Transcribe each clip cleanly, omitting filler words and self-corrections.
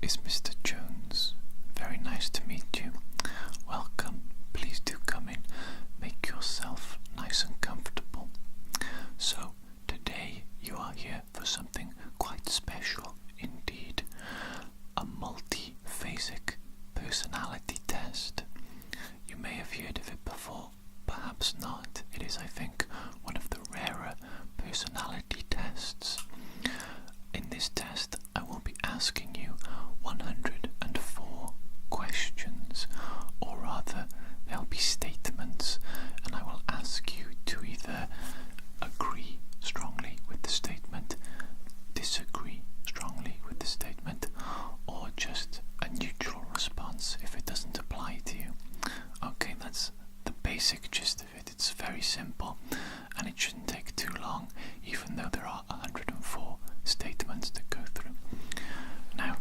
is Mr. Jones. Very nice to meet you. Welcome. Please do come in. Make yourself nice and comfortable. So, today you are here for something quite special indeed. A multi-phasic personality test. You may have heard of it before, perhaps not. It is, I think, one of the rarer personality tests. In this test, I will be asking you 104 questions, or rather, there'll be statements, and I will ask you to either agree strongly with the statement, disagree strongly with the statement, or just a neutral response if it doesn't apply to you. Okay, that's the basic gist of it. It's very simple, and it shouldn't take too long, even though there are 104 statements to go through. Now,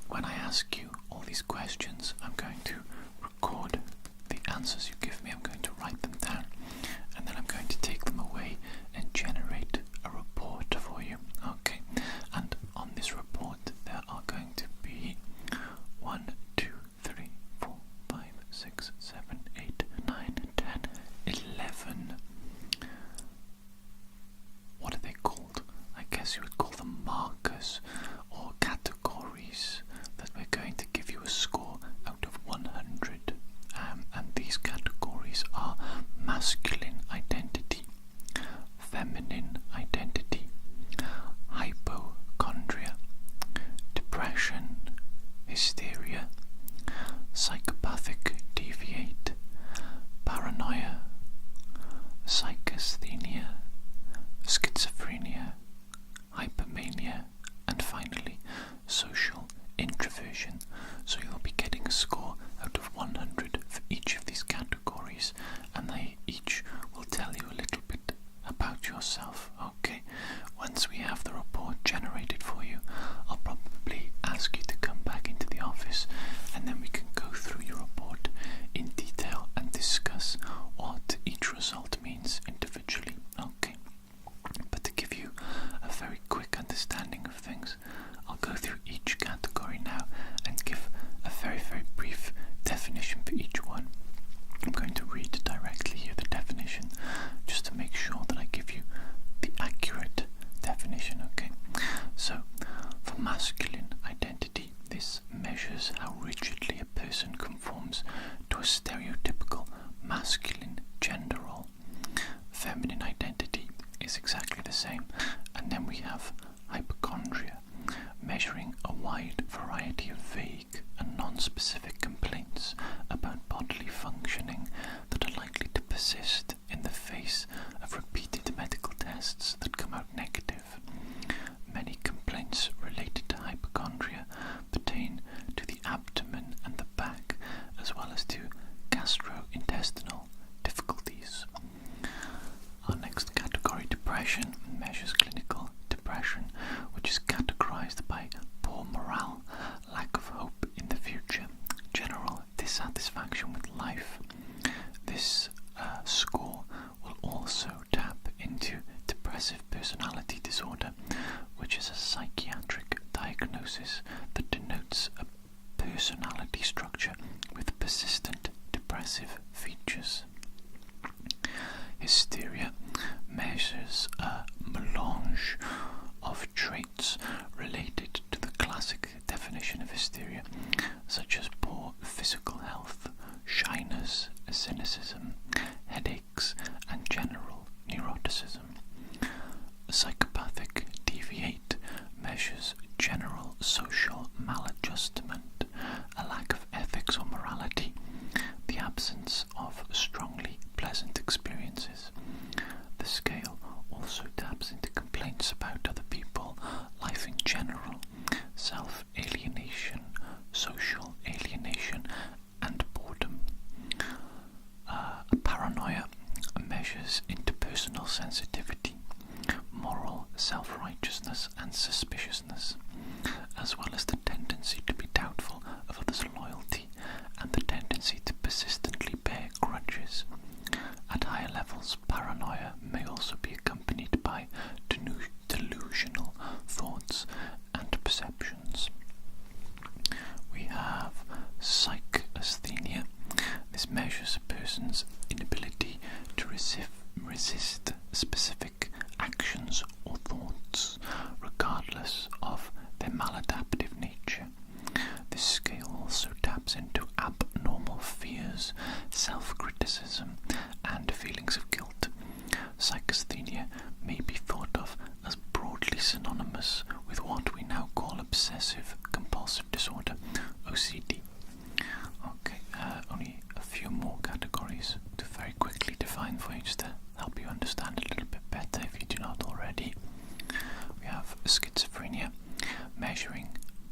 when I ask you all these questions, I'm going to record the answers you give me. I'm going to write them down, and then I'm going to take them away and generate a report for you. Okay, and on this report there are going to be 1, 2, 3, 4, 5, 6, 7, 8, 9, 10, 11. What are they called? I guess you would call them markers or categories that we're going to give you a score out of 100. And these categories are masculine identity, feminine identity, hypochondria, depression, hysteria, psychopathic deviate, paranoia, psychasthenia, schizophrenia, hypermania, and finally social introversion. So you'll be getting a score out of 100 for each of these categories, and they each will tell you a little bit about yourself. Okay, once we have the report generated for you, I'll probably ask you to come back into the office, and then we can go through your report in detail and discuss what each result means individually. Okay, but to give you a very quick understanding of things, I'll go through each category now and give a very, very brief definition for each one. I'm going to read directly here the definition, just to make sure that I give you the accurate definition, okay? So, for masculine identity, this measures how rigidly a person conforms to a stereotypical masculine gender role. Feminine identity is exactly the same, and then we have hypochondria, measuring a wide variety of vague and non-specific complaints about bodily functioning that are likely to persist in the face of repeated medical tests that come out negative. Many complaints related to hypochondria pertain to the abdomen and the back, as well as to gastrointestinal difficulties. Our next category, depression, measures clinical depression, which is categorized by poor morale, lack of hope in the future, general dissatisfaction with life. This score will also tap into depressive personality disorder, which is a psychiatric diagnosis that denotes a personality structure with persistent depressive features. Hysteria measures a melange of traits related to the classic definition of hysteria, such as poor physical health, shyness, cynicism, headaches, and general neuroticism. Psychopathic deviate measures general social maladjustment, a lack of ethics or morality, the absence of strongly pleasant experiences. The scale also taps into complaints about other people, life in general, self-alienation, social alienation, and boredom. Paranoia measures interpersonal sensitivity, moral self-righteousness and suspiciousness, as well as the tendency to be doubtful of others' loyalty and the tendency to persistently bear grudges. At higher levels, paranoia may also be accompanied by delusional thoughts and perceptions. schizophrenia, measuring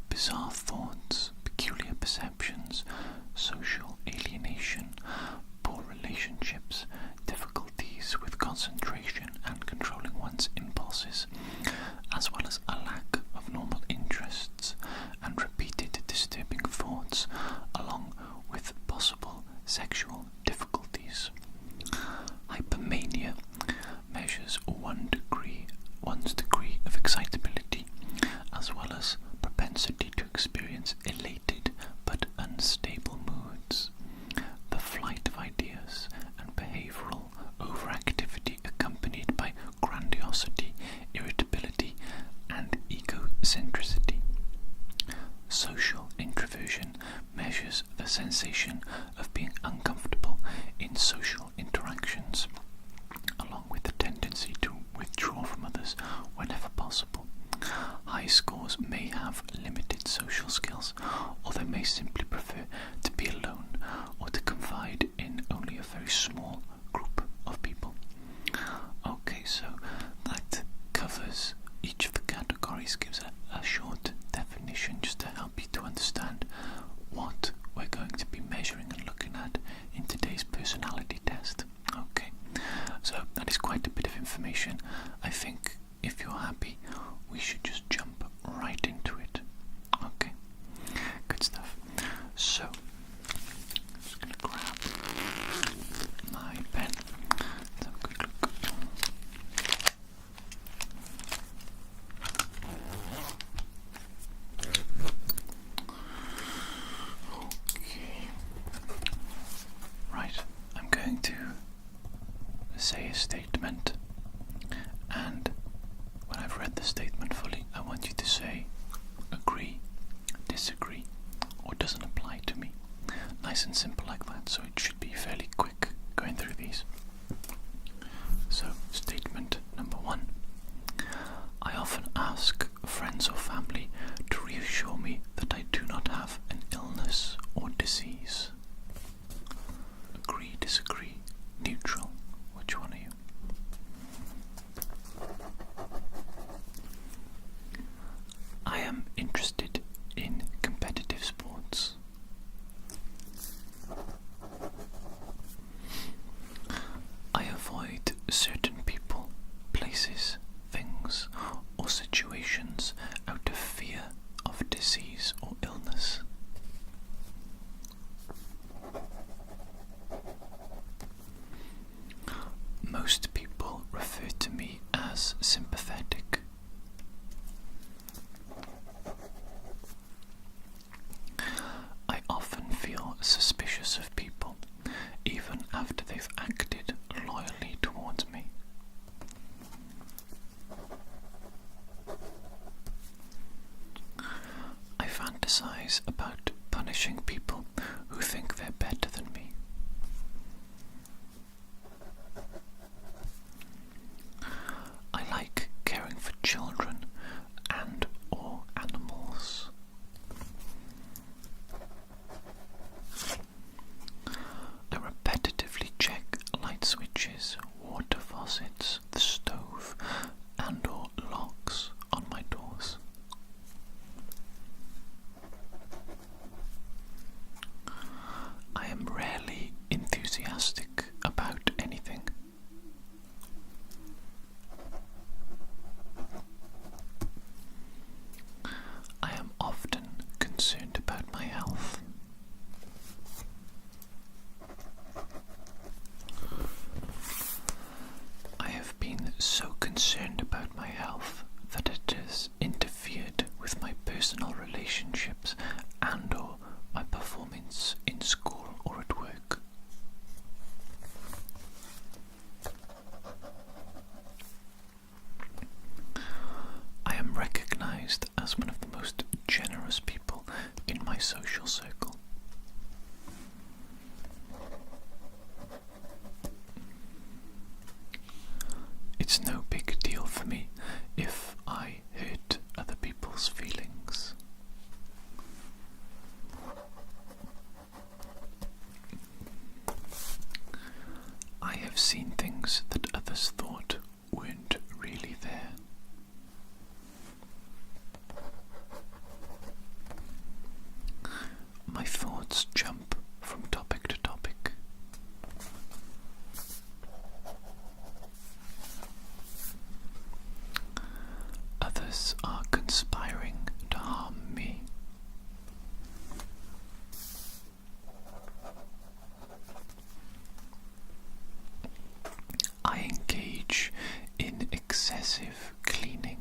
bizarre thoughts, peculiar perceptions, social alienation, poor relationships, difficulties with concentration and controlling one's impulses, as well as a lack of normal interests and repeated disturbing thoughts, along with possible sexual difficulties. Hypermania measures one's degree of excitability, as well as propensity to experience elated but unstable moods, the flight of ideas, and behavioral overactivity accompanied by grandiosity, irritability, and egocentricity. Social introversion measures the sensation of being uncomfortable in social interactions, along with the tendency to withdraw from others whenever possible. High scores may have limited social skills, or they may simply prefer to be alone or to confide in only a very small group of people. Okay, so that covers each of the categories, gives a short definition just to help you to understand what we're going to be measuring and looking at in today's personality test. Okay, so that is quite a bit of information. I think if you're happy, we should just jump right into it. Okay, good stuff. So, I'm just going to grab my pen. Let's have a quick look. Okay. Right, I'm going to say a statement, and when I've read the statement fully, I want you to say agree, disagree, or doesn't apply to me. Nice and simple like that, so it should be fairly quick going through these. So, statement number 1. I often ask friends or family to reassure me that I do not have an illness or disease. Agree, disagree, neutral. Which one are you? I am interested in competitive sports. I avoid certain people, places, things, or situations out of fear of disease or illness. Most people refer to me as sympathetic. I often feel suspicious of people, even after they've acted loyally towards me. I fantasize about punishing people who think they're better than me. I like caring for children and or animals. I repetitively check light switches, water faucets, the stove, and or locks on my doors. I am rarely are conspiring to harm me. I engage in excessive cleaning.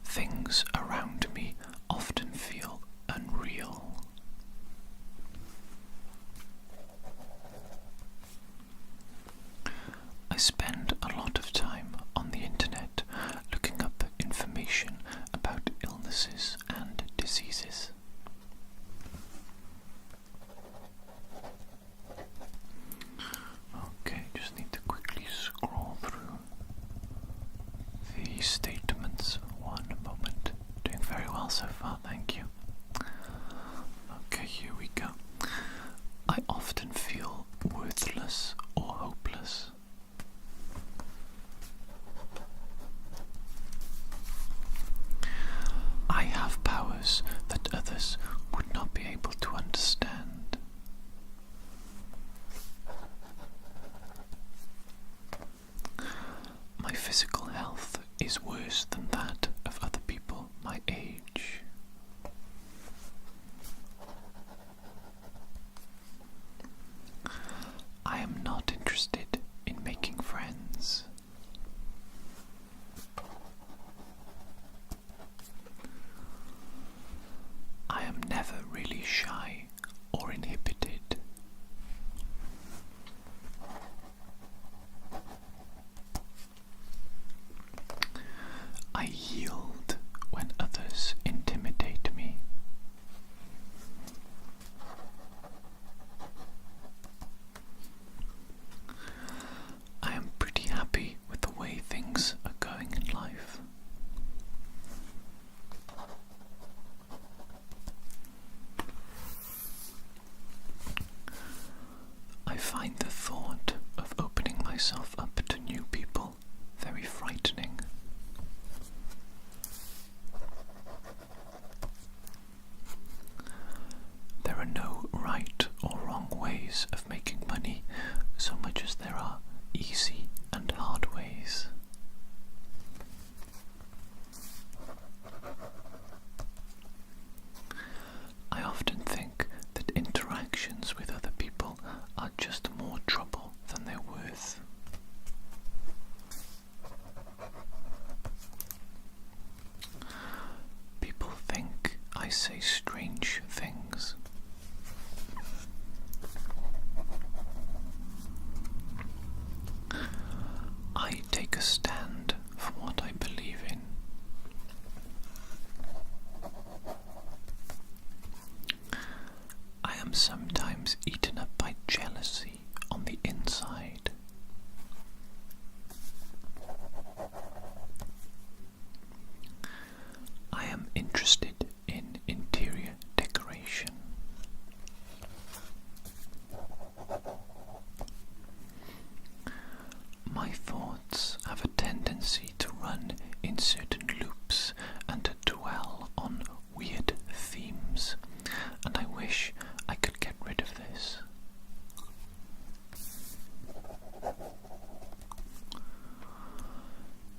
Things around me often feel unreal. I spend a lot of time on the internet looking up information about illnesses and diseases. Okay, just need to quickly scroll through the statements. One moment. Doing very well so far, thank you. Okay, here we go. I often feel worthless or hopeless. I have powers that others would not be able to understand. My physical health is worse than that of other people my age. I am not interested in making friends. I am never really shy or inhibited. I yield when others intimidate me. I am pretty happy with the way things are going in life. I find the thought of opening myself up to new people very frightening. There are no right or wrong ways of making money so much as there are easy and hard ways. I often think that interactions with other people are just more trouble than they're worth. People think I say strange things. I take a stand for what I believe in. I am sometimes eaten up by jealousy on the inside. I am interested in interior decoration. My thoughts have a tendency to run in certain loops and to dwell on weird themes, and I wish I could get rid of this.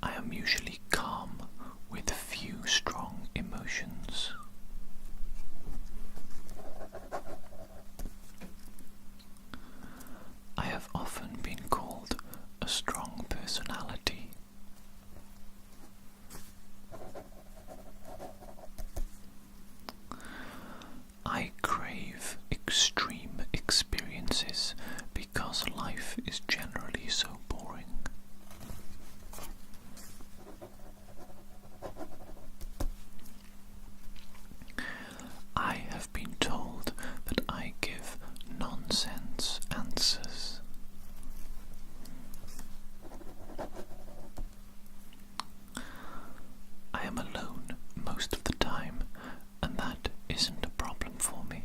I am usually calm with few strong emotions. I have often been called a strong personality. I crave extreme experiences because life is generally so boring. I have been told that I give nonsense answers. I am alone most of the time, and that isn't a problem for me.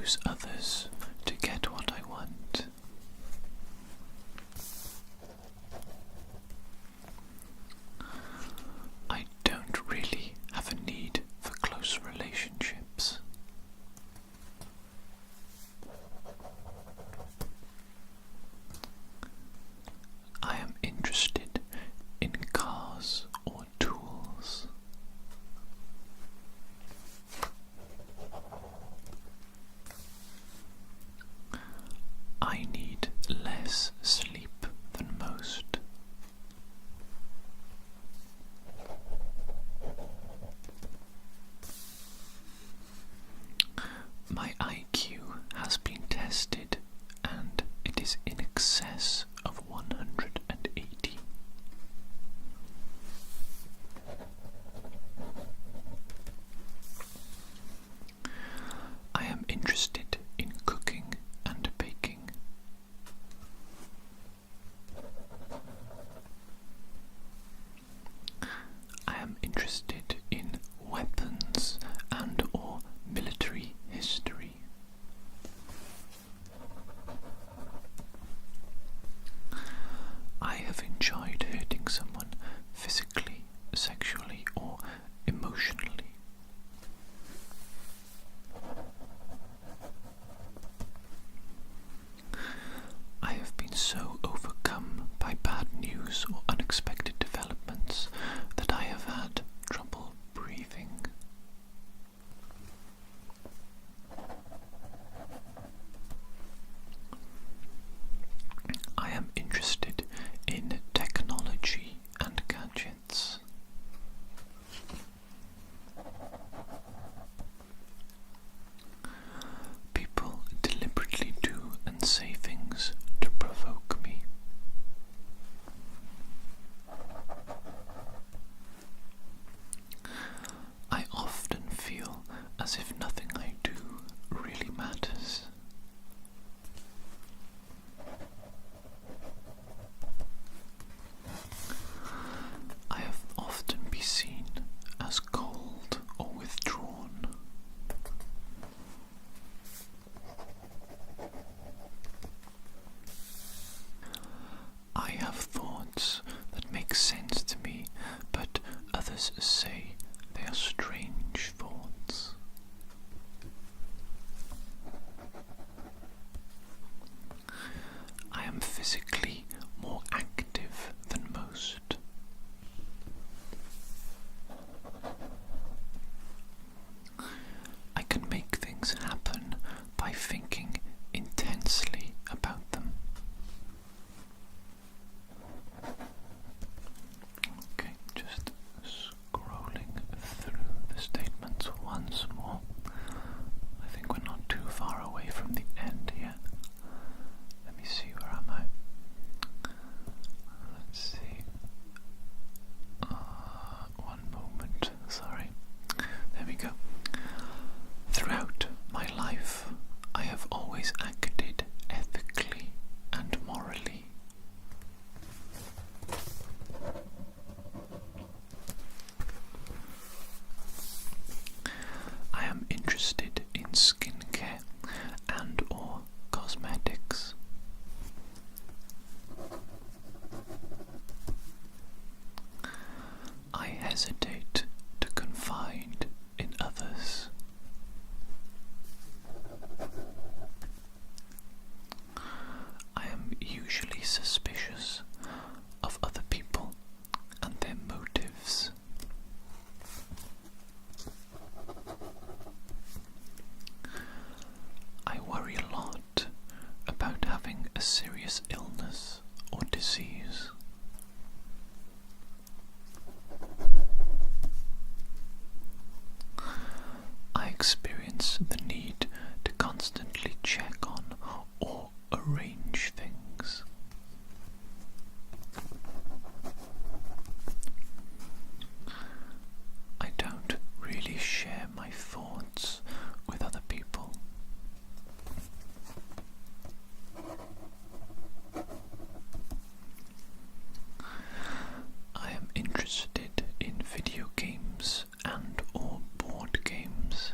use others to get what I want. I don't really have a need for close relationships. I am interested in cars or tools. I need less sleep than most. My IQ has been tested and it is in excess of 180. I am interested in cooking and baking. I am interested in weapons and or military history. I have enjoyed hurting someone physically, sexually, or emotionally. I have been so overcome by bad news or unexpected developments that I have had trouble breathing. I am interested in technology and gadgets. People deliberately do and say things to provoke me. I often feel as if nothing I do really matters. I have often been seen as cold or withdrawn. I have thoughts that make sense to me, but others say they are strange thoughts. I am physically more active than most. I can make things happen by thinking intensely about them. Okay, just scrolling through the statements once more. I think we're not too far away from the end here. Let me see, where am I? Let's see. One moment, sorry. There we go. Throughout my life, I have always acted ethically and morally. I am interested in skincare and or cosmetics. I hesitate to confide in others. I am usually suspicious of other people and their motives. I worry a lot about having a serious illness or disease. I experience the need to constantly check on or arrange things. I don't really share my thoughts with other people. I am interested in video games and or board games.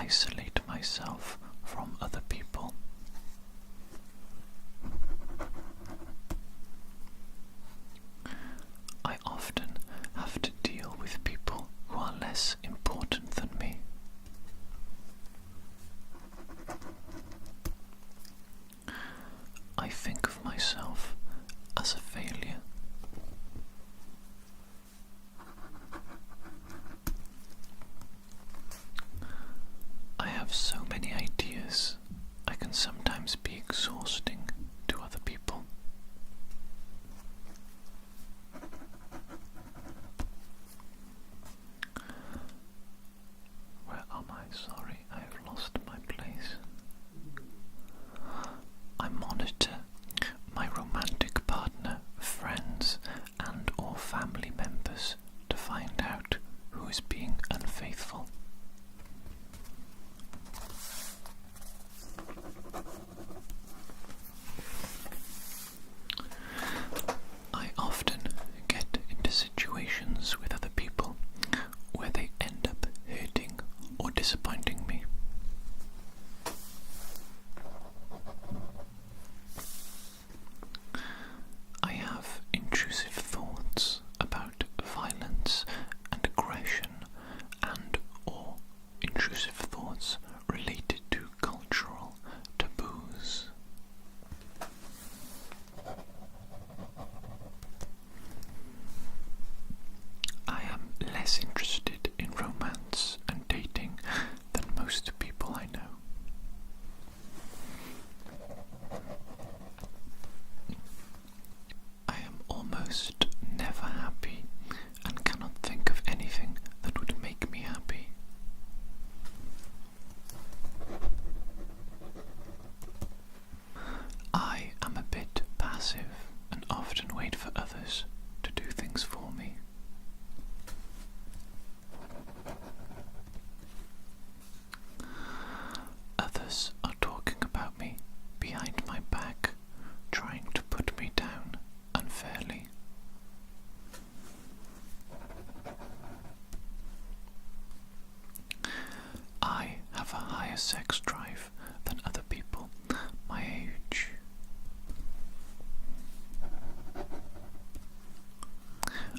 isolate myself from other people. I often have to deal with people who are less important than me. I think of myself as a failure. I have so many ideas, I can sometimes be exhausting to other people. Where am I? Sorry, I have lost my place. I monitor my romantic partner, friends, and or family members to find out who is being unfaithful. I often get into situations with other people where they end up hurting or disappointing me. I have intrusive thoughts about violence and aggression and or intrusive thoughts related to cultural taboos. I am less interested in romance and dating than most people I know. I am almost never happy and cannot think of anything that would make me happy. I am a bit passive and often wait for others to do things for me. Others are talking about me behind my back, trying to put me down unfairly. I have a higher sex drive than other people my age.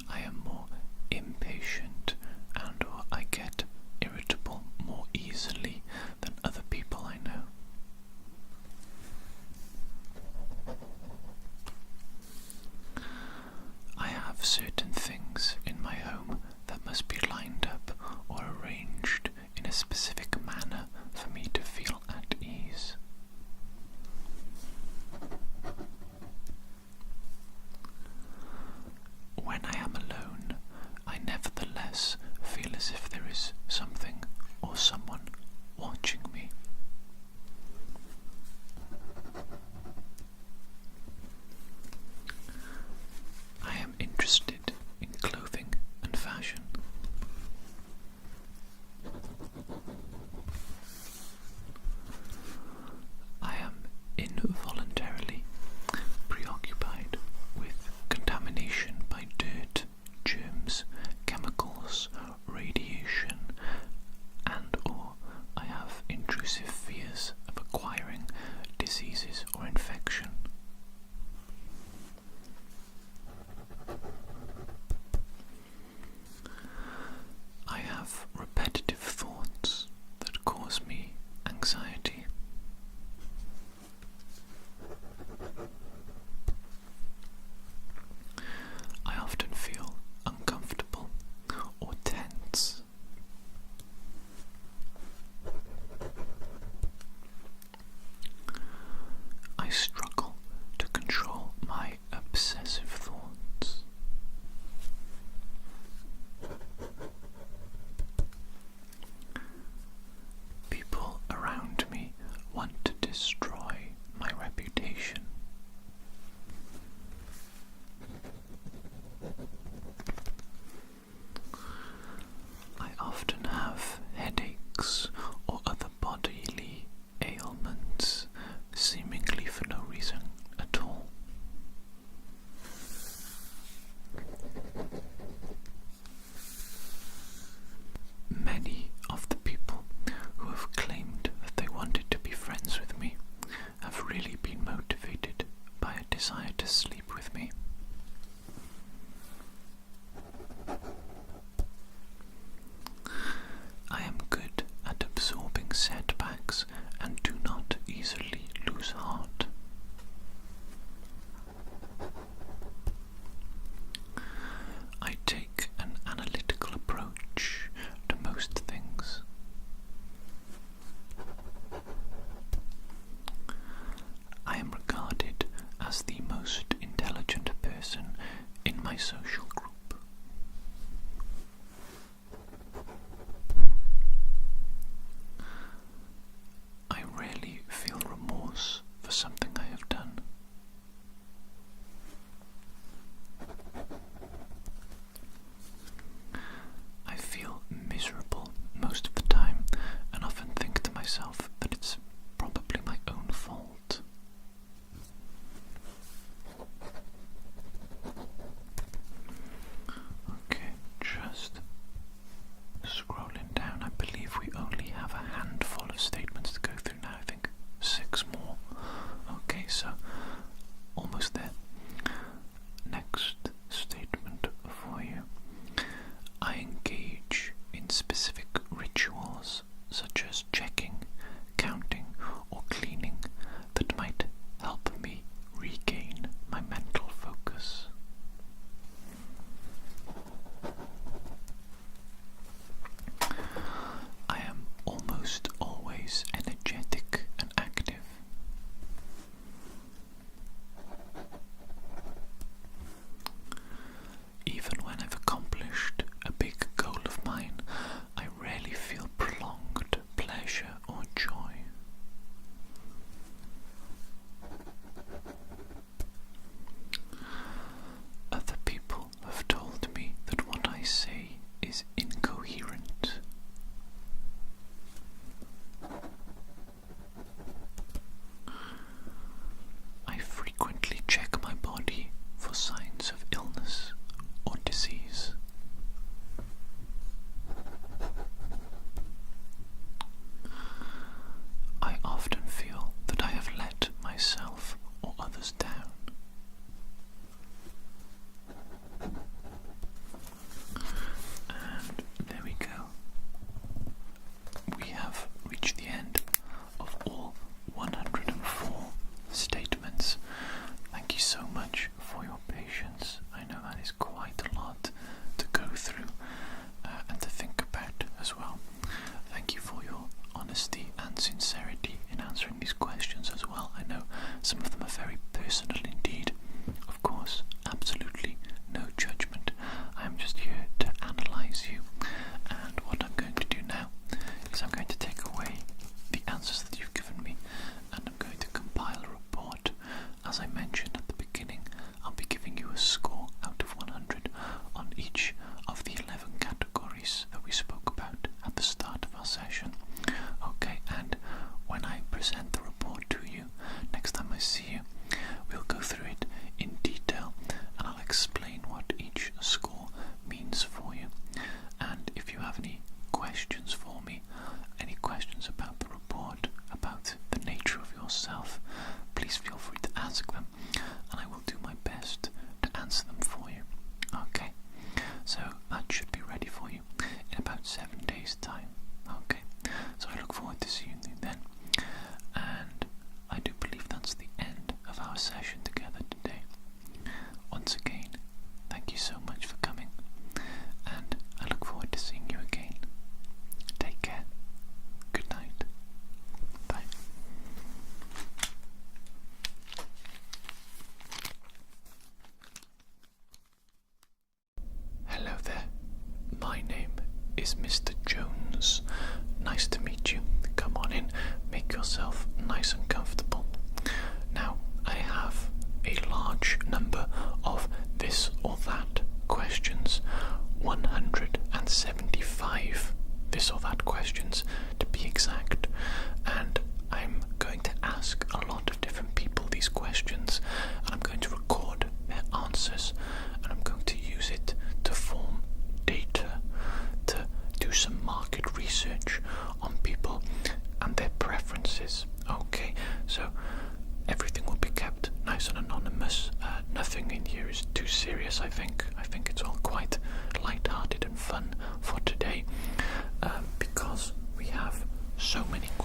I am more impatient and or I get irritable more easily than other people I know. I have certain things in my home that must be lined up or arranged in a specific manner for me to feel at ease. When I am alone, I nevertheless feel as if there is something or someone watching me. I am interested in clothing and fashion. I am involuntarily preoccupied with contamination by dirt, germs, chemicals, radiation, and or I have intrusive fears of acquiring diseases or infection. I have repetitive thoughts that cause me anxiety. I often feel uncomfortable or tense. I struggle easily lose heart. I take an analytical approach to most things. I am regarded as the most intelligent person in my social group. I rarely feel remorse for something I have done. I feel miserable most of the time and often think to myself that it's probably my own fault. Okay, just scrolling down. I believe we only have a handful of statements to go through now. I think 6 more. Okay, so almost there. Next statement for you. I engage in specific rituals such as checking, counting, or cleaning that might help me regain my mental focus. I am almost always energetic and active. Even when I've accomplished a big goal of mine, I rarely feel prolonged pleasure or joy. Other people have told me that what I say is incoherent. I frequently check my body for signs of illness or disease. I often feel that I have let myself or others down. And there we go. We have reached the end of all 104 statements. Thank you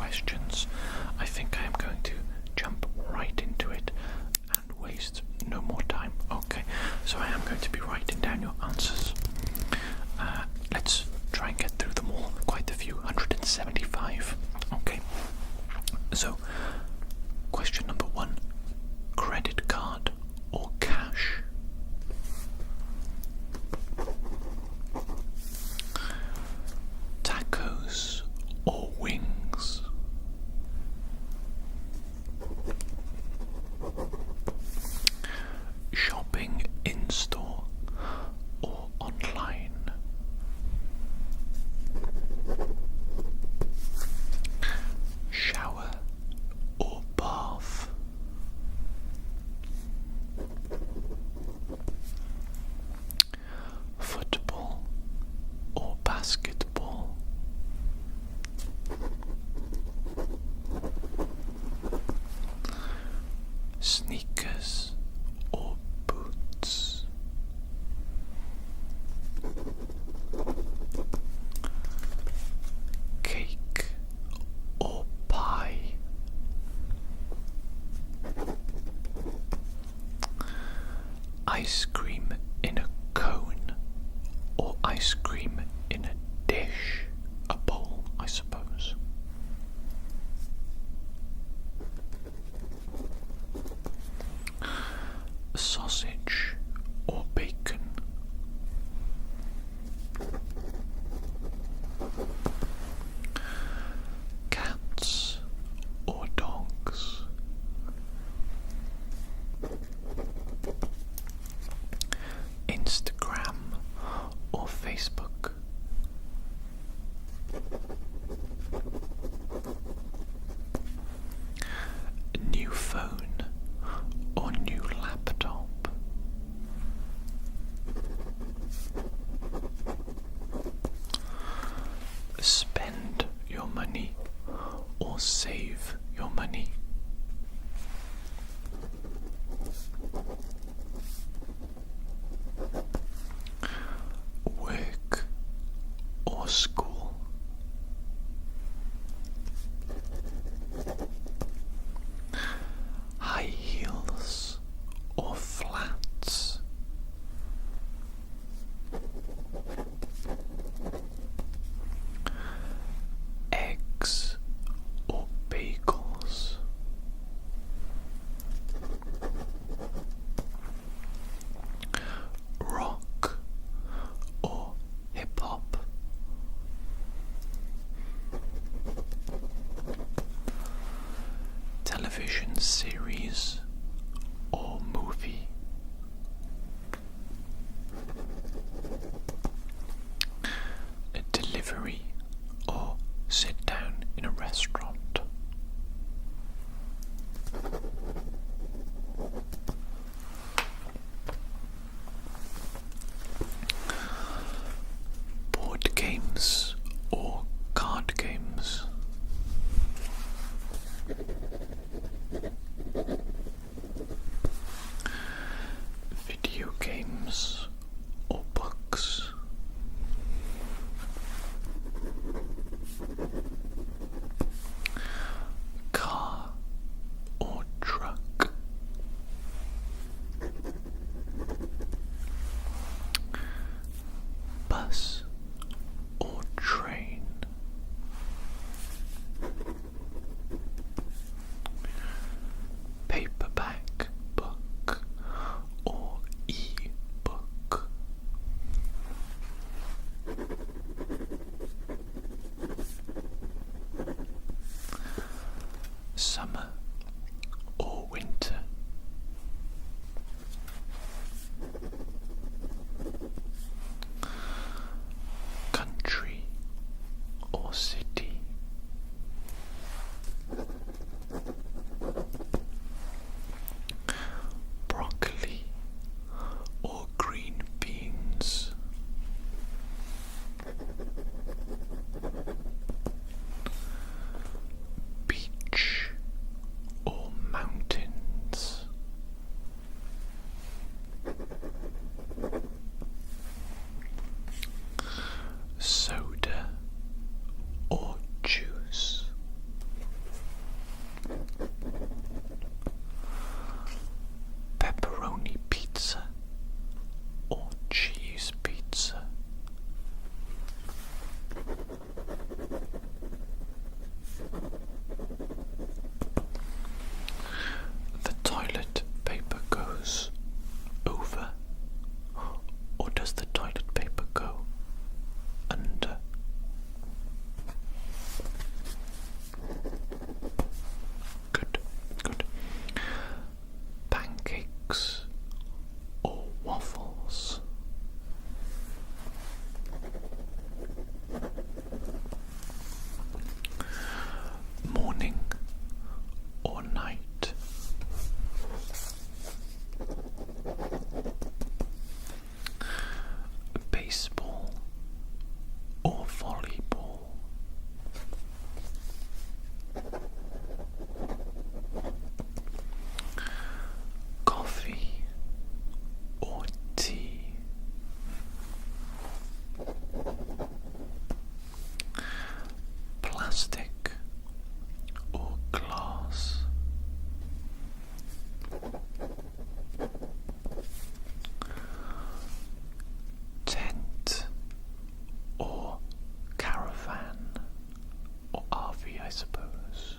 questions, I think I am going to jump right into it and waste no more time. Okay, so I am going to be writing down your answers. Let's try and get through them all. Quite a few, 175. Okay, so question number 1, credit card or cash? Tacos or wings? Shopping in store or online? Shower or bath? Football or basketball? Sneakers or boots? Cake or pie? Ice cream in a cone or ice cream in a dish? A bowl, I suppose. Sausage or bacon? Cats or dogs? Instagram or Facebook? New phone or new laptop? Spend your money or save your money? Work or school? High heels or flats? Eggs or bagels? Rock or hip hop? Television series or movie? A delivery or sit down in a restaurant? Board games or card games? Video games or books? Car or truck? Bus or train? Paperback book or e-book? Summer or winter? Country or city? Broccoli or green beans? Beach plastic or glass. Tent or caravan or RV, I suppose.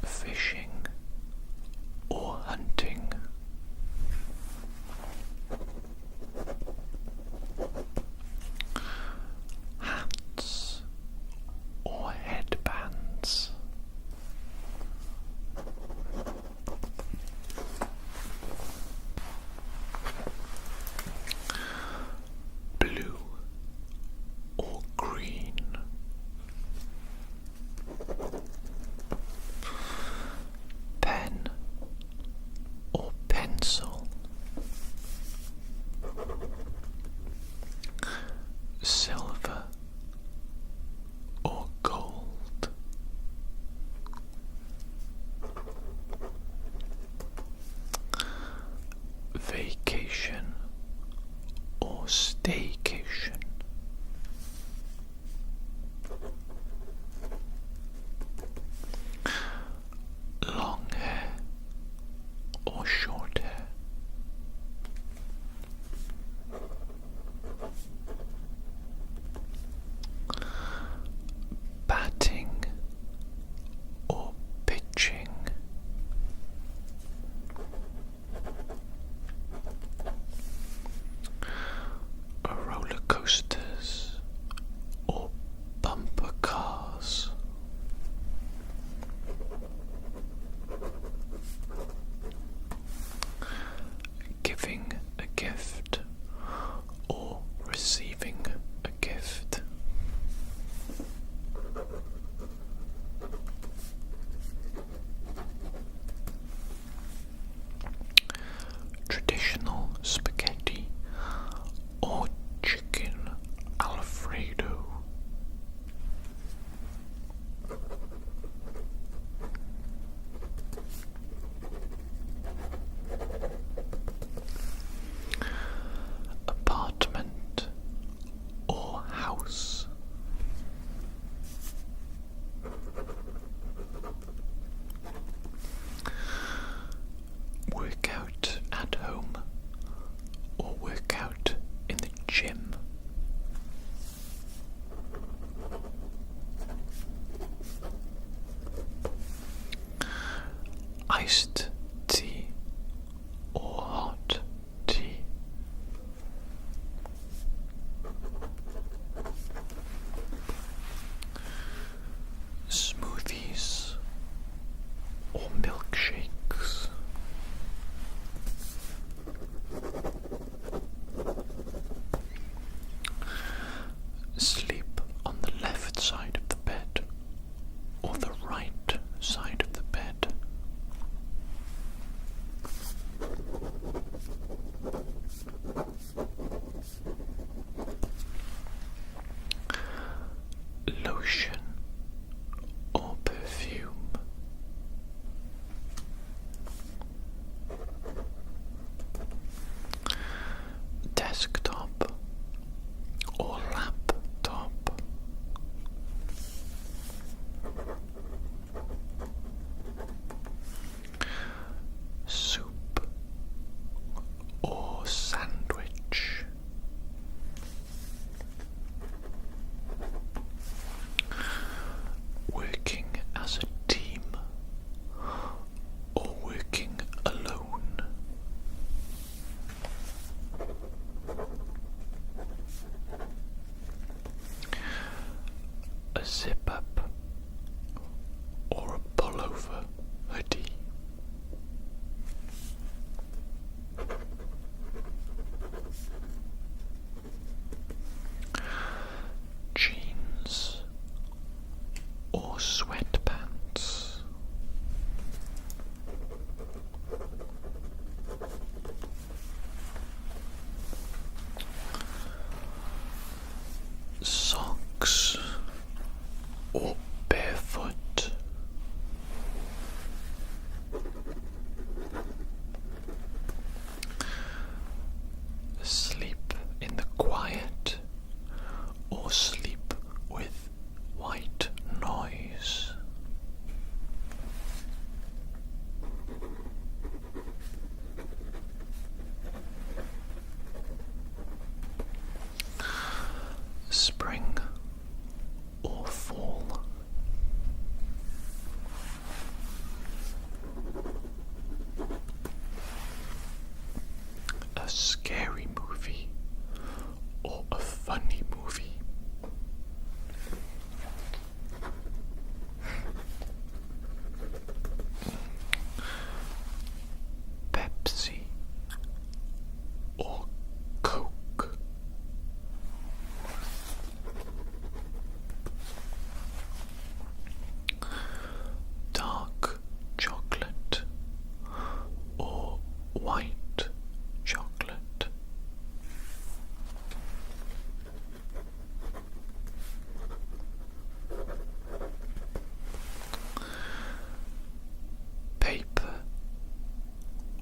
Fishing or hunting. Hats or headbands. Blue or green. Pen or pencil. Silver or gold. Vacation or staycation. Long hair or short hair. Batting or pitching. Roller coasters or bumper cars. Giving a gift or receiving a gift. Traditional spaghetti or chicken Alfredo. Apartment or house. Workout at home or workout in the gym. Iced tea or hot tea. Smoothies or milkshakes. Sleep on the left side of the bed or the right side of the bed. Lotion or perfume. Desktop or laptop. Soup or sandwich. Working as a team or working alone. A zip-up or a pullover hoodie. Jeans or sweatpants. Socks or barefoot. Sleep in the quiet scary movie or a funny movie? Pepsi or Coke? Dark chocolate or white chocolate? Paper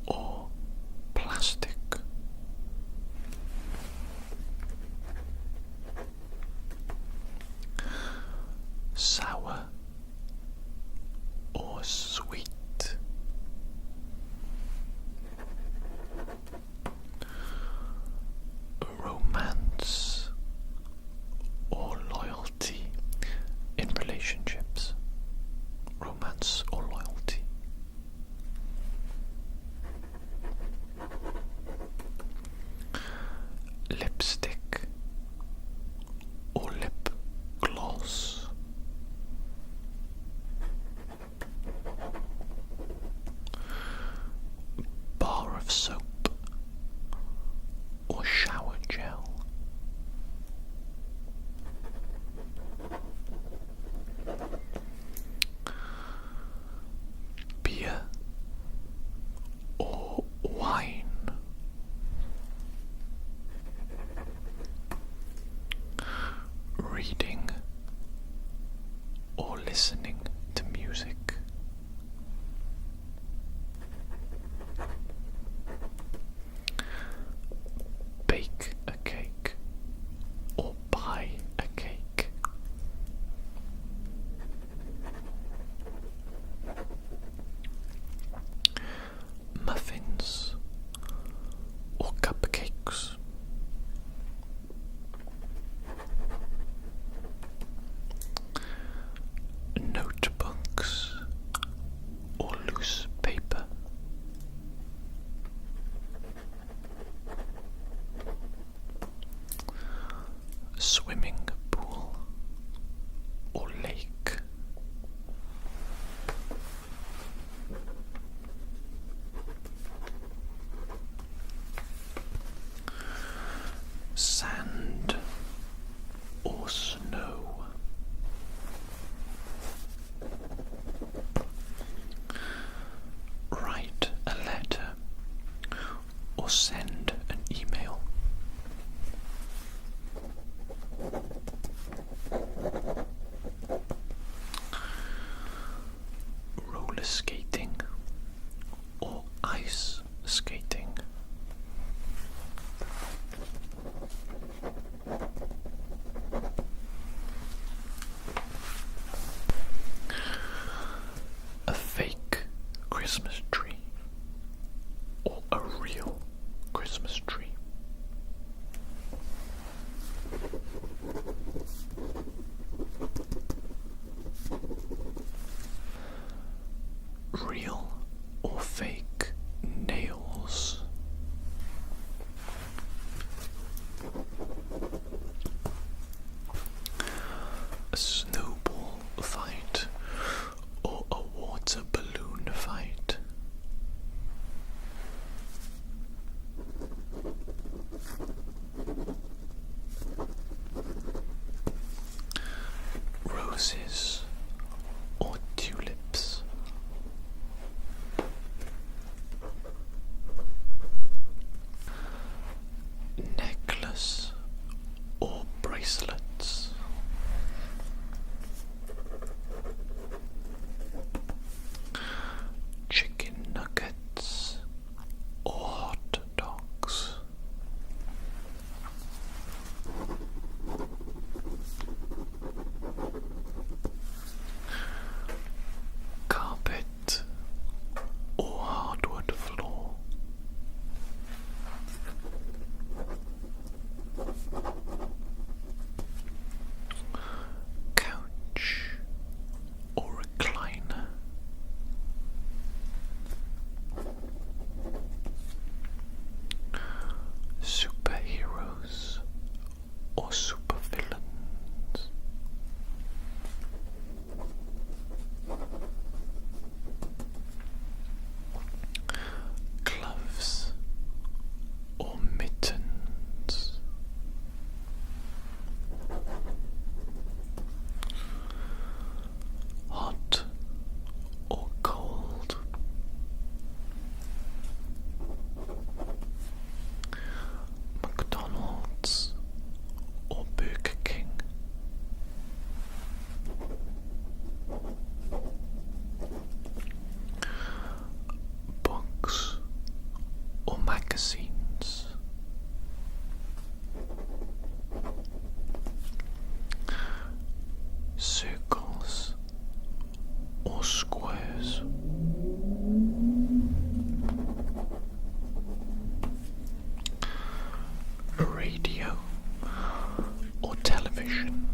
or plastic? Sour or sweet? Romance or loyalty in relationships? Romance or loyalty? Lipstick or lip gloss? Bar of soap or shower gel? Beer or wine? Reading or listening to music? Bake a cake or buy a cake? Muffins or cupcakes? Notebooks or loose paper? Swimming pool or lake? Sand or snow? Write a letter or send an email? Roller skating or ice skating? A fake Christmas tree or a real Christmas tree? Real or fake nails? A snowball fight or a water balloon fight? Roses or tulips? Necklace or bracelets? Chicken nuggets or hot dogs? ocean.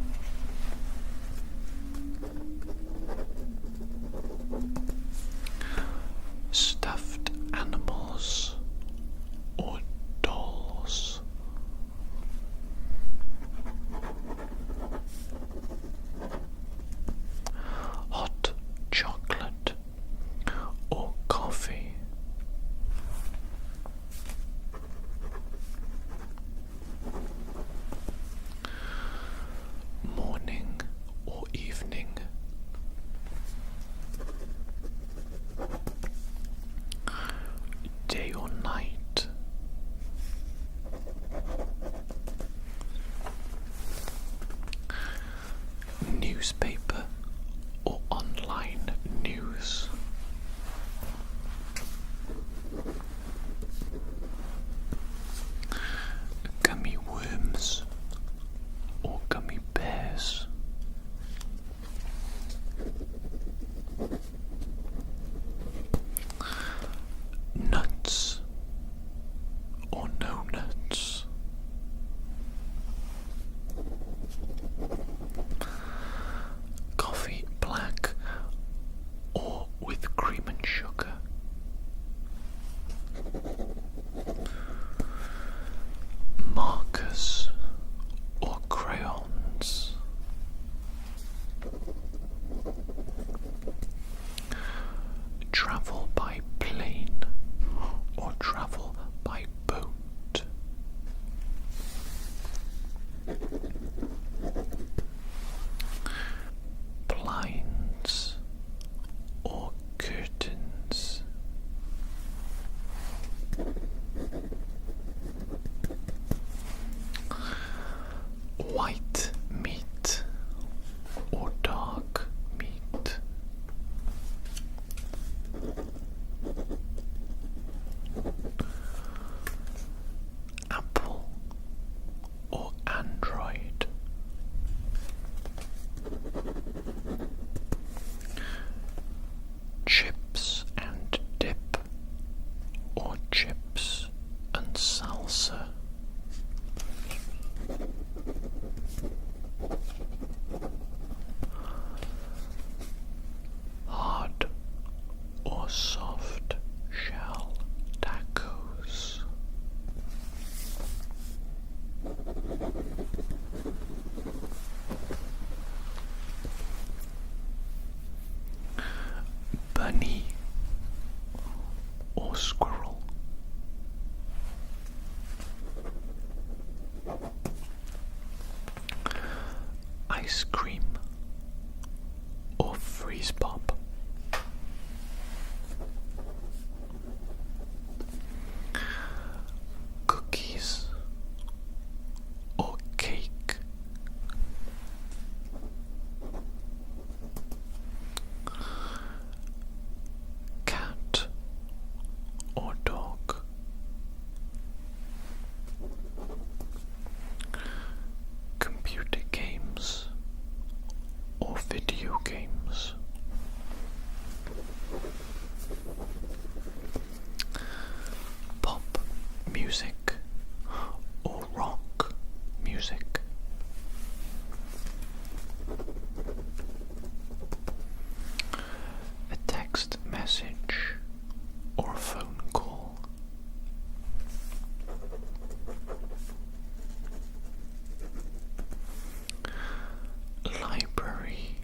Stuffed animals or dolls. Hot chocolate or coffee. Morning or evening. Day or night. Newspaper or online news. Gummy worms or gummy bears. Nuts or no nuts. Coffee black or with cream and sugar. Markers or crayons. Travel by plane or travel by boat. Blinds or curtains. White meat or dark meat. Apple or Android. Chips and dip or chips and salsa. Hard or soft shell tacos. Bunny or squirrel. Ice cream or freeze pop. Cookies or cake. Cat or dog. Computer games or video games. Pop music or rock music. A text message or a phone call. Library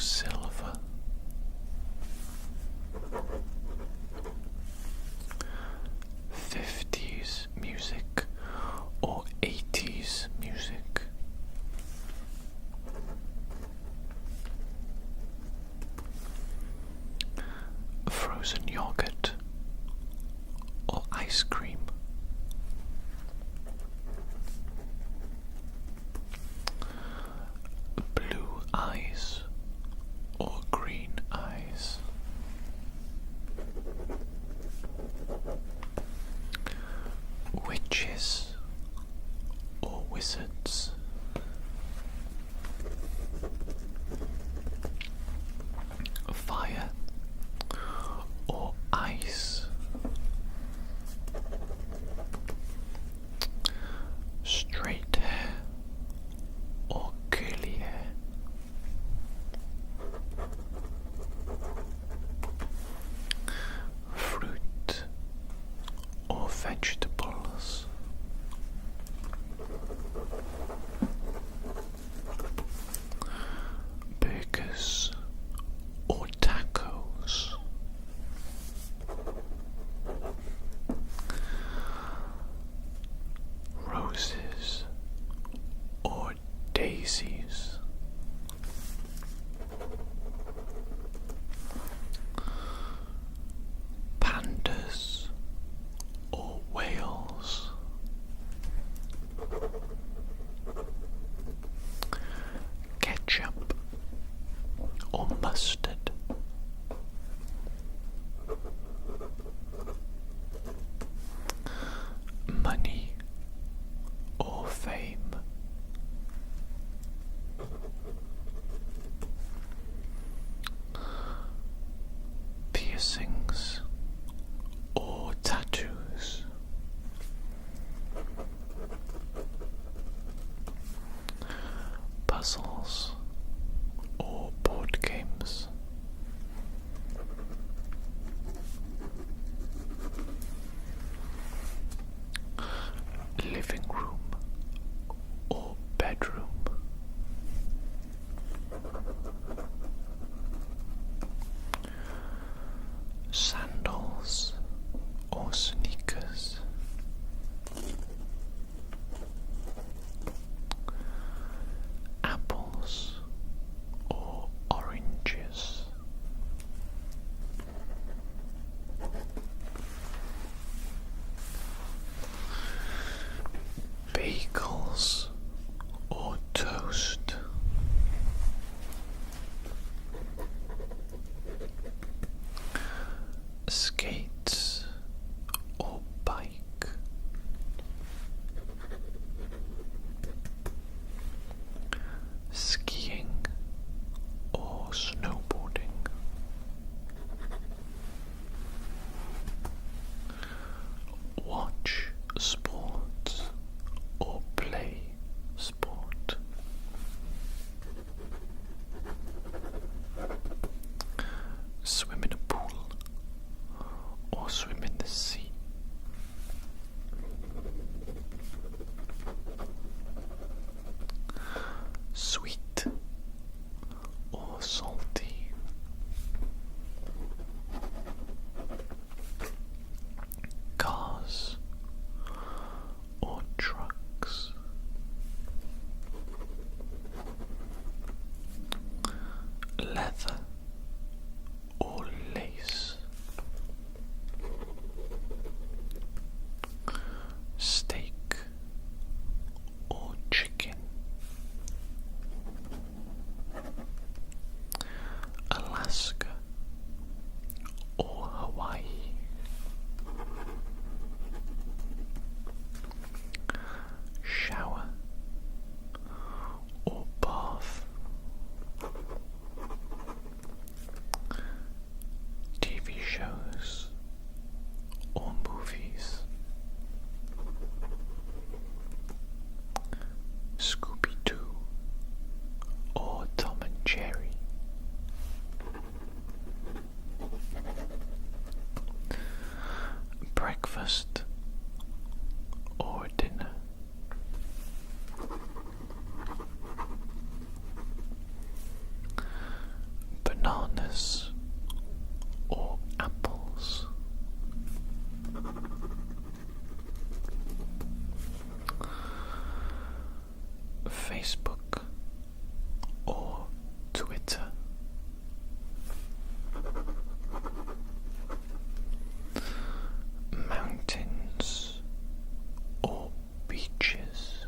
silver. '50s music or '80s music. Frozen yogurt or ice cream. Blue eyes or green eyes. Witches or wizards. Fire or ice. Straight hair or curly hair. Fruit or vegetables. Burgers or tacos. Roses or daisies. Pandas or whales. Ketchup or mustard. Money or fame. Piercings or tattoos. Puzzles or board games. Living room or bedroom. Sandals or sneakers. Apples or oranges. Bagels or toast. Skates or bike. Skiing or snowboarding. Watch sports or play Facebook or Twitter? Mountains or beaches?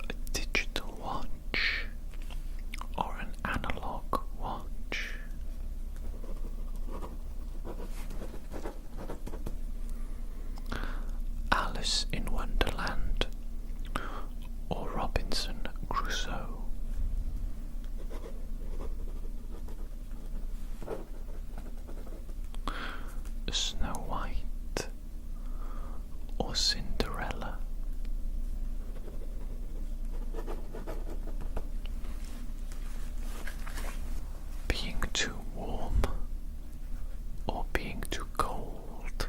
A digital watch or an analog watch? Alice in Wonderland or Robinson Crusoe? Snow White or Cinderella? Being too warm or being too cold?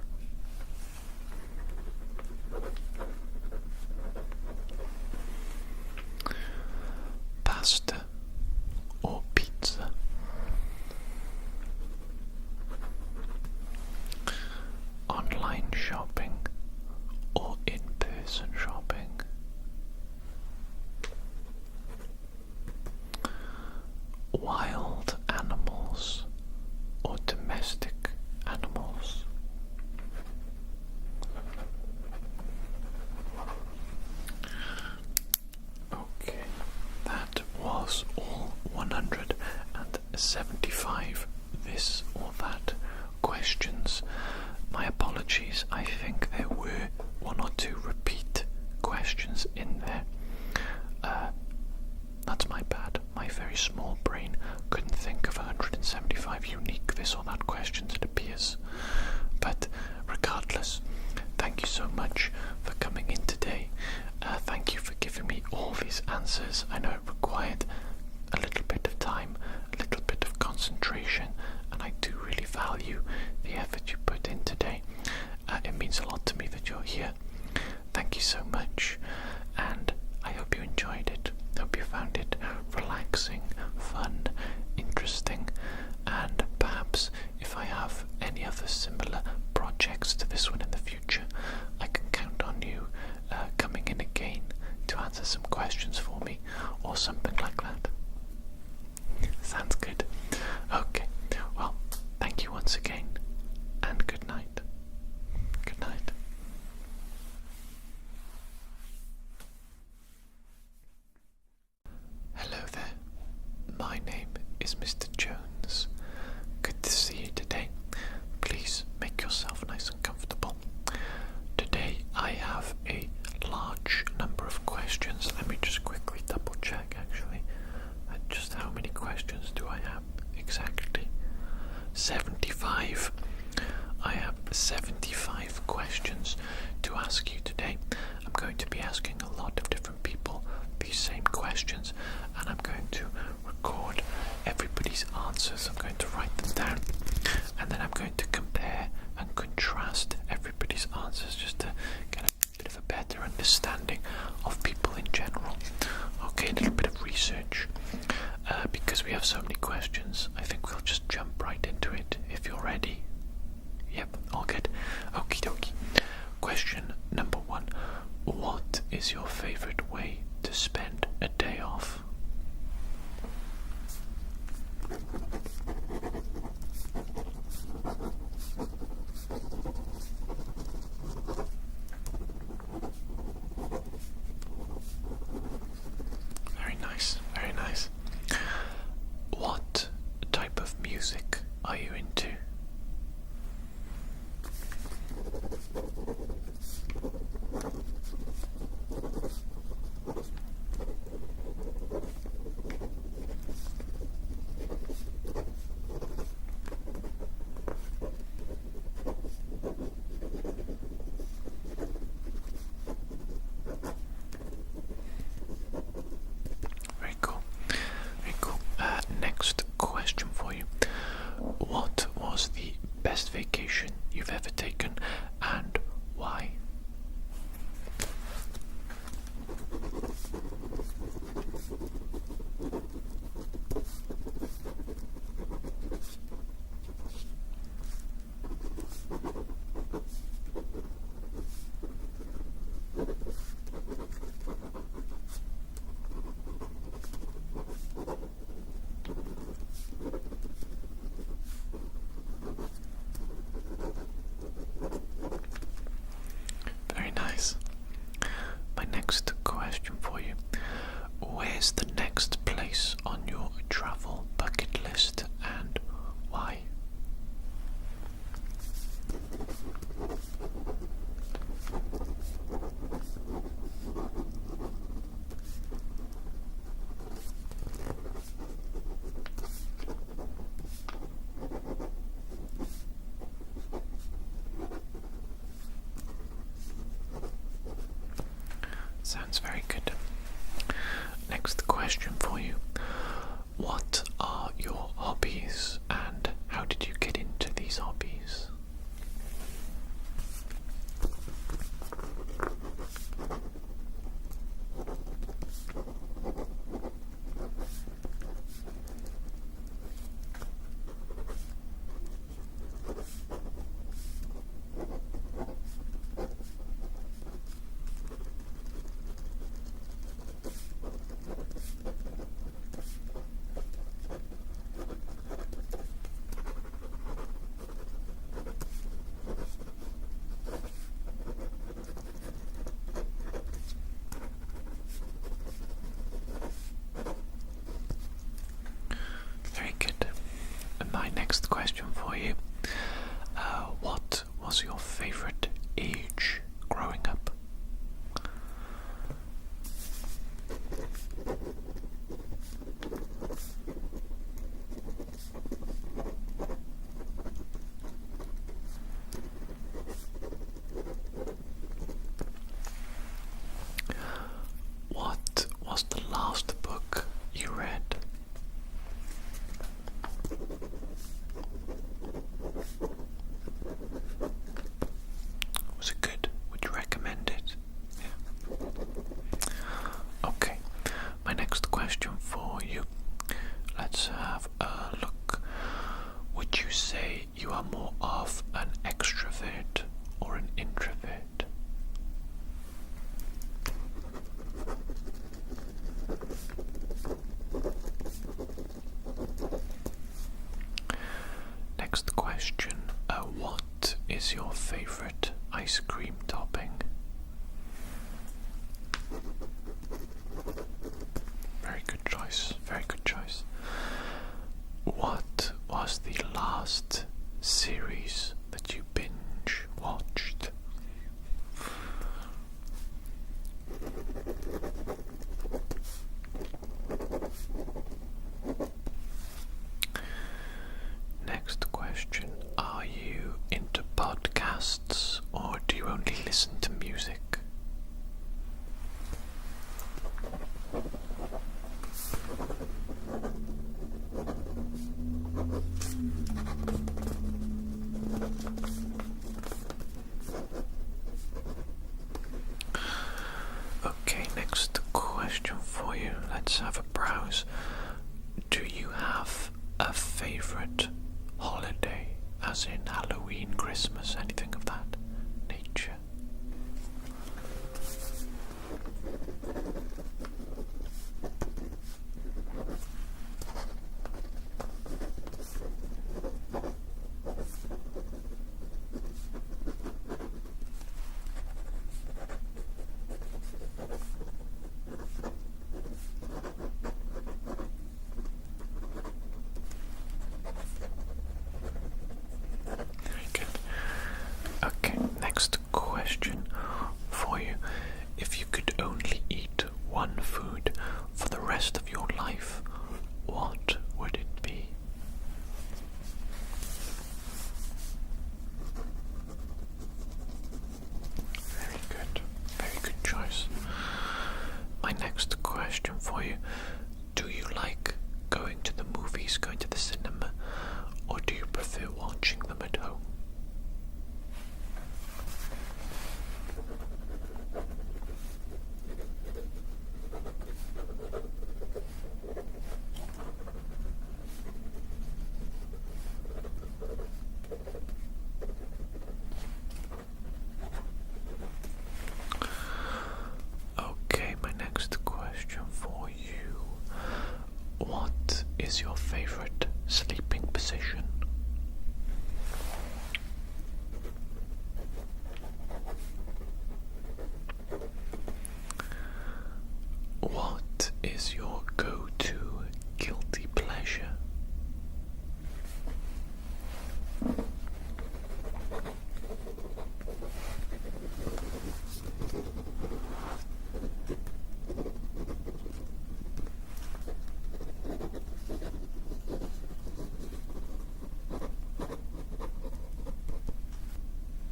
Pasta or pizza? Online shopping or in-person shopping? Wild animals or domestic animals? Okay, that was all 175 this or that questions. My apologies, I think there were one or two repeat questions in there. That's my bad. My very small brain couldn't think of 175 unique this or that questions, it appears. But regardless, thank you so much for coming in today. Thank you for giving me all these answers. I know it required a little bit of time, a little bit of concentration, and I do really value the effort you put in today. It means a lot to me that you're here. Thank you so much, and I hope you enjoyed it. Hope you found it relaxing, fun, interesting, and perhaps if I have any other similar projects to this one in the future, I can count on you coming in again to answer some questions for me or something like that. Sounds good. Okay, well, thank you once again, and good night. Good night. Hello there. My name is Mr. Jones. Good to see you today. Please make yourself nice and comfortable. Today I have a large number of questions. Let me just quickly double check actually. Just how many questions do I have exactly? 75. I have 75 questions to ask you today. I'm going to be asking a lot of different people these same questions, and I'm going to record everybody's answers. I'm going to write them down, and then I'm going to compare and contrast everybody's answers just to get a bit of a better understanding of people in general. Okay, a little bit of research. Because we have so many questions, I think we'll just jump right into it if you're ready. Yep, all good. Okie dokie. Question number 1. What is your favourite way to spend a day off? Very nice, very nice. What type of music are you into? you. Where's the next place on your travel bucket list and why? Sounds very good. Next question for you. What are your hobbies and how did you get into these hobbies? Very good. And my next question for you. What was your favourite age growing up? What was the last book you read? Was it good? Would you recommend it? Yeah. Okay, my next question for you. Let's have a look. Would you say you are more of an extrovert or an introvert? Next question. What is your favorite ice cream topping? Very good choice. Very good choice. What was the last series that you binge watched? Next question. Are you into podcasts or do you only listen to music? Okay, next question for you. Let's have a browse. Do you have a favourite holiday, as in Halloween, Christmas, anything of that nature? Okay, next question for you. If you could only eat one food for the rest of your life, what would it be? Very good choice. My next question for you. Do you like going to the movies, going to the cinema, or do you prefer watching them at home? Okay, my next question for you. What is your favorite is your go-to guilty pleasure?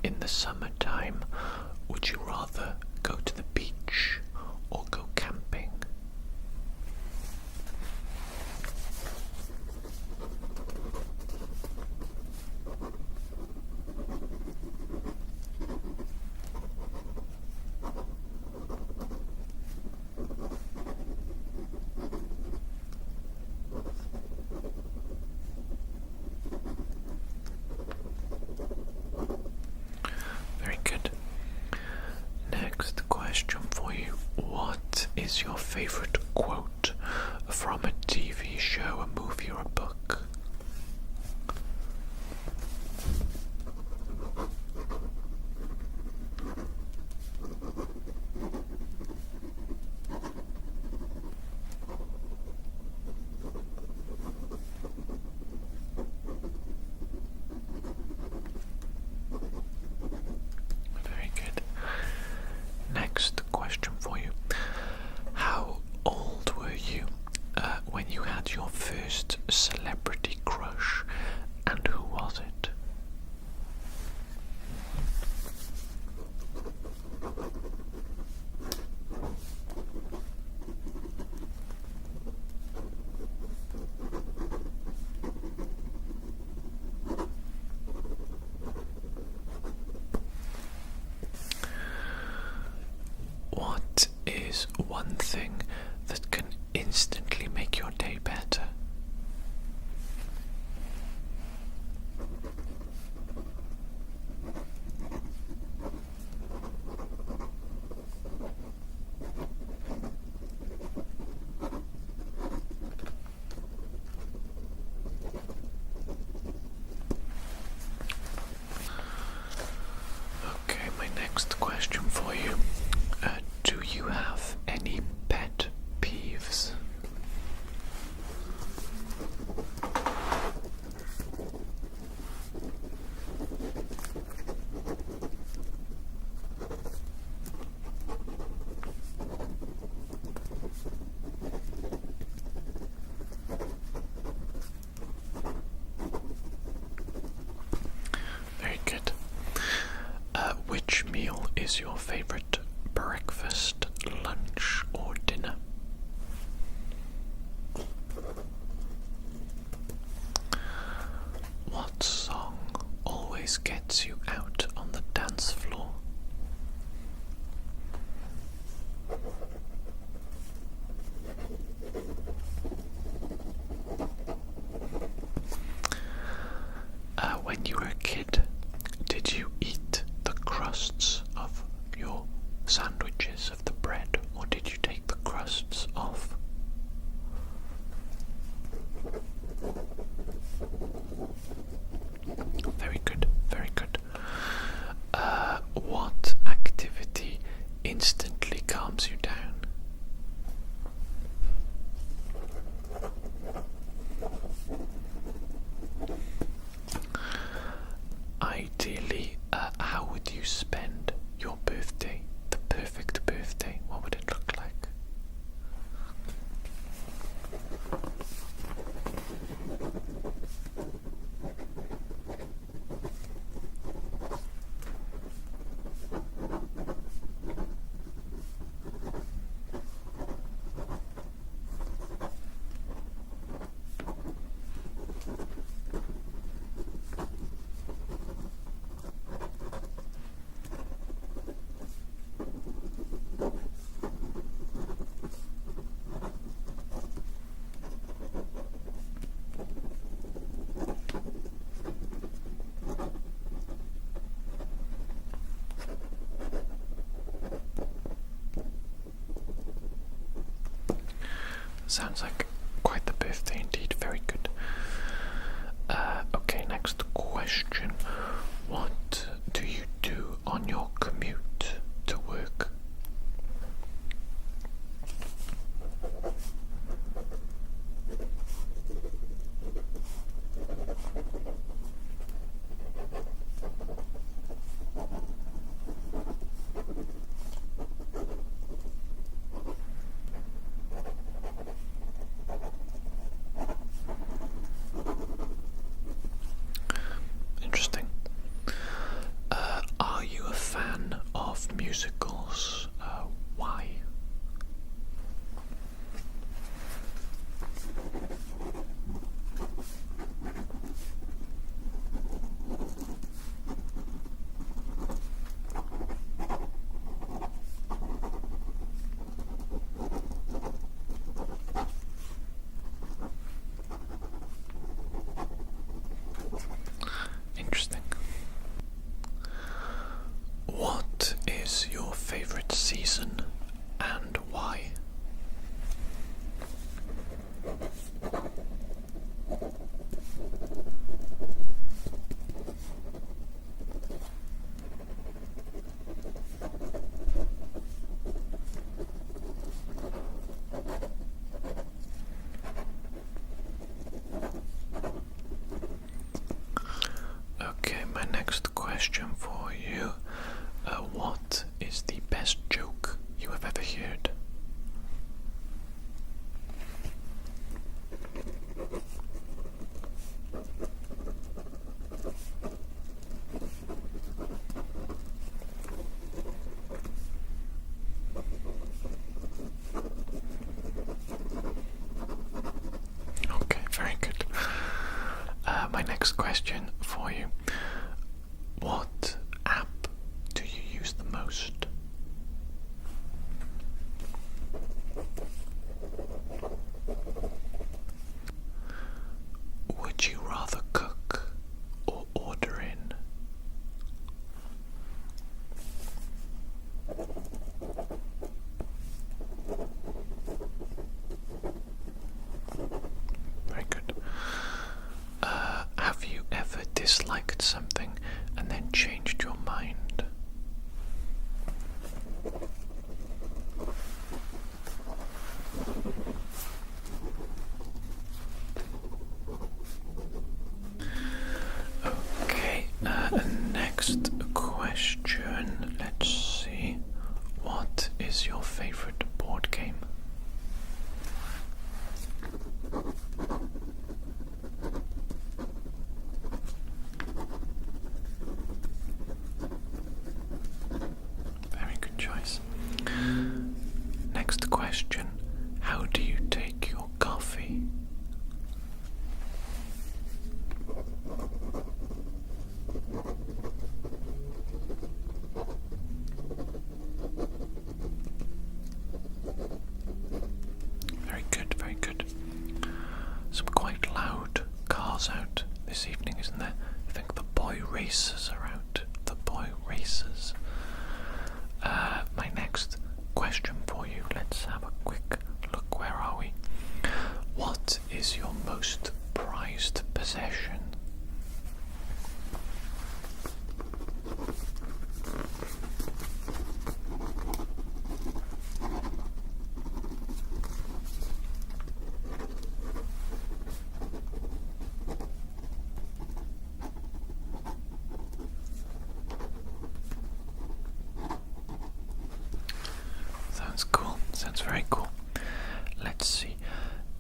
In the summertime, would you rather go to the beach or go camping? Very good. Next question for you. What is your favorite quote from a TV show, a movie, or a book? Very good. Next question for you. How old were you when you had your first celebrity crush, and who was it? What is one thing that can instantly make your day better? Okay, my next question for you. Do you have any pet peeves? Very good. Which meal is your favorite? Breakfast, lunch, or dinner? What song always gets you out on the dance floor? When you were a kid, did you eat the crusts of your sandwiches, of the bread, or did you take the crusts off? Very good, very good. What activity instantly calms you down? Ideally, how would you spend your birthday? The perfect birthday, what would it look like? Sounds like quite the birthday indeed. Very good. Okay, next question. What do you do on your commute to work? musicals. Why? Interesting. What is your favorite season and why? Okay, my next question for you. What is the best joke you have ever heard? Okay, very good. My next question for you. What app do you use the most? Would you rather cook or order in? Very good. Have you ever disliked something and then changed your mind? Okay, next question. Let's see. What is your favorite board game? Very good choice. Next question. How do you take your coffee? Very good, very good. Some quite loud cars out this evening, isn't there? I think the boy racers are out. The boy racers. My next question for you. Let's have a quick look. Where are we? What is your most prized possession? Sounds cool. Sounds very cool. Let's see.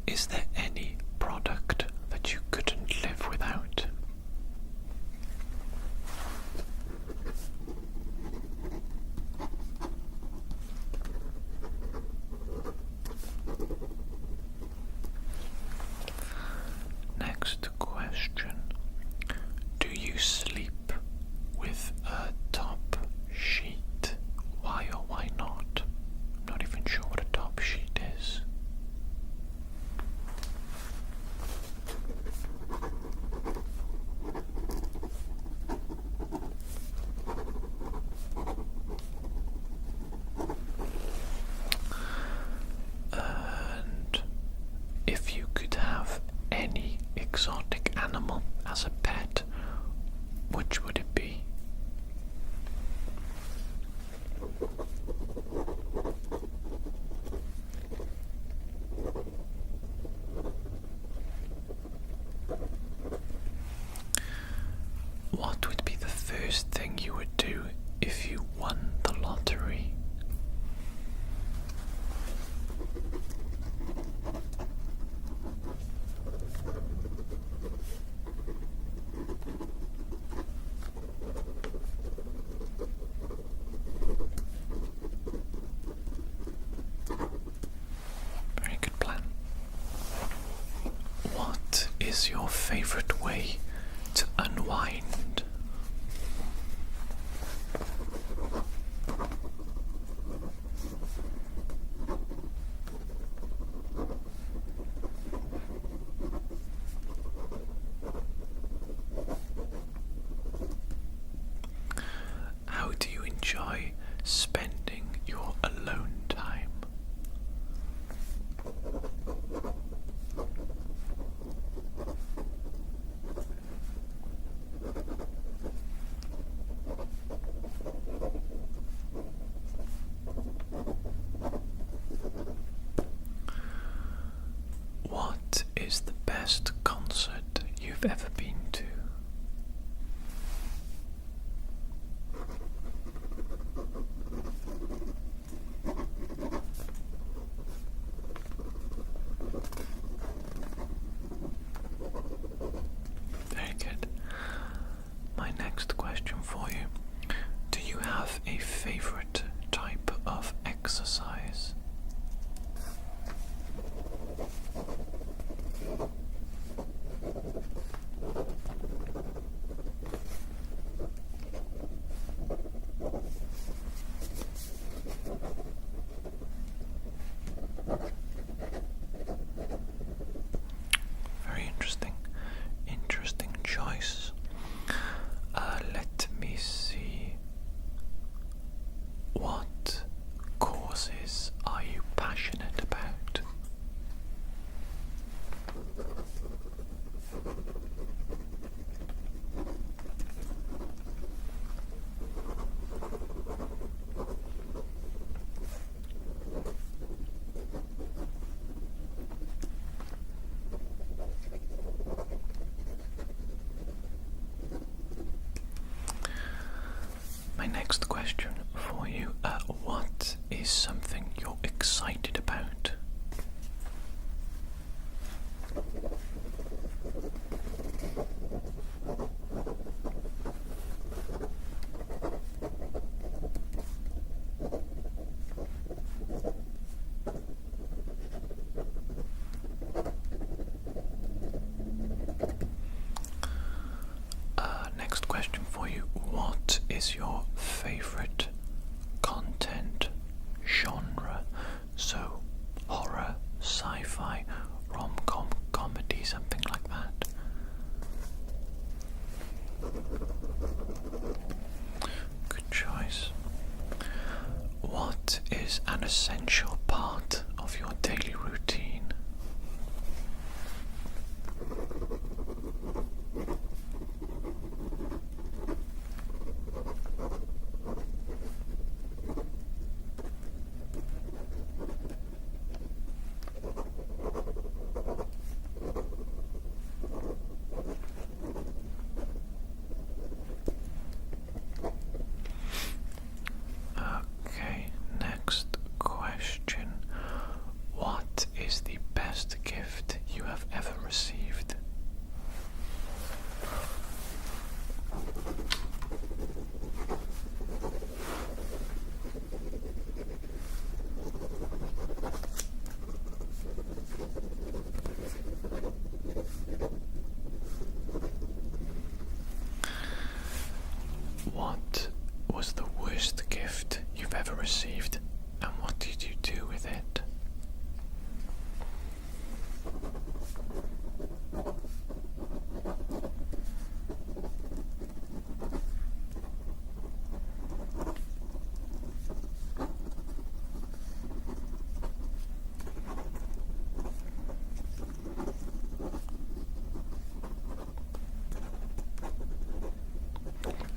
Is there any product that you couldn't live without? Next question. Do you sleep with a top sheet? Why or why not? I'm not even sure what a top sheet is. And if you could have any exotic animal as a pet, which would it be? What would be the first thing you would do if you won the lottery? is your favourite way to unwind? How do you enjoy spending your alone time? What is the best concert you've ever been to? Very good. My next question for you. Do you have a favourite type of exercise? Very interesting. Interesting choice. Let me see. What causes are you passionate about? My next question for you, what is something you're excited about? Next question for you, what is your favourite content genre? So, horror, sci-fi, rom-com, comedy, something like that. Good choice. What is an essential part of your daily routine? Okay, next question. What is the best gift you have ever received? What was the worst gift you've ever received, and what did you do with it?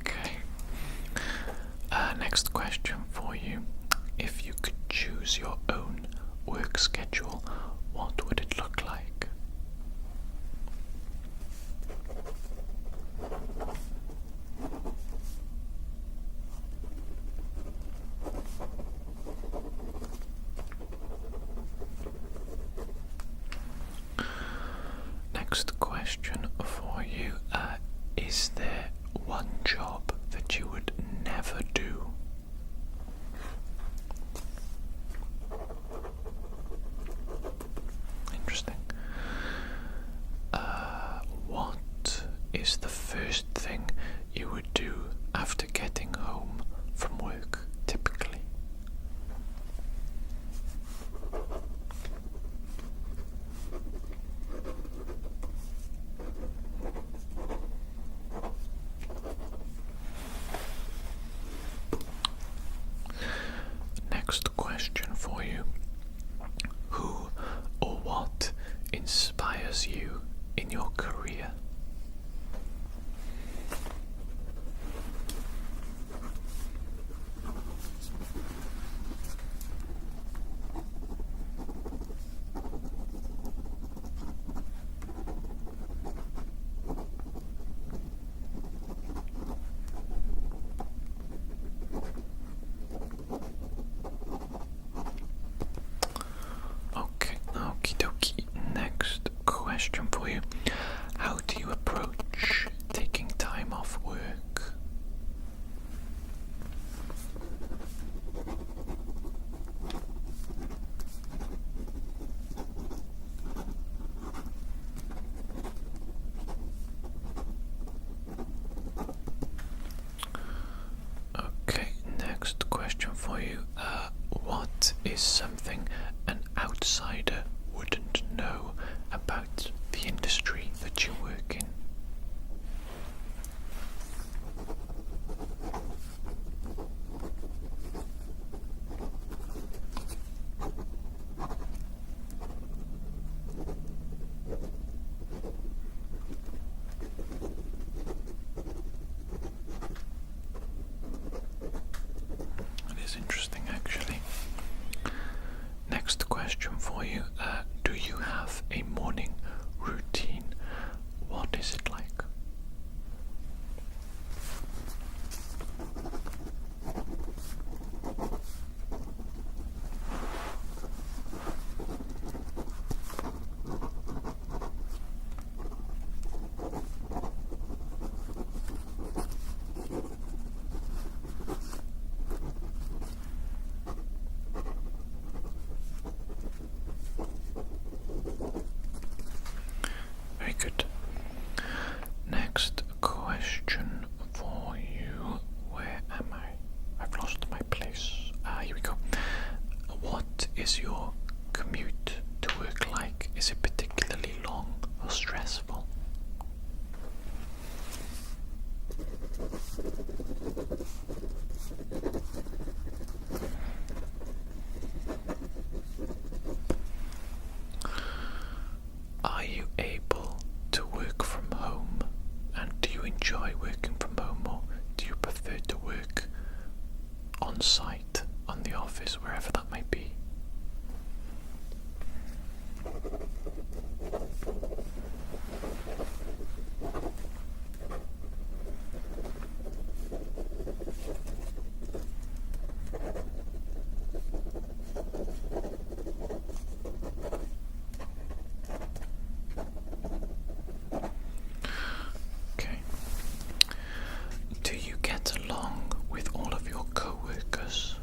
Okay. Next question for you. If you could choose your own work schedule, what would it look like? Next question for you. Is there one job that you would never do? Interesting. next question for you. Who or what inspires you in your career? Okay, okie dokie. Next question for you. How do you approach taking time off work? Okay, next question for you. What is something an outsider wouldn't know about the industry that you work in? It is interesting, actually. Next question for you. Do you have a morning routine? What is it like? Very good. Next question for you. Where am I? I've lost my place. Here we go. What is your commute to work like? Is it particularly long or stressful? Are you able to work from home? And do you enjoy working from home, or do you prefer to work on site, on the office, wherever that may be? Okay. Do you get along with all of your co-workers?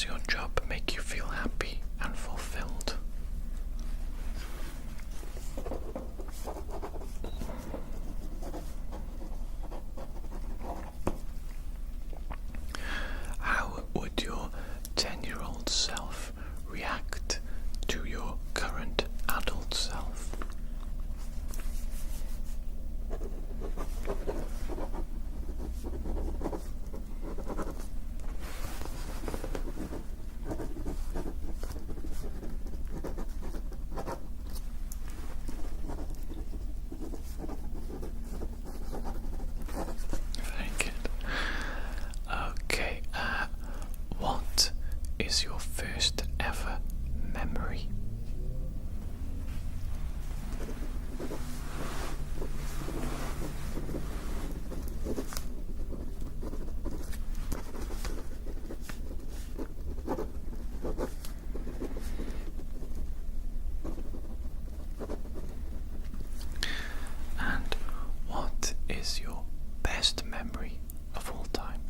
Does your job make you feel happy and fulfilled? How would your 10-year-old self react to your current adult self? Very good. Okay, what is your first ever memory? And what is your best memory of all time?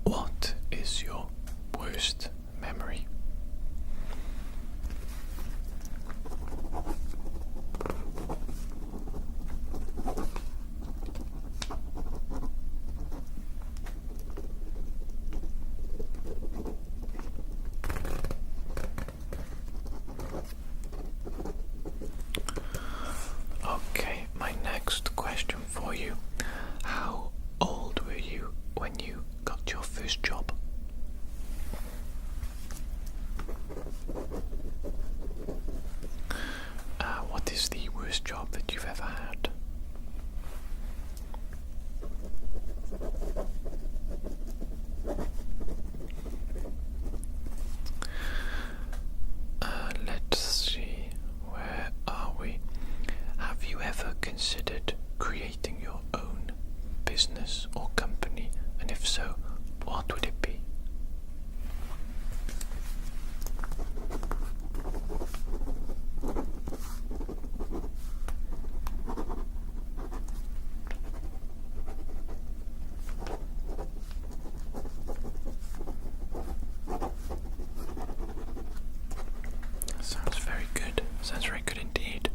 What is your worst memory? Okay, my next question for you. How old were you when you got your first job? What is the worst job that you've ever had? Let's see, where are we? Have you ever considered creating your own business or company? And if so, what would it be? Sounds very good. Sounds very good indeed.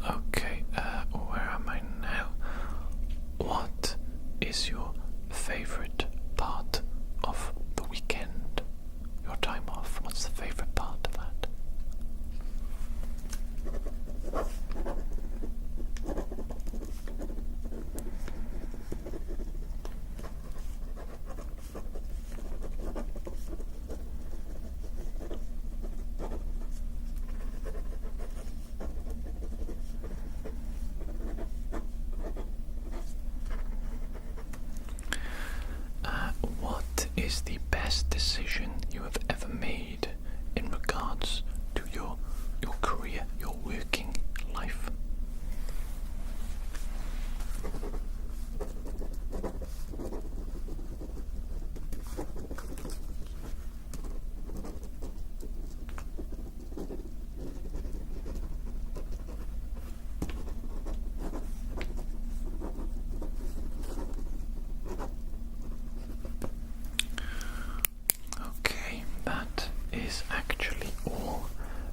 Okay, where am I now? What is your favorite part of the weekend? Your time off? What's the favorite part of that? What is the best decision you have ever made in regards to your career, your working life? Okay, that is actually all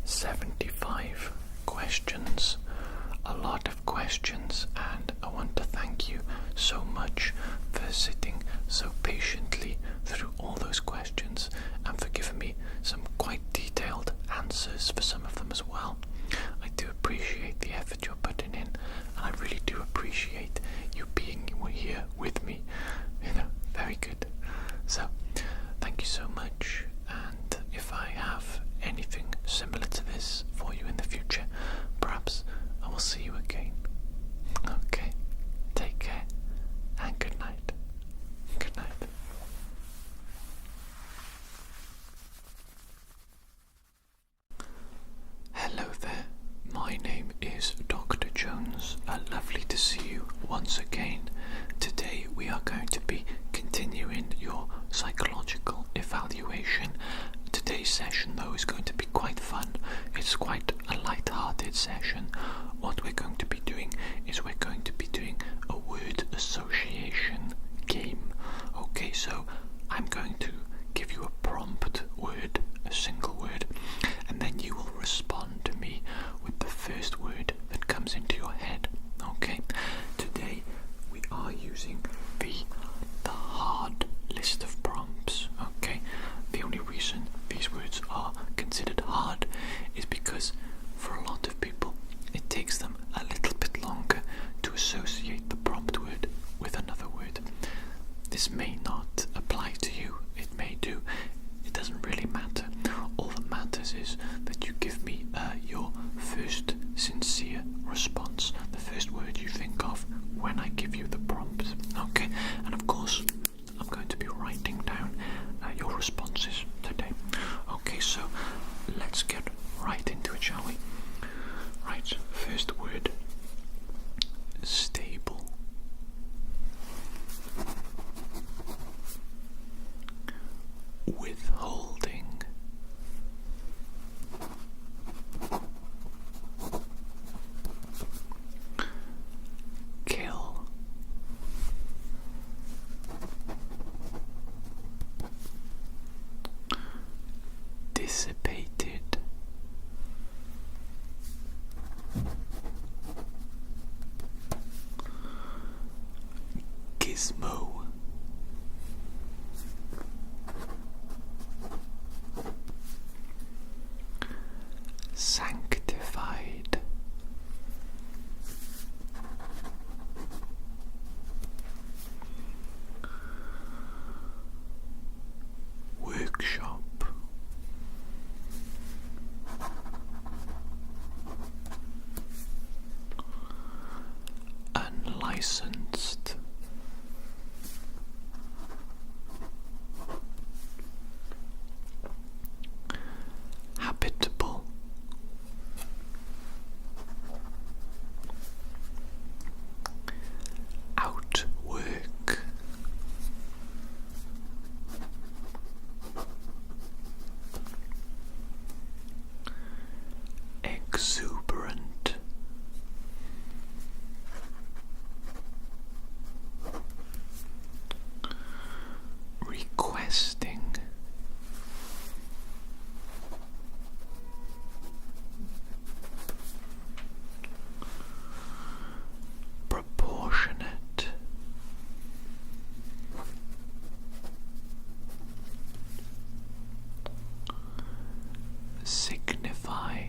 75 questions. A lot of questions, and I want to thank you so much for sitting so patiently through all those questions and for giving me some quite detailed answers for some of them as well. I do appreciate the effort you're putting in, and I really do appreciate you being here with me. Very good. So, thank you so much, and if I have anything similar to this for you in the future, perhaps I will see you again. Okay, take care, and good night. Good night. session though is going to be quite fun. It's quite a light-hearted session. What we're going to be doing is we're going to be doing a word association game. Okay, so I'm going to give you a prompt word, a single word, and then you will respond to me with the first word that comes into your head. Okay, today we are using the hard list of prompts. Okay, the only reason these words are considered hard is because for a lot of people it takes them a little bit longer to associate the prompt word with another word. This may not apply to you, it may do, it doesn't really matter. All that matters is that you give me your first sincere response, the first word you think of when I give you the prompt. Okay, and of course I'm going to be writing down your responses today. Okay, so let's get right into it, shall we? Right, first word, stable. Withholding. Kill. Dissipated. Gizmo. Sanctified. Workshop. Unlicensed. Habitable. Outwork. Exuberant. Requesting. Proportionate. Signify.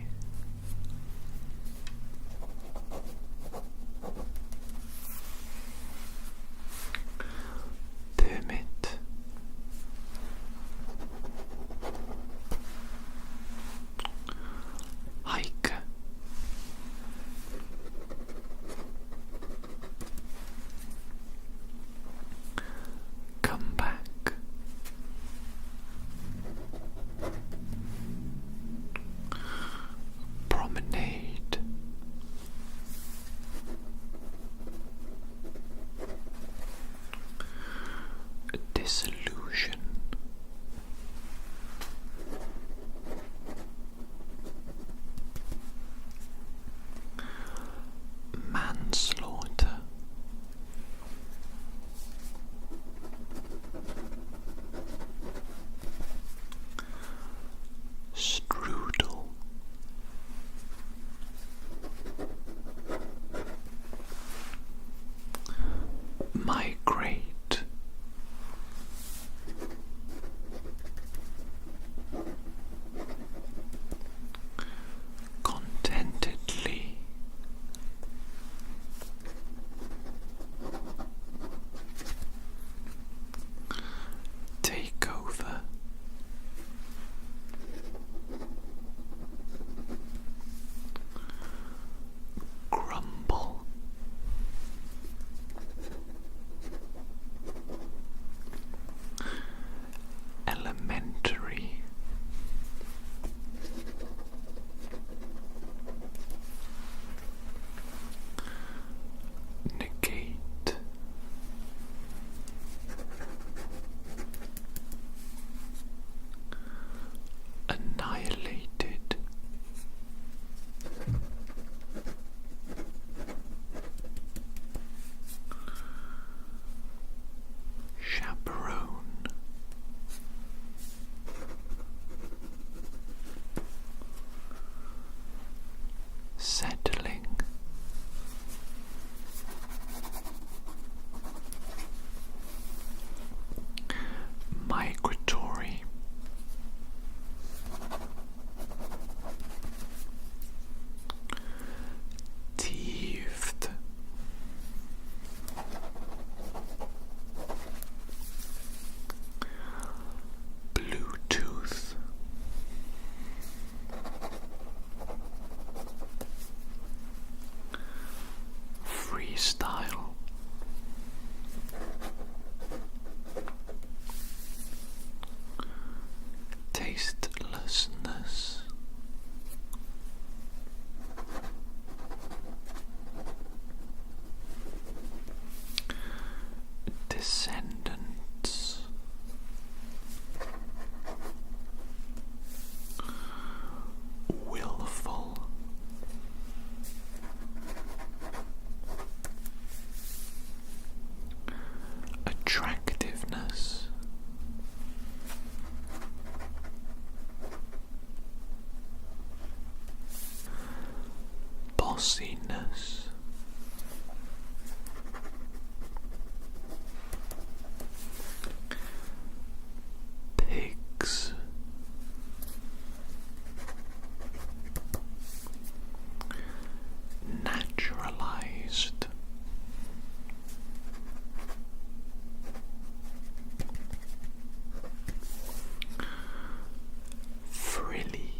annihilated. Chaperone. Settling. Migratory. Teethed. Bluetooth. Freestyle. Tastelessness. Descendants. Willful. Attractiveness. Bossiness. Pigs. Naturalized. Frilly.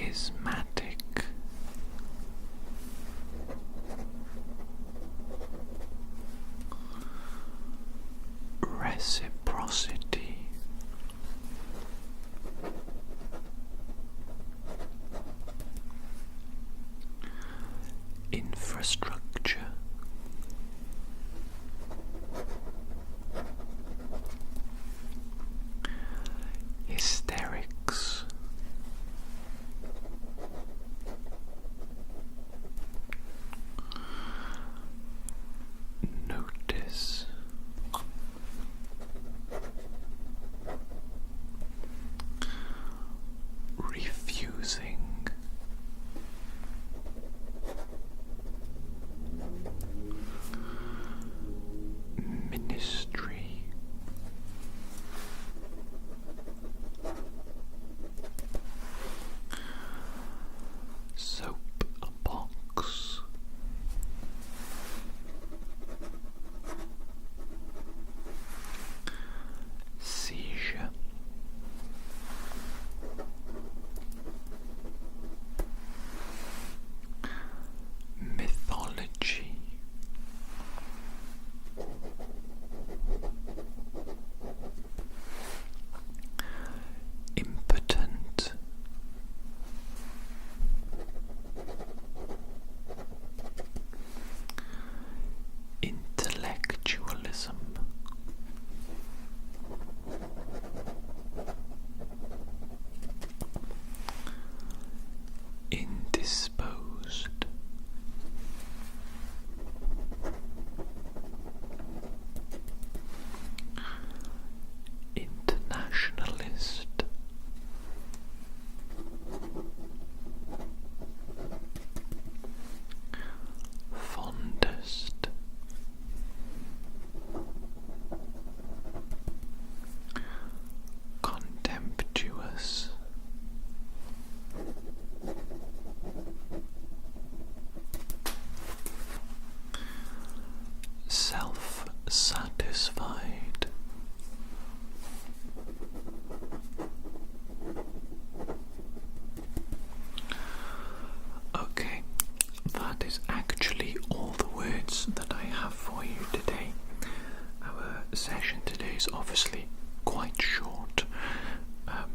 charismatic, reciprocity, infrastructure, hysterics, notice, refusing, ministry, soapbox, seizure, mythology, impotent, intellectualism, indisposed, internationalist, fondest, contemptuous, self-satisfied, okay, that is actually all the words that I have for you today. Our session today is obviously quite short,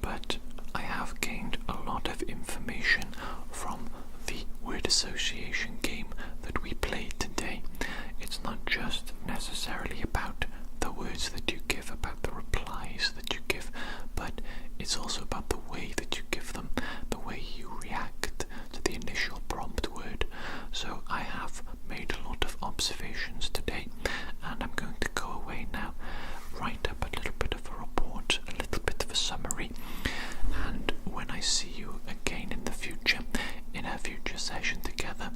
but I have gained a lot of information from the word association game that we played today. It's not just necessarily about the words that you give, about the replies that you give, but it's also about the way that you give them, the way you react to the initial prompt word. So I have made a lot of observations today, and I'm going to go away now, write up a little bit of a report, a little bit of a summary, and when I see you again in the future, in a future session together,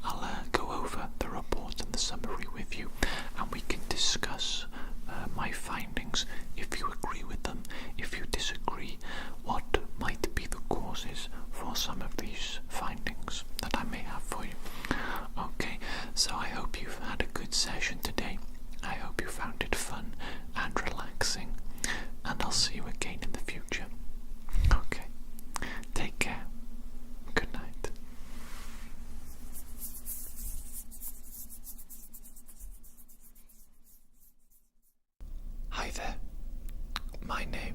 I'll go over the report and the summary with you, and we can discuss my findings, if you agree with them, if you disagree, what might be the causes for some of these findings that I may have for you. Okay, so I hope you've had a good session today. I hope you found it fun and relaxing, and I'll see you again in the future. Okay, take care. Good night. Hi there. My name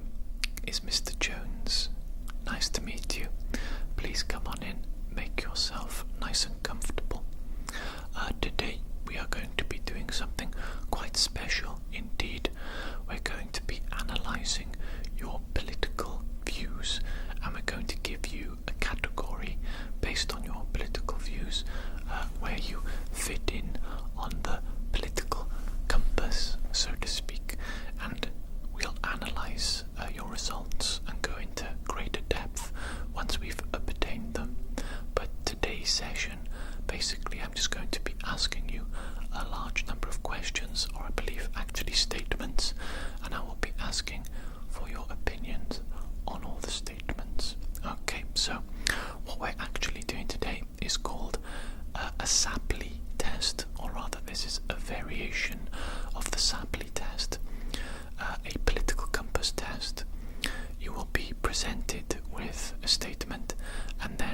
is Mr. Jones. Nice to meet you. Please come on in, make yourself nice and comfortable. Today we are going to be doing something quite special indeed. We're going to be analysing your political views, and we're going to give you a category based on your political views, where you fit in on the political compass, so to speak, and we'll analyse your results and go into greater depth once we've obtained them. But today's session, basically I'm just going to be asking you a large number of questions, or I believe actually statements, and I will be asking for your opinions on all the statements. Okay, so what we're actually doing today is called a Sapley test, or rather this is a variation of the Sapley test, a political compass test. You will be presented with a statement, and then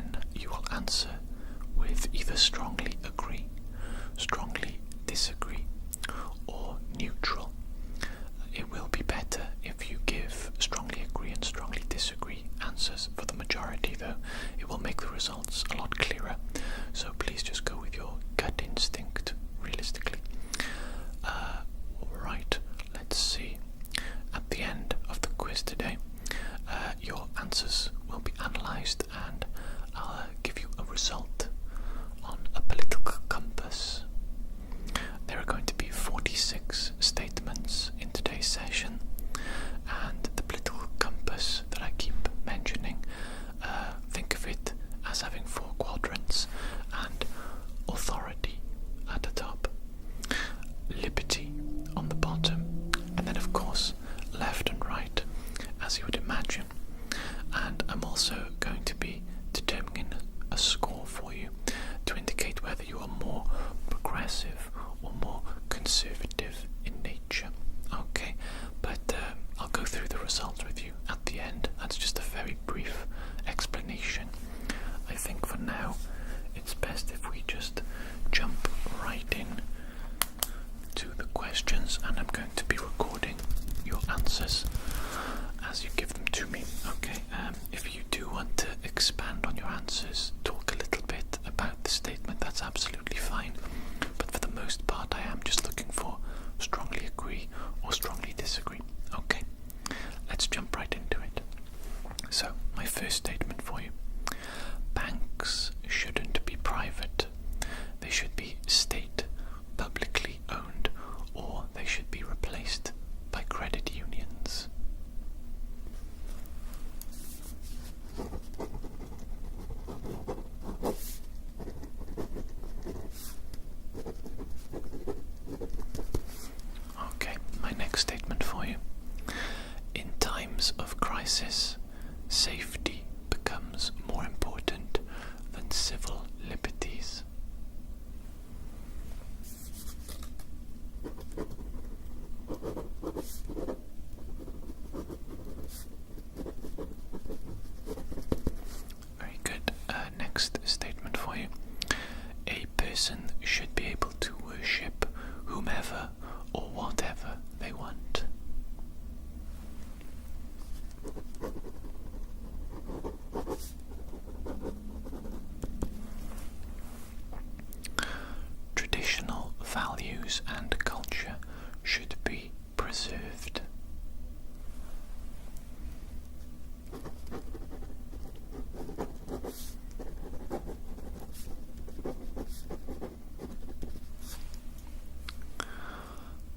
majority, though. It will make the results a lot clearer. So please just go with your gut instinct, realistically. Alright, let's see. At the end of the quiz today, your answers will be analysed and I'll give you a result on a political compass. There are going to be 46 statements in today's session, and the political compass that I keep mentioning, think of it as having 4 quadrants and authority at the top, liberty on the bottom, and then of course left and right, as you would imagine. And I'm also going to be determining a score for you to indicate whether you are more progressive or more conservative in nature. Okay, but I'll go through the results with you at the end. That's just a very brief explanation. I think for now it's best if we just jump right in to the questions, and I'm going to be recording your answers as you give them to me. Okay, if you do want to expand on your answers, talk a little bit about the statement, that's absolutely fine. But for the most part, I am just looking for strongly agree or strongly disagree. Okay, let's jump right into it. So, my first statement for you. Banks shouldn't be private. They should be state, publicly owned, or they should be replaced by credit unions. Okay, my next statement for you. In times of crisis, safety becomes more important than civil liberties. Very good. Next statement for you. A person should be able to worship whomever or whatever they want. Traditional values and culture should be preserved.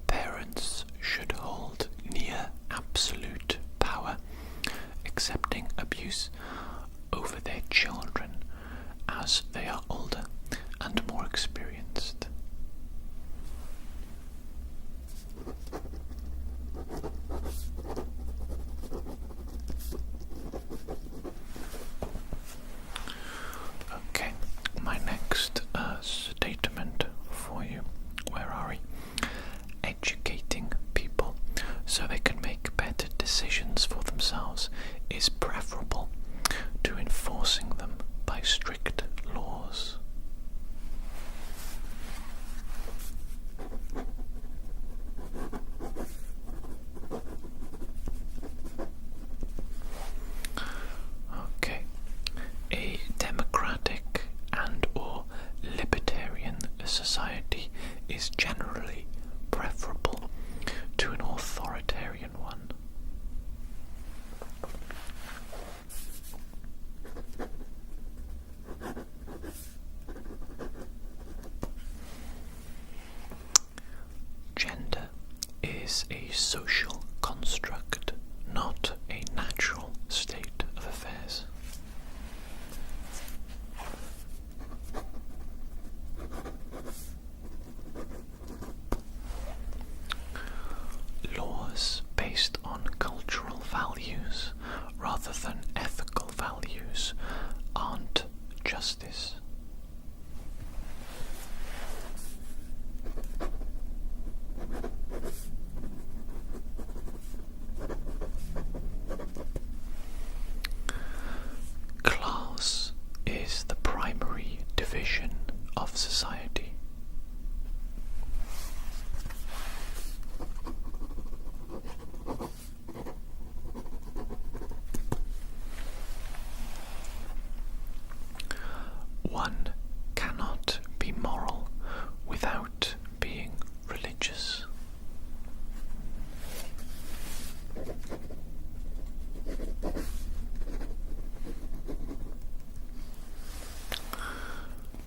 Parents should hold near absolute power, accepting abuse over their children as they are older and more experienced. Okay, my next statement for you. Where are we? Educating people so they can make better decisions for themselves is preferable to enforcing them by strict laws. Okay, a democratic and or libertarian society is generally preferable to an authoritarian one. Gender is a social construct, not a natural state of affairs. Laws based on cultural values rather than ethical values aren't justice. Class is the primary division of society. One cannot be moral without being religious.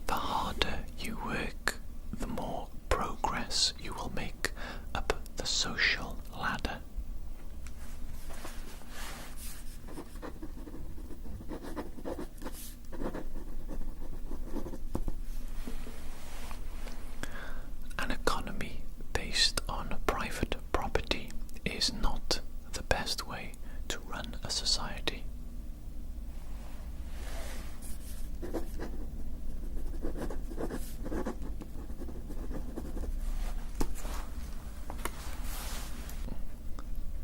The harder you work, the more progress you will make up the social ladder. An economy based on private property is not the best way to run a society.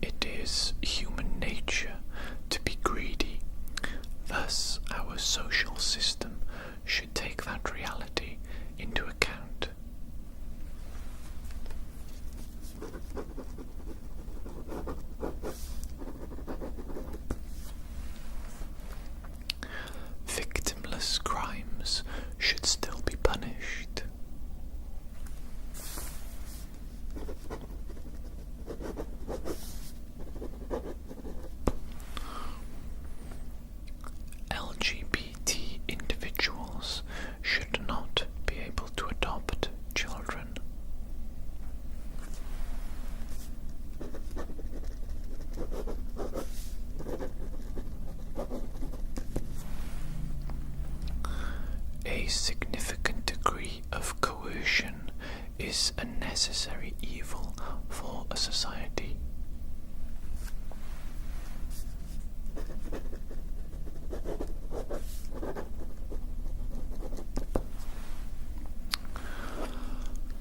It is human nature to be greedy. Thus, our social system should take that reality into account. Victimless crimes should still be punished. LGBT individuals should not be able to adopt children. A significant degree of coercion is a necessary evil for a society.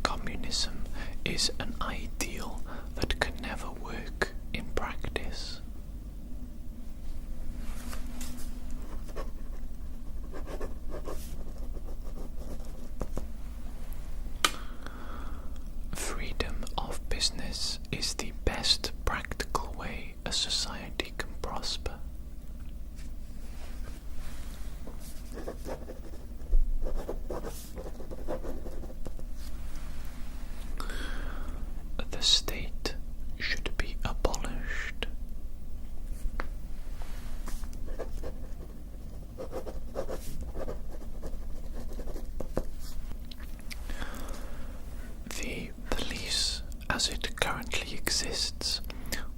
Communism is an ideal that can never work in practice. Freedom of business is the best practical way a society can prosper. The state should be abolished. The police, as it currently exists,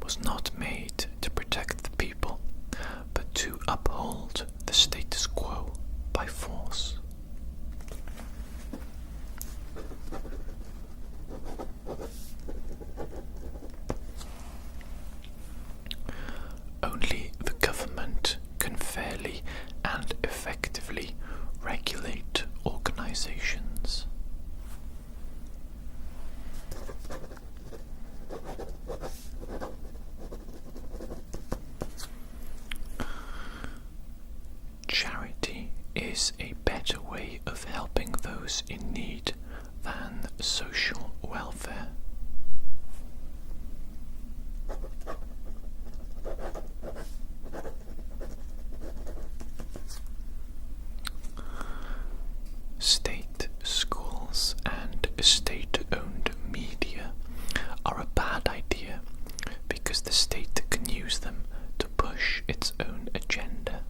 was not made to protect the people, but to uphold the status quo by force. Only the government can fairly and effectively regulate organizations. Charity is a better way of helping those in need than social welfare. State schools and state-owned media are a bad idea because the state can use them to push its own agenda.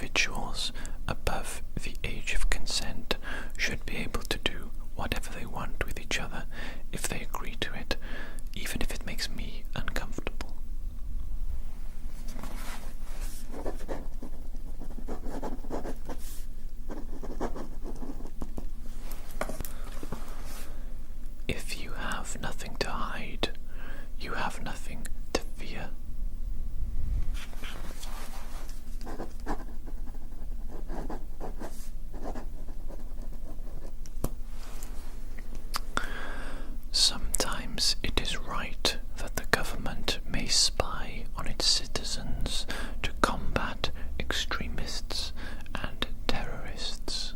individuals above the age of consent should be able to do whatever they want with each other if they agree to it, even if it makes me uncomfortable. If you have nothing to hide, you have nothing to fear. Sometimes it is right that the government may spy on its citizens to combat extremists and terrorists.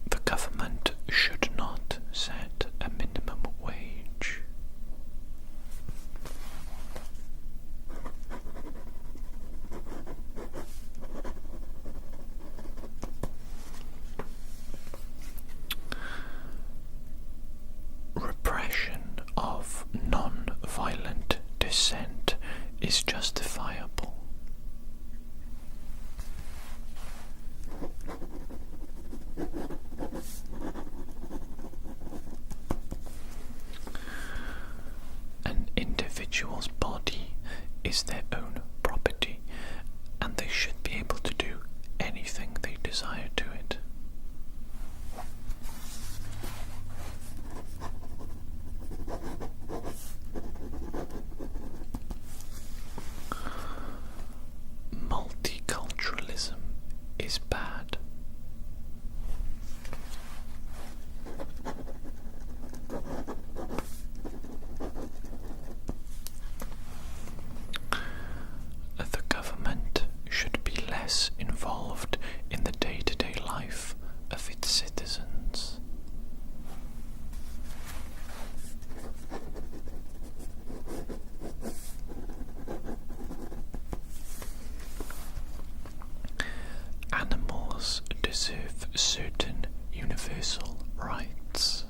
The government should not set a minimum wage. Repression of non-violent dissent is justifiable. An individual's body is their own property, and they should be able to do anything they desire to it. Multiculturalism is bad. The government should be less involved in the day-to-day life of its citizens. Animals deserve certain universal rights.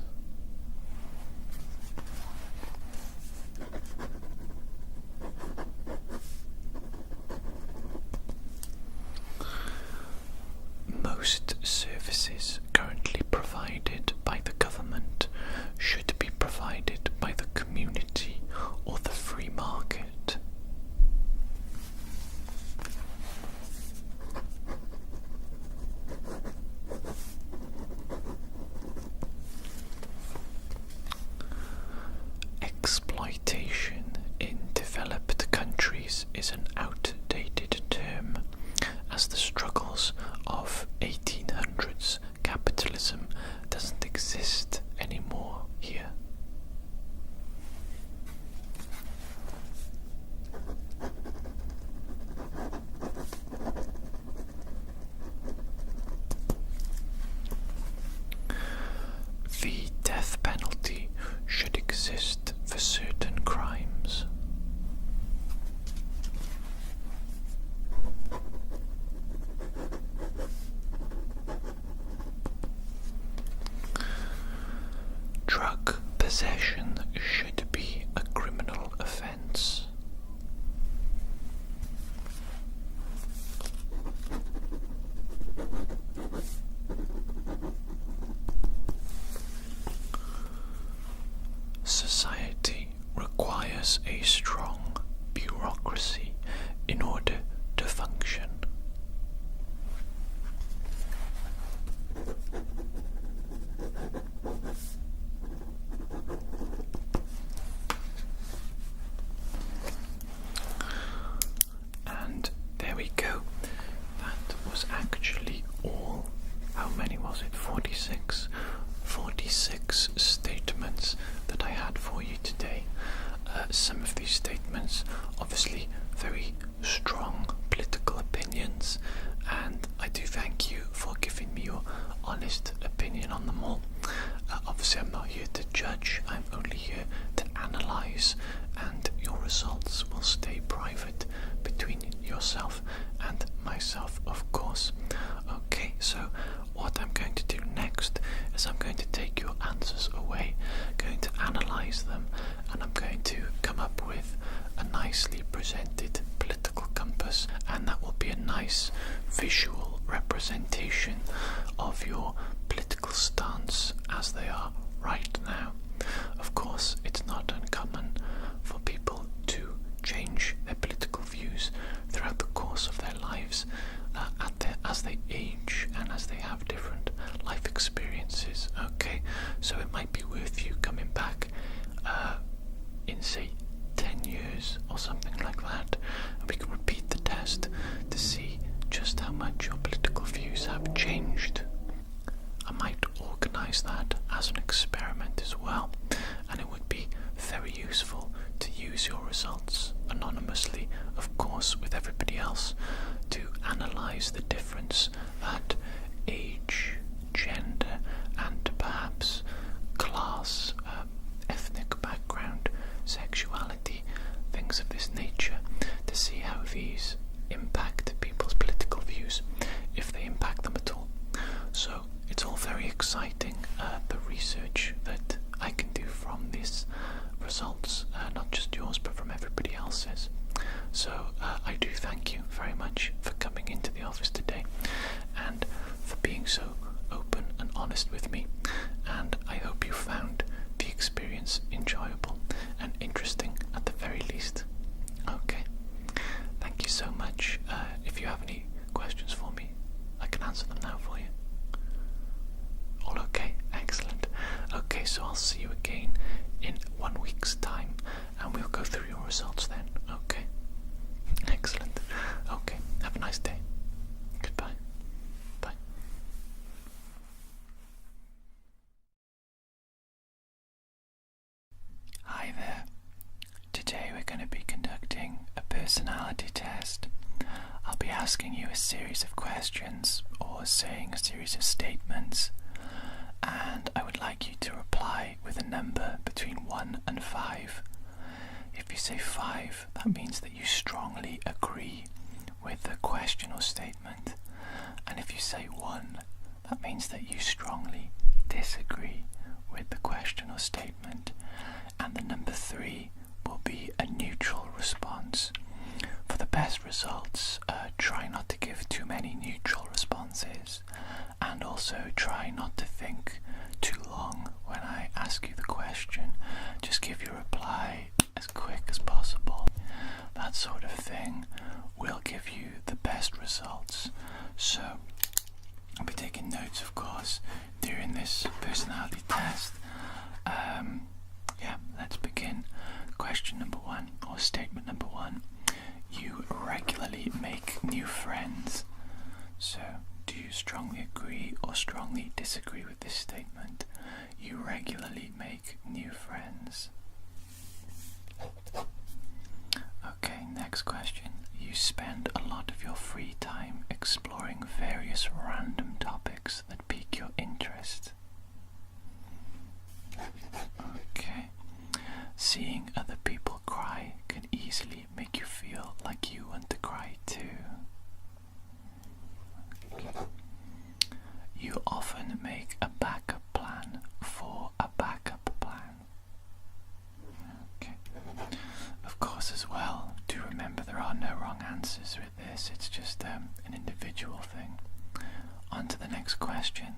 Most services currently provided by the government should be provided by the community or the free market. Exploitation in developed countries is an outdated term, as the struggles of 1800s capitalism doesn't exist anymore here. The death penalty should exist for certain crimes. Drug possession should be a criminal offense. Society requires a strong bureaucracy in order to function. And there we go. That was actually all. How many was it? 46? 46 statements that I had for you today. Some of these statements, obviously very strong political opinions, and I do thank you for giving me your honest opinion on them all. Obviously I'm not here to judge, I'm only here to analyse, and your results will stay private between yourself and myself, of course. Okay. Okay, so what I'm going to do next is I'm going to take your answers away, going to analyse them, and I'm going to come up with a nicely presented political compass, and that will be a nice visual representation of your political stance as they are right now. Of course, it's not uncommon for people to change their political views throughout the course of their lives, as they age and as they have different life experiences. Okay, so it might be worth you coming back in, say, 10 years or something like that, and we can repeat the test to see just how much your political views have changed. I might organise that as an experiment as well, and it would be very useful to use your results anonymously, of course, with everybody else, to analyse the difference that age, gender, and perhaps class, ethnic background, sexuality, things of this nature, to see how these impact people's political views, if they impact them at all. So it's all very exciting, the research that I can do from these results, not just yours but from everybody else's. So I do thank you very much for coming into the office today and for being so open and honest with me, and I hope you found the experience enjoyable and interesting at the very least. Okay, thank you so much. If you have any questions for me, I can answer them now for you. All okay? Excellent. Okay, so I'll see you again in 1 week's time, and we'll go through your results then. Okay? Excellent. Okay, have a nice day. Goodbye. Bye. Hi there. Today we're going to be conducting a personality test. I'll be asking you a series of questions or saying a series of statements, and I would like you to reply with a number between 1 and 5. If you say 5, that means that you strongly agree with the question or statement, and if you say 1, that means that you strongly disagree with the question or statement, and the number 3 will be a neutral response. For the best results, try not to give too many neutral responses, and also try not to think too long when I ask you the question. Just give your reply as quick as possible. That sort of thing will give you the best results. So I'll be taking notes, of course, during this personality test. Let's begin. Question number 1, or statement number 1. You regularly make new friends. So, do you strongly agree or strongly disagree with this statement? You regularly make new friends. Okay, next question. You spend a lot of your free time exploring various random topics that pique your interest. Okay. Seeing other people cry can easily make you feel like you want to cry too. Okay. You often make a backup plan for a backup plan. Okay. Of course, as well, do remember there are no wrong answers with this. It's just an individual thing. On to the next question.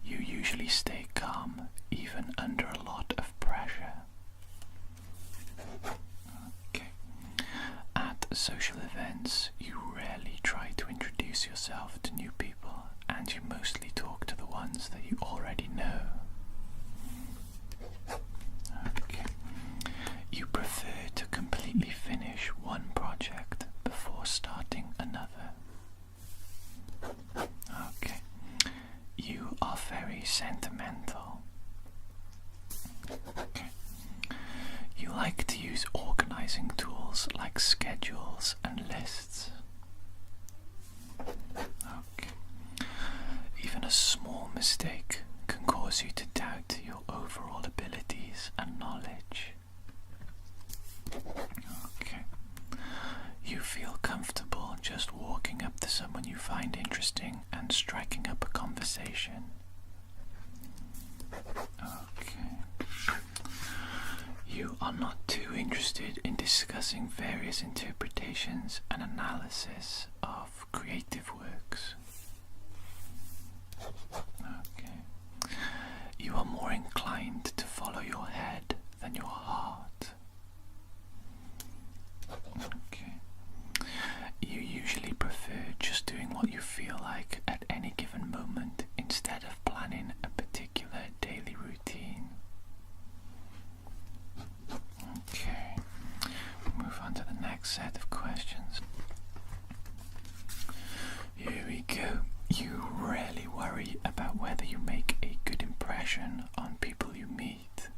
You usually stay calm even under a lot of pressure. Okay. At social events, you rarely try to introduce yourself to new people, and you mostly talk to the ones that you already know. Okay. You prefer to completely finish one project before starting another. Okay. You are very sentimental. Okay. You like to use organizing tools like schedules and lists. Okay. Even a small mistake can cause you to doubt your overall abilities and knowledge. Okay. You feel comfortable just walking up to someone you find interesting and striking interested in discussing various interpretations and analysis of creative works? Okay. You are more inclined to follow your head than your heart. Okay. You usually prefer just doing what you feel like at any given moment instead of planning a particular daily routine. Okay, move on to the next set of questions. Here we go. You rarely worry about whether you make a good impression on people you meet.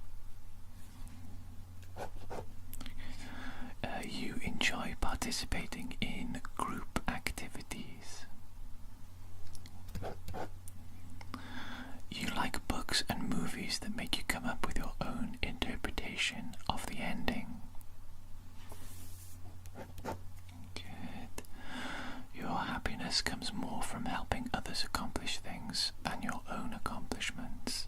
You enjoy participating in group activities. You like books and movies that make you come up with your own interpretation of the ending. Good. Your happiness comes more from helping others accomplish things than your own accomplishments.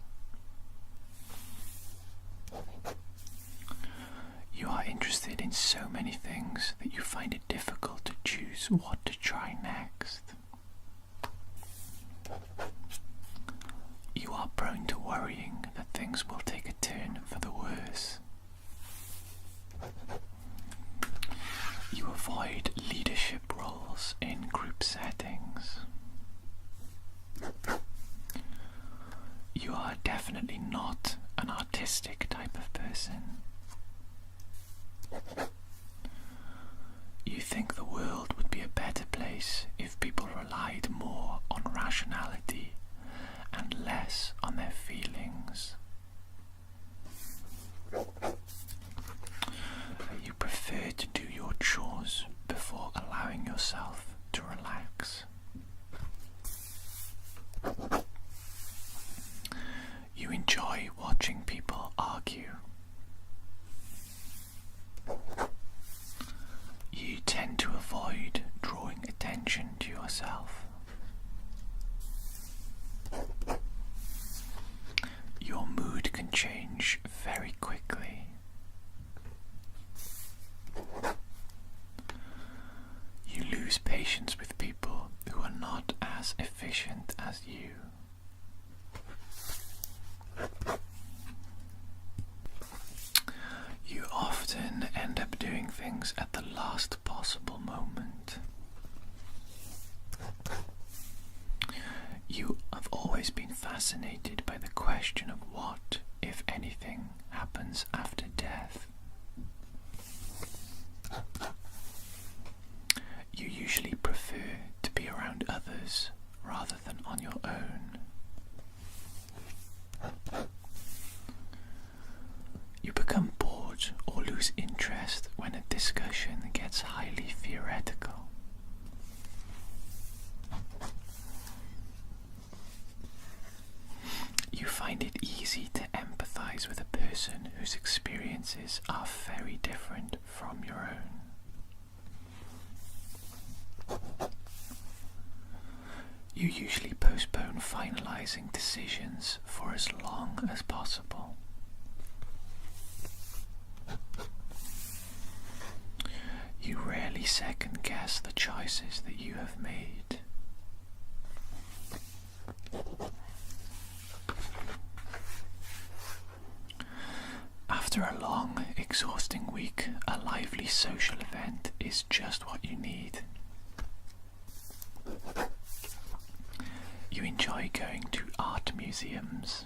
You are interested in so many things that you find it difficult to choose what to try next. You are prone to worrying that things will take a turn for the worse. You avoid leadership roles in group settings. You are definitely not an artistic type of person. You think the world would be a better place if people relied more on rationality and less on their feelings. You prefer to do your chores before allowing yourself to relax. You enjoy watching people argue. You tend to avoid drawing attention to yourself. Your mood can change very quickly. You lose patience with people who are not as efficient as you. You often end up doing things at the last possible moment. You have always been fascinated by the question of what, if anything, happens after death. You usually prefer to be around others rather than on your own. You become bored or lose interest when a discussion gets highly theoretical. You find it easy to empathize with a person whose experiences are very different from your own. You usually postpone finalizing decisions for as long as possible. You rarely second guess the choices that you have made. After a long, exhausting week, a lively social event is just what you need. You enjoy going to art museums.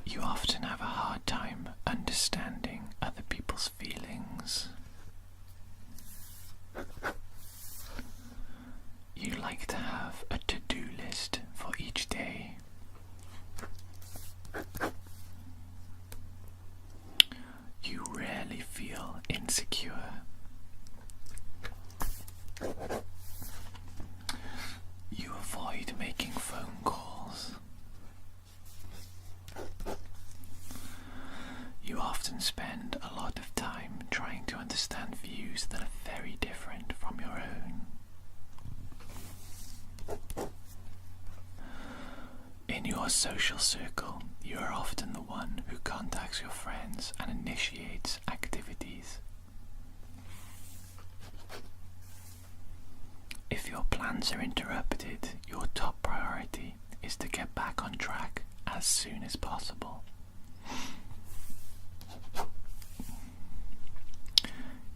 You often have a hard time understanding other people's feelings. You like to have a to-do list for each day. You rarely feel insecure. You avoid making phone calls. You often spend a lot of time trying to understand views that are very different from your own. In your social circle, You are often the one who contacts your friends and initiates activities. If your plans are interrupted, your top priority is to get back on track as soon as possible.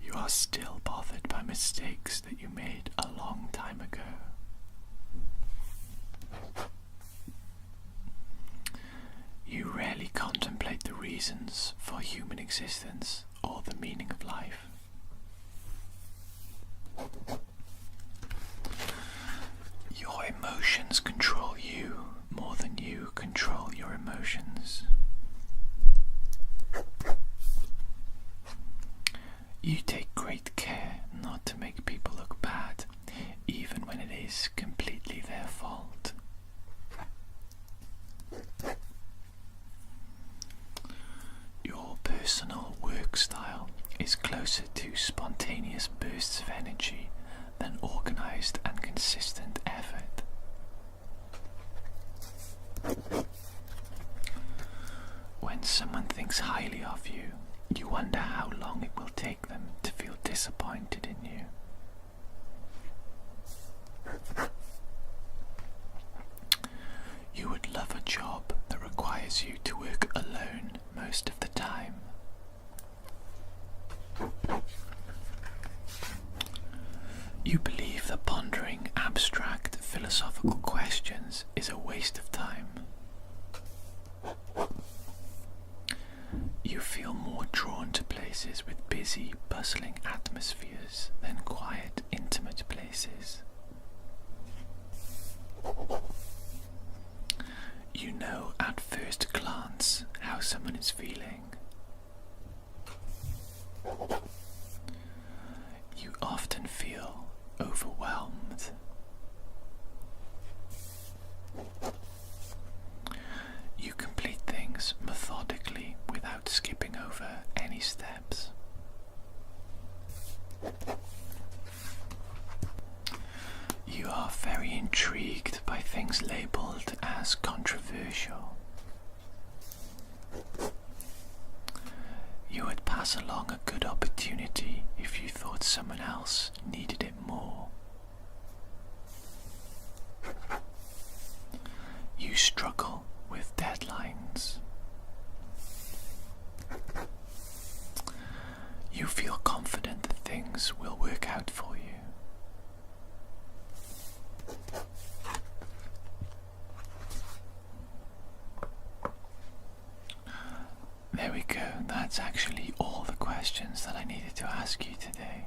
You are still bothered by mistakes that you made a long time ago. You rarely contemplate the reasons for human existence or the meaning of life. Your emotions control you more than you control your emotions. You take great care not to make people look bad, even when it is completely their fault. Your personal work style is closer to spontaneous bursts of energy than organized and consistent effort. When someone thinks highly of you, you wonder how long it will take them to feel disappointed in you. You would love a job that requires you to work alone most of the time. You believe that pondering abstract philosophical questions is a waste of time. You feel more drawn to places with busy, bustling atmospheres than quiet, intimate places. You know at first glance how someone is feeling. You often feel overwhelmed. You complete things methodically without skipping over any steps. You are very intrigued by things labelled as controversial. You would pass along a good opportunity if you thought someone else needed it more. You struggle with deadlines. You feel confident that things will work out for you. There we go, that's actually all the questions that I needed to ask you today.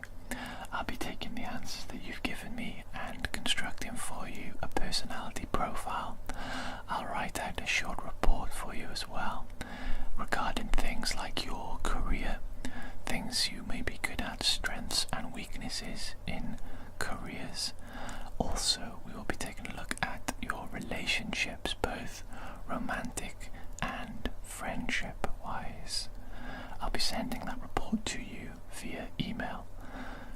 I'll be taking the answers that you've given me and constructing for you a personality profile. I'll write out a short report for you as well regarding things like your career, things you may be good at, strengths and weaknesses in careers. Also, we will be taking a look at your relationships, both romantic and friendship wise. I'll be sending that report to you via email.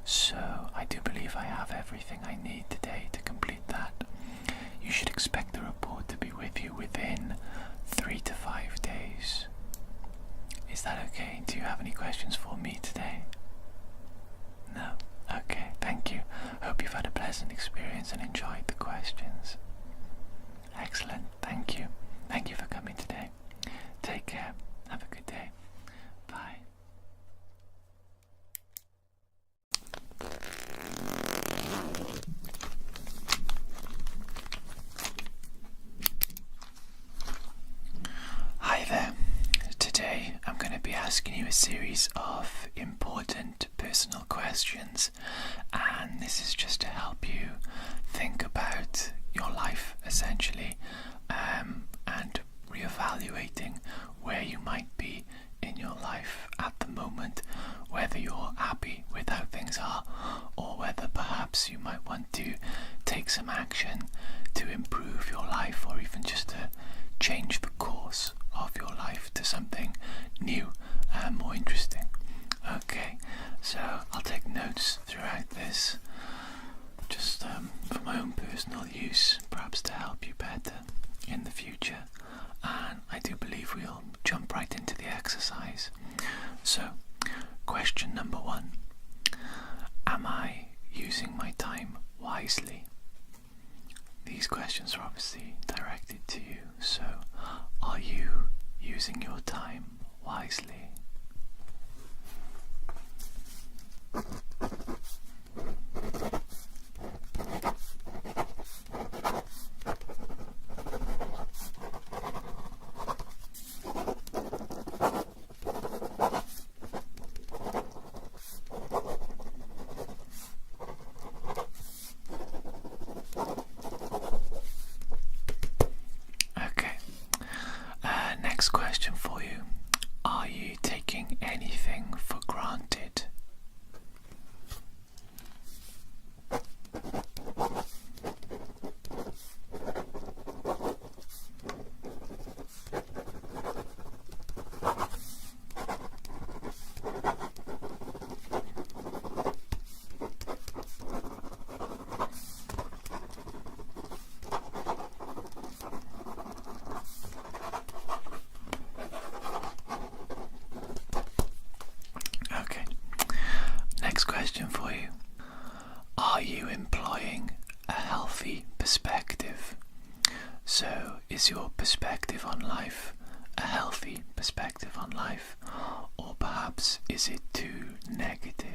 So I do believe I have everything I need today to complete that. You should expect the report to be with you within 3 to 5 days. Is that okay? Do you have any questions for me today? No? Okay, thank you. Hope you've had a pleasant experience and enjoyed the questions. Excellent, thank you. Thank you for coming today. Take care. Have a good day. Bye. Hi there. Today I'm going to be asking you a series of important personal questions, and this is just to help you think about your life essentially, and reevaluating where you might be in your life at the moment, whether you're happy with how things are or whether perhaps you might want to take some action to improve your life or even just to change the course of your life to something new and more interesting. Okay, so I'll take notes throughout this just for my own personal use, perhaps to help you better in the future. And I do believe obviously directed to you. So, are you using your time wisely? Okay. Next question for you. Are you taking anything for granted? Okay. Next question for you. Are you employing a healthy perspective? So, is your perspective on life a healthy perspective on life, or perhaps is it too negative?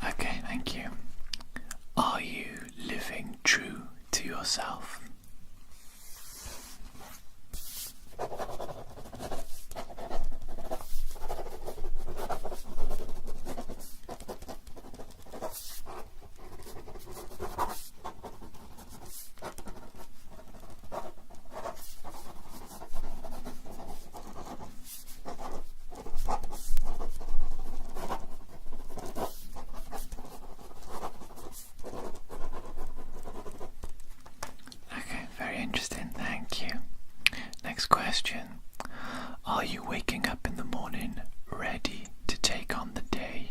Okay, thank you. Are you living true to yourself? Okay, very interesting, thank you. Next question. Are you waking up in the morning ready to take on the day?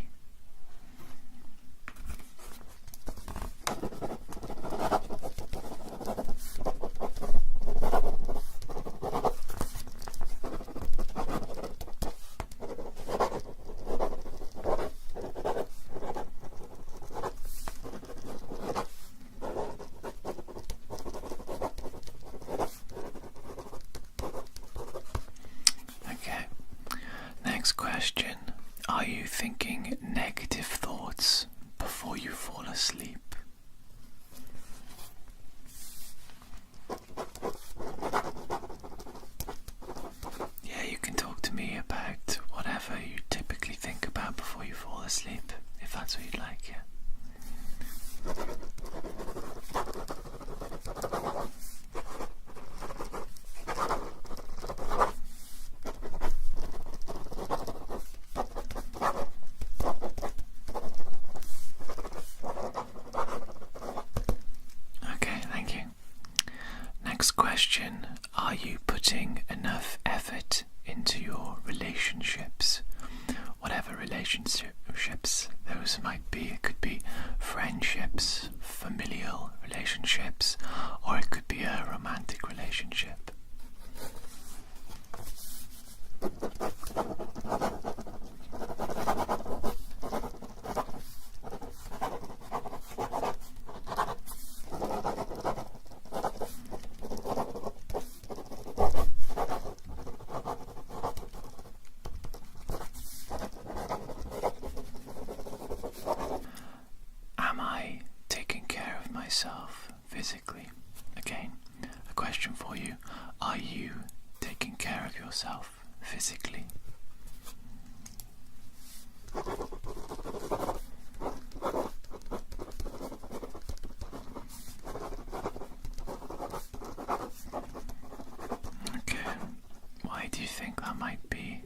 Okay. Next question. Are you thinking negative thoughts before you fall asleep? Yeah, you can talk to me about whatever you typically think about before you fall asleep, if that's what you'd like, yeah. Okay, thank you. Next question. Are you putting enough effort into your relationships? Whatever relationships those might be. It could be friendships, familial relationships, or it could be a romantic relationship. Am I taking care of myself physically? Again, a question for you. Are you taking care of yourself physically? Okay. Why do you think that might be?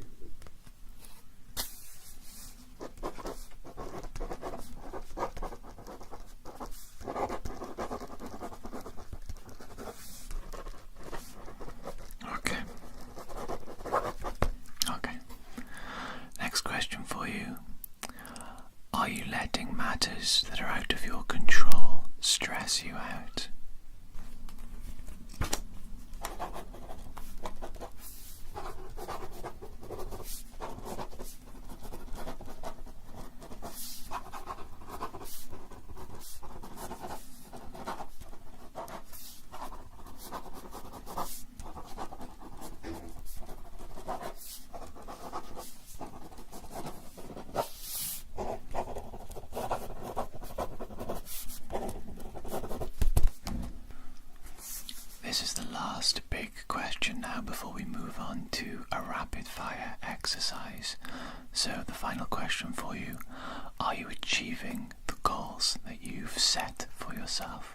letting matters that are out of your control stress you out? This is the last big question now before we move on to a rapid fire exercise. So the final question for you, are you achieving the goals that you've set for yourself?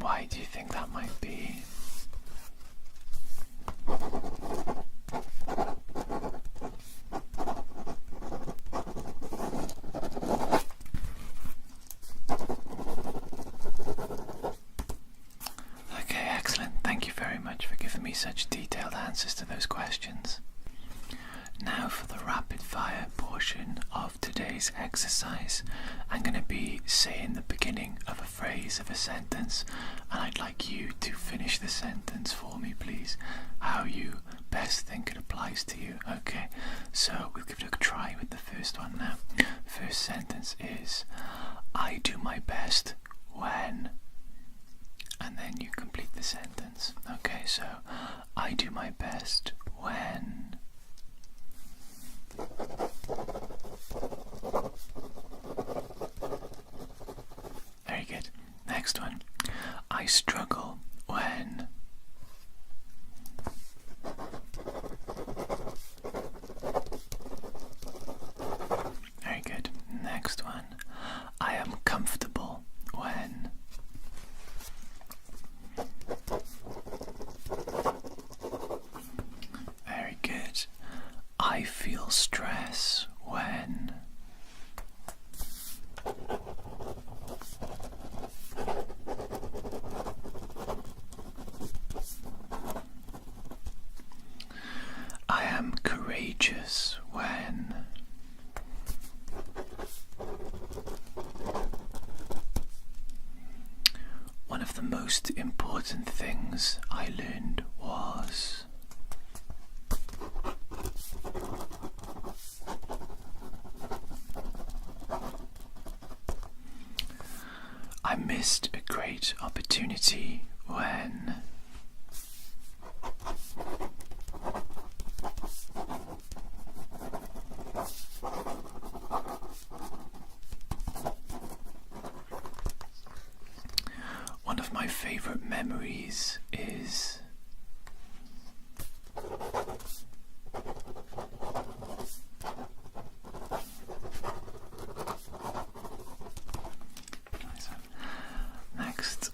Why do you think that might be? Okay, excellent. Thank you very much for giving me such detailed answers to those questions. Now for the rapid fire portion of today's exercise. I'm going to be saying the beginning of a phrase of a sentence, and I'd like you to finish the sentence for me, please, how you best think it applies to you. Okay, so we'll give it a try with the first one now. First sentence is, I do my best when, and then you complete the sentence. Okay, so I do my best when. Very good. Next one. I struggle when. Very good. Next one. I am comfortable when. Very good. I feel stress when. I am courageous when. One of the most important things I learned was. I missed a great opportunity when. One of my favorite memories is. Next,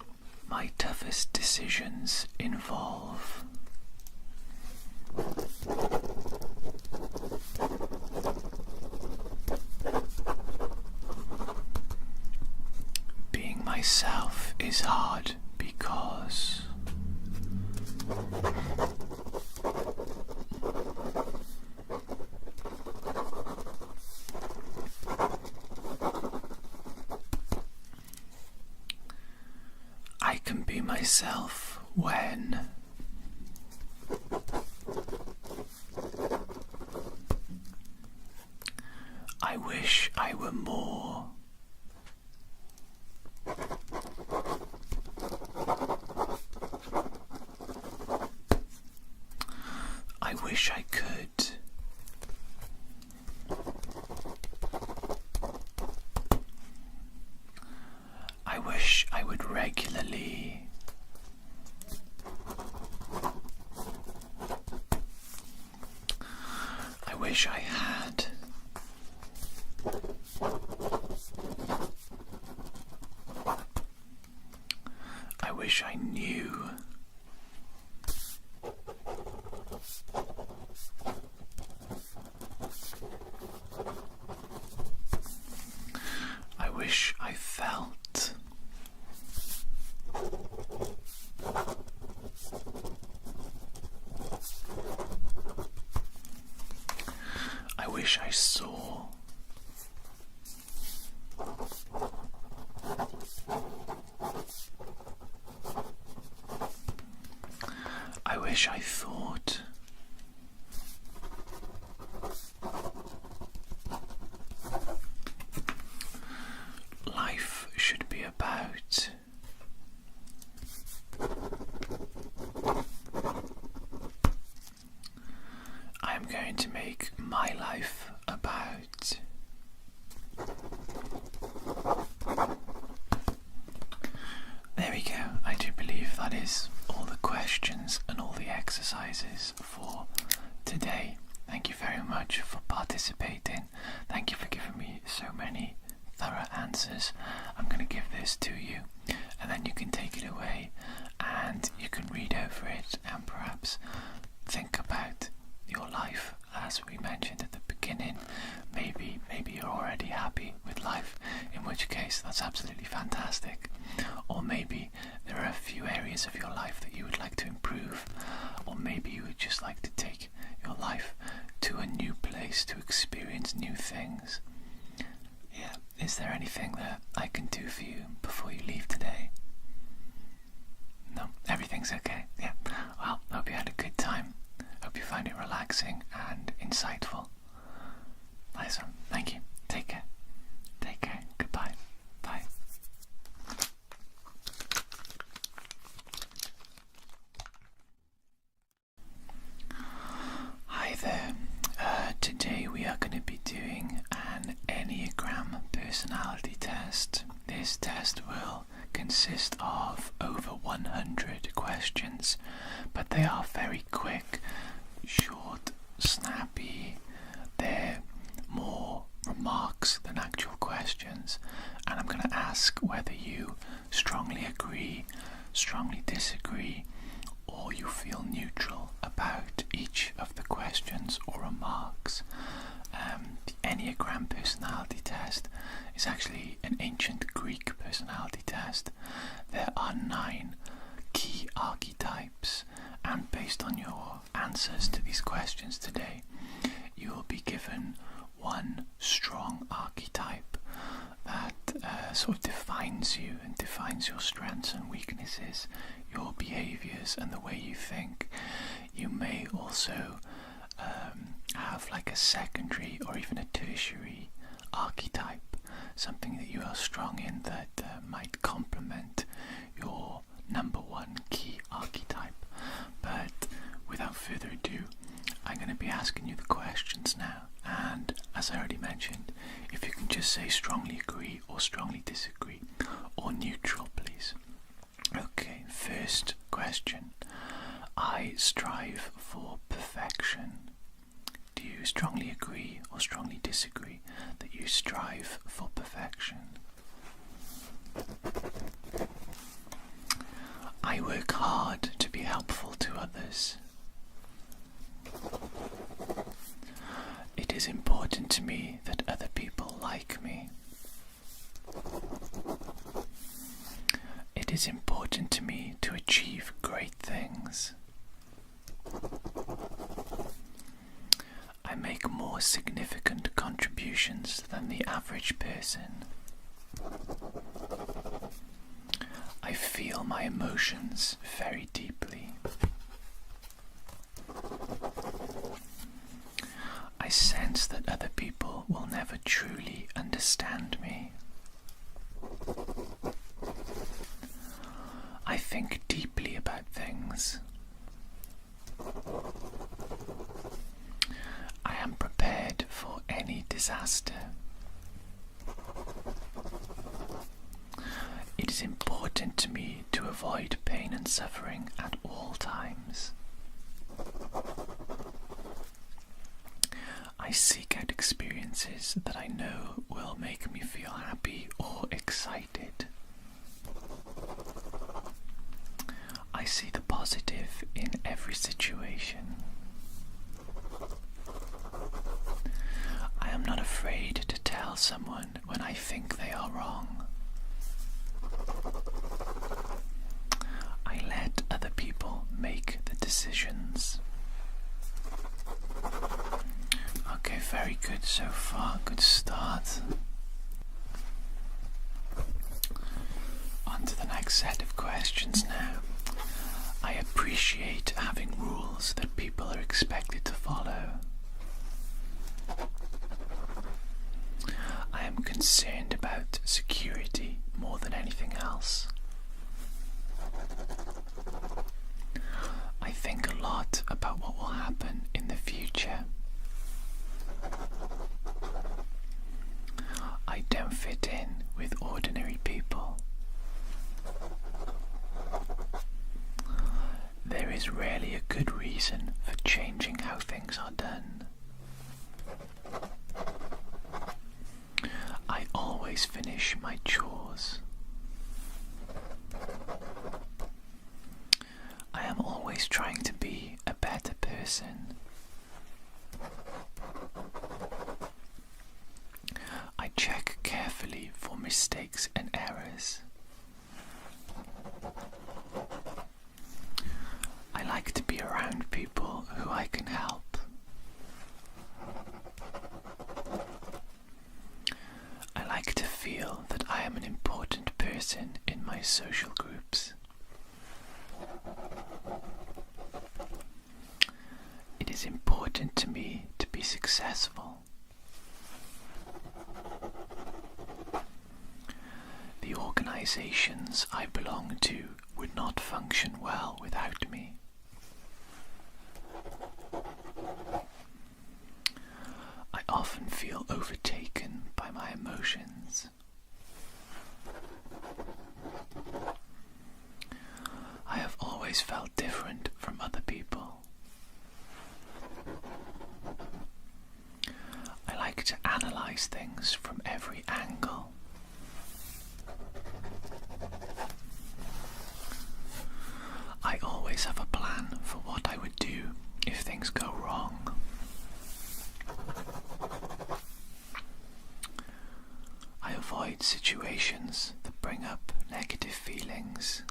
my toughest decisions involve. Being myself is hard because. I can be myself when. I wish I were more. I wish I could. I wish I would regularly. I wish I had. I wish I knew. wish I saw. I wish I thought. Life should be about. I am going to make my life about. There we go. I do believe that is all the questions and all the exercises for today. Thank you very much for participating. Thank you for giving me so many thorough answers. I'm going to give this to you, and then you can take it away and you can read over it and perhaps think about your life. As we mentioned at the beginning, maybe you're already happy with life, in which case that's absolutely fantastic. Or maybe there are a few areas of your life that you would like to improve, or maybe you would just like to take your life to a new place to experience new things. Yeah, is there anything that I can do for you before you leave today? No, everything's okay. Yeah, well, hope you had a good time. Hope you find it relaxing and insightful. Nice one. Thank you. Take care. Take care. Goodbye. Bye. Hi there. Today we are going to be doing an Enneagram personality test. This test will consist of over 100 questions, but they are very quick, short, snappy. They're more remarks than actual questions, and I'm going to ask whether you strongly agree, strongly disagree, or you feel neutral about each of the questions or remarks. The Enneagram personality test is actually an ancient Greek personality test. There are 9 key archetypes, and based on your answers to these questions today, you will be given one strong archetype that sort of defines you and defines your strengths and weaknesses, your behaviors and the way you think. You may also have like a secondary or even a tertiary archetype, something that you are strong in that might complement your number 1 key archetype. But without further ado, I'm going to be asking you the questions now, and as I already mentioned, if you can just say strongly agree or strongly disagree or neutral, please. Okay, first question. I strive for perfection. Do you strongly agree or strongly disagree that you strive for perfection? I work hard to be helpful to others. It is important to me that other people like me. It is important to me to achieve great things. I make more significant contributions than the average person. I feel my emotions very deeply. I sense that other people will never truly understand me. I think deeply about things. I am prepared for any disaster. It is important to me to avoid pain and suffering at all times. I seek out experiences that I know will make me feel happy or excited. I see the positive in every situation. I am not afraid to tell someone when I think they are wrong. I let other people make the decisions. Okay, very good. appreciate having rules that people are expected to follow. I am concerned about security more than anything else. I think a lot about what will happen in the future. I don't fit in with ordinary people. There is rarely a good reason for changing how things are done. I always finish my chores. I am always trying to be a better person. I check carefully for mistakes and errors. I like to be around people who I can help. I like to feel that I am an important person in my social groups. It is important to me to be successful. The organizations I belong to would not function well without me. I often feel overtaken by my emotions. I have always felt different from other people. I like to analyze things from every angle. I always have a plan for what I would do if things go wrong. I avoid situations that bring up negative feelings.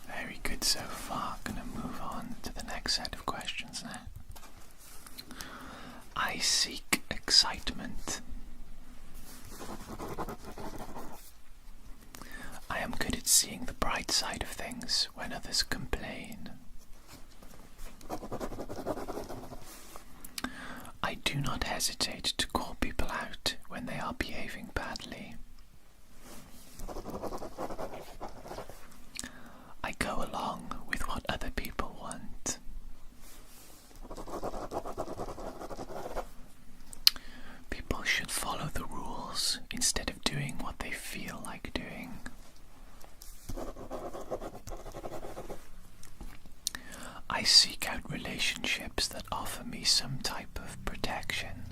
Very good so far. Gonna move on to the next set of questions now. I seek excitement. I am good at seeing the bright side of things when others complain. I do not hesitate to call people out when they are behaving badly. I go along with what other people want. People should follow the rules instead of doing what they feel like doing. I seek out relationships that offer me some type of protection.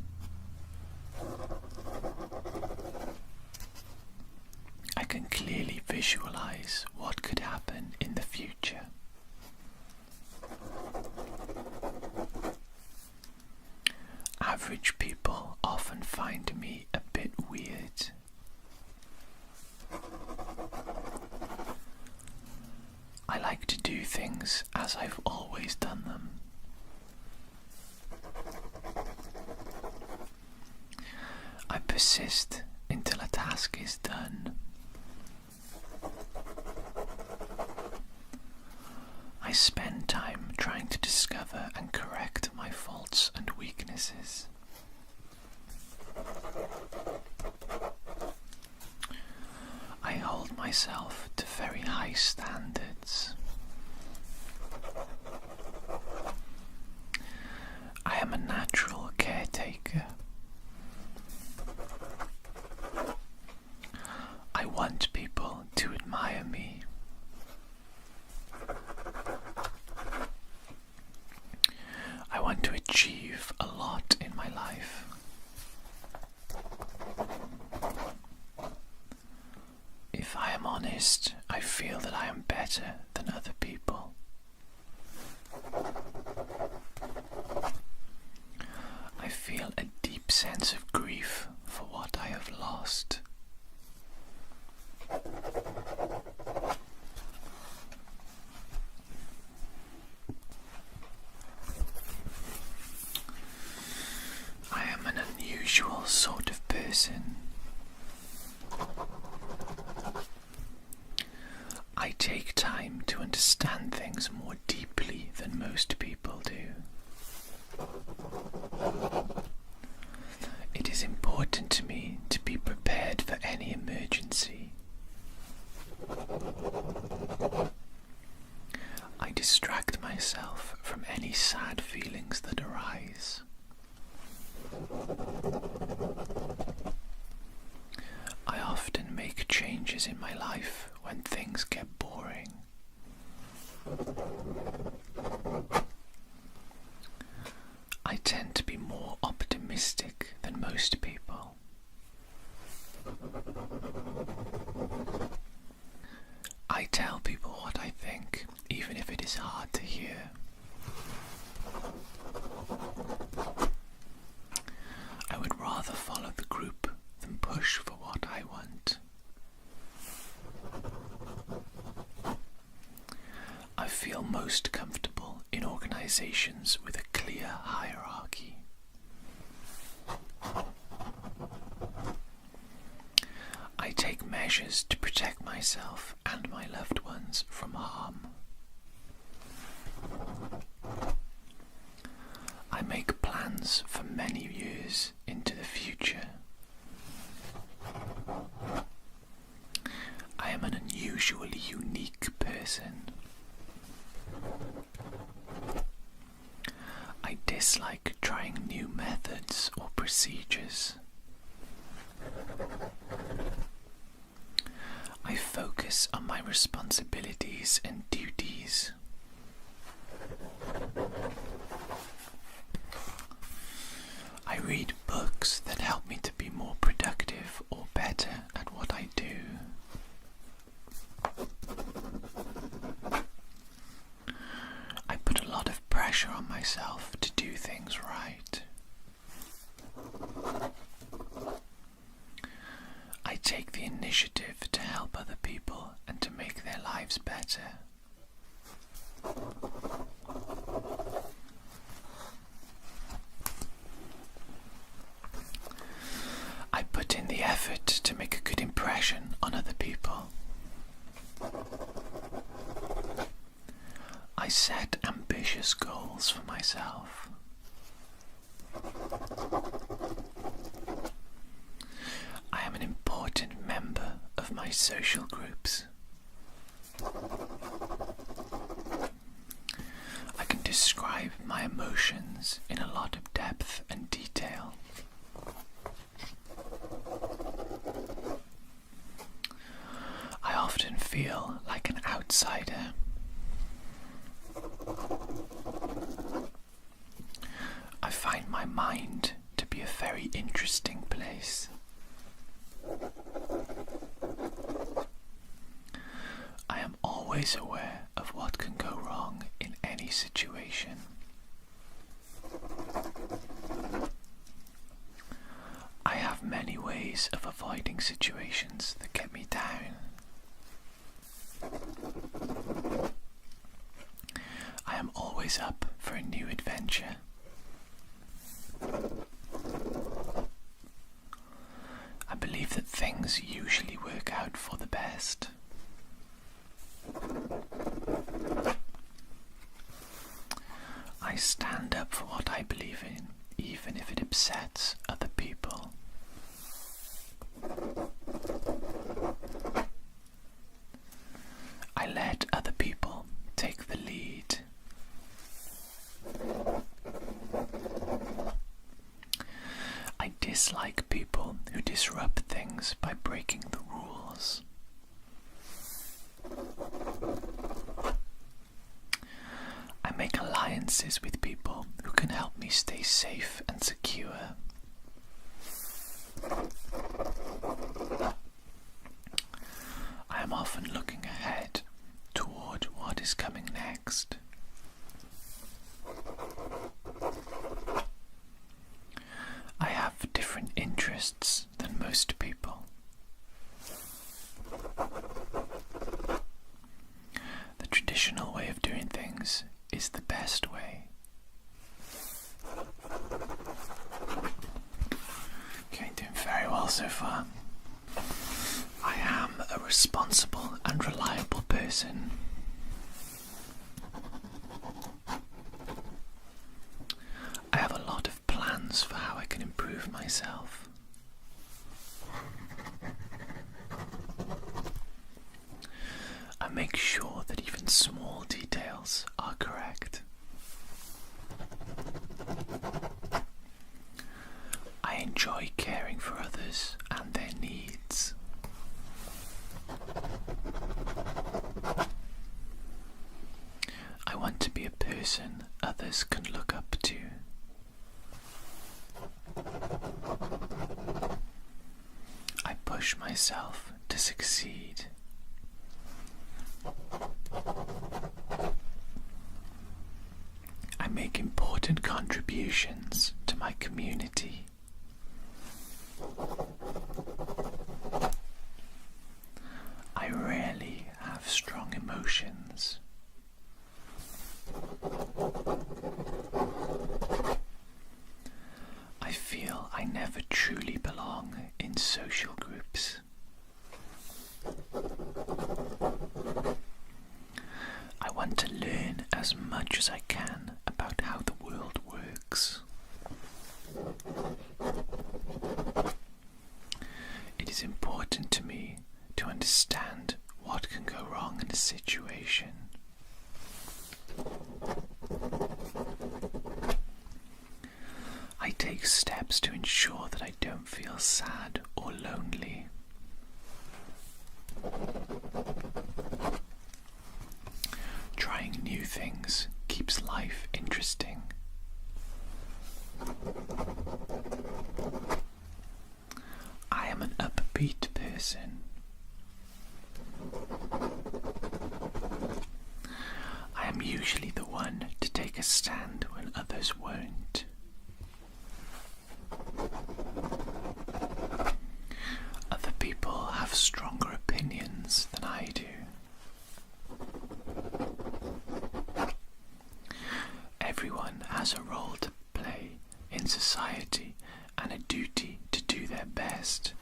I can clearly visualize what could happen in the future. Average people often find me a bit weird. I like to do things as I've always done them. I persist until a task is done. I spend time trying to discover and correct my faults and weaknesses. I hold myself to very high standards. I am a natural caretaker. I want people to admire me. I want to achieve a lot in my life. If I am honest, I feel that I am better than other people. I feel a deep sense of grief for what I have lost. I am an unusual sort of person. I take time to understand things more deeply than most people do. It is important to me to be prepared for any emergency. I distract myself from any sad feelings that arise. I often make changes in my life when things get boring. I tend to be more optimistic than most people. I tell people what I think, even if it is hard to hear. I would rather follow the group than push for what I want. I feel most comfortable in organizations with a clear hierarchy. I take measures to protect myself and my loved ones from harm. I make plans for many years into the future. I am an unusually unique person. I dislike trying new methods or procedures. I focus on my responsibilities and duties. I read books that help me to be more productive or better at what I do. I put a lot of pressure on myself to do things right. I take the initiative to help other people and to make their lives better. I put in the effort to make a good impression on other people. I set ambitious goals for myself. I am an important member of my social groups. I can describe my emotions in a lot of depth and detail. I often feel like an outsider. I find my mind to be a very interesting place. I am always aware of what can go wrong in any situation. I have many ways of avoiding situations that get me down. I am always up for a new adventure. I believe that things usually work out for the best. I stand up for what I believe in, even if it upsets other people. I let other people take the lead. I dislike people who disrupt things by breaking the rules. I make alliances with people who can help me stay safe and secure. I am often looking ahead toward what is coming next. I have different interests than most people. The traditional way of doing things is the best way. Okay, doing very well responsible and reliable person. I have a lot of plans for how I can improve myself. I make sure that even small details are correct. I enjoy caring for others and their needs. I want to be a person others can look up to. I push myself to succeed. I make important contributions to my community. I rarely have strong emotions. I feel I never truly belong in social groups. I want to learn as much as I can about how the world works. It is important to me to understand what can go wrong in a situation. I take steps to ensure that I don't feel sad or lonely. Trying new things keeps life interesting. I am an upbeat person. I am usually the one to take a stand when others won't. Other people have stronger opinions than I do. Everyone has a role to play in society and a duty to do their best.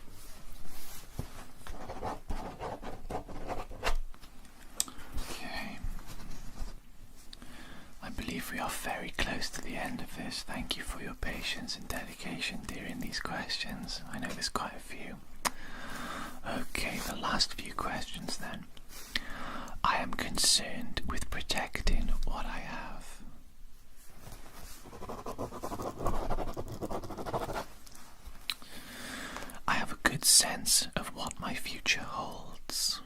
Okay. I believe we are very close to the end of this. Thank you for your patience and dedication during these questions. I know there's quite a few. Okay, the last few questions then. I am concerned with protecting what I have. I have a good sense of what my future holds.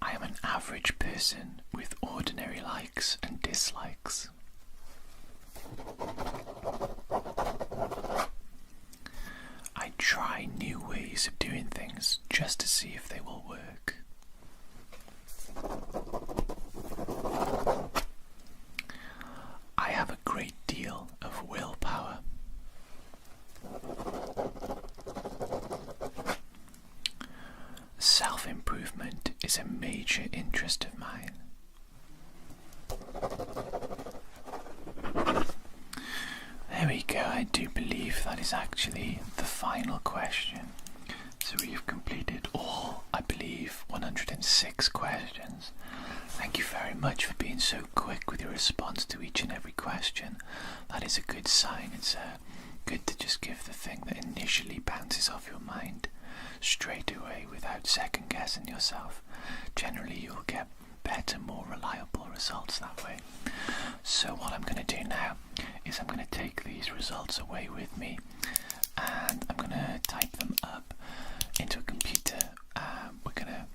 I am an average person with ordinary likes and dislikes. I try new ways of doing things just to see if they will work. I have a great deal of willpower. Self-improvement is a major interest of mine. There we go. I do believe that is actually the final question. So we have completed all, I believe, 106 questions. Thank you very much for being so quick with your response to each and every question. That is a good sign. It's good to just give the thing that initially bounces off your mind straight away without second guessing yourself. Generally you'll get better, more reliable results that way. So what I'm going to do now is I'm going to take these results away with me and I'm going to type them up into a computer. We're going to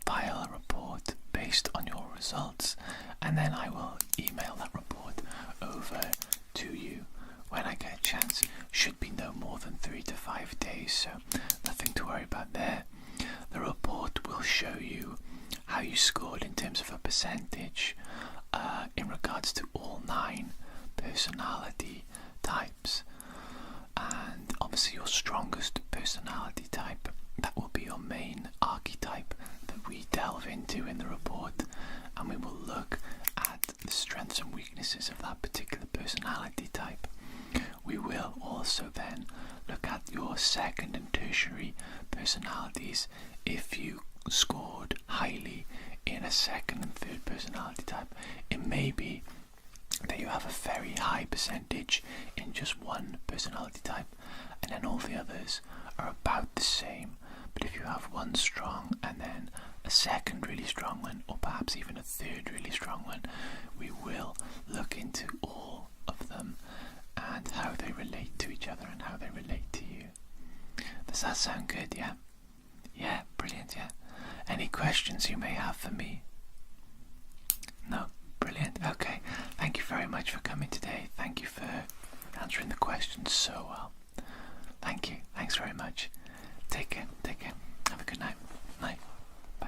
file a report based on your results and then I will email that report over to you when I get a chance. Should be no more than 3 to 5 days, so nothing to worry about there. The report will show you how you scored in terms of a percentage in regards to all 9 personality types, and obviously your strongest personality type, that will be your main archetype that we delve into in the report, and we will look at the strengths and weaknesses of that particular personality type. We will also then look at your second and tertiary personalities, if you scored highly in a second and third personality type, it may be that you have a very high percentage in just one personality type, and then all the others are about the same. But if you have one strong and then a second really strong one, or perhaps even a third really strong one, we will look into all of them and how they relate to each other and how they relate to you. Does that sound good? Yeah? Yeah, brilliant, yeah. Any questions you may have for me? No? Brilliant. Okay. Thank you very much for coming today. Thank you for answering the questions so well. Thank you. Thanks very much. Take care. Take care. Have a good night. Night. Bye.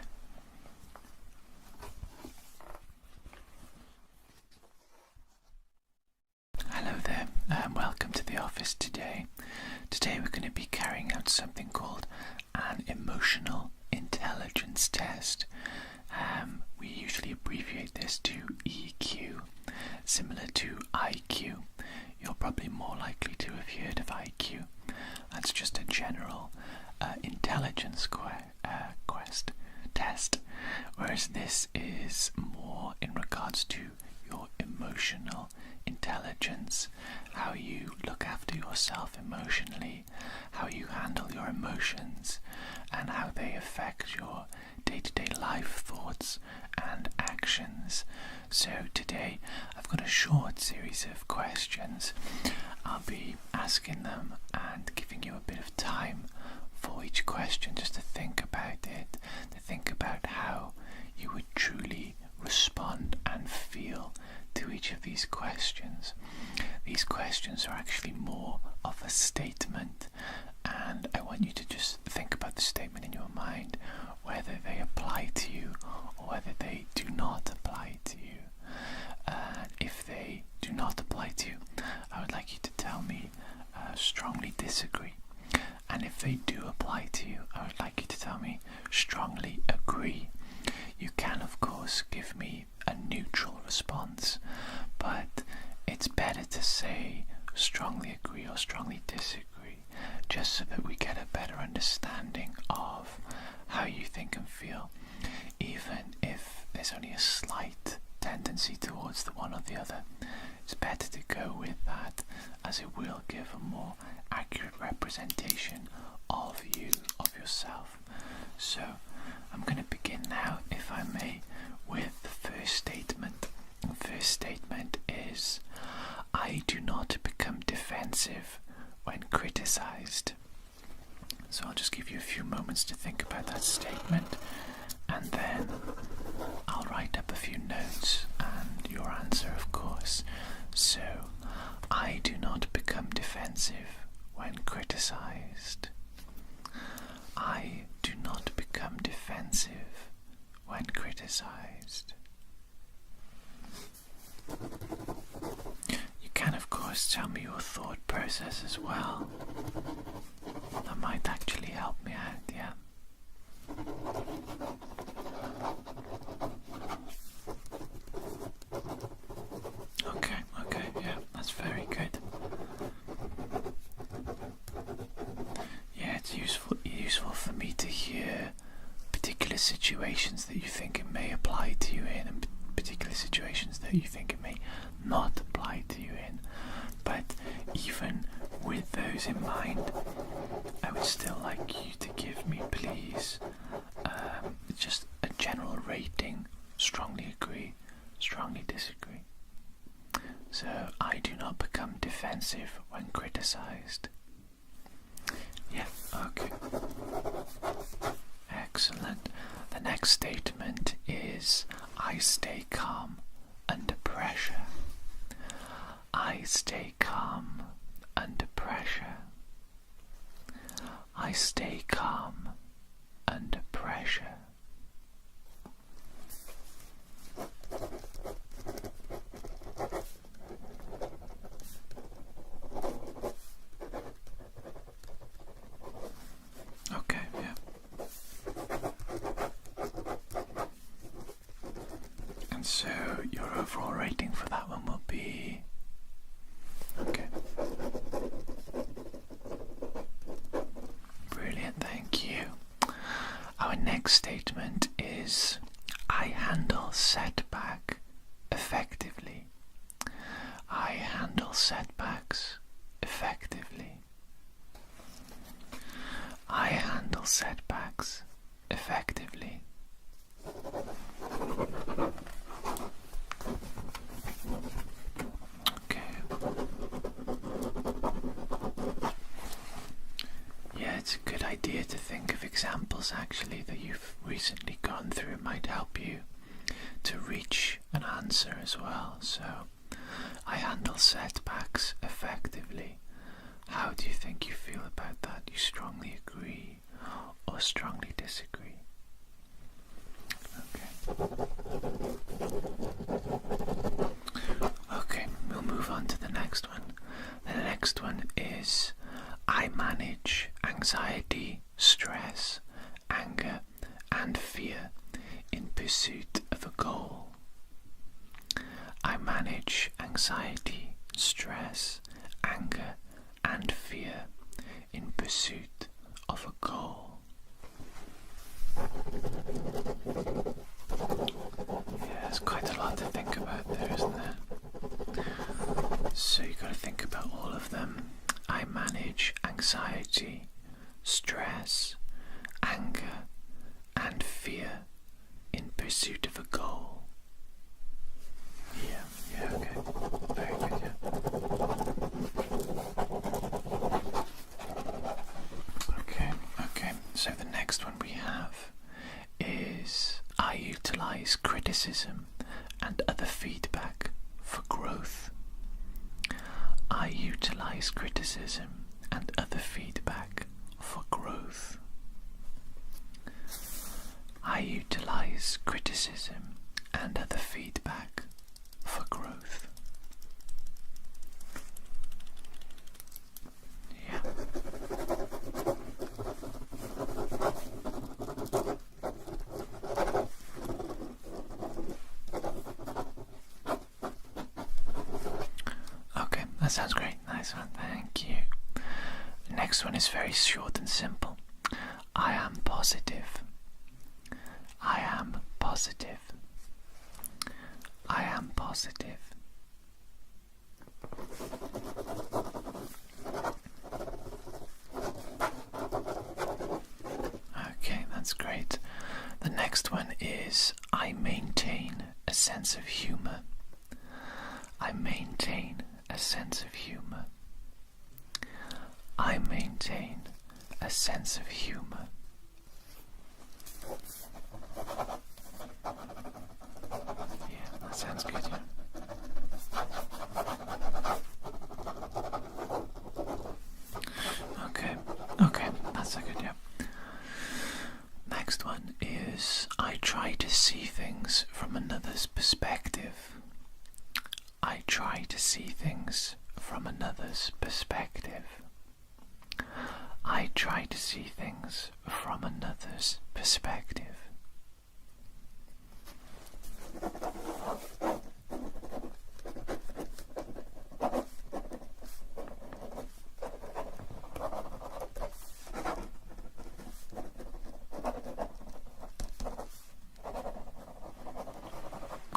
Hello there. Welcome to the office today. Today we're going to be carrying out something called an emotional intelligence test. We usually abbreviate this to EQ, similar to IQ. You're probably more likely to have heard of IQ. That's just a general intelligence quest test, whereas this is more in regards to your emotional intelligence, how you look after yourself emotionally, how you handle your emotions, and how they affect your day-to-day life thoughts and actions. So today I've got a short series of questions. I'll be asking them and giving you a bit of time for each question just to think about it, to think about how you would truly respond and feel to each of these questions. These questions are actually more of a statement, and I want you to just think about the statement in your mind, whether they apply to you or whether they do not apply to you. If they do not apply to you, I would like you to tell me strongly disagree. And if they do apply to you, I would like you to tell me strongly agree. You can, of course, give me a neutral response, but it's better to say strongly agree or strongly disagree, just so that we get a better understanding of how you think and feel, even if there's only a slight tendency towards the one or the other. It's better to go with that, as it will give a more accurate representation of you, of yourself. So I'm going to begin now, if I may, with the first statement. The first statement is, I do not become defensive when criticized. So I'll just give you a few moments to think about that statement, and then I'll write up a few notes and your answer, of course. So, I do not become defensive when criticized. I do not become defensive when criticized. You can, of course, tell me your thought process as well. That might actually help me out, yeah. Okay, yeah, that's very good. Yeah, it's useful for me to hear particular situations that you think it may apply to you in, and particular situations that you think it may not apply to you in. But even with those in mind, I would still like you to give me, please, just a general rating. Strongly agree, strongly disagree. So, I do not become defensive when criticized. Yeah, okay. Excellent. The next statement is, I stay calm under pressure. I stay calm under pressure. I stay calm under pressure. Okay, yeah. And so your overall rating for that one will be... Okay. next statement is, I handle setback effectively. I handle setbacks effectively. I handle setbacks effectively. Okay. Yeah, it's a good idea to think of examples actually that you've recently gone through. It might help you to reach an answer as well. So, I handle setbacks effectively. How do you think you feel about that? Do you strongly agree or strongly disagree? Okay, we'll move on to the next one. The next one is, I manage anxiety, stress, anger, and fear in pursuit of a goal. I manage anxiety, stress, anger, and fear in pursuit of a goal. Yeah, there's quite a lot to think about there, isn't there? So you've got to think about all of them. I manage anxiety, stress, anger, and fear in pursuit of a goal. Yeah, okay. Very good, yeah. Okay. So the next one we have is, I utilize criticism and other feedback for growth. I utilize criticism and other feedback for growth. I utilize criticism and other feedback for growth. Yeah. Okay, that sounds great. Nice one, thank you. The next one is very short and simple. I am positive. I am positive. I am positive. Okay, that's great. The next one is, I maintain a sense of humor. I maintain a sense of humor. I maintain a sense of humor. Yeah, that sounds good, yeah. Okay, that's a good, yeah. Next one is, I try to see things from another's perspective. I try to see things from another's perspective. I try to see things from another's perspective.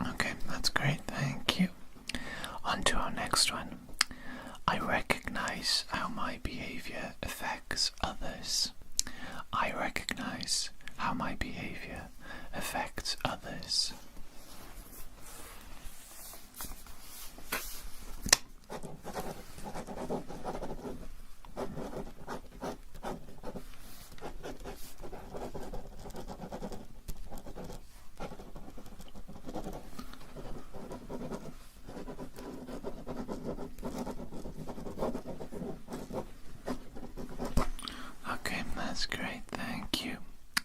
Okay, that's great, thank you. On to our next one. I recognize how my behavior affects others. I recognize how my behavior affects others. Okay, that's great, thank you.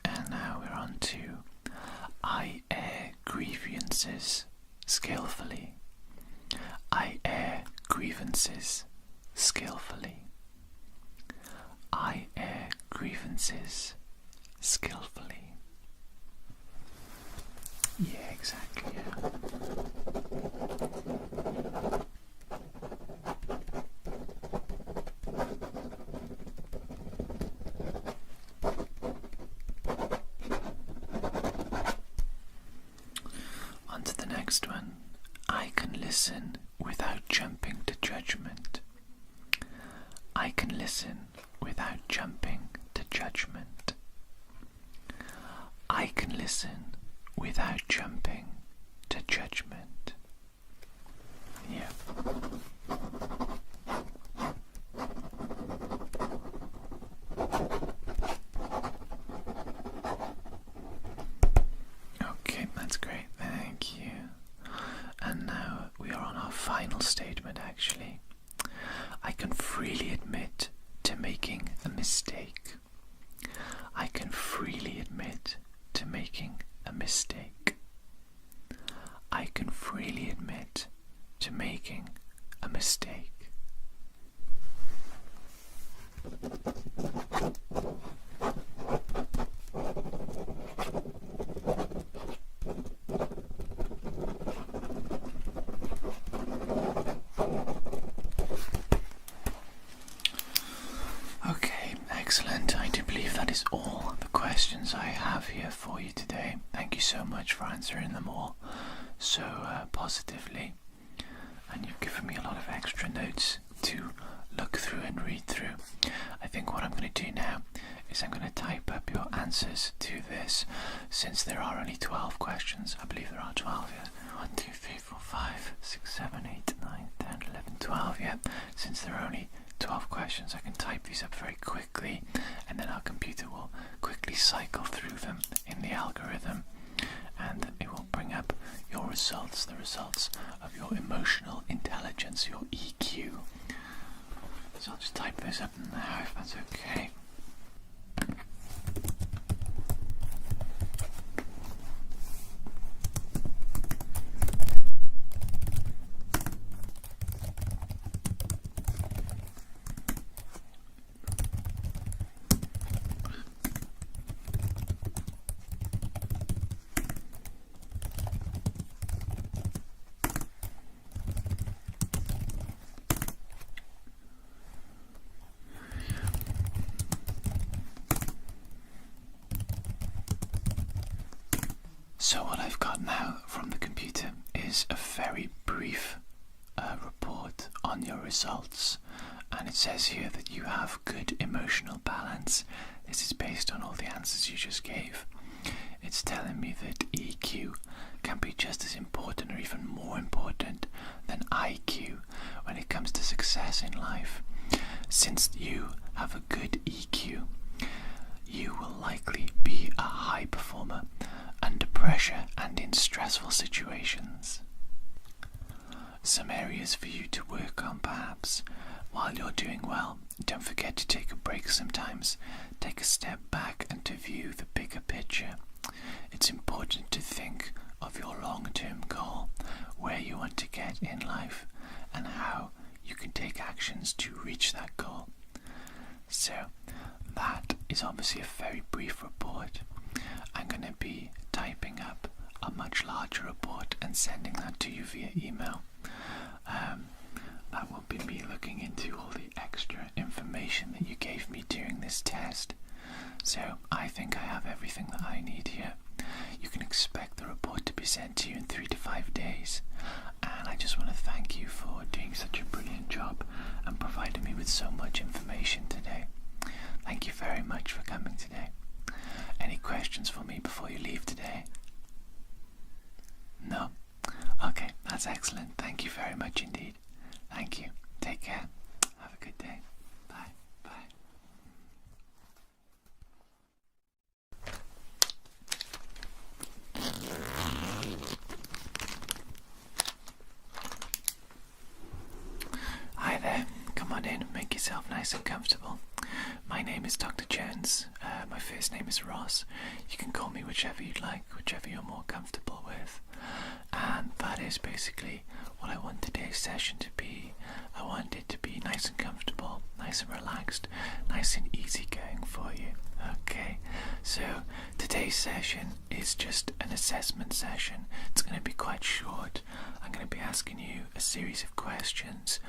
And now we're on to, I air grievances skillfully. I air grievances skillfully. I air grievances skillfully. Yeah, exactly, yeah. listen without jumping to judgment. I can listen without jumping to judgment. Yeah. Okay, that's great. Thank you. And now we are on our final statement, actually. I can freely admit to making a mistake. I can freely admit to making a mistake. I can freely admit to making a mistake. Okay, excellent. I do believe that is all the questions I have here for you today. Thank you so much for answering them all so positively, and you've given me a lot of extra notes to look through and read through. I think what I'm going to do now is I'm going to type up your answers to this, since there are only 12 questions. I believe there are 12, yeah. 1, 2, 3, 4, 5, 6, 7, 8, 9, 10, 11, 12, yeah. Since there are only 12 questions, I can type these up very quickly, and then our computer will quickly cycle through them in the algorithm, and it will bring up your results, the results of your emotional intelligence, your EQ. So I'll just type this up now, if that's okay. So what I've got now from the computer is a very brief report on your results, and it says here that you have good emotional balance. This is based on all the answers you just gave. It's telling me that EQ can be just as important or even more important than IQ when it comes to success in life. Since you have a good EQ, you will likely be a high performer under pressure and in stressful situations. Some areas for you to work on, perhaps. While you're doing well, don't forget to take a break sometimes. Take a step back and to view the bigger picture. It's important to think of your long-term goal, where you want to get in life, and how you can take actions to reach that goal. So, that is obviously a very brief report. I'm going to be typing up a much larger report and sending that to you via email. That will be me looking into all the extra information that you gave me during this test. So I think I have everything that I need here. You can expect the report to be sent to you in 3 to 5 days. And I just want to thank you for doing such a brilliant job and providing me with so much information today. Thank you very much for coming today. Any questions for me before you leave today? No? Okay, that's excellent. Thank you very much indeed. Thank you. Take care. Have a good day. Bye. Bye. Hi there. Come on in. Make yourself nice and comfortable. My name is Dr. Jones. My first name is Ross. You can call me whichever you'd like, whichever you're more comfortable with. And that is basically what I want today's session to be. I want it to be nice and comfortable, nice and relaxed, nice and easygoing for you. Okay, so today's session is just an assessment session. It's going to be quite short. I'm going to be asking you a series of questions,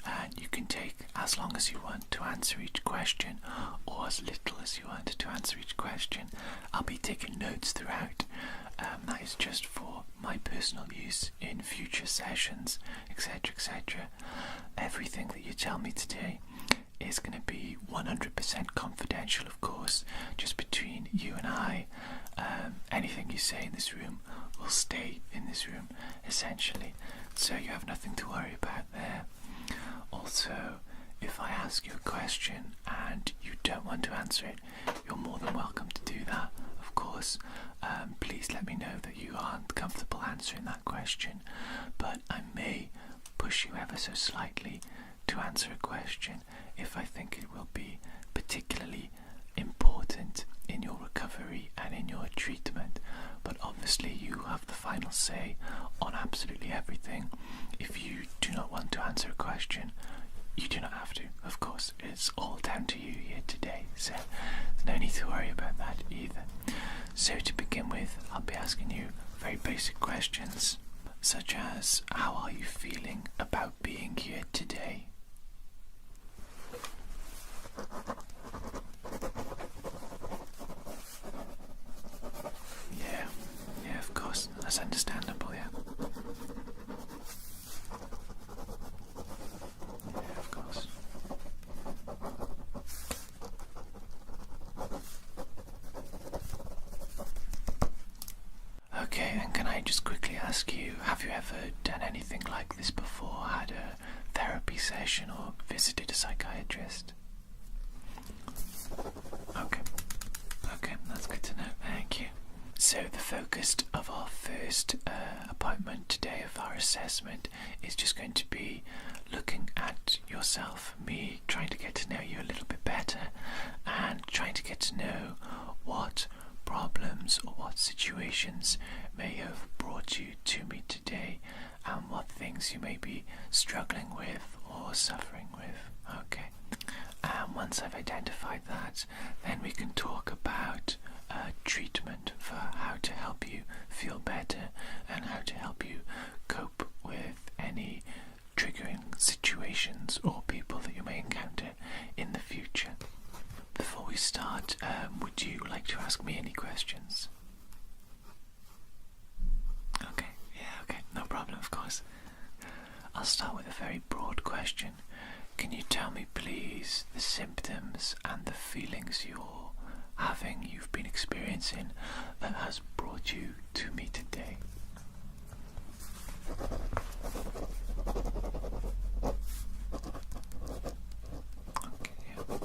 and you can take as long as you want to answer each question, or as little as you want to answer each question. I'll be taking notes throughout. That is just for my personal use in future sessions, etc., etc. Everything that you tell me today is going to be 100% confidential, of course, just between you and I. Anything you say in this room will stay in this room, essentially, so you have nothing to worry about there. Also, if I ask you a question and you don't want to answer it, you're more than welcome to do that, of course. Please let me know that you aren't comfortable answering that question, but I may push you ever so slightly to answer a question if I think it will be particularly important in your recovery and in your treatment. But obviously you have the final say on absolutely everything. If you do not want to answer a question, you do not have to, of course. It's all down to you here today, so there's no need to worry about that either. So to begin with, I'll be asking you very basic questions, such as, how are you feeling about being here today? Yeah, of course, that's understandable, yeah. Yeah, of course. Okay, and can I just quickly ask you, have you ever done anything like this before? Had a therapy session or visited a psychiatrist? Okay, that's good to know, thank you. So the focus of our first appointment today, of our assessment, is just going to be looking at yourself, me trying to get to know you a little bit better, and trying to get to know what problems or what situations may have brought you to me today, and what things you may be struggling with or suffering with. Okay. And once I've identified that, then we can talk about treatment for how to help you feel better and how to help you cope with any triggering situations or people that you may encounter in the future. Before we start, would you like to ask me any questions? Okay, no problem, of course. I'll start with a very broad question. Can you tell me, please, the symptoms and the feelings you've been experiencing that has brought you to me today? Okay, yeah.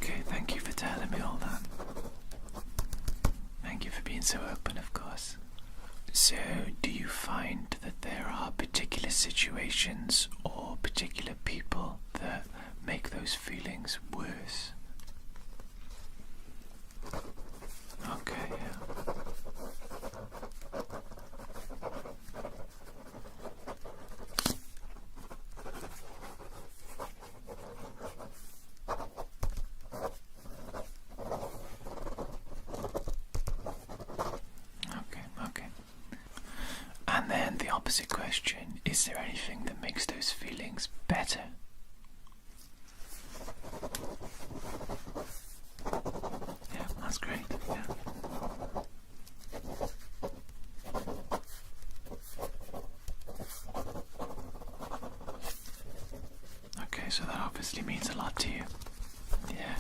Okay, thank you for telling me all that. Thank you for being so open, of course. So, do you find that there are particular situations or particular people that make those feelings worse? Okay, yeah. Okay. And then the opposite question, is there anything that makes those feelings better? Yeah, that's great, yeah. Okay, so that obviously means a lot to you. Yeah.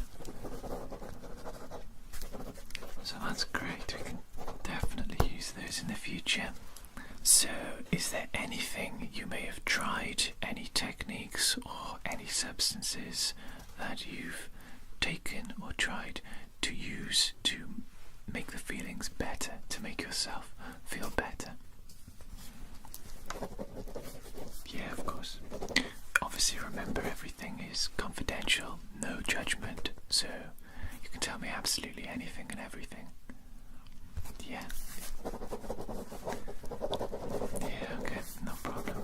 So that's great, we can definitely use those in the future. So, is there anything you may have tried, any techniques or any substances that you've taken or tried to use to make the feelings better, to make yourself feel better? Yeah, of course. Obviously remember, everything is confidential, no judgment, so you can tell me absolutely anything and everything. Yeah, Yeah, okay, no problem.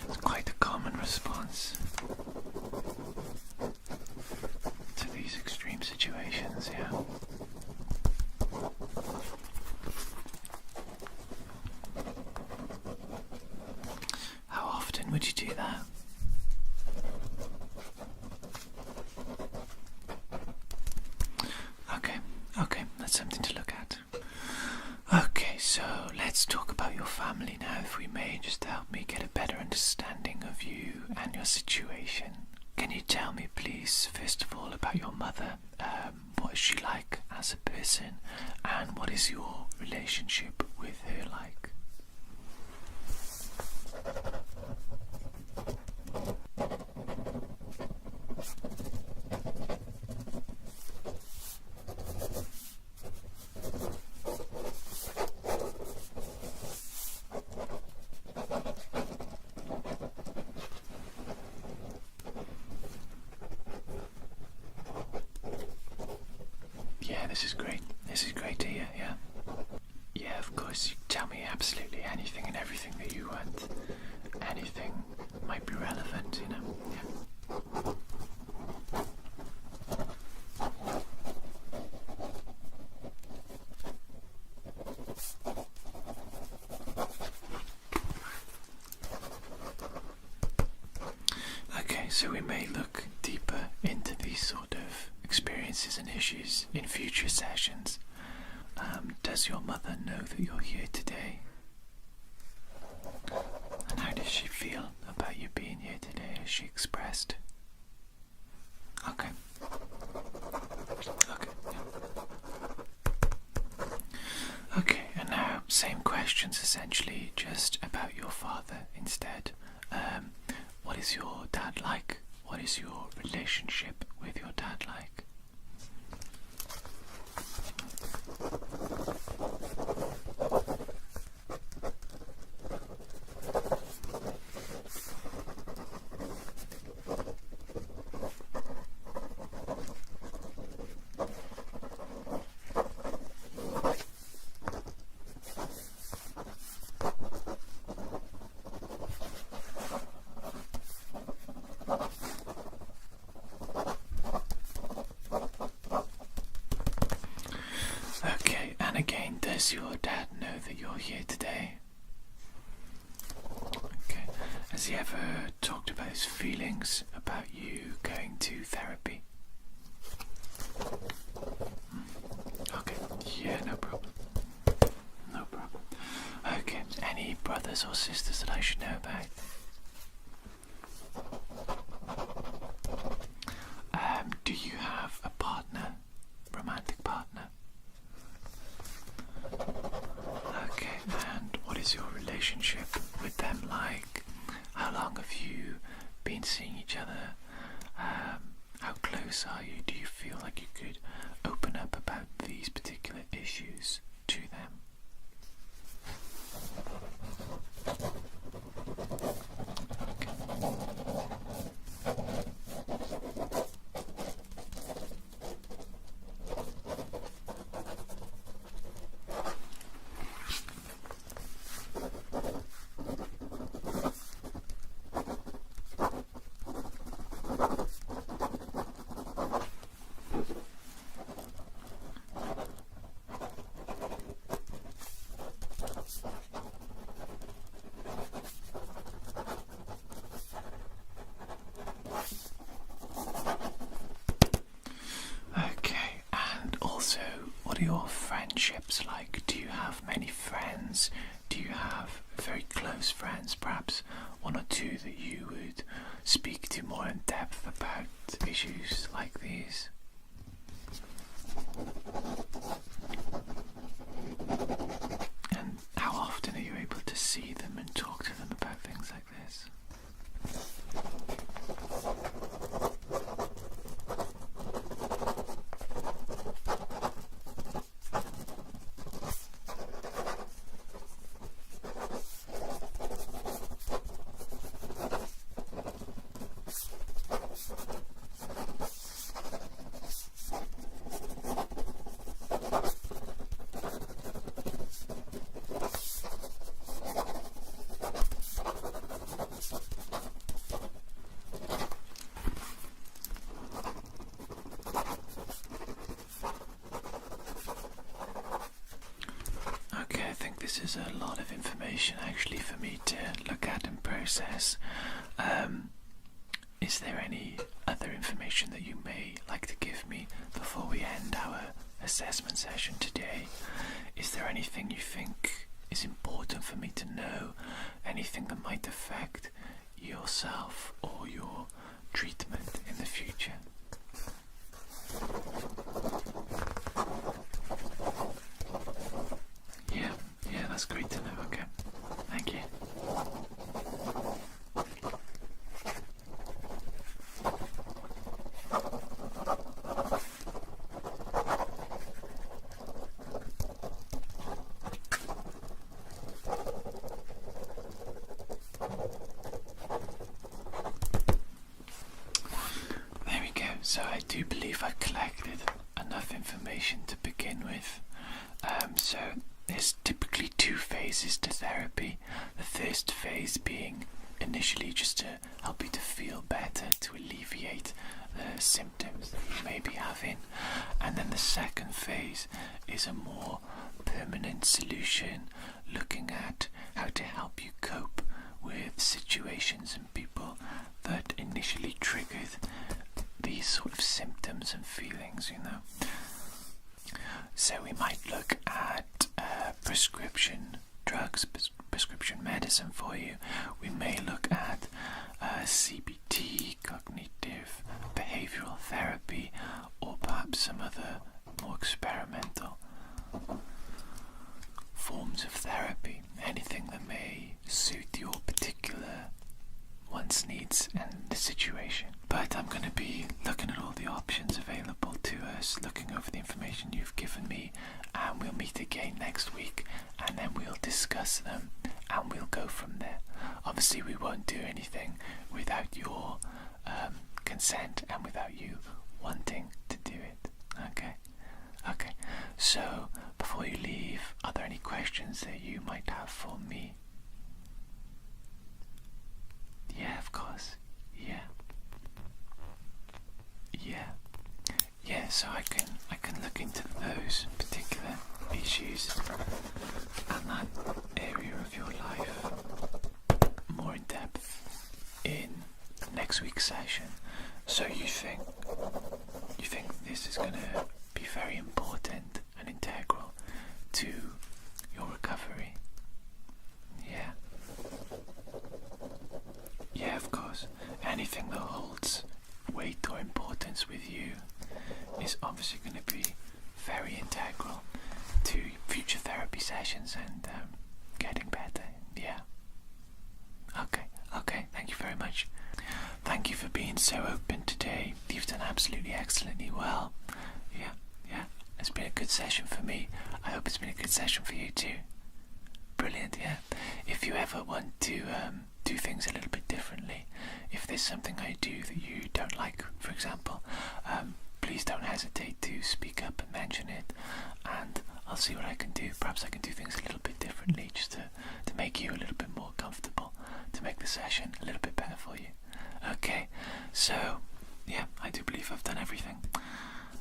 It's quite a common response to these extreme situations, yeah. How often would you do that? Okay, that's something to look at. Okay, so let's talk about your family now, if we may, just to help me get a better understanding of you and your situation. Can you tell me, please, first of all, about your mother? What is she like as a person, and what is your relationship with her like? Yeah, this is great. This is great to hear, yeah. Yeah, of course, you tell me absolutely anything and everything that you want. Anything might be relevant, you know. Yeah. Okay, so we may look deeper into these sort of experiences and issues in future sessions. Does your mother know that you're here today? And how does she feel about you being here today? Has she expressed? Okay. Okay. Yeah. Okay, and now same questions essentially, just about your father instead. What is your dad like? What is your relationship with your dad like? Okay, and again, does your dad know that you're here today? Okay. Has he ever talked about his feelings about you going to therapy? Okay, yeah, no problem. No problem. Okay, any brothers or sisters that I should know about? Do you have a partner? Romantic partner? Okay, and what is your relationship with them like? How long have you been seeing each other? How close are you? Do you feel like you could open up about these particular issues to them? Okay, and also, what are your friendships like? Do you have many friends? Do you have very close friends, perhaps one or two that you would speak to more in depth about issues like these? And how often are you able to see them and talk to them about things like this? information actually for me to look at and process. Is there any other information that you may like to give me before we end our assessment session today? Is there anything you think is important for me to know? Anything that might affect yourself or your treatment in the future? Yeah, that's great to know. Okay, thank you. There we go. So I do believe I collected enough information to begin with. So there's typically 2 phases to therapy. The first phase being initially just to help you to feel better, to alleviate the symptoms that you may be having. And then the second phase is a more permanent solution, looking at how to help you cope with situations and people that initially triggered these sort of symptoms and feelings, So we might look at prescription drugs, prescription medicine for you. We may look at CBT, cognitive behavioral therapy, or perhaps some other more experimental forms of therapy. Anything that may suit your particular wants, needs, and the situation. But I'm going to be looking at all the options available to us, looking over the information you've given me, and we'll meet again next week, and then we'll discuss them, and we'll go from there. Obviously, we won't do anything without your consent and without you wanting to do it. Okay. So, before you leave, are there any questions that you might have for me? Yeah, of course. Yeah, so I can look into those particular issues and that area of your life more in depth in next week's session. So you think this is going to be very important and integral to your recovery? Yeah, of course. Anything that holds weight or importance with you is obviously going to be very integral to future therapy sessions and getting better. Yeah. Okay, thank you very much. Thank you for being so open today. You've done absolutely excellently well. Yeah, it's been a good session for me. I hope it's been a good session for you too. Brilliant, yeah. If you ever want to do things a little bit differently, if there's something I do that you don't like, for example, please don't hesitate to speak up and mention it, and I'll see what I can do. Perhaps I can do things a little bit differently just to make you a little bit more comfortable, to make the session a little bit better for you. Okay, so yeah, I do believe I've done everything,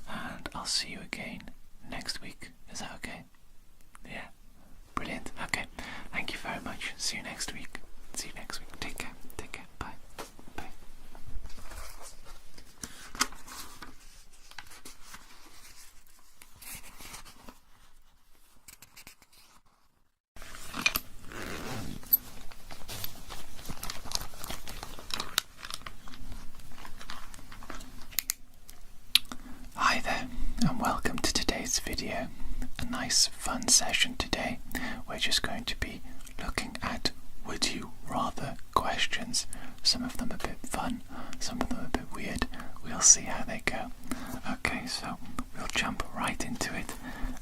and I'll see you again next week. Is that okay? Yeah. Brilliant. Okay. Thank you very much. See you next week. Take care. Bye. Hi there, and welcome to today's video. A nice fun session today. We're just going to be looking at would you rather questions. Some of them a bit fun, some of them a bit weird. We'll see how they go. Okay, so we'll jump right into it,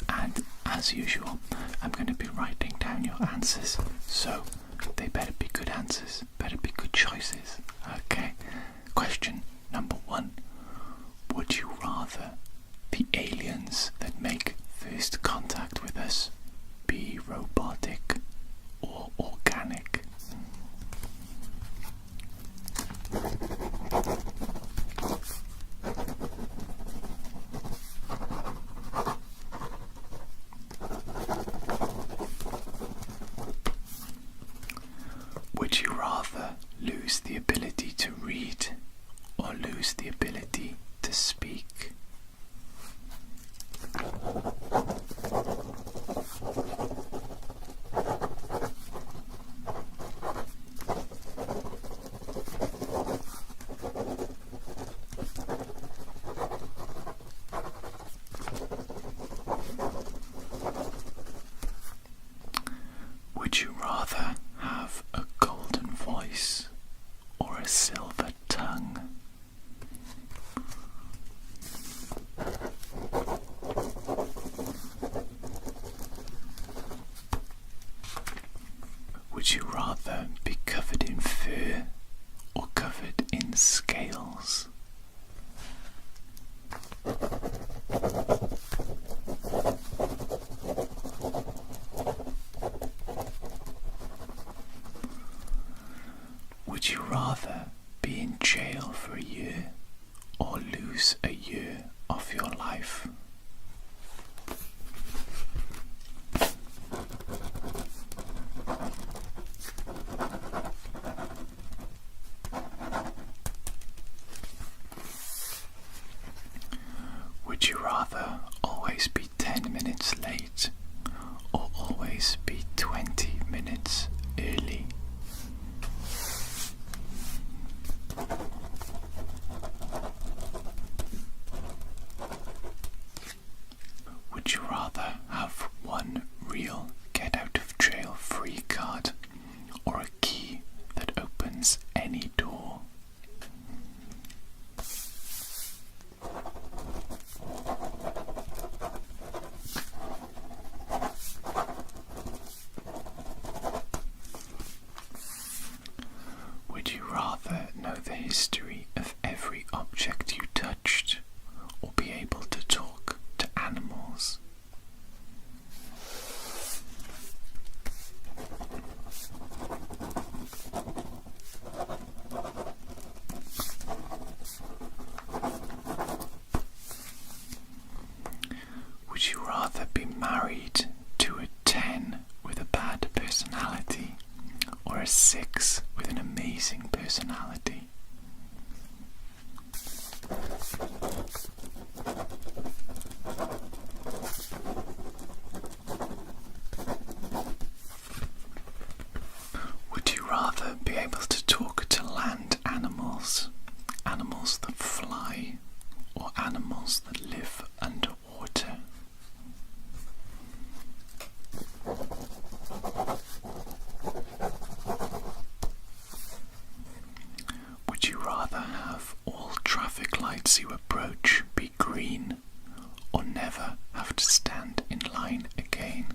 and as usual I'm going to be writing down your answers, so they better be good answers, better be good choices. Okay, question number 1. Would you rather the aliens that make first contact with us be robotic or organic? lose the ability to speak? Would you rather have a golden voice or a silver tongue? Would you rather be covered in fur or covered in scales? Would you rather be in jail for a year or lose a year of your life? Would you rather always be 10 minutes late or always be 20 minutes early? Would you rather have one real get out of jail free card or a key that opens any door? Would you rather know the history of every object you touched or be able to talk to animals? Would you rather be married to a 10 with a bad personality or a 6 with an amazing personality? Would you rather be able to talk to land animals, animals that fly, or animals that live underwater? Would you rather have all traffic lights you approach be green or never have to stand in line again?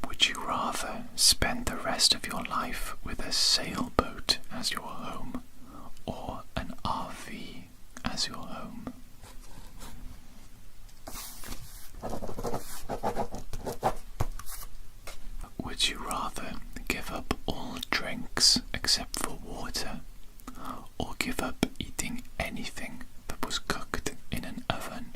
Would you rather spend the rest of your life with a sailboat as your home or an RV as your home? Would you rather give up all drinks except for water or give up eating anything that was cooked in an oven?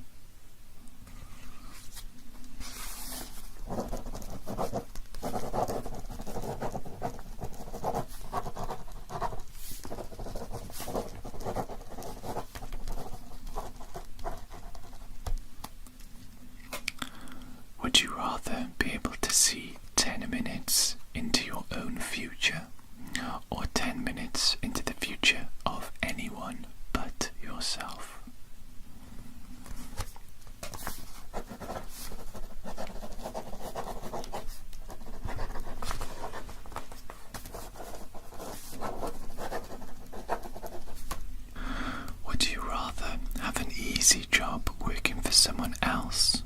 Would you rather be able to see 10 minutes into your own future or 10 minutes into the future of anyone but yourself? Would you rather have an easy job working for someone else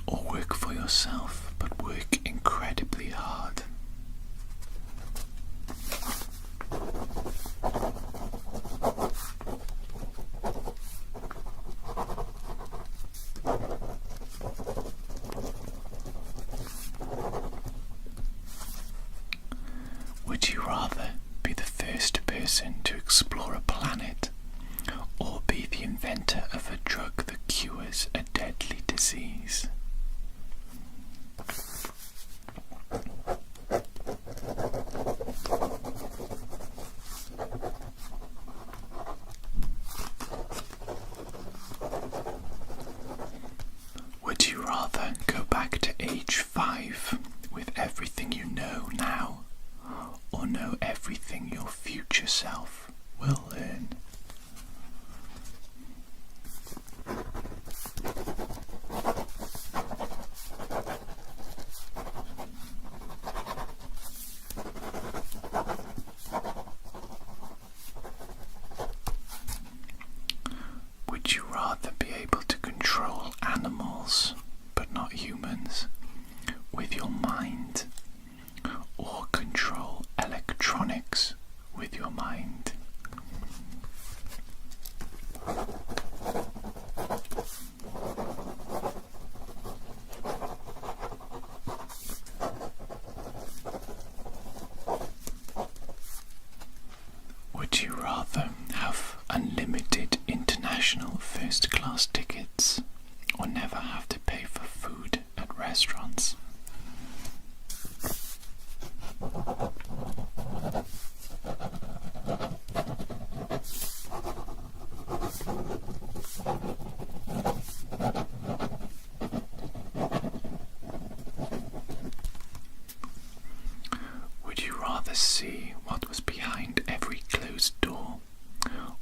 or work for yourself but work incredibly hard? Would you rather be the first person to explore a planet or be the inventor of a control animals, but not humans, with your mind, or control electronics with your mind? Would you rather have unlimited international first-class tickets or never have to pay for food at restaurants? Would you rather see what was behind every closed door,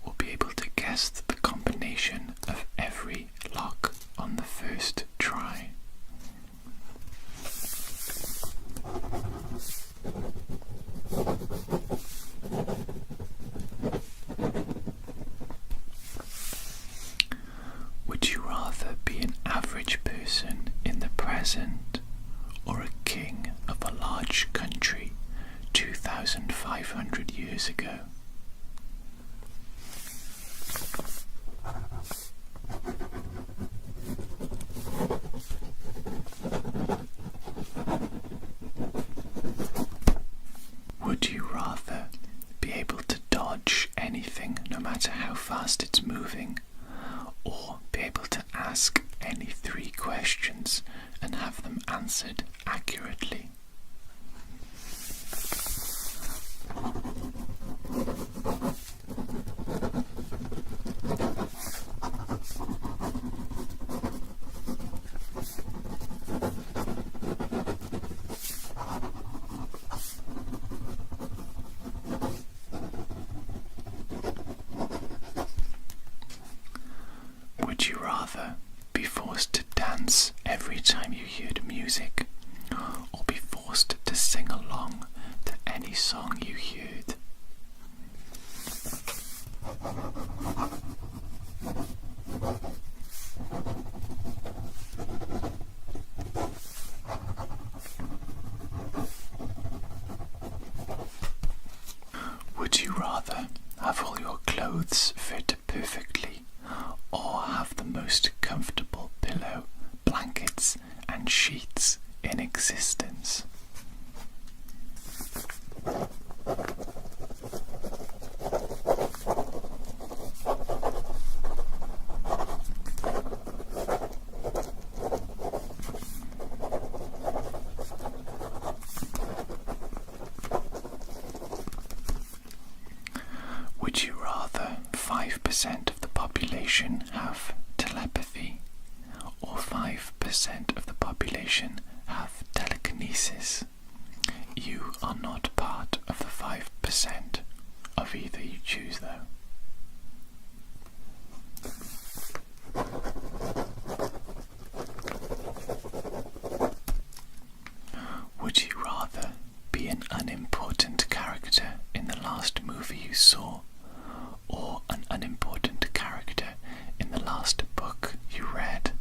or be able to guess the combination of every lock on the first try? Would you rather be an average person in the present or a king of a large country 2,500 years ago? Would you rather be able to dodge anything no matter how fast it's moving, or be able to ask any 3 questions and have them answered accurately? Would you rather be forced to dance every time you heard music, or be forced to sing along to any song you heard? Would you rather have all your clothes fit perfectly, or have the most comfortable pillow, blankets, and sheets in existence? Would you rather 5% of the population have telepathy, or 5% of the population have telekinesis? You are not part of the 5% of either you choose, though. Would you rather be an unimportant character in the last movie you saw, or an unimportant character in the last book you read?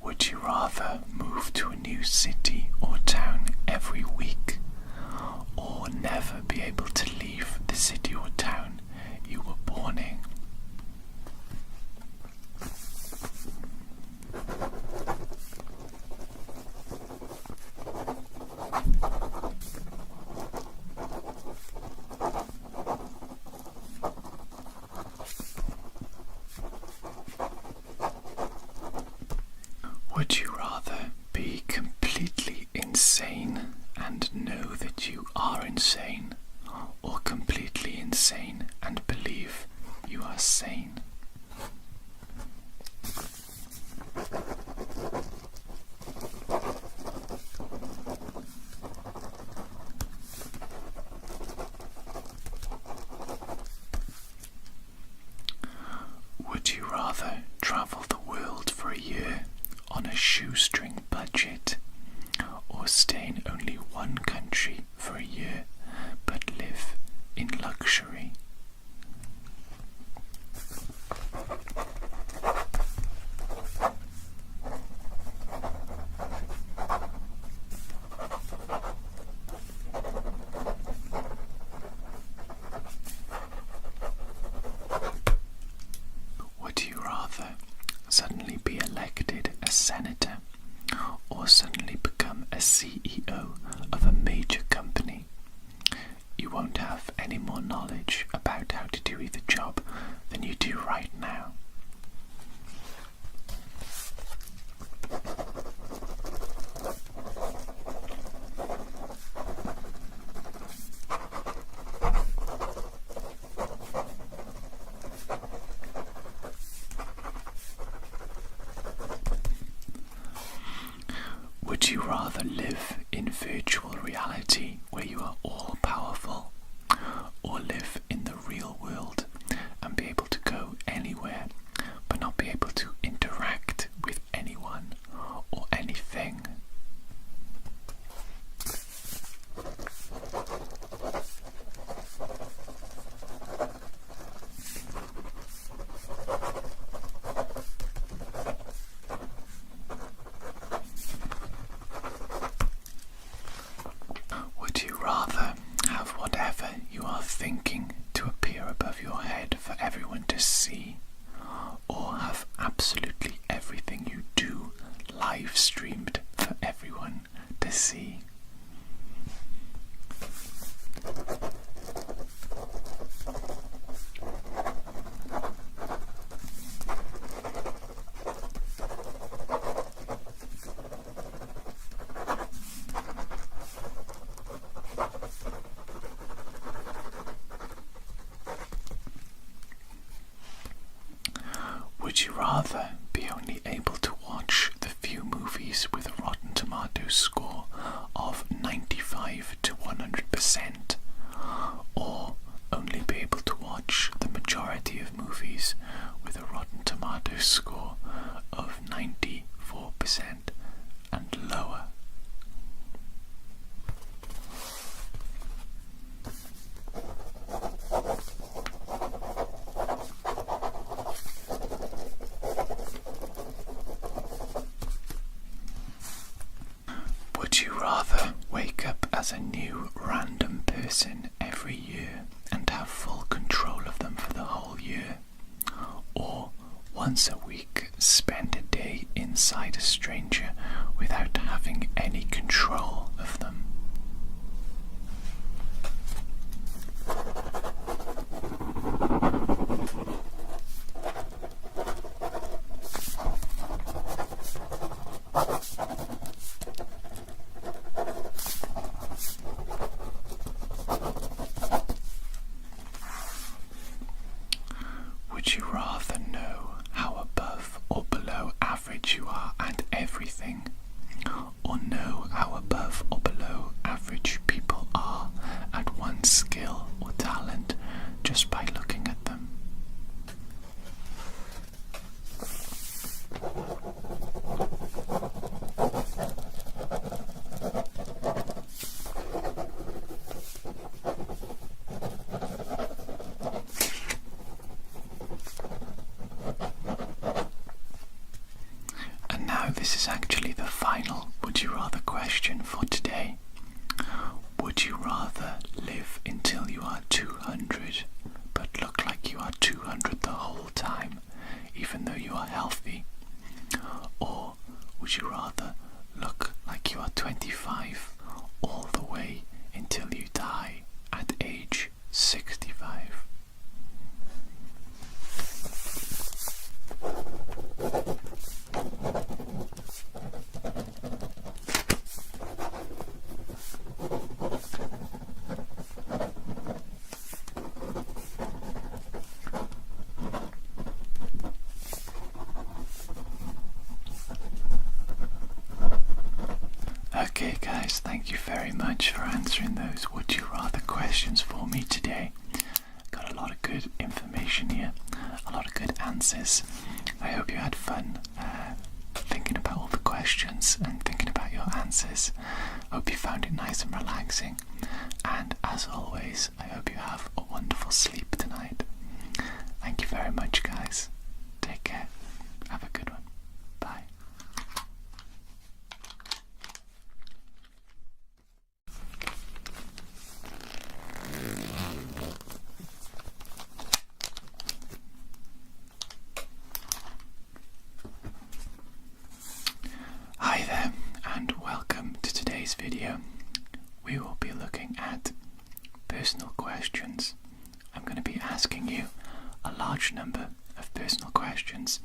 Would you rather move to a new city or town every week, or never be able to leave the city or town you were born in? Would you rather be completely insane and know that you are insane, or completely insane and believe you are sane? shoestring budget, or stay in only one country for a year but live in luxury? Would you rather suddenly be elected a senator or suddenly become a CEO of a major company? You won't have any more knowledge about how to do either job than you do right now. Would you rather live in virtual reality where you are all powerful, or live in the real world and be able to go anywhere but not be able to interact with anyone or anything? Would you rather have whatever you are thinking to appear above your head for everyone to see, or have absolutely everything you do live streamed for everyone to see? Would you rather be only able to watch the few movies with a Rotten Tomatoes score of 95 to 100%, or only be able to watch the majority of movies with a Rotten Tomatoes score of 94% and lower? Would you rather wake up as a new random person every year and have full control of them for the whole year, or once a week spend a day inside a stranger without having any control of them? Would you rather know how above or below average you are at everything, or know how above or below average people are at one skill or talent just by looking at them? And now this is actually the final would you rather question for today. Would you rather live until you are 200 but look like you are 200 the whole time even though you are healthy, or would you rather look like you are 25 all the way until you die at age 65? Okay guys, thank you very much for answering those would you rather questions for me today. Got a lot of good information here, a lot of good answers. I hope you had fun thinking about all the questions and thinking about your answers. I hope you found it nice and relaxing. And as always, I hope you have a wonderful sleep tonight. Thank you very much, guys. Take care. Have a good one. Bye. Hi there, and welcome to today's video. We will be looking at personal questions. I'm going to be asking you a large number of personal questions,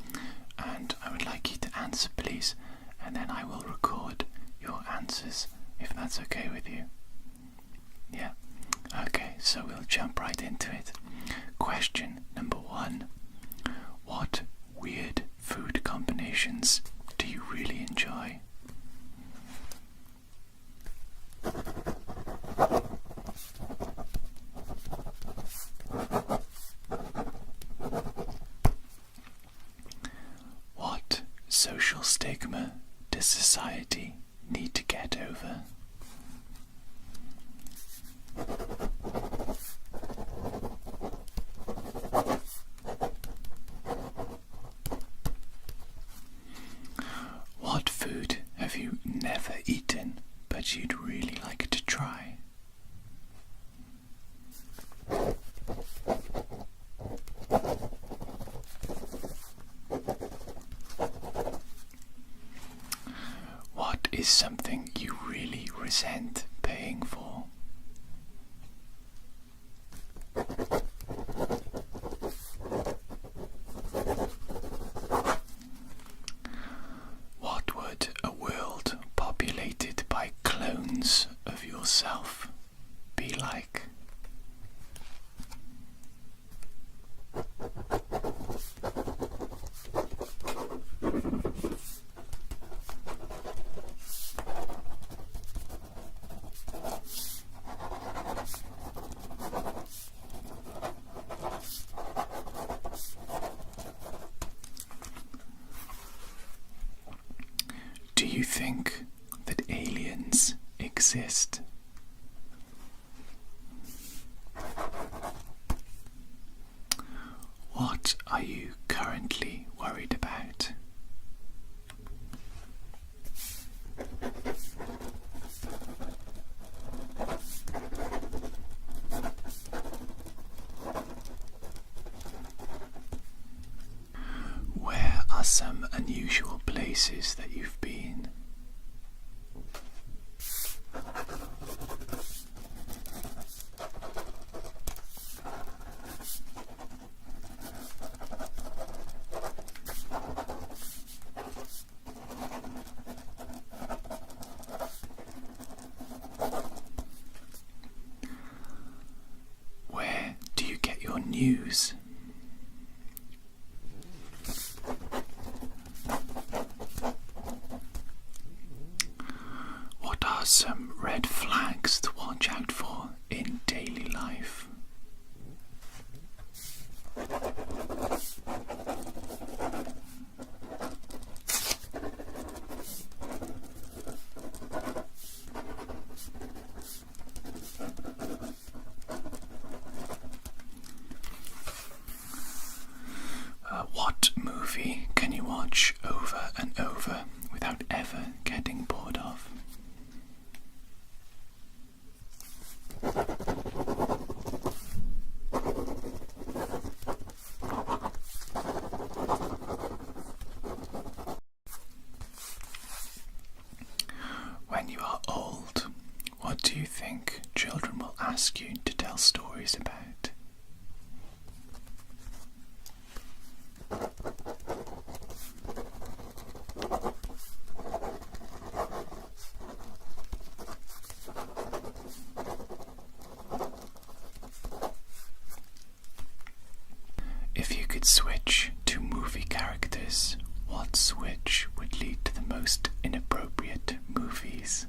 and I would like you to answer, please, and then I will record your answers, if that's okay with you. Yeah? Okay, so we'll jump right into it. Question number 1. What weird food combinations do you really enjoy? What social stigma does society need to get over? What food have you never eaten but you'd really like to try? What is something you really resent paying for? What would a world populated by clones of yourself be like? Do you think that aliens exist? What are you currently worried about? Where are some unusual places that you've been? Where do you get your news? What are some red flags to watch out for in daily life? What movie can you watch over and over without ever getting bored of? When you are old, what do you think children will ask you to tell stories about? If you could switch to movie characters, what switch would lead to the most inappropriate movies?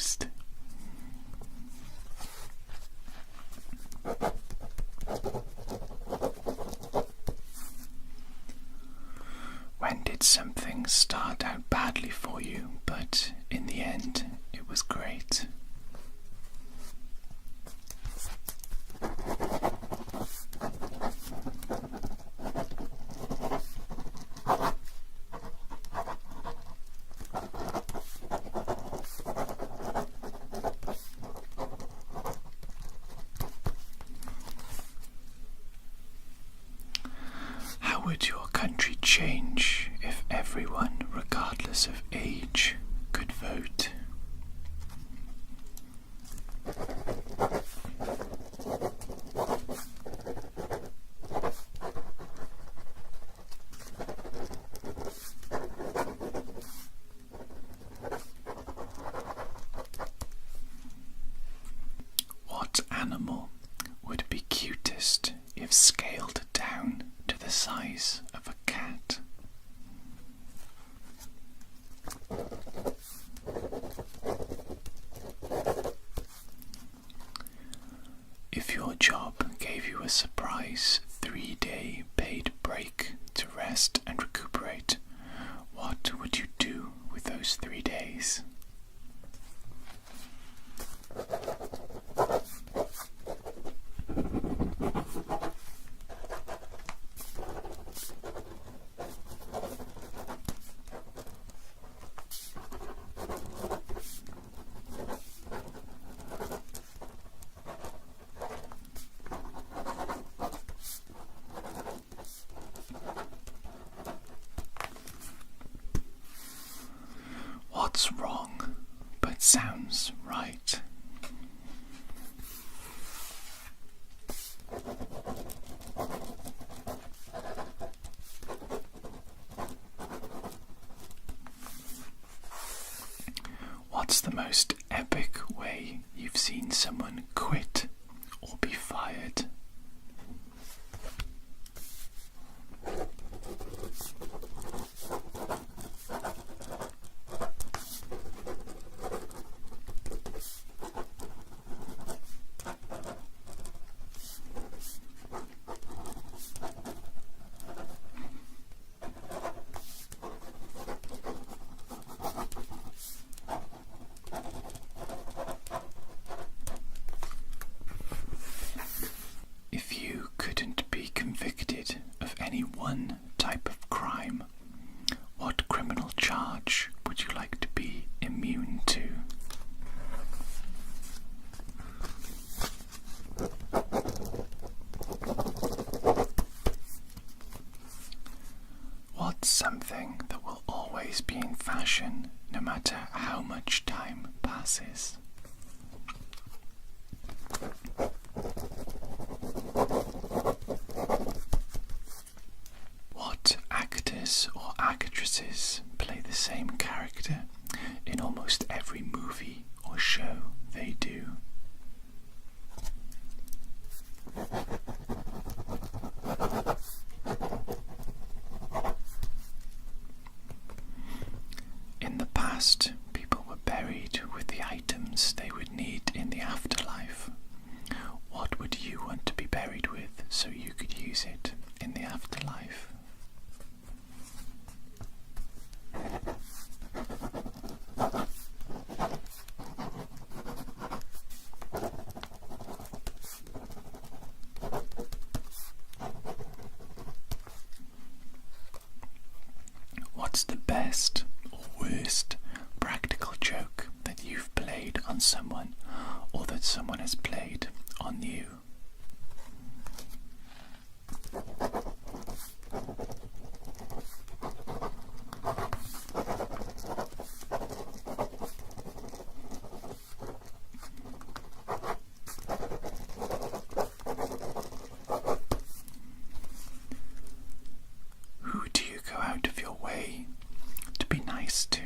most? When did something start out badly for you, but in the end it was great? How would your country change if everyone, regardless of age, could vote? What animal would be cutest if scaled down to the size of a cat? If your job gave you a surprise 3-day paid break to rest and recuperate, what would you do with those 3 days? What's wrong but sounds right? What's the most epic way you've seen someone quit or be fired? If you couldn't be convicted of any one type of crime, what criminal charge would you like to be immune to? What's something that will always be in fashion no matter how much time passes? What actors or actresses play the same character in almost every movie or show they do? In the past, people were buried with the items they would need in the afterlife. What would you want to be buried with so you could use it in the afterlife? What's the best or worst practical joke that you've played on someone or that someone has played on you? Who do you go out of your way to be nice to?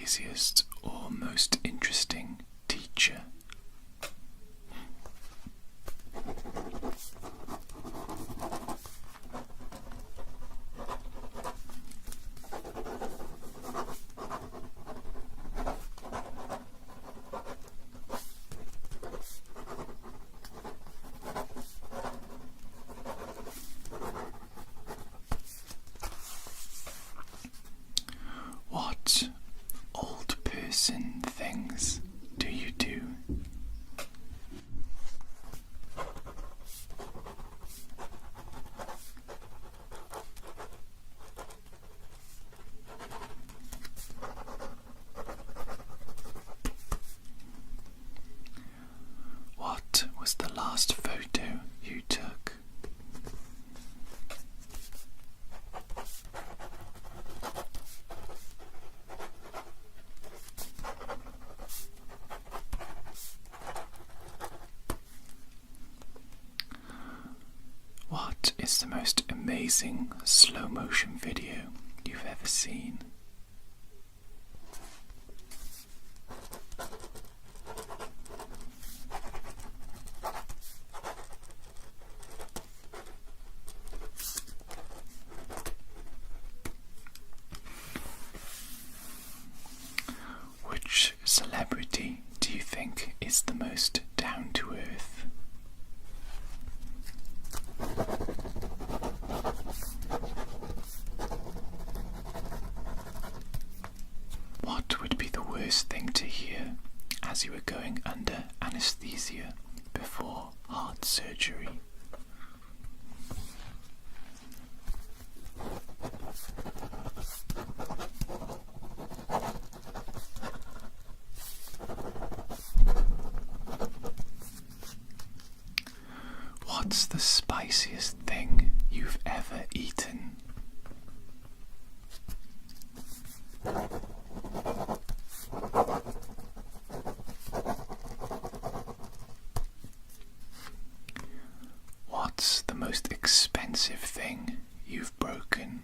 craziest or most interesting teacher? What old person things do you do? What was the last photo you took? What is the most amazing slow motion video you've ever seen? Which celebrity do you think is the most down to earth? What would be the worst thing to hear as you were going under anesthesia before heart surgery? What's the spiciest thing you've ever eaten? What's the most expensive thing you've broken?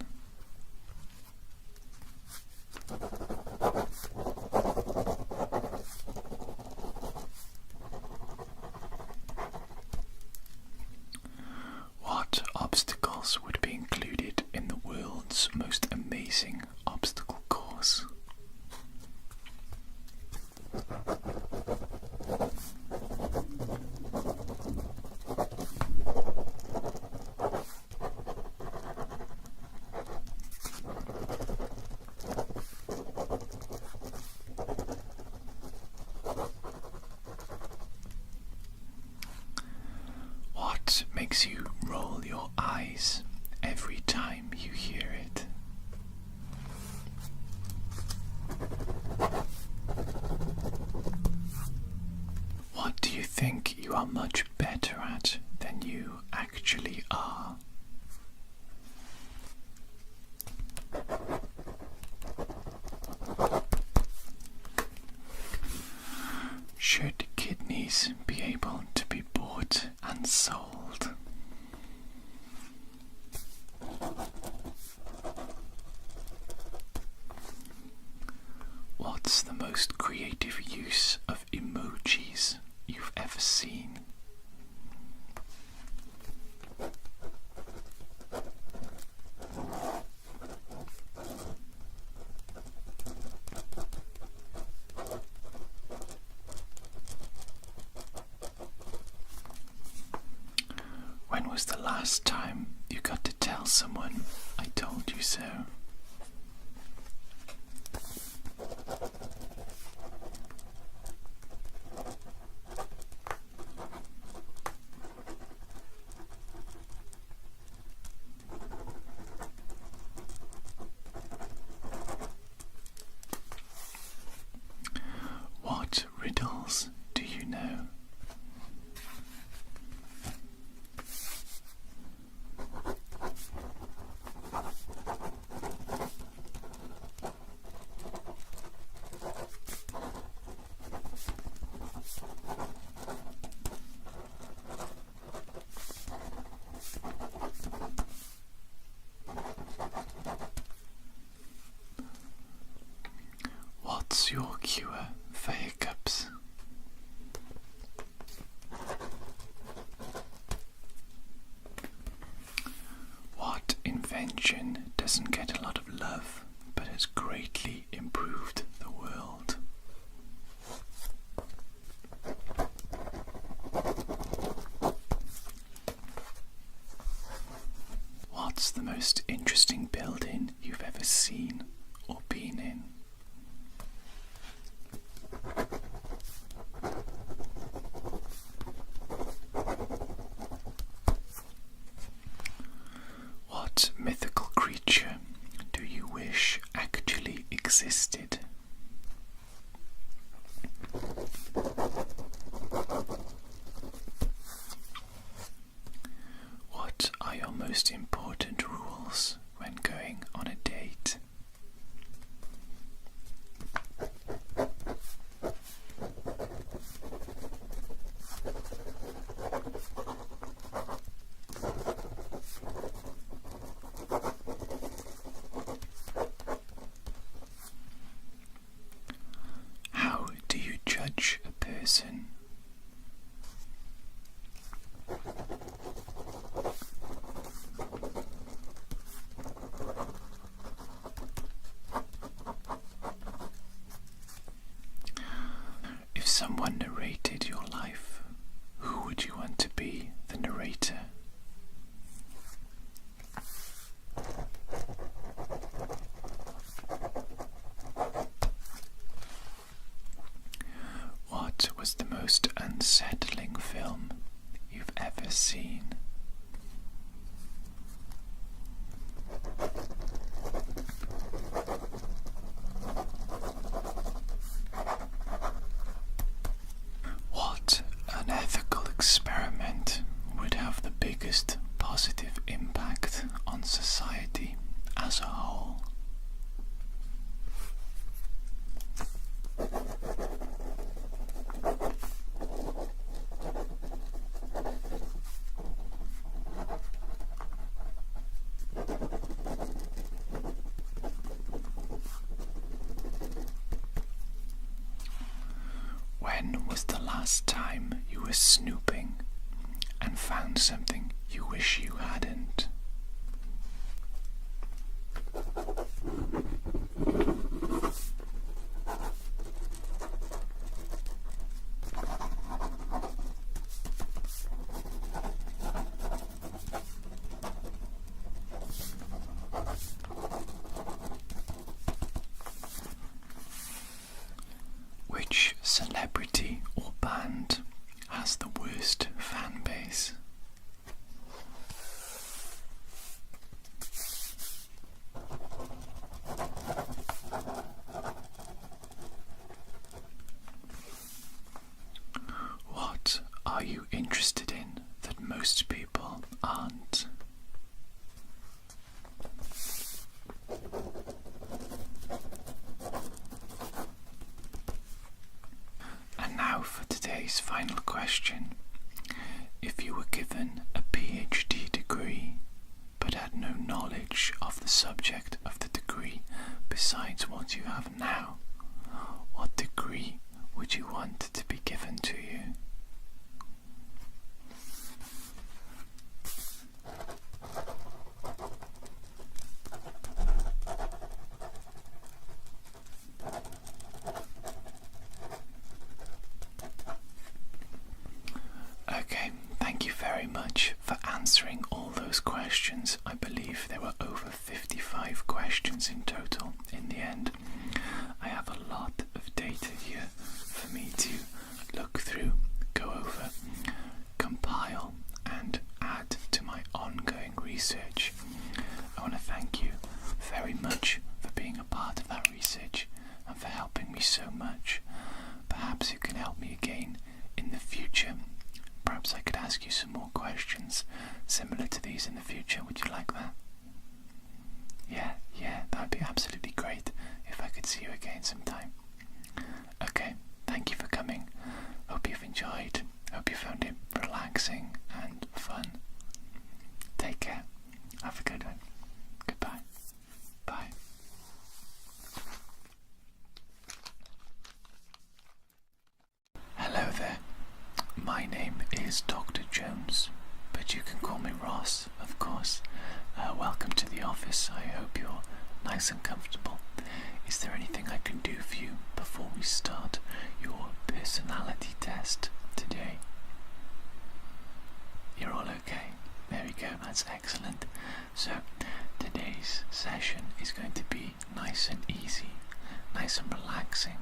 What obstacles would be included in the world's most amazing obstacle course? What makes you roll your eyes every time you hear it? What do you think you are much better at than you actually are? Should kidneys be able to be bought and sold? What's the most creative use of emojis you've ever seen? When was the last time you got to tell someone, "I told you so"? What riddles do you know? What's the most interesting building you've ever seen or been in? What mythical creature do you wish actually existed? What are your most important rules when going on a date? How do you judge a person? If someone narrated your life, who would you want to be the narrator? What was the most unsettling film you've ever seen? What unethical experiment would have the biggest positive impact on society as a whole? When was the last time you were snooping and found something you wish you hadn't? Which celebrity or band has the worst fan base? What are you interested in that most people aren't? And now for today's final question. If you were given a PhD degree but had no knowledge of the subject of the degree besides what you have now, what degree would you want to be given to you? Okay, thank you very much for answering all those questions. I believe there were over 55 questions in total in the end. I have a lot of data here for me to look through, go over, compile and add to my ongoing research. I want to thank you very much for being a part of that research and for helping me so much. Perhaps you can help me again in the future. Perhaps I could ask you some more questions similar to these in the future. Would you like that? Yeah, that would be absolutely great if I could see you again sometime. Okay, thank you for coming. Hope you've enjoyed. Hope you found it relaxing and fun. Take care. Have a good one. Goodbye. Bye. Hello there. My name is Dr. Jones, but you can call me Ross, of course. Welcome to the office. I hope you're nice and comfortable. Is there anything I can do for you before we start your personality test today? You're all okay? There we go, that's excellent. So, nice and relaxing.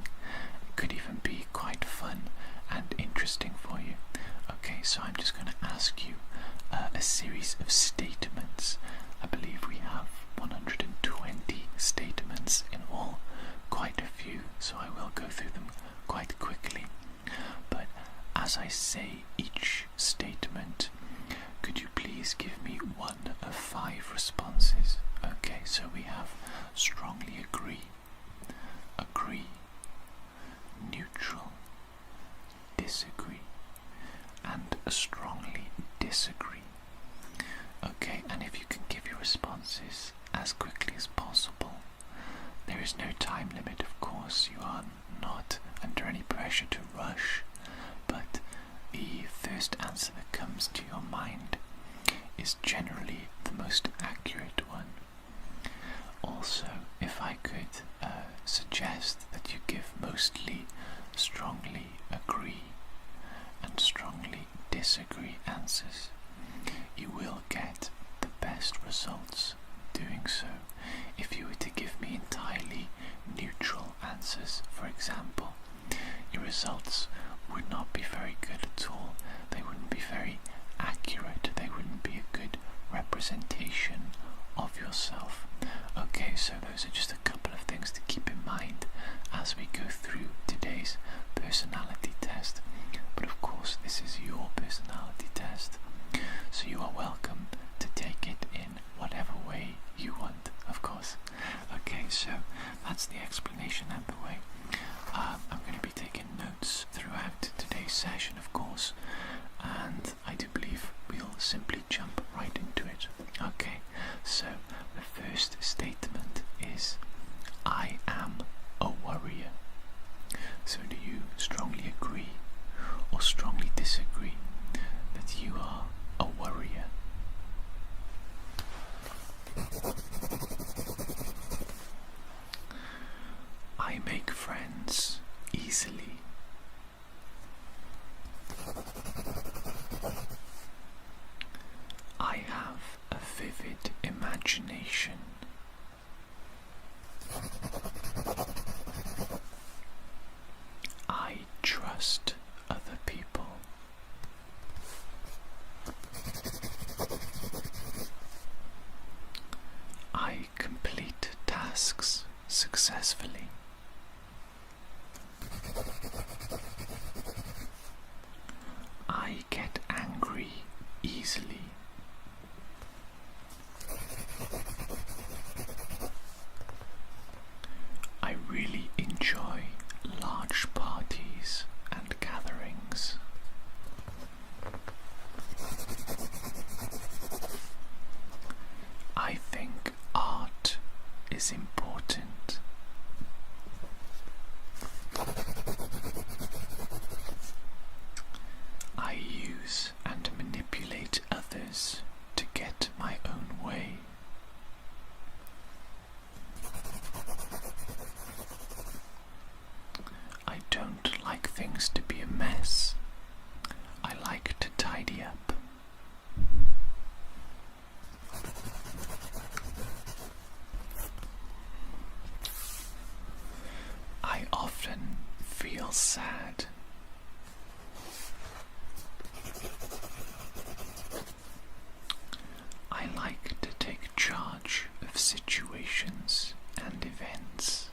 It could even be quite fun and interesting for you. Okay, so I'm just going to ask you a series of statements. I believe we have 120 statements in all, quite a few, so I will go through them quite quickly. But as I say each statement, could you please give me one of 5 responses? Okay, so we have strongly agree, agree, neutral, disagree, and strongly disagree. Okay, and if you can give your responses as quickly as possible. There is no time limit, of course. You are not under any pressure to rush, but the first answer that comes to your mind is generally the most accurate one. Also, if I could suggest that you give mostly strongly agree and strongly disagree answers, you will get the best results doing so. If you were to give me entirely neutral answers, for example, your results would not be very good at all. They wouldn't be very accurate. They wouldn't be a good representation of yourself. Okay, so those are just a couple of things to keep in mind as we go through today's personality test. But of course, this is your personality test, so you are welcome to take it in whatever way you want, of course. Okay, so that's the explanation out the way. I'm going to be taking notes throughout today's session, of course, and I do believe we'll simply jump right into it. Okay, so the first statement is, I am a worrier. So do you strongly agree or strongly disagree that you are a worrier? I make friends easily. I have a vivid imagination. I trust other people. I complete tasks successfully. I get angry easily. I really enjoy large parties and gatherings. I think art is important. I use and manipulate others to get my own way. I don't like things to be a mess. I like to tidy up. I often feel sad. I like to take charge of situations and events.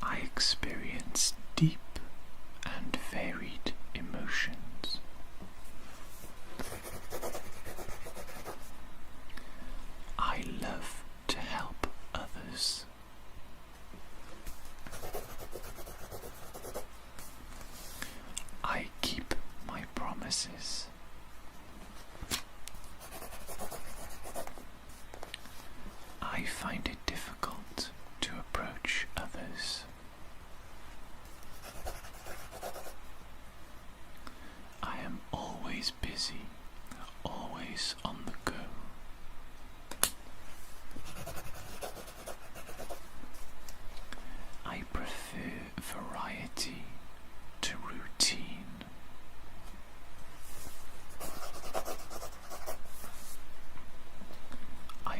I experience deep and varied emotions. I love to help others. I keep my promises. I find it difficult to approach others. I am always busy, always on the go. I prefer variety to routine. I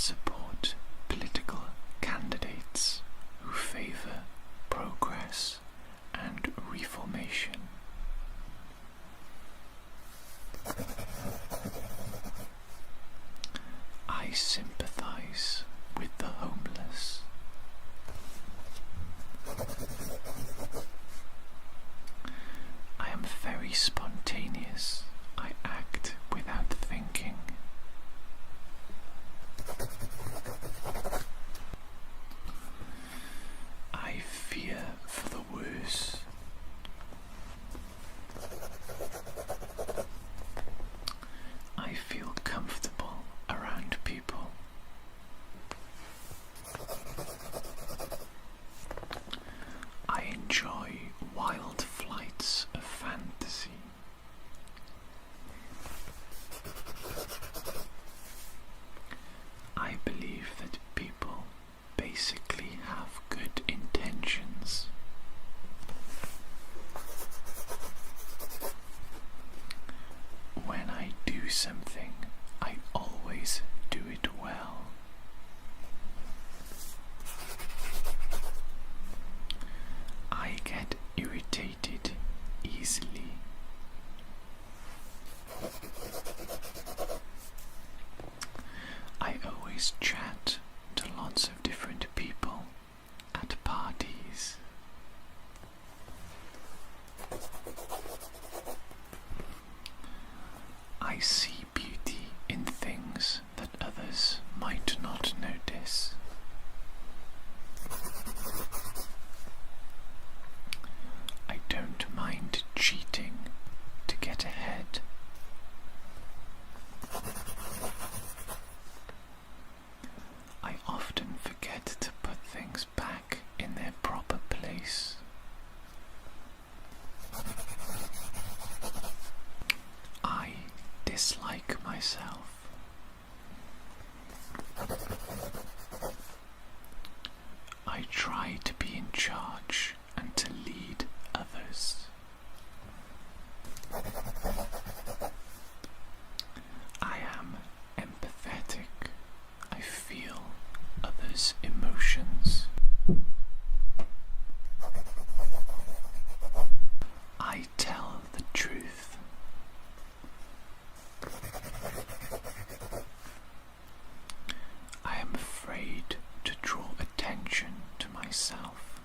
support political candidates who favour progress and reformation. I sympathise with the homeless. I am very spontaneous. I act without thinking. I fear for the worse. I feel comfortable around people. I enjoy wild flights of fantasy. I believe that people basically have good intentions. When I do something, I always do it well. I get irritated easily. I always chat to lots of different people at parties. I see beauty in things that others might not notice. I don't mind cheating to get ahead. I often forget to put things back in their proper place. I dislike myself. I try to be in charge and to lead others. I am empathetic. I feel others' emotions. I tell the truth. I am afraid to draw attention to myself.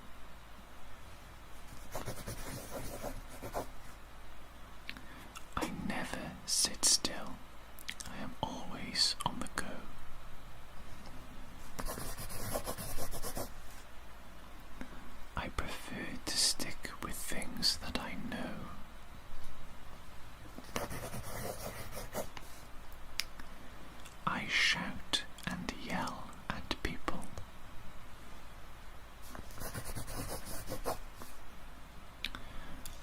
I never sit still. I am always on the go. I prefer to stick with things that I know. I shout and yell at people.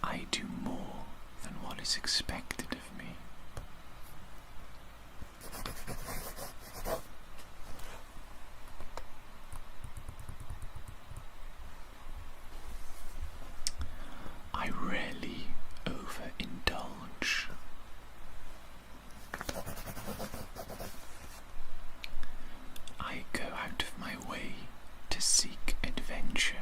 I do more than what is expected of me. I rarely overindulge. I go out of my way to seek adventure.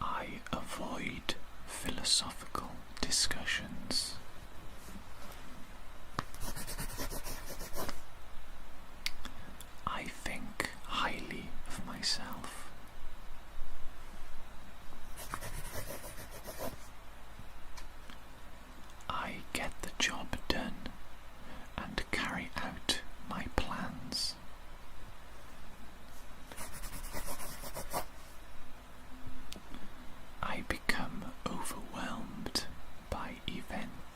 I avoid philosophical discussions. I think highly of myself. I get the job done and carry out my plans. I become overwhelmed by events.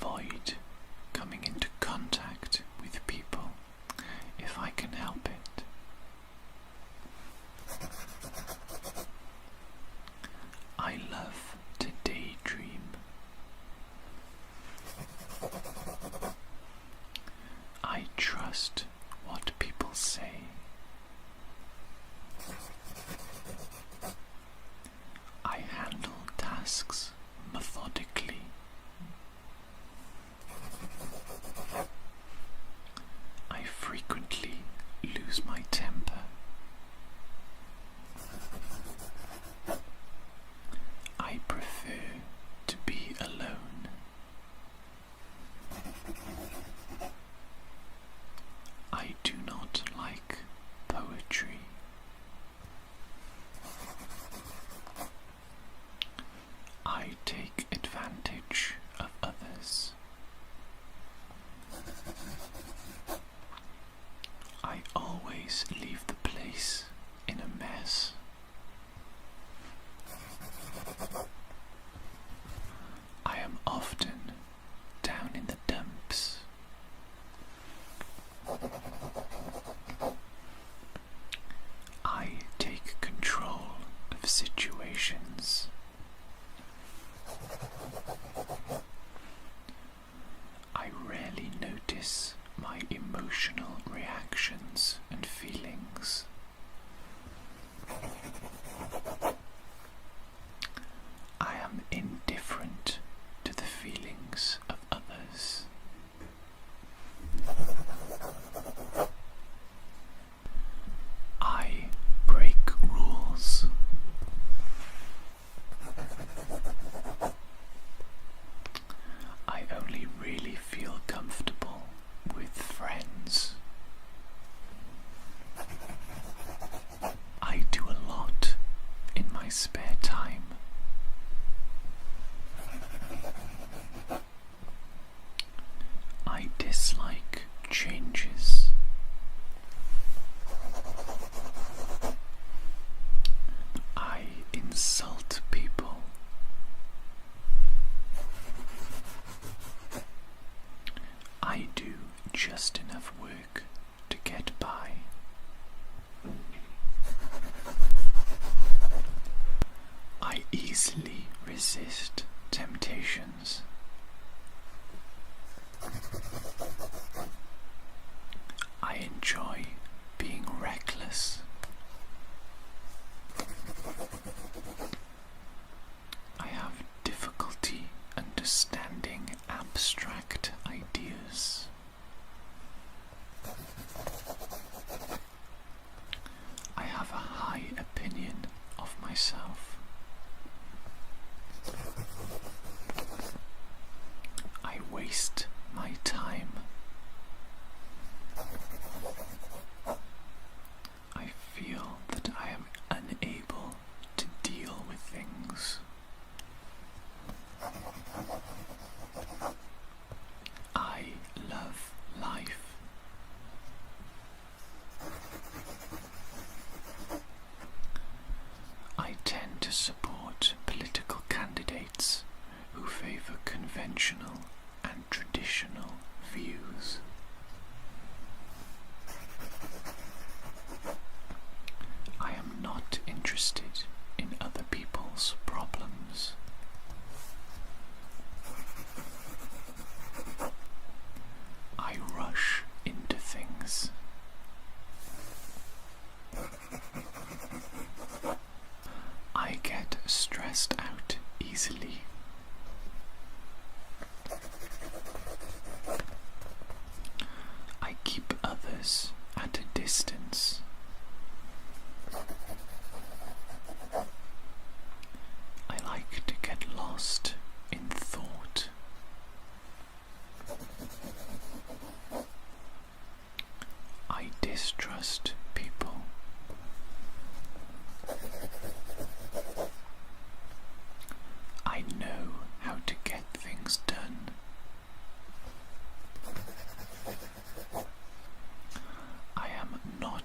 avoid coming into contact with people if I can help it. I love to daydream. I trust what people say. I handle tasks methodically. I frequently lose my temper. I prefer to be alone. I do not like poetry. I take advantage of others. I always leave the place in a mess. I am often down in the dumps. I take control of situations. I rarely notice my emotional reactions and feelings. I am indifferent to the feelings of others. I break rules. I only really feel comfortable with friends. I do a lot in my spare time. I dislike changes. I insult people. I do just enough work to get by. I easily resist temptations. I enjoy being reckless. I have difficulty understanding abstract ideas. I have a high opinion of myself. I waste my time. I feel that I am unable to deal with things. I love life. I tend to support political candidates who favor conventional and traditional views. I am not interested in other people's problems. I rush into things. I get stressed out easily. I keep others at a distance. I like to get lost in thought. I distrust people. I know how to get things done. I am not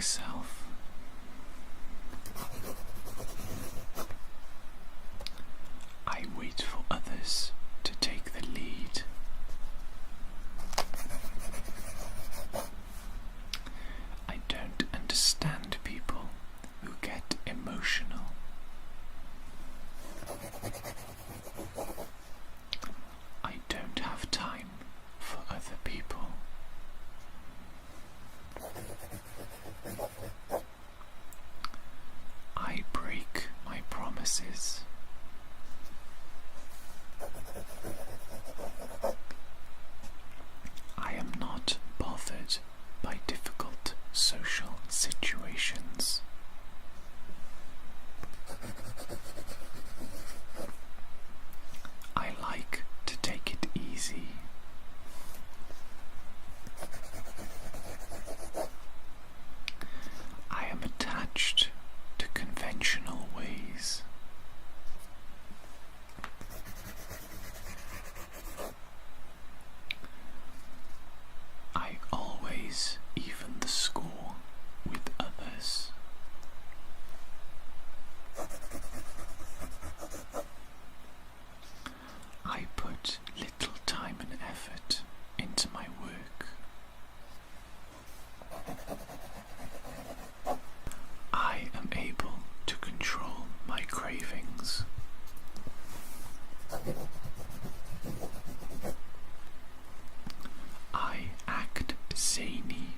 myself. I wait for others to take the lead. I don't understand people who get emotional. I don't have time for other people. I break my promises. I am not bothered by difficult social situations. I like to take it easy. I am attached to conventional ways. I always even the score with others. I put little time and effort into my work. I am able to control my cravings. I act zany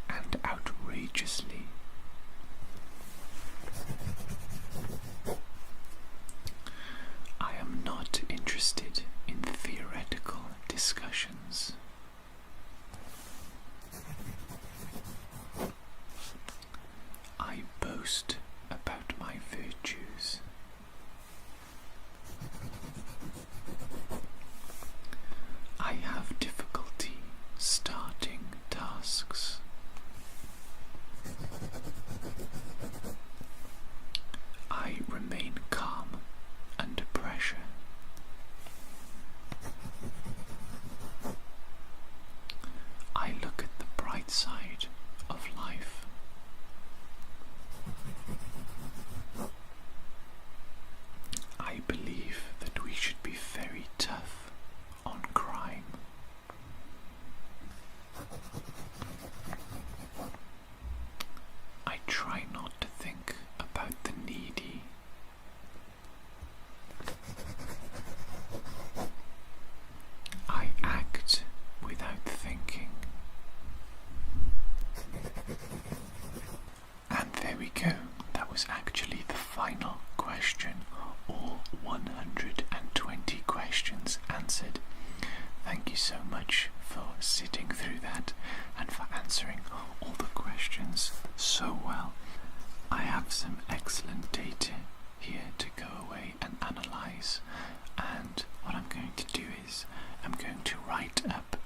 and outrageously. I am not interested in theoretical discussions. I boast about my virtues. I have difficulty starting tasks. I remain calm under pressure. I look at the bright side of life. I believe that we should be very tough on crime. I try not to think about the needy. I act without thinking. And there we go. That was actually the final question. All 120 questions answered. Thank you so much for sitting through that and for answering all the questions so well. I have some excellent data here to go away and analyze, and what I'm going to do is I'm going to write up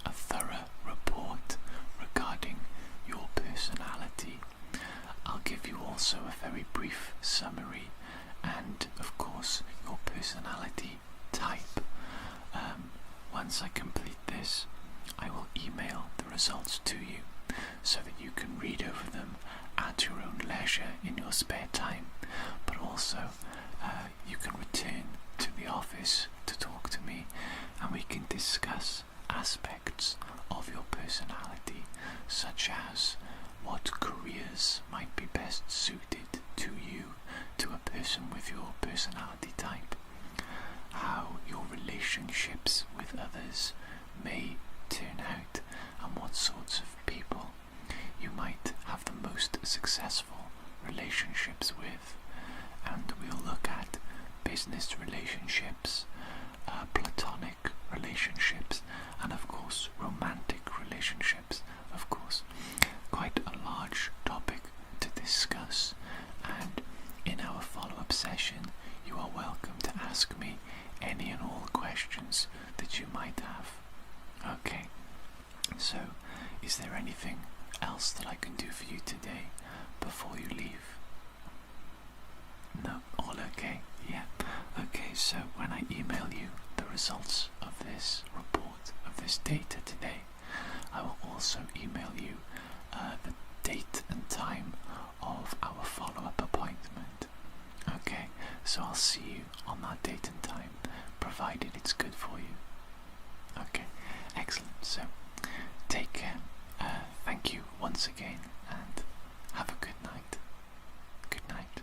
a thorough report regarding your personality. I'll give you also a very brief summary and of course your personality type. Once I complete this, I will email the results to you so that you can read over them at your own leisure in your spare time, but also you can return to the office to talk to me and we can discuss aspects of your personality, such as what careers might be best suited to you, to a person with your personality type, how your relationships with others may turn out, and what sorts of people you might have the most successful relationships with. And we'll look at business relationships, platonic relationships, and of course romantic relationships. Of course, quite a large topic to discuss, and in our follow-up session you are welcome to ask me any and all questions that you might have. Okay, so is there anything else that I can do for you today before you leave? No, all okay? Yeah. Okay, so when I email you the results of this report, of this data today, I will also email you the date and time once again, and have a good night. Good night.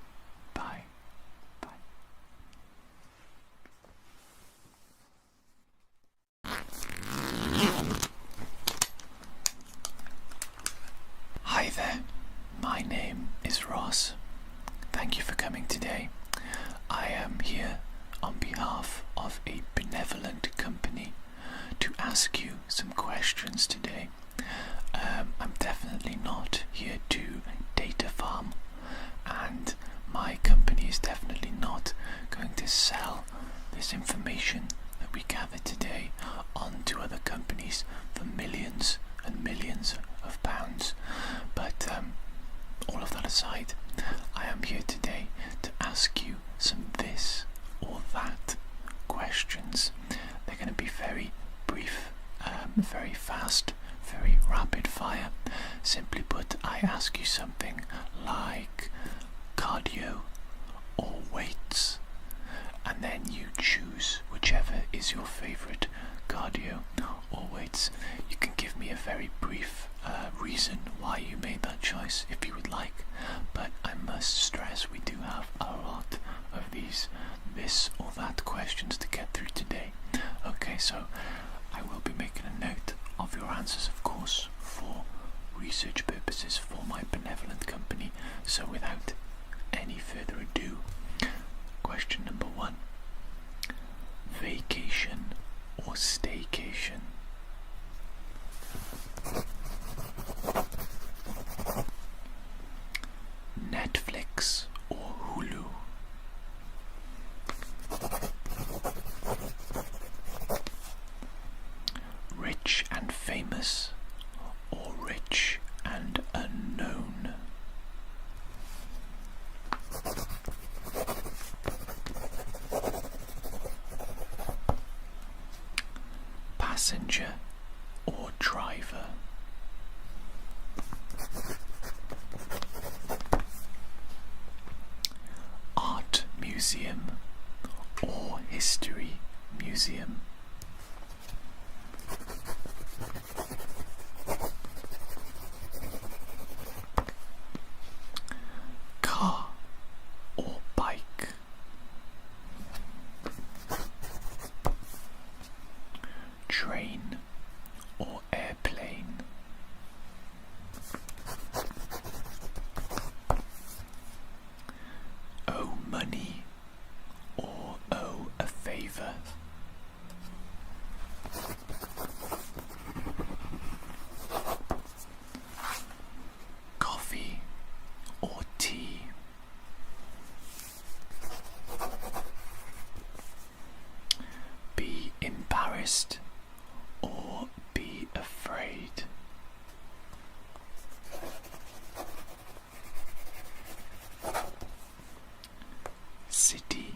Bye. Bye. Hi there. My name is Ross. Thank you for coming today. I am here on behalf of a benevolent company to ask you some questions today. I'm definitely not here to data farm, and my company is definitely not going to sell this information that we gather today on to other companies for millions and millions of pounds. But all of that aside, I am here today to ask you some this or that questions. They're going to be very brief, very fast, very rapid fire. Simply put, I ask you something like cardio or weights, and then you choose whichever is your favourite, cardio or weights. You can give me a very brief reason why you made that choice if you would like, but I must stress we do have a lot of these this or that questions to get through today. Okay, so I will be making a note of your answers, of course, for research purposes for my benevolent company. So without any further ado, question number 1. Vacation or staycation? Netflix or Hulu? Rich and famous or rich and unknown? Passenger or driver? Art museum or history museum? Car or bike? Train or airplane? Owe money or owe a favour? Coffee or tea? Be embarrassed or be afraid? City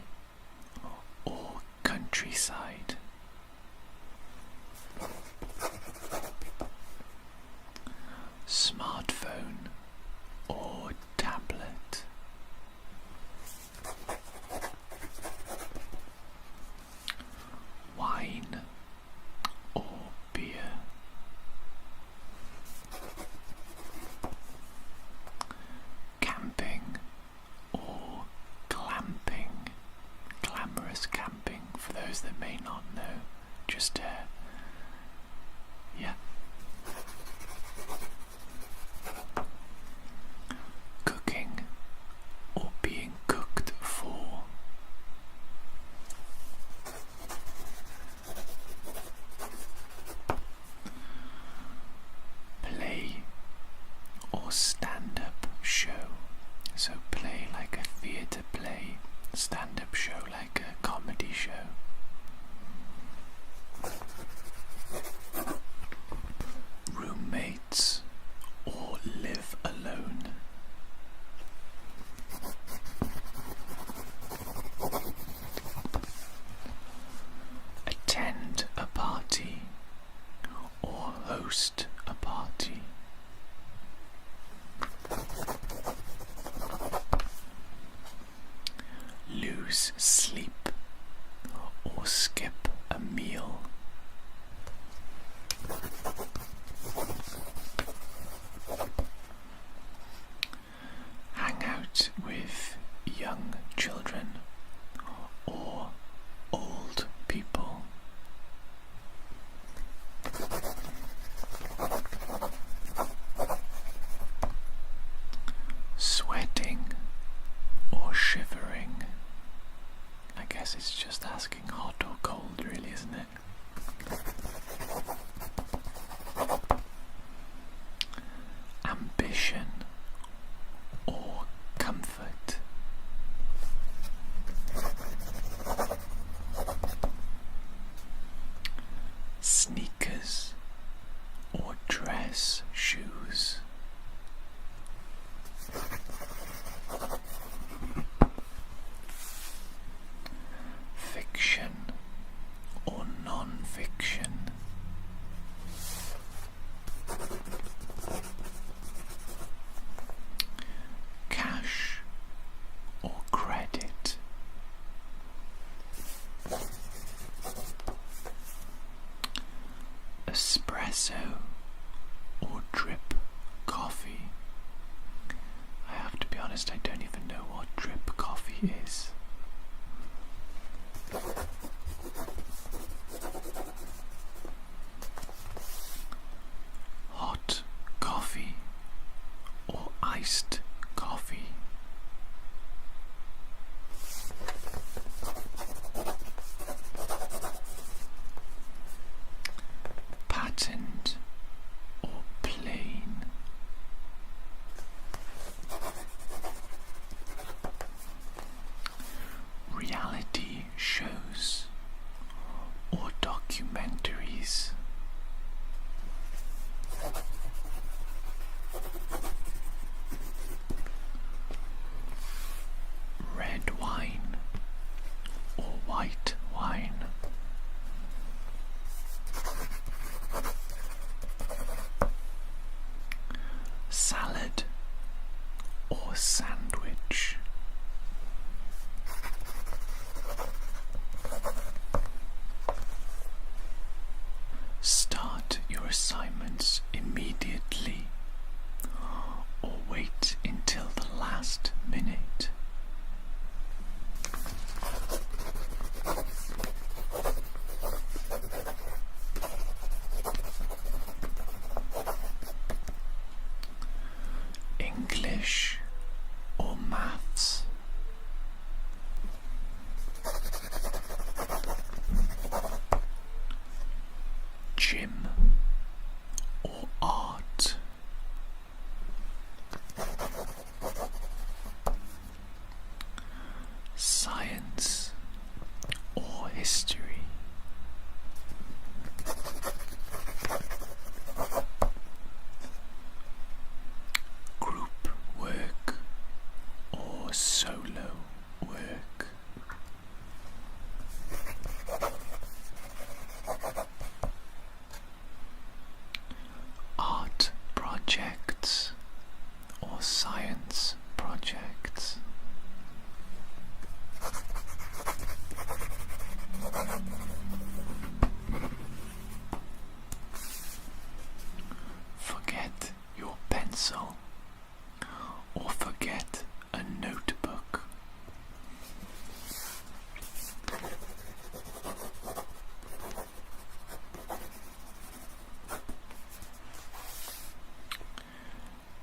or countryside? Smartphone or tablet? Wine or beer? Camping or glamping? Glamorous camping, for those that may not know. Just yeah. Cooking or being cooked for? Play or stand-up show? So play like a theatre play, stand-up show like a comedy show. Roommates or live alone? Attend a party or host a party? Lose sleep or skip a meal? young children or old people? Sweating or shivering? I guess it's just asking hot or cold, really, isn't it? Ambition or comfort? Sneakers or dress shoes? Fiction or non-fiction? Cash or credit? Espresso or drip coffee? I have to be honest, I don't even know what drip coffee is. Hot coffee or iced coffee? Patent or plain? Reality shows or documentaries? Red wine or white wine? Salad or sandwich? Start your assignments immediately or wait until the last minute. English or maths? Gym or art? Science or history? Group work or solo work? Art projects or science projects? Forget your pencil or forget a notebook?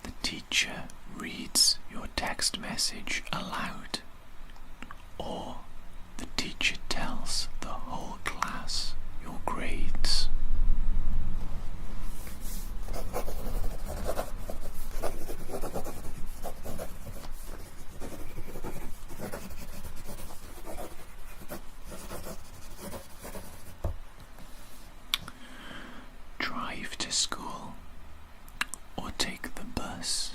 The teacher reads your text message aloud, or the teacher tells the whole class your grades. Drive to school or take the bus?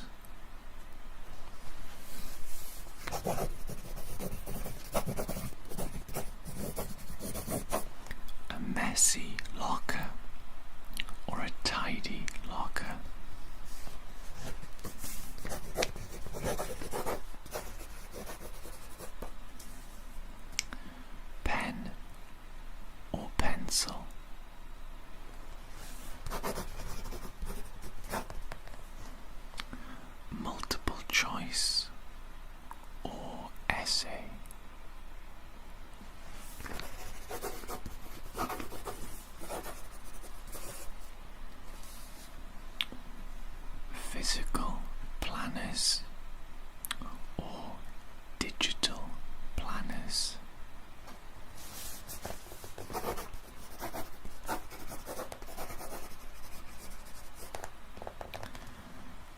A messy locker or a tidy locker? Pen or pencil? Multiple choice or essay? physical planners or digital planners?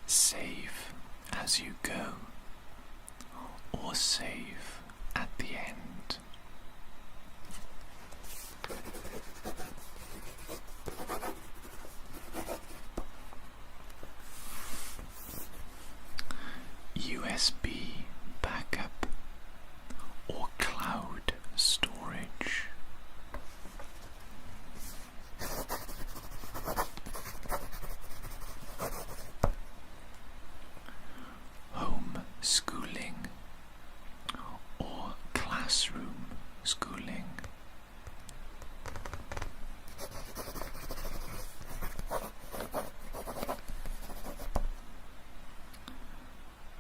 Save as you go or save at the end? USB backup or cloud storage? Home schooling or classroom schooling?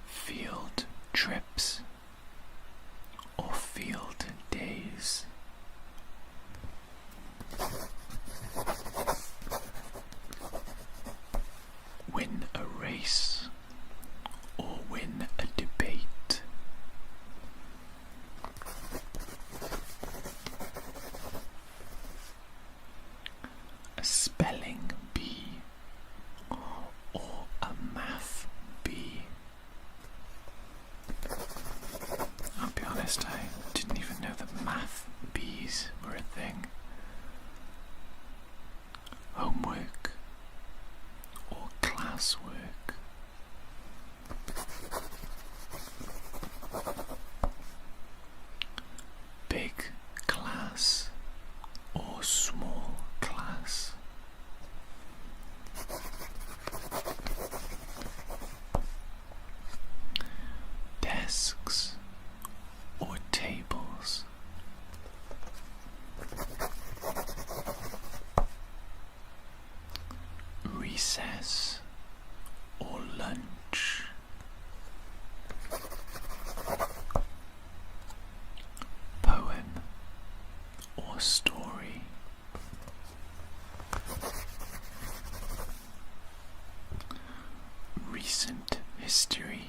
Field trips or field days? Win a race or win a debate? A spelling bee or a math bee? I'll be honest, I didn't even know that math bees were a thing. Homework or classwork? Big class or small class? Desks or tables? Recess or lunch? Poem or story? Recent history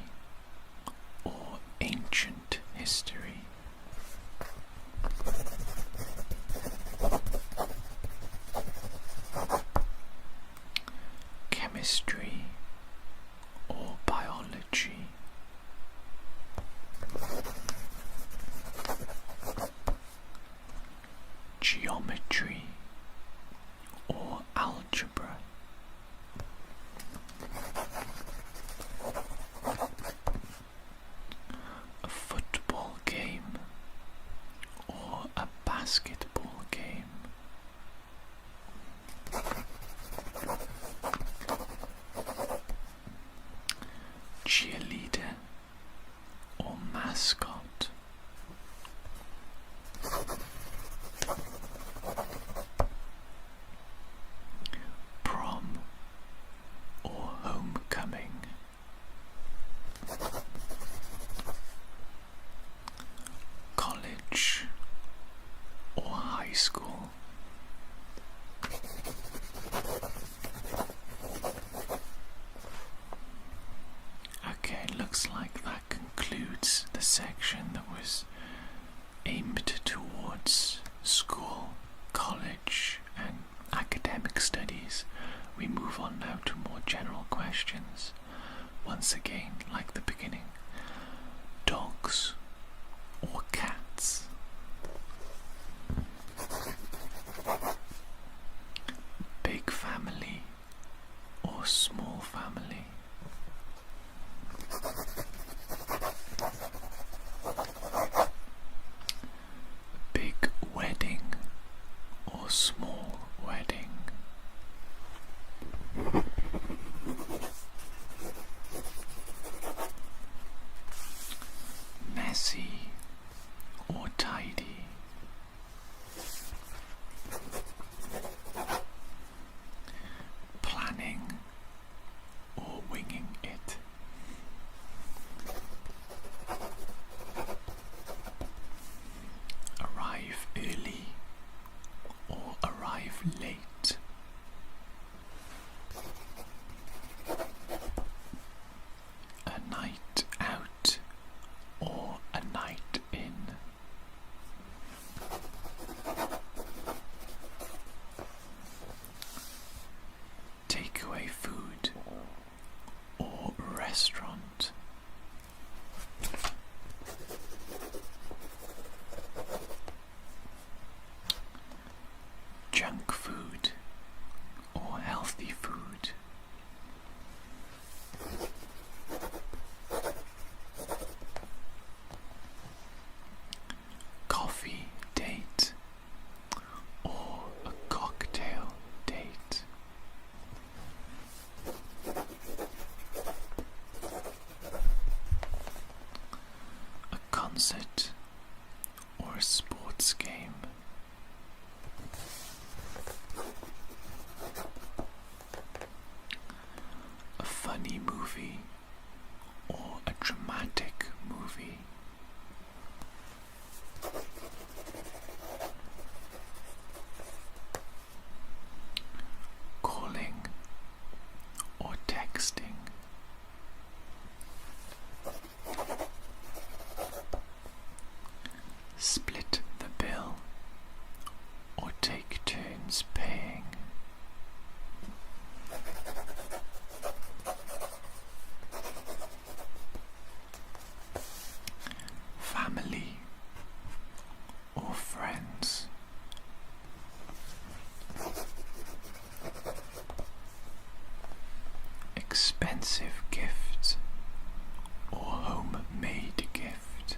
or ancient history? Chemistry or biology? Geometry or algebra? A football game or a basketball game? Cheerleader or mascot? Prom or homecoming? College or high school? Okay, looks like that concludes the section that was aimed towards school, college, and academic studies. We move on now to more general questions. Once again, like the beginning, dogs or cats? Big family or small family? Big wedding or small wedding? Messy or tidy? Planning or funny movie or a dramatic movie. Calling or texting. Split the bill or take turns paying. Family or friends. Expensive gift or homemade gift.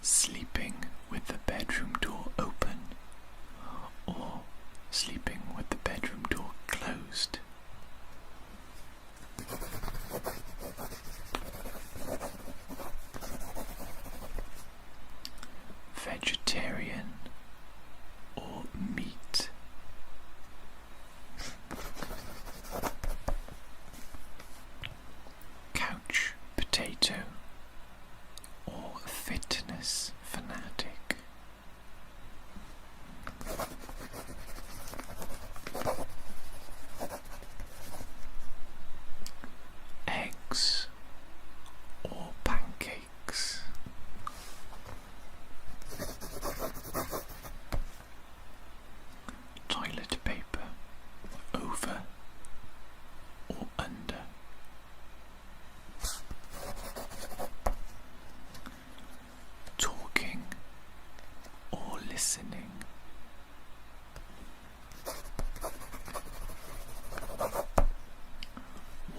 Sleeping with the bedroom door open or sleeping with the bedroom door closed. Vegetarian or meat. Couch potato or fitness fanatic. Eggs or pancakes. Toilet paper over or under. Talking or listening.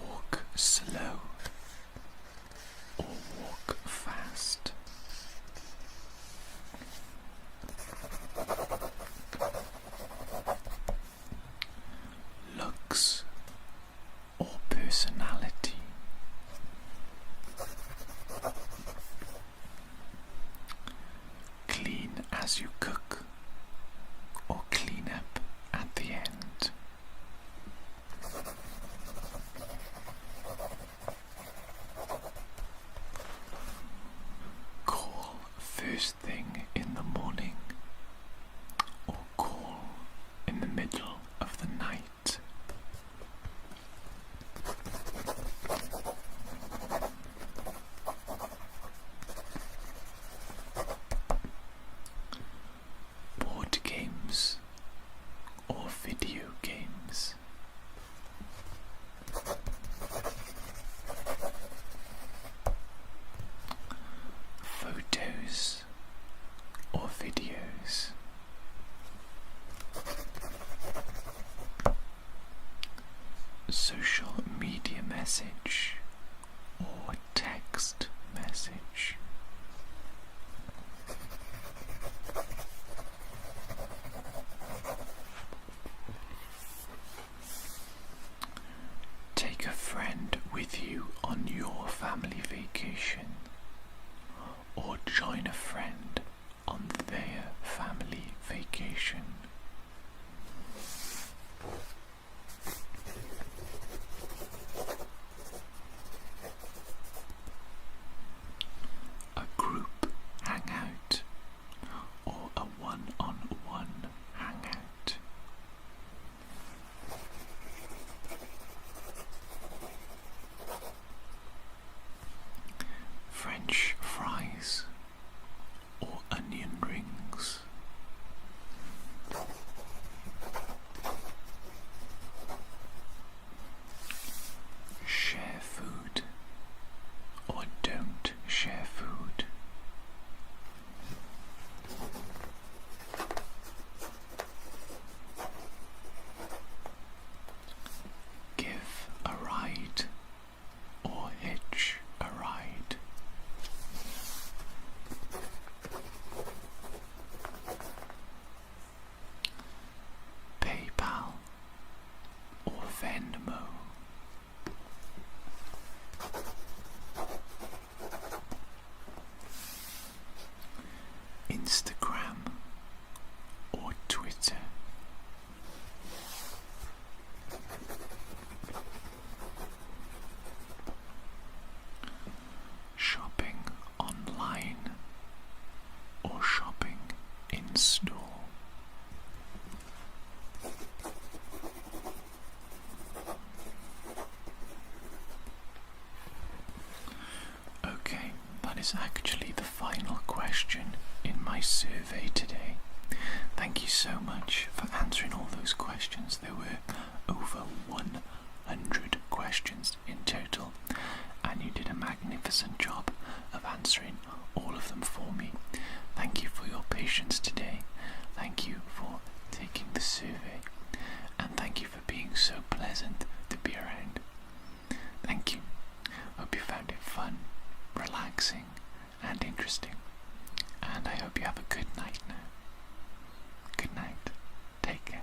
Walk slow or walk fast. Looks or personality. Clean as you cook or clean up at the end. Call first thing in the morning or call in the middle of the night. Board games or video games. Photos or videos. Social media message or text message. Take a friend with you on your family vacation or join a friend on their family vacation. A group hangout or a one-on-one hangout. French fries is actually the final question in my survey today. Thank you so much for answering all those questions. There were over 100 questions in total, and you did a magnificent job of answering all of them for me. Thank you for your patience today. Thank you for taking the survey, and thank you for being so pleasant to be around. Thank you. Hope you found it fun, relaxing, and interesting. And I hope you have a good night now. Good night. Take care.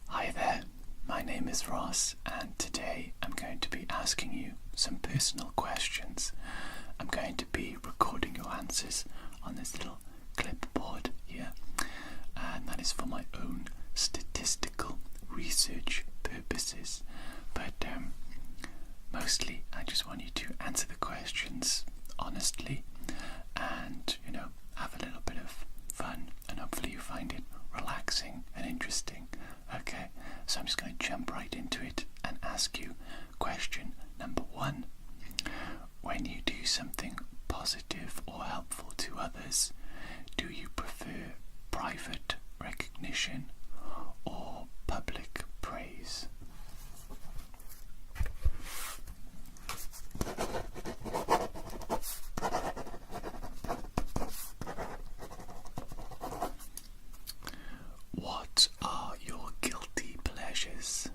Hi there, my name is Ross, and today I'm going to be asking you some personal questions. I'm going to be recording your answers on this little clipboard here, and that is for my own statistical research purposes. But mostly I just want you to answer the questions honestly and, have a little bit of fun, and hopefully you find it relaxing and interesting. Okay, so I'm just going to jump right into it and ask you question number 1. When you do something positive or helpful to others, do you prefer private recognition or public praise? What are your guilty pleasures?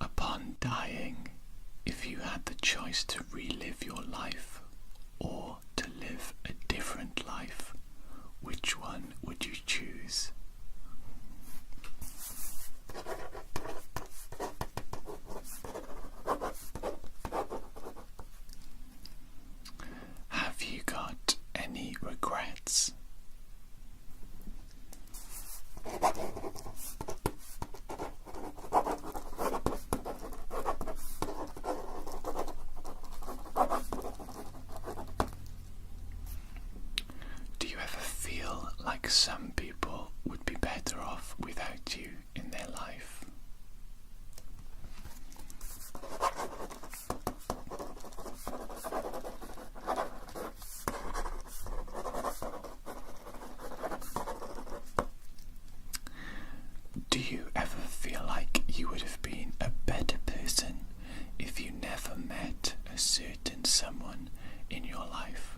Upon dying, if you had the choice to relive your life or to live a different life, which one would you choose? Have you got any regrets? Do you ever feel like some people would be better off without you in their life? Do you ever feel like you would have been a better person if you never met a certain someone in your life?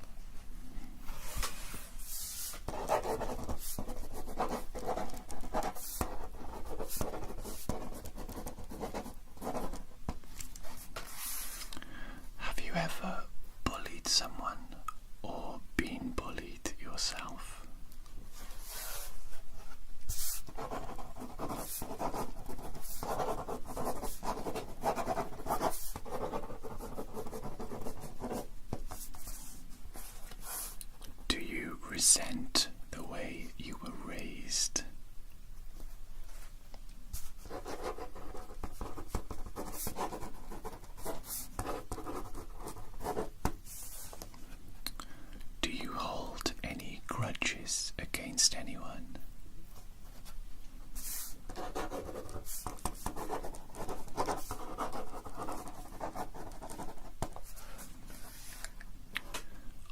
Have you ever bullied someone or been bullied yourself? Do you resent the way you were raised? Do you hold any grudges against anyone?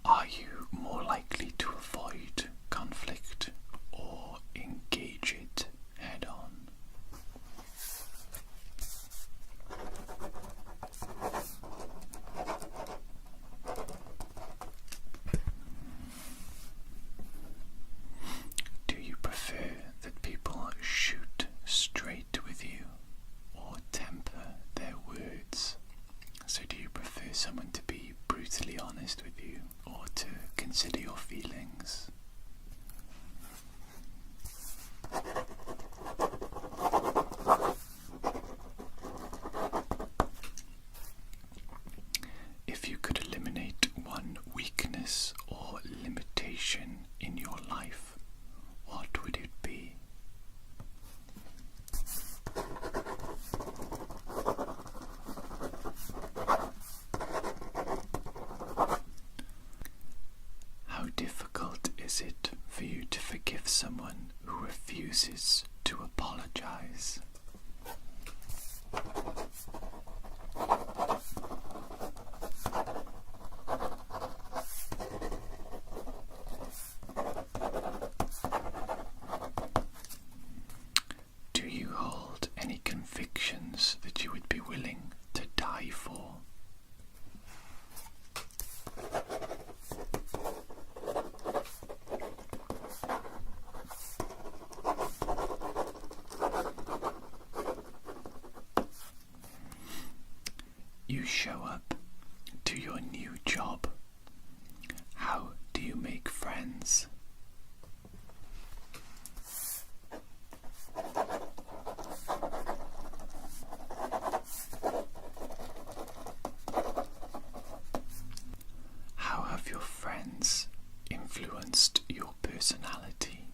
Are you more likely to avoid conflict or engage it head on? Do you someone who refuses to apologize? Do you hold any convictions that you would be willing to die for? You show up to your new job. How do you make friends? How have your friends influenced your personality?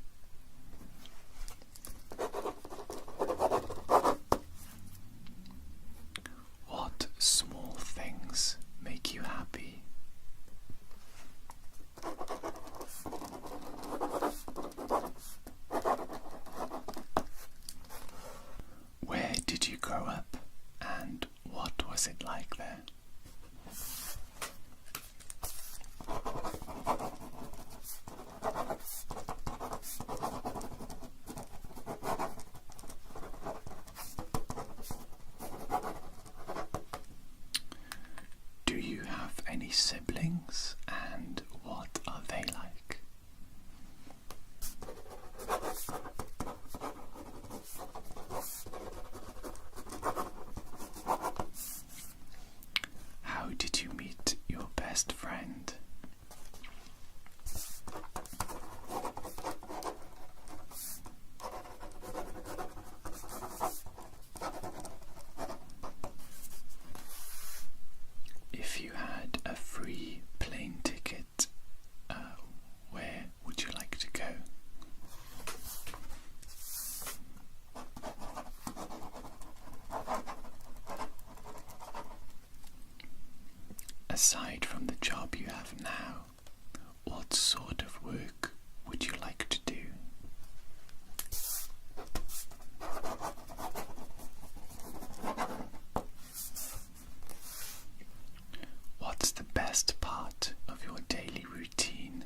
What small things make you happy? Where did you grow up, and what was it like there? Do you have any siblings, and what are they like? How did you meet your best friend? If you had a free plane ticket, where would you like to go? Aside from the job you have now, what sort of work would you like to do? What's the best part of your daily routine?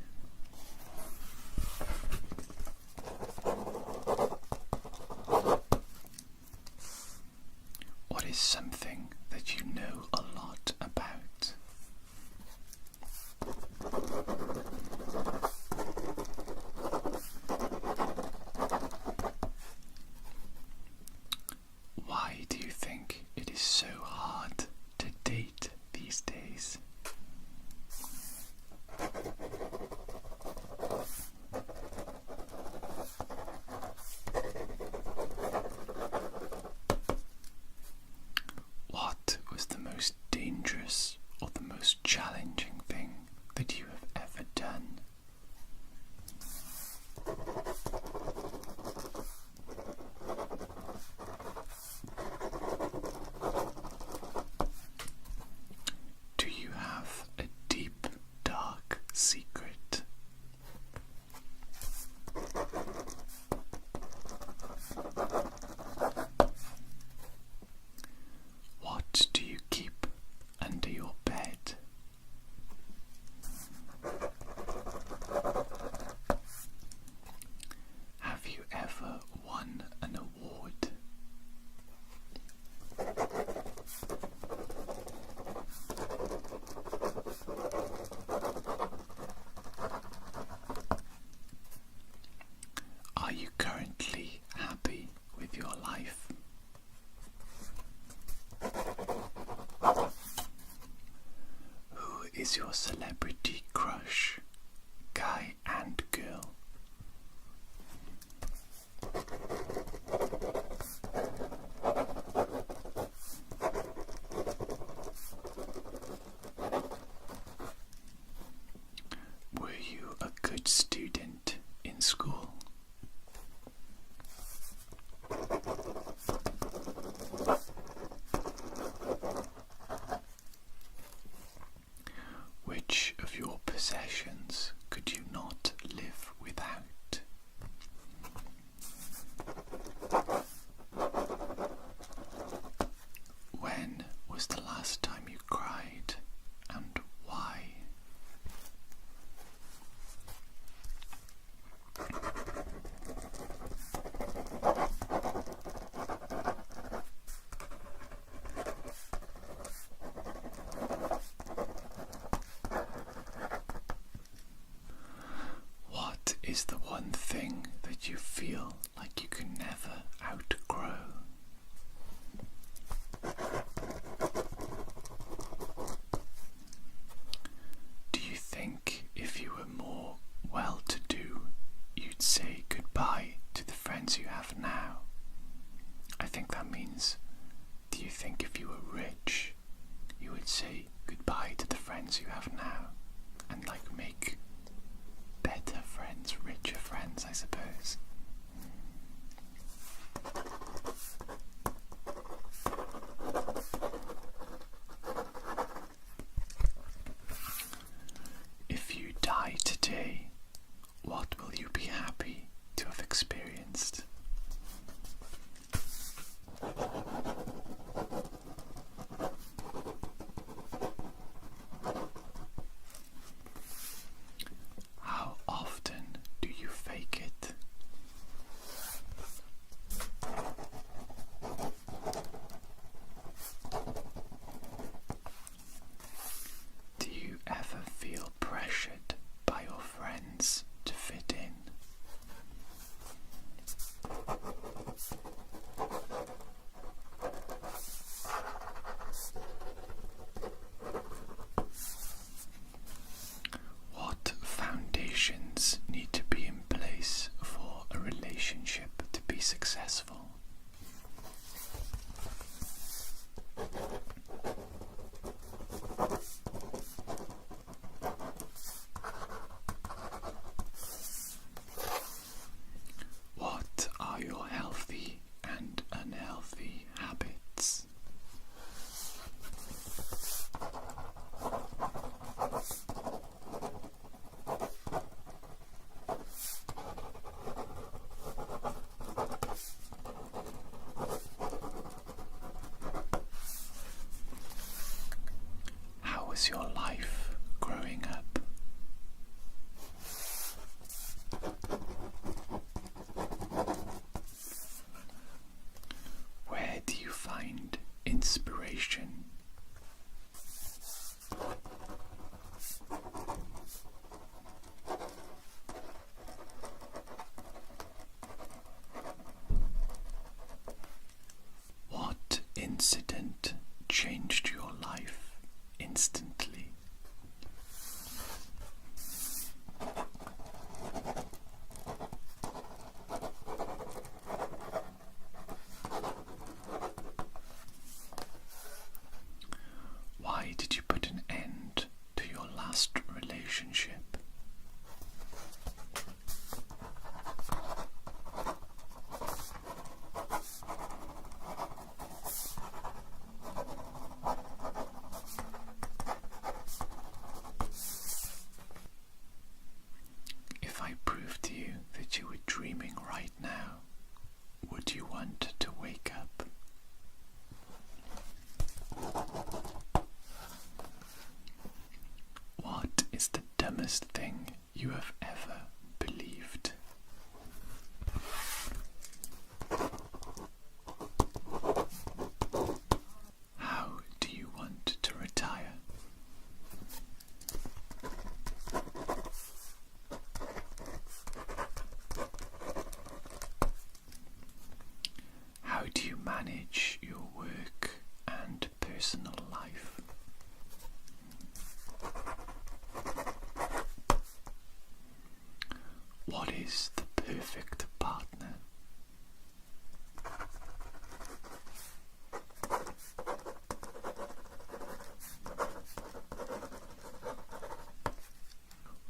What is something that you know a lot about? Why do you think it is so hard to date these days? What was the most dangerous or the most challenging thing that you have ever done? Do you have a deep, dark secret? What do you keep under your bed? Have you ever won an award? Are you currently happy with your life? Who is your celebrity crush, guy and girl? Were you a good student in school? Which of your possessions friends you have now. I think that means, do you think if you were rich, you would say goodbye to the friends you have now and like make better friends, richer friends, I suppose? If you die today, what will you be happy to have experienced? How often do you fake it? Do you ever feel pressured by your friends to fit in? What foundations need to be in place for a relationship to be successful? What are your healthy and unhealthy habits? How was your life growing up? Where do you find inspiration? What incident changed your life instantly? Why did you put an end to your last relationship? If I proved to you that you were dreaming right now, would you want to wake up? What is the dumbest thing you have ever believed? How do you want to retire? How do you manage your work and personal life? What is the perfect partner?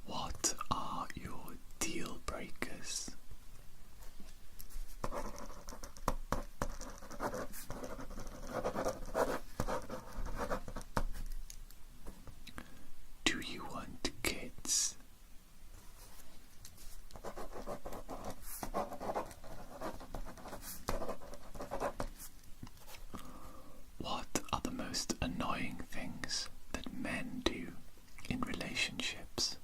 What are your deal breakers? Do you want kids? What are the most annoying things that men do in relationships?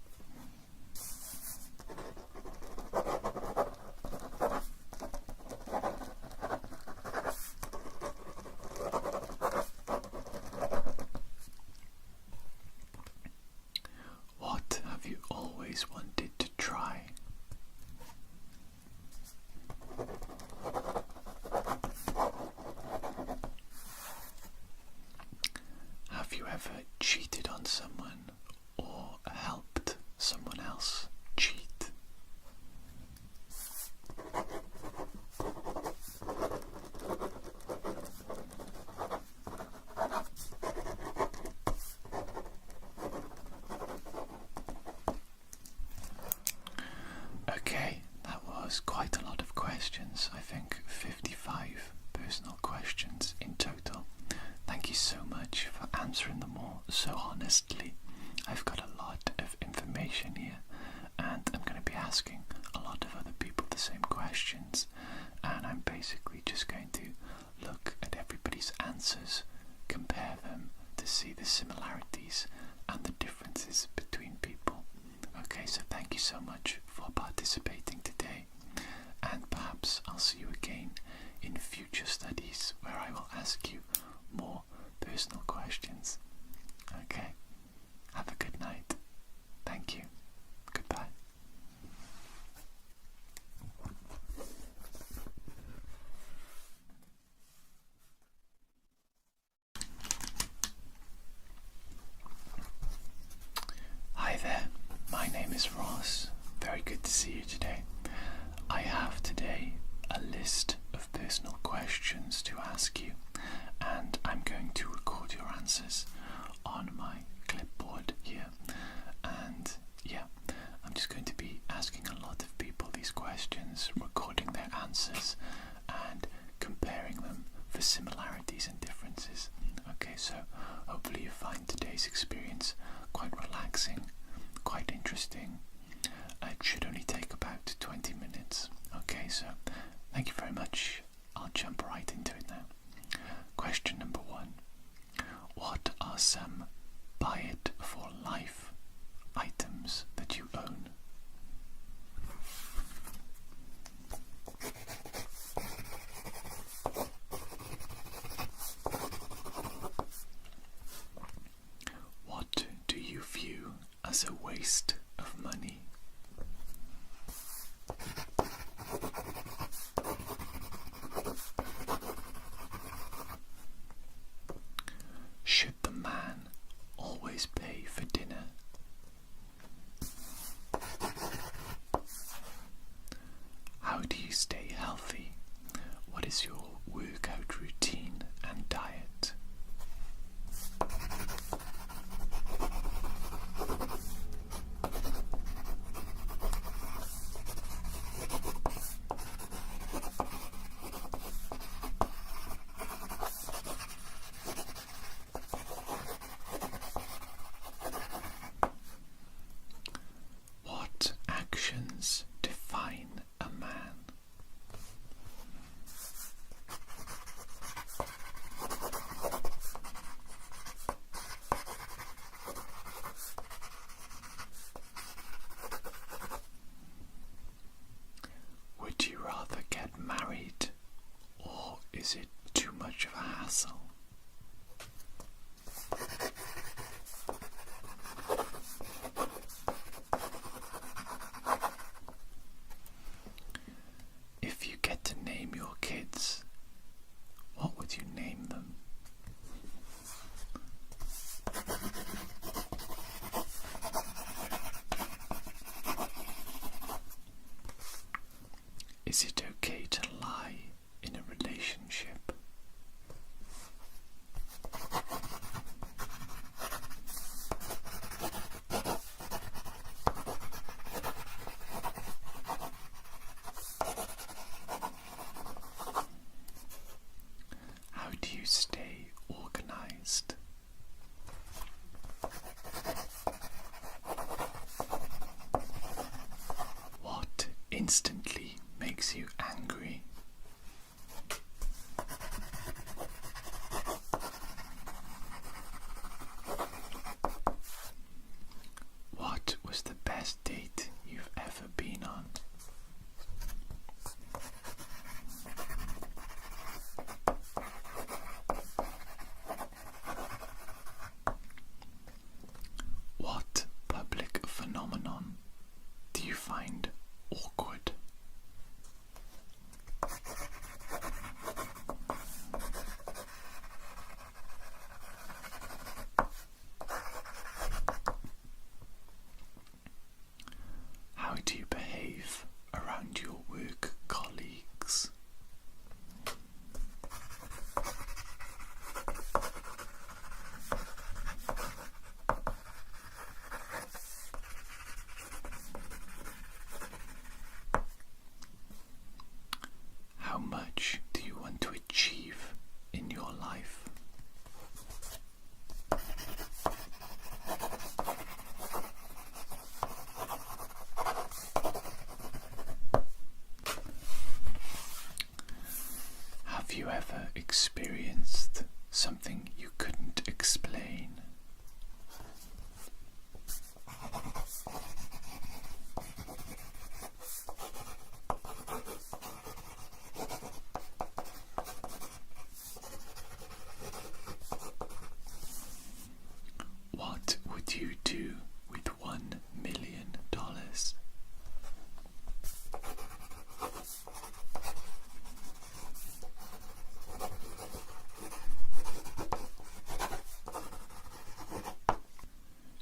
What have you always wanted to try? Have you ever cheated on someone or helped someone else cheat? questions, I think 55 personal questions in total. Thank you so much for answering them all so honestly. I've got a lot of information here, and I'm going to be asking a lot of other people the same questions, and I'm basically just going to look at everybody's answers, compare them to see the similarities and the differences between people. Okay, so thank you so much for participating today, and perhaps I'll see you again in future studies where I will ask you more personal questions. Okay, have a good night. Thank you. Goodbye. Hi there, my name is Ross. Very good to see you today. I have today a list of personal questions to ask you, and I'm going to record your answers on my clipboard here. And yeah, I'm just going to be asking a lot of people these questions, recording their answers and comparing them for similarities and differences. Okay, so hopefully you find today's experience quite relaxing, quite interesting. It should only take about 20 minutes. Okay, so thank you very much. I'll jump right into it now. Question number 1. What are some buy it for life items that you own? What do you view as a waste of money? Should the man always pay for dinner? How do you stay healthy? What is your workout routine and diet? What actions define a man? Would you rather get married, or is it too much of a hassle? If you get to name your kids, what would you name them? Is it okay to lie in a relationship? How do you stay organized? What instantly makes you angry? What was the best date you've ever been on? What public phenomenon do you find awkward? you ever experienced something you couldn't explain? What would you do with $1 million?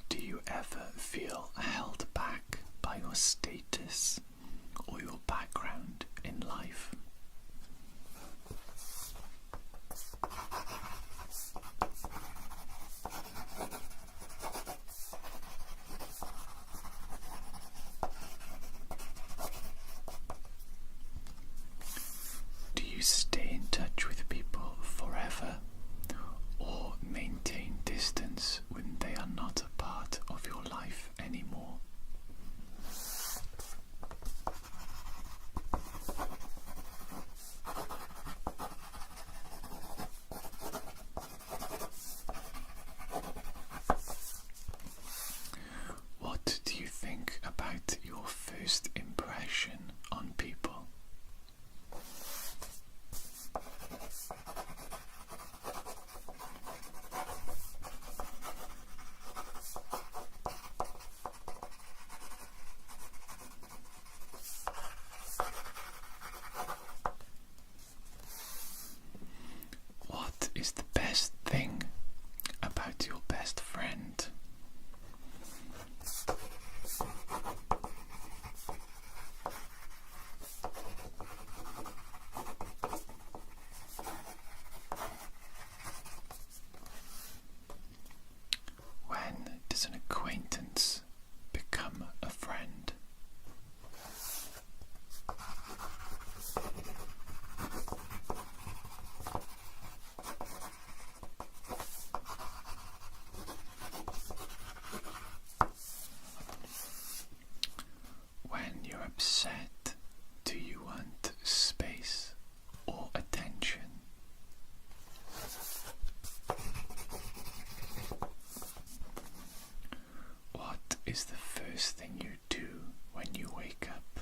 Do you ever feel held back by your status or your background in life? Do you stay in touch with people forever or maintain distance when they are not a part of your life anymore? What do you think about your first impression on people? What is the best thing about your best friend? When does an acquaintance become a friend? When you're upset, do you want space or attention? What is the first thing you do when you wake up?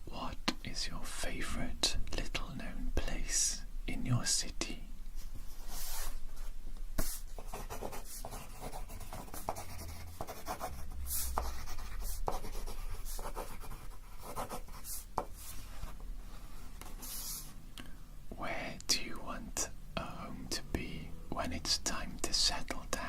What is your favorite little known place in your city? Where do you want a home to be when it's time to settle down?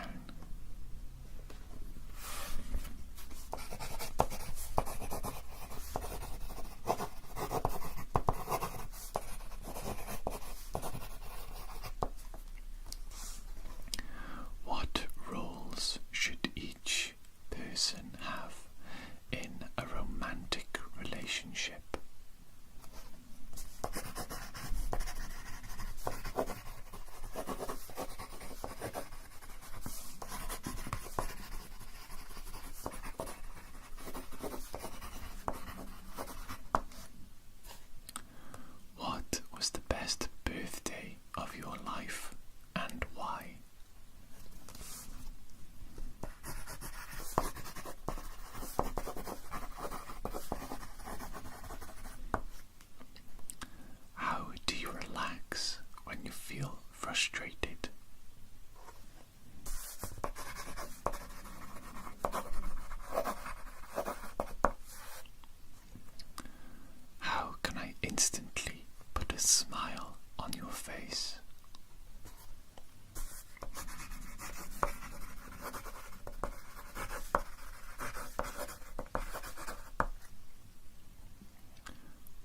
What roles should each person have in a romantic relationship? What was the best birthday of your life and why? How do you relax when you feel frustrated? How can I instantly put a smile on your face?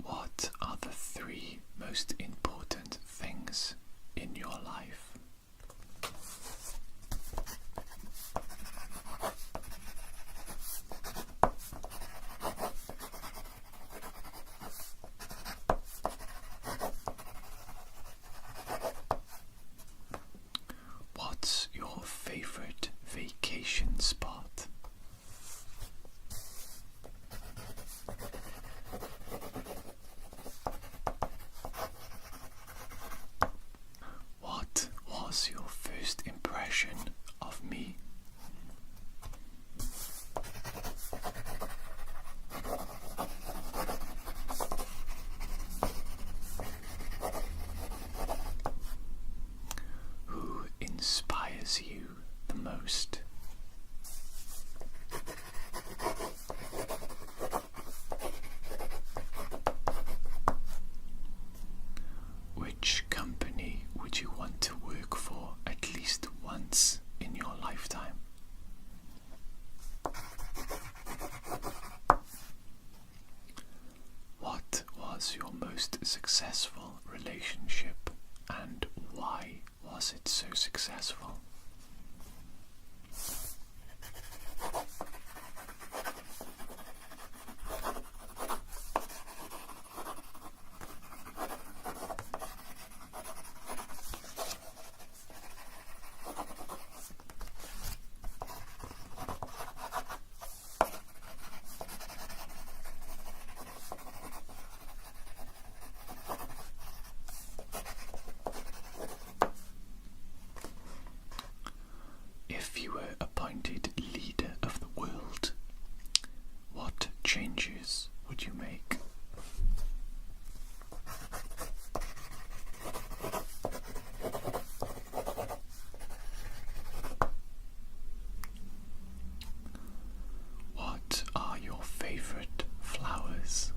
What are the 3 most important things in your life? was your first impression of me? Who inspires you the most? Which company would you want to work for at least once in your lifetime? What was your most successful relationship and why was it so successful? If you were appointed leader of the world, what changes would you make? What are your favorite flowers?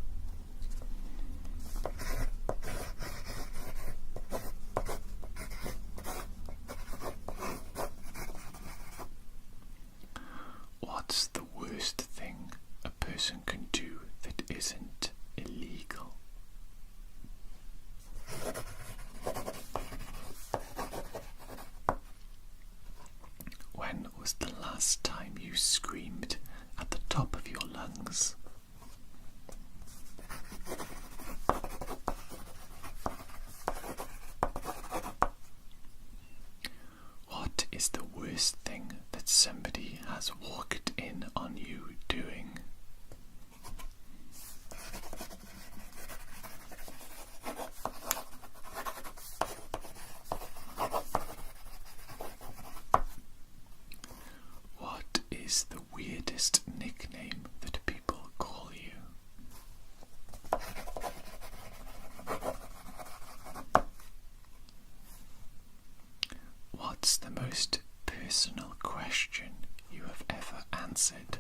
What's the worst thing a person can do that isn't illegal? When was the last time you screamed at the top of your lungs? What is the worst thing that somebody has walked in on you doing? What is the weirdest nickname that people call you? What's the most personal question you have ever answered?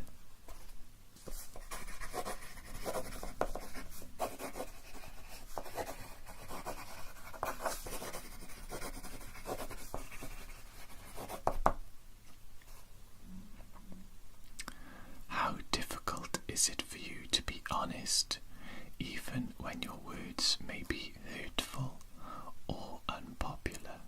How difficult is it for you to be honest, even when your words may be hurtful or unpopular?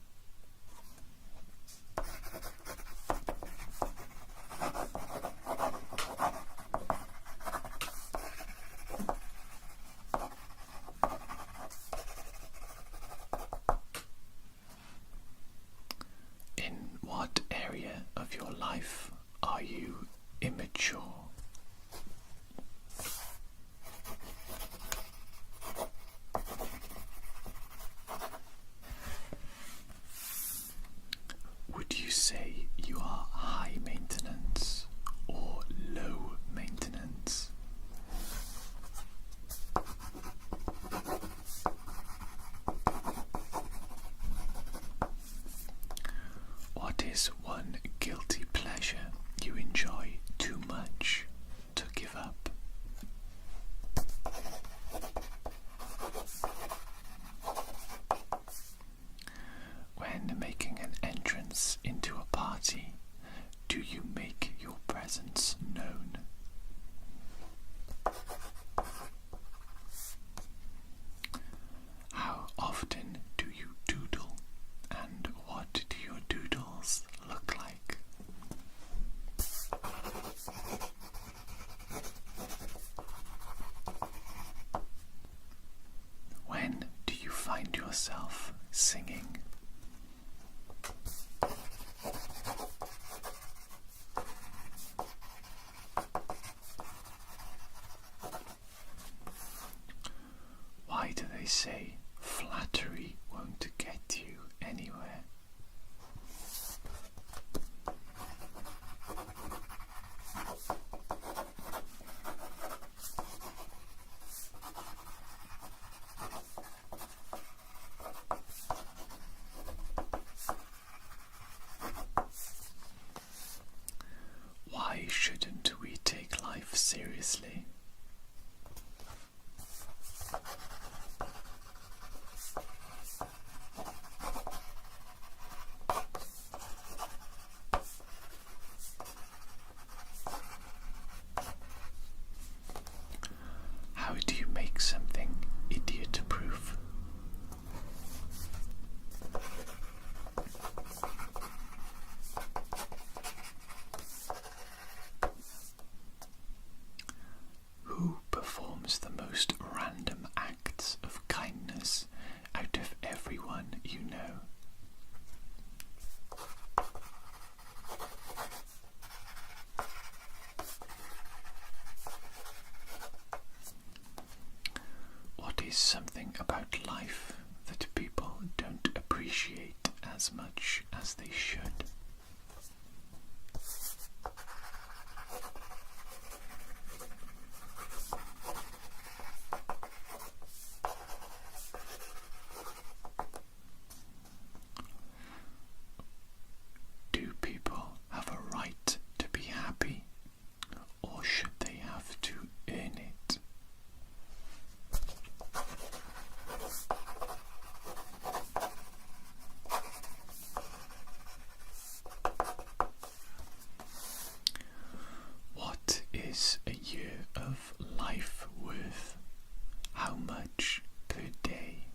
In what area of your life are you immature? Would you say you are high maintenance or low maintenance? What is one guilty pleasure you enjoy too much to give up? When making an entrance into a party, do you make your presence known? How often do you doodle, and what do your doodles look like? When do you find yourself singing? Why do they say flattery won't get you anywhere? appreciate as much as they should. Do people have a right to be happy, or should they have to earn it? What is a year of life worth? How much per day?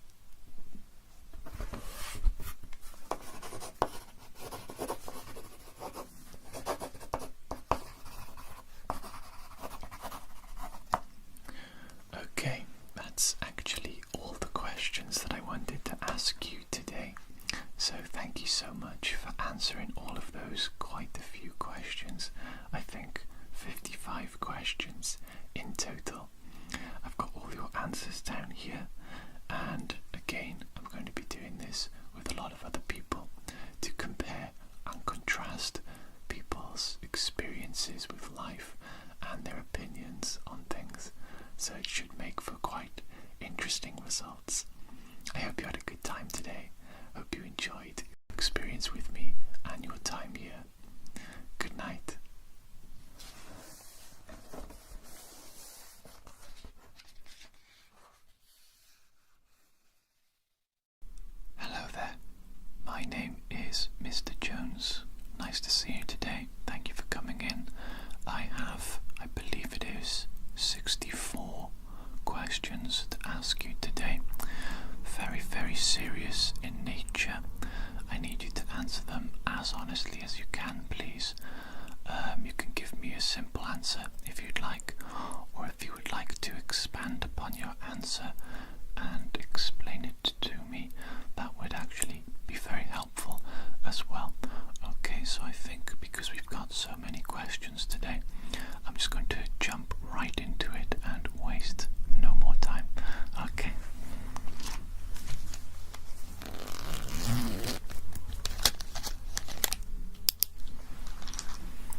Okay, that's actually all the questions that I wanted to ask you today. So thank you so much for answering all of those, quite a few questions. I think 55 questions in total. I've got all your answers down here, and again I'm going to be doing this with a lot of other people to compare and contrast people's experiences with life and their opinions on things, so it should make for quite interesting results. I hope you had a good time today. Hope you enjoyed your experience with me and your time here. Good night. Hello there. My name is Mr. Jones. Nice to see you today. Thank you for coming in. I believe it is 64 questions to ask you today. Very, very serious in nature. I need you to answer them as honestly as you can, please. You can give me a simple answer if you'd like, or if you would like to expand upon your answer and explain it to me, that would actually be very helpful as well. Okay, so I think because we've got so many questions today, I'm just going to jump right into it and waste no more time. Okay.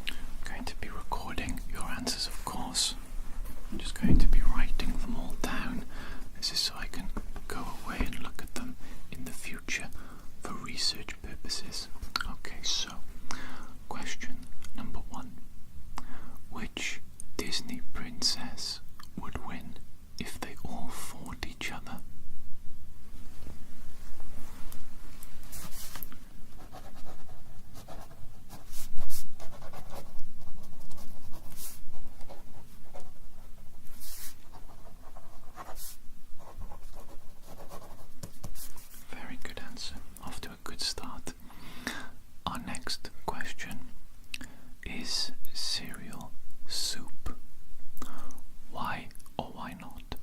I'm going to be recording your answers, of course. I'm just going to be writing them all down. This is so I can go away and look at them in the future for research purposes. Okay, so question number 1. Which Disney princess would win if they all fought each other? Very good answer. Off to a good start. Our next question is cereal soup. Why or why not?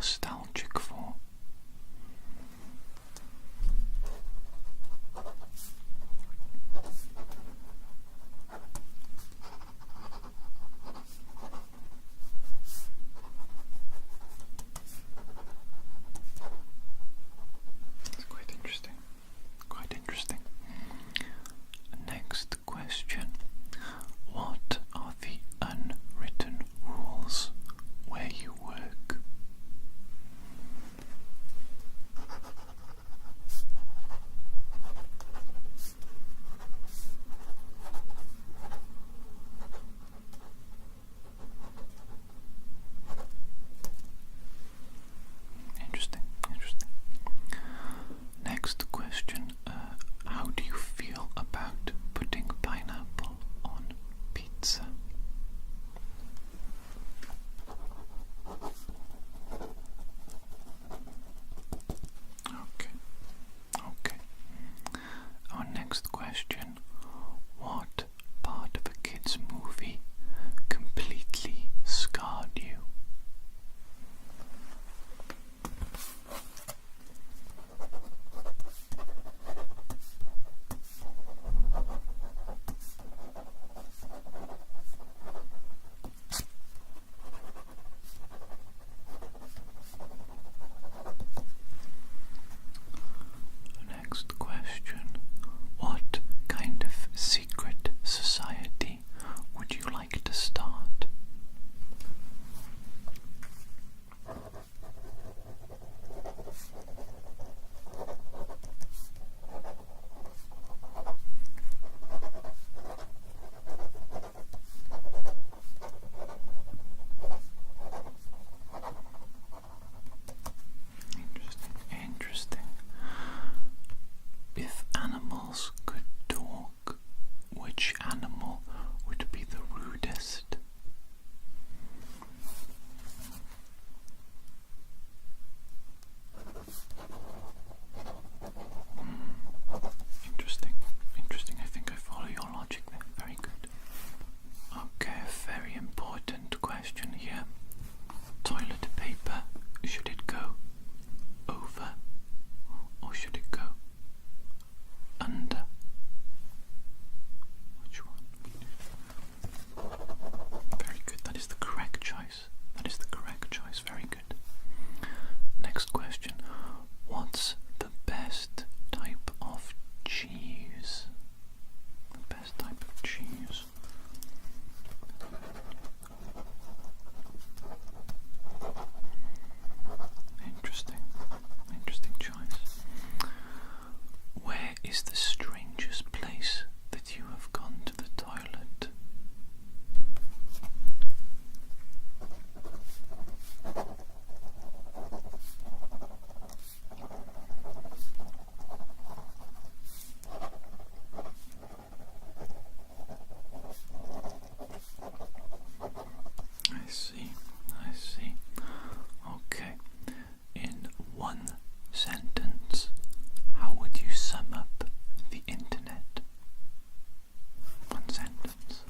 nostalgic for? It's quite interesting. Quite interesting. Next question. What are the unwritten rules where you work? Interesting, interesting. Next question. How do you feel about putting pineapple on pizza? Okay, okay. Our next question. What part of a kid's movie completely scarred you? Next question. What kind of secret society would you like to start? Interesting, interesting. If animals could talk, which animal would be the rudest? Interesting, interesting. I think I follow your logic there. Very good. Okay, a very important question here. Toilet paper, should it go over or should it go under? Which one? Very good. That is the correct choice. That is the correct choice. Very good. Next question. What's the best type of cheese? The best type of cheese. Interesting. Interesting choice. Where is the strangest place that you have gone to the toilet? I see, I see. Okay. In one sentence, how would you sum up the internet? One sentence.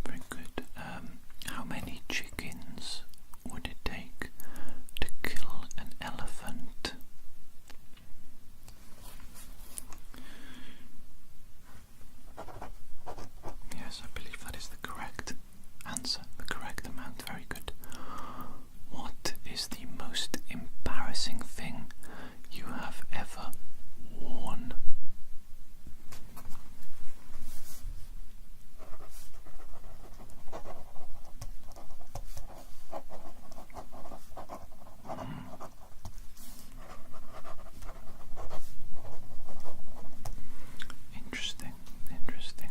Very good. How many chickens would it take to kill an elephant? Yes, I believe that is the correct answer, the correct amount. Very good. What is the most embarrassing thing you have ever worn? Interesting, interesting.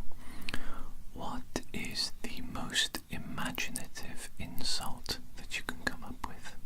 What is the most imaginative insult that you can come up with?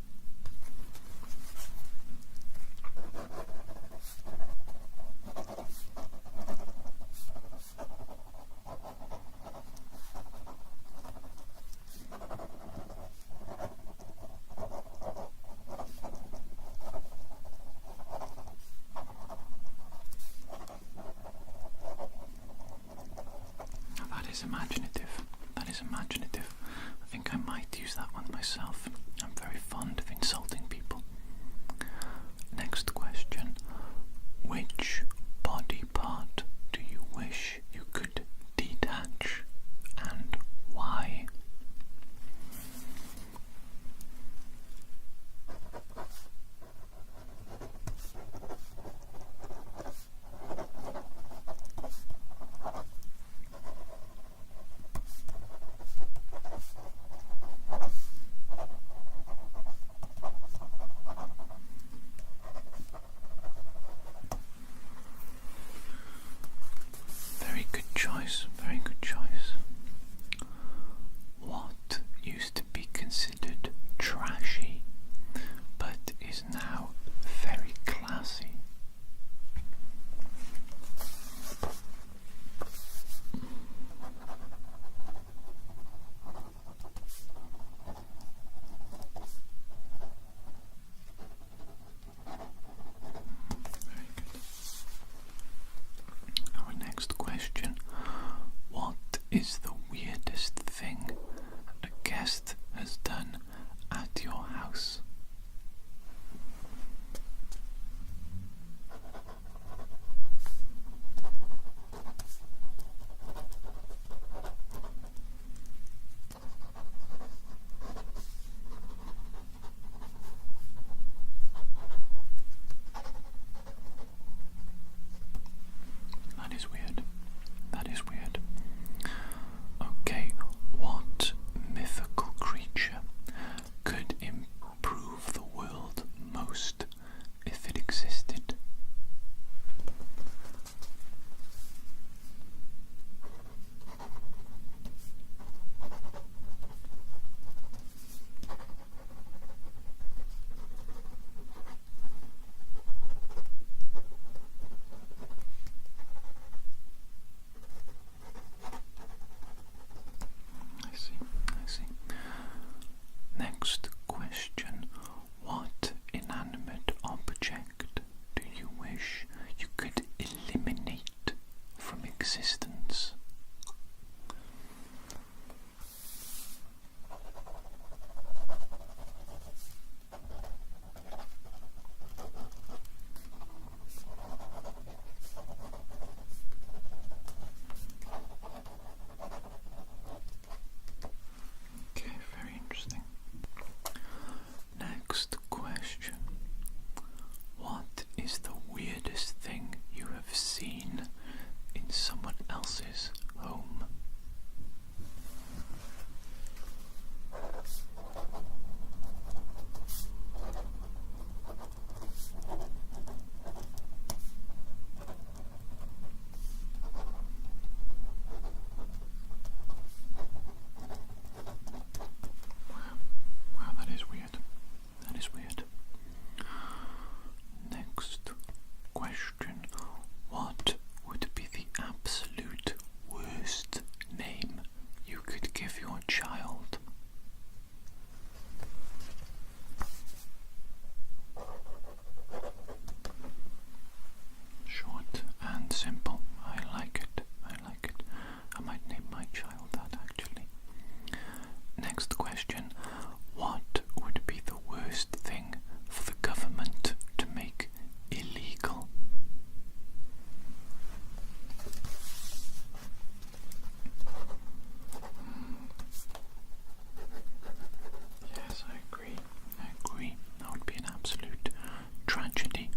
tragedy.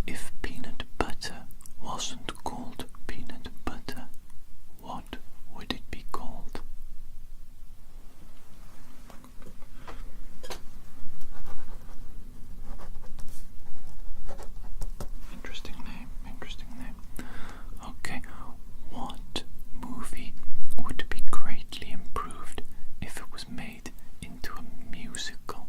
If peanut butter wasn't called peanut butter, what would it be called? Interesting name, interesting name. Okay, what movie would be greatly improved if it was made into a musical?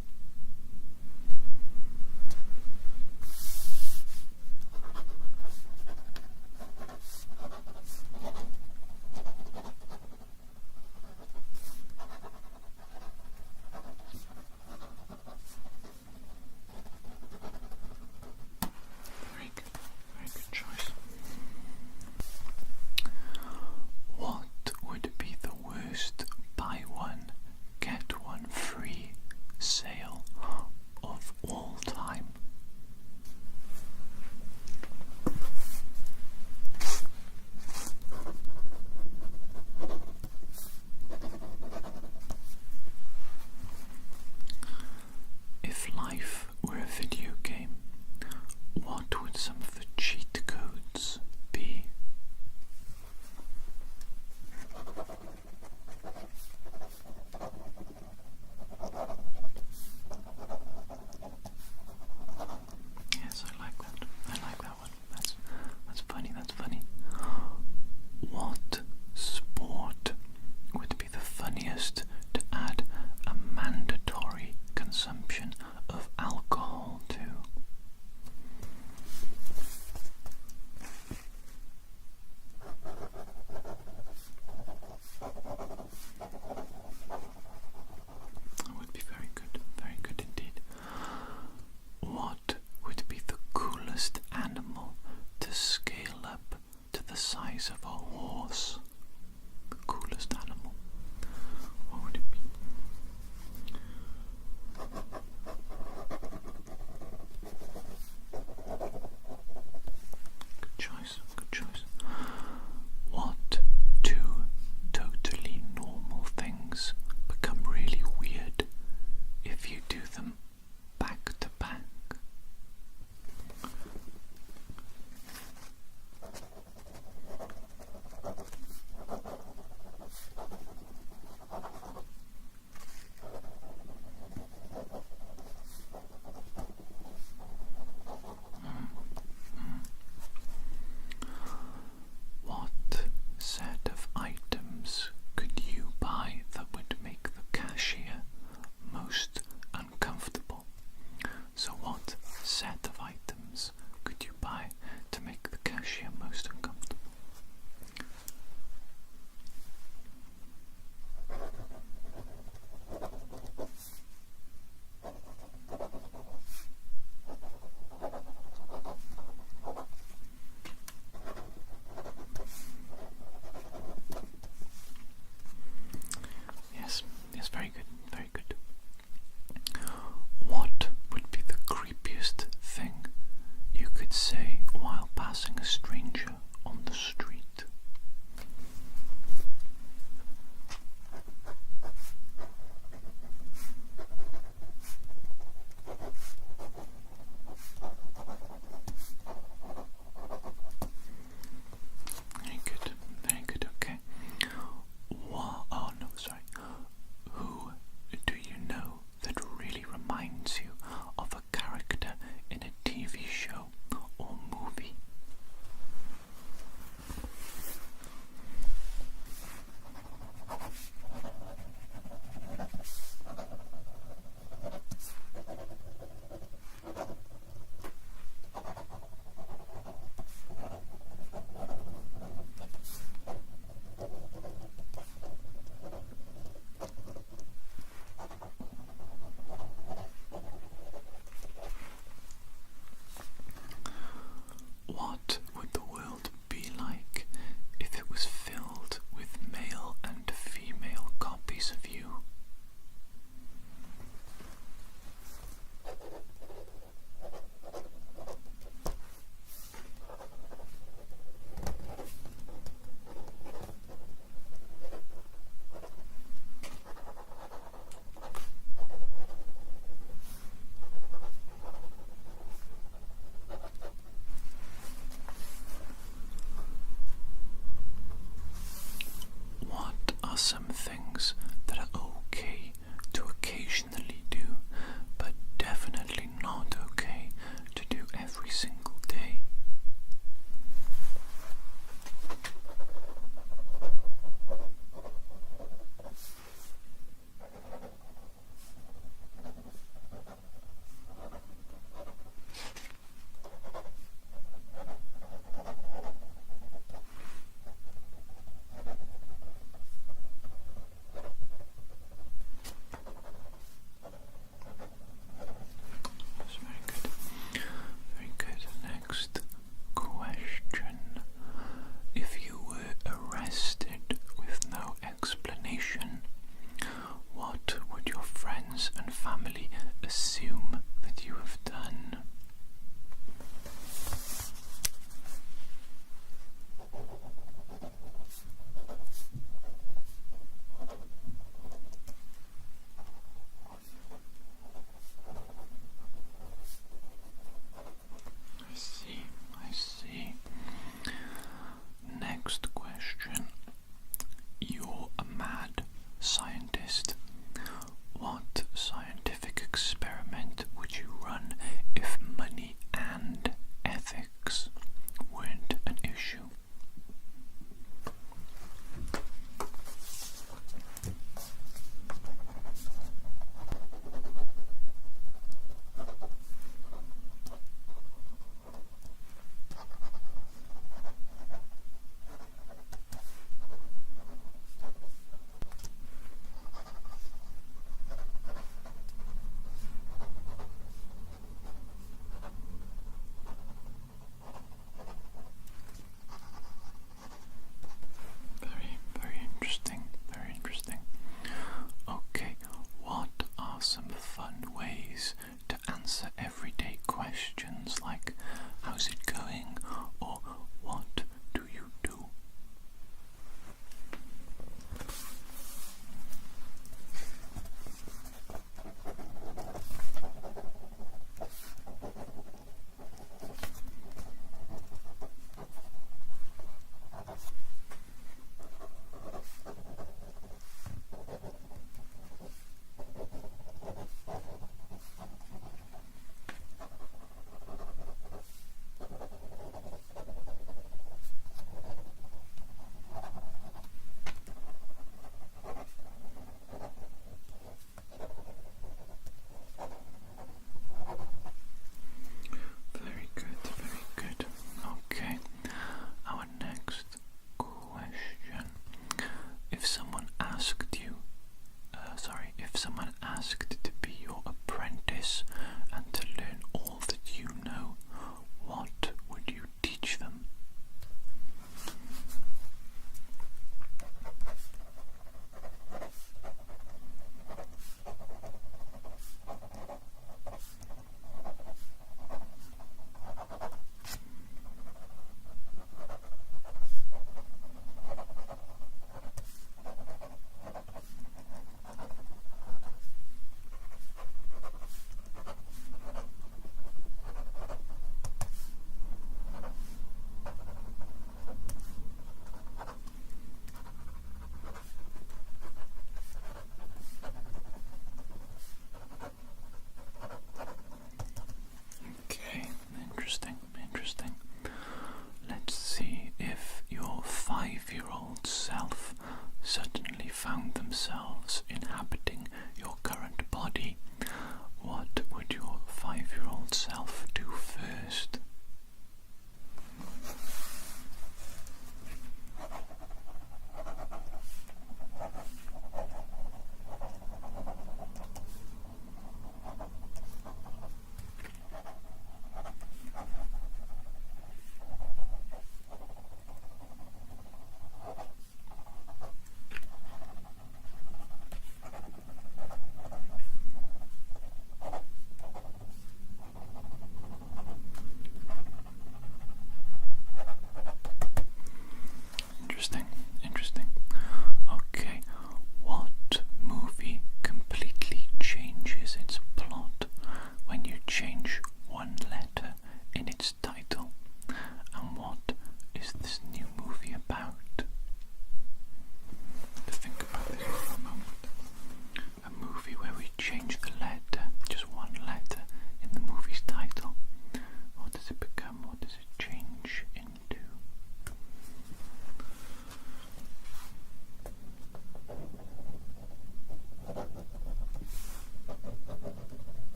old self do first?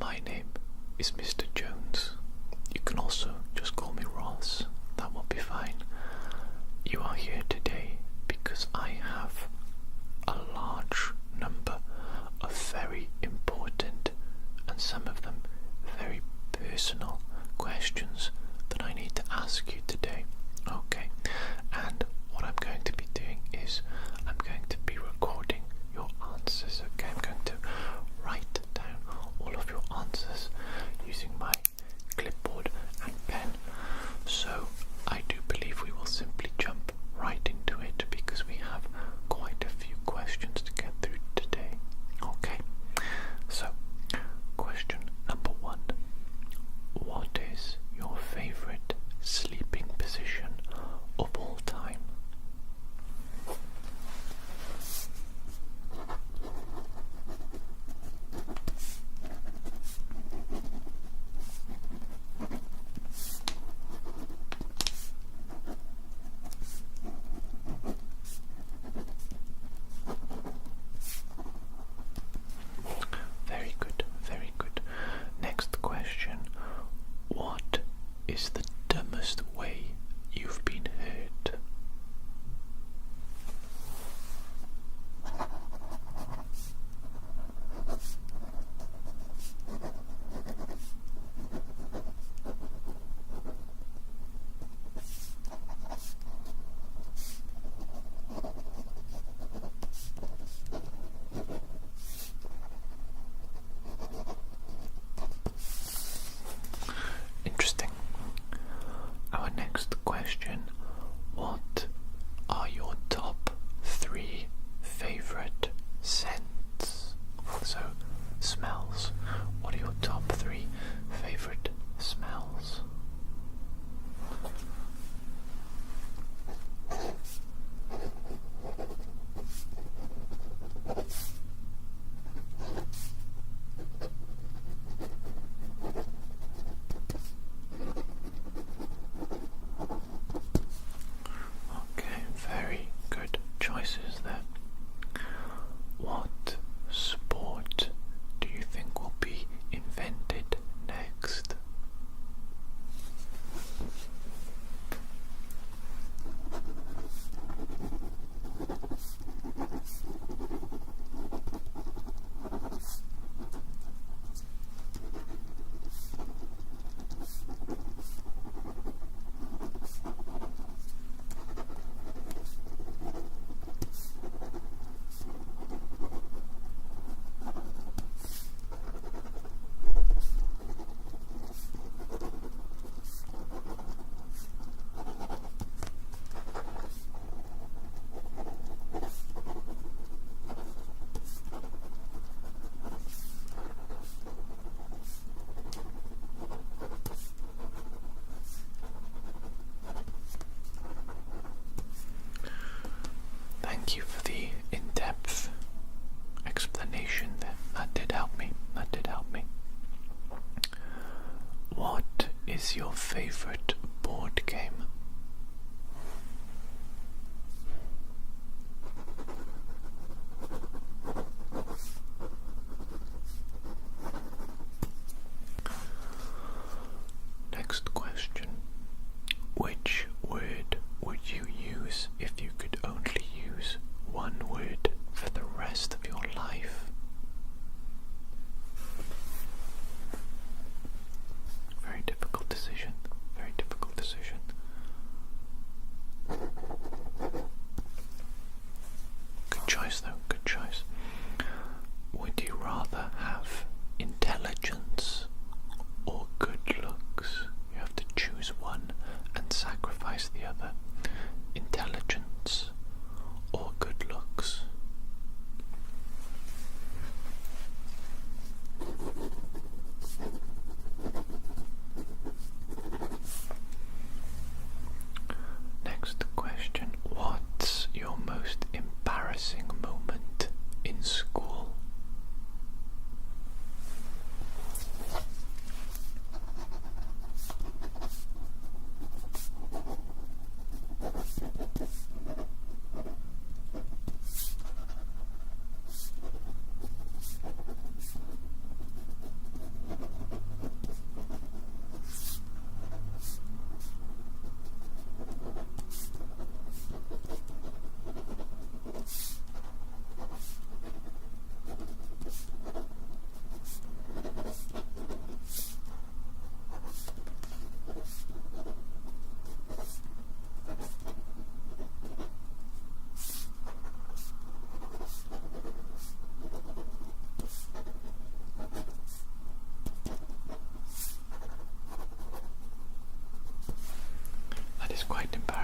My name is Mr. Jones. You can also just call me Ross. That will be fine. You are here today because I have a large number of very important and some of them very personal questions that I need to ask you today. Okay, and what I'm going to be doing is I'm going to be recording your answers. Okay, I'm going to write down all of your answers using my clipboard and pen. So I do believe we will simply jump right into it because we have quite a few questions to get through today. Okay, so question number 1. What is your favorite sleeping position of all time? Very good, very good. Next question. What is the dumbest way you've been hurt? Interesting. Our next question. What are your top 3 favorite scents? So, smells. What are your top 3 favorite smells? Okay, very good choices there. What sport do you think will be invented next? Thank you for the in-depth explanation there. That did help me. That did help me. What is your favorite board game? Next question. Which word would you use if you could only use one word for the rest of your life? Very difficult decision. Very difficult decision. Good choice though, good choice. Would you rather have intelligence or good looks? You have to choose one and sacrifice the other. Intelligence or good looks?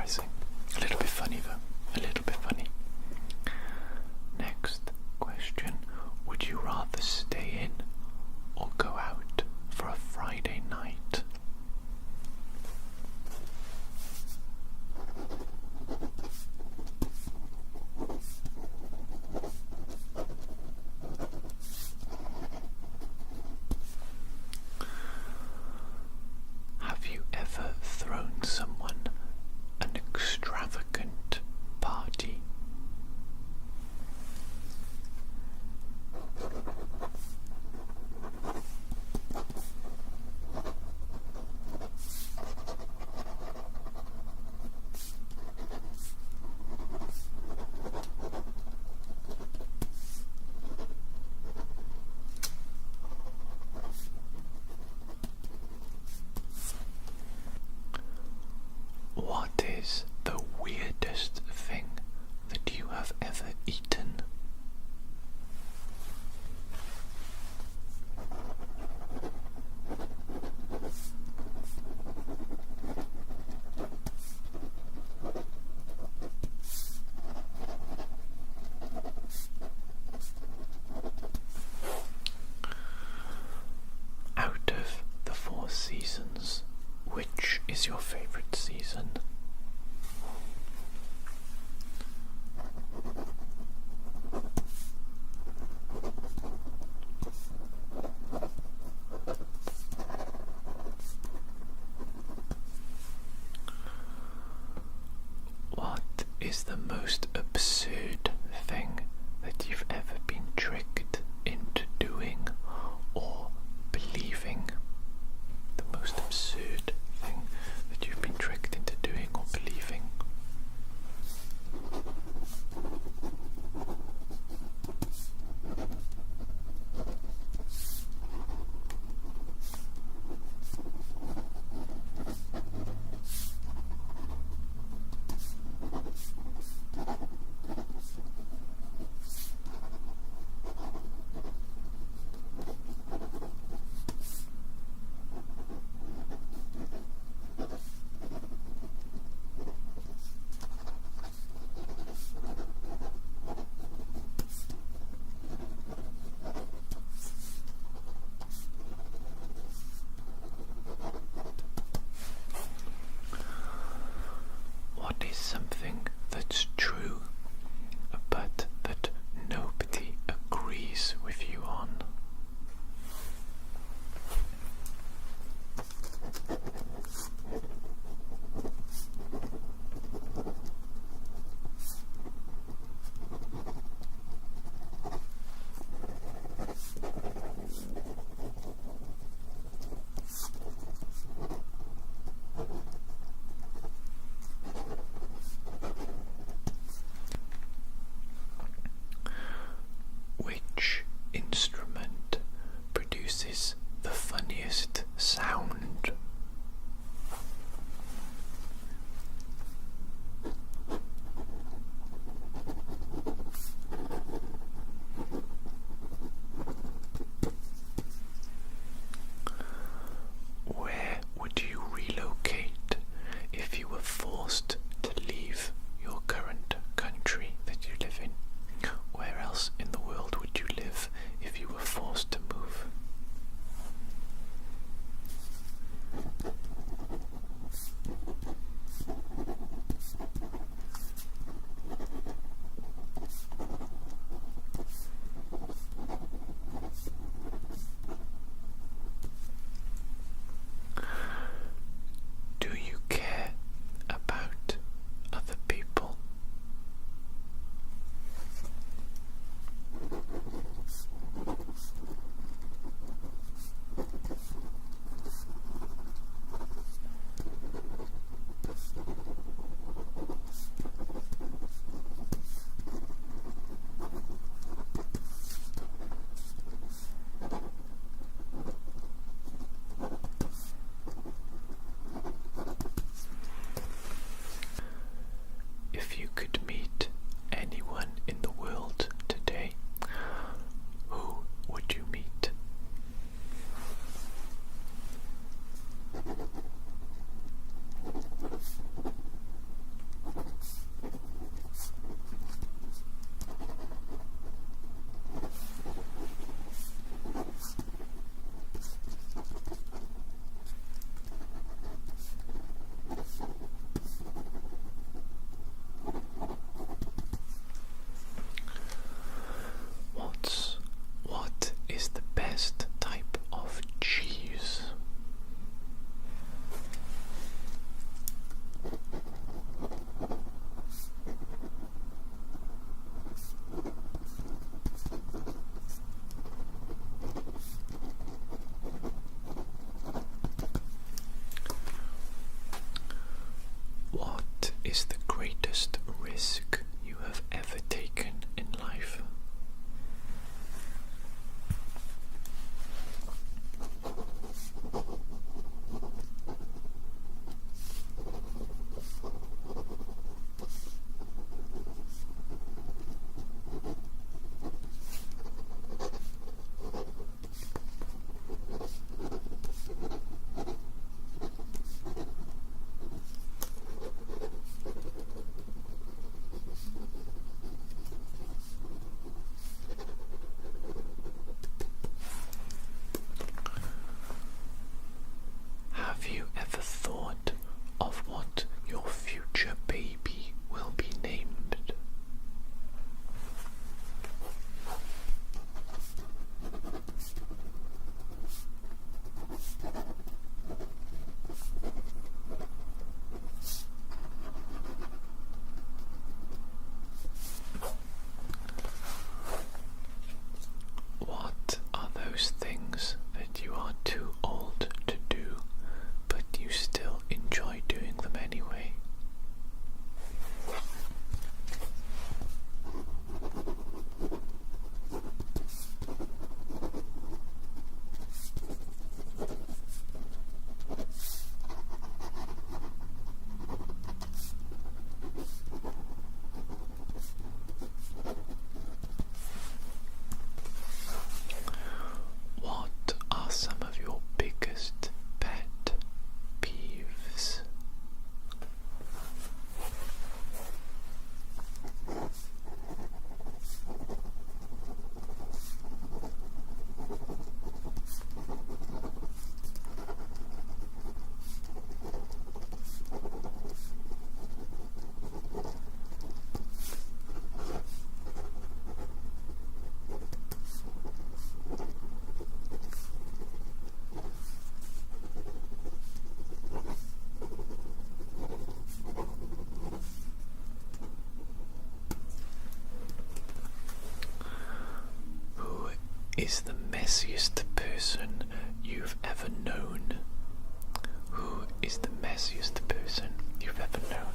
surprising. A little bit funny though. A little bit funny. Next question. Would you rather stay in or go out for a Friday night? Have you ever thrown someone an extravagant party? What is the weirdest thing that you have ever eaten? Out of the 4 seasons, which is your favourite season? What is the most absurd thing that you've ever been tricked into doing or believing? The most absurd thing that you've been tricked into doing or believing? is the greatest risk you have ever taken in life? Have you ever thought of what your future baby will be named? What are those things that you are too old to do, but you still enjoy doing them anyway? What are some of your biggest pet peeves? Who is the messiest person you've ever known? Who is the messiest person you've ever known?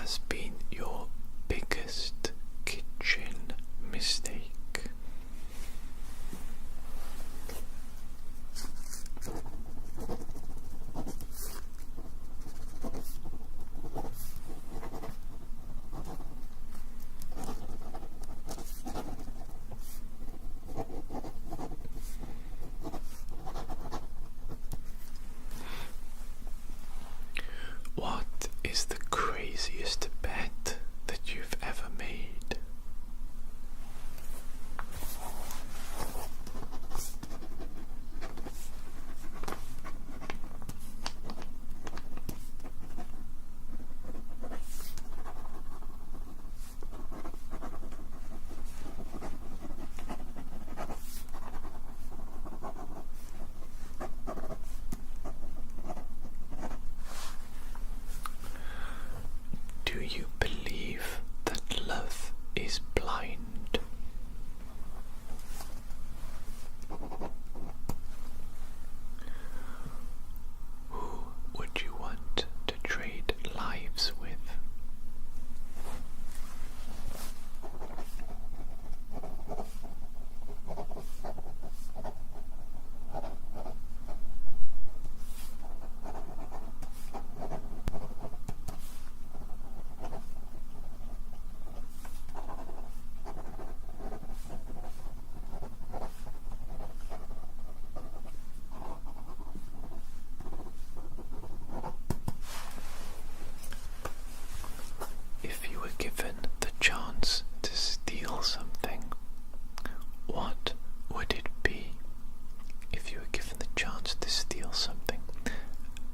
has been your biggest kitchen mistake? What is the craziest bet that you've ever made? Do you believe that love is blind? Who would you want to trade lives with? If you were given the chance to steal something, what would it be? If you were given the chance to steal something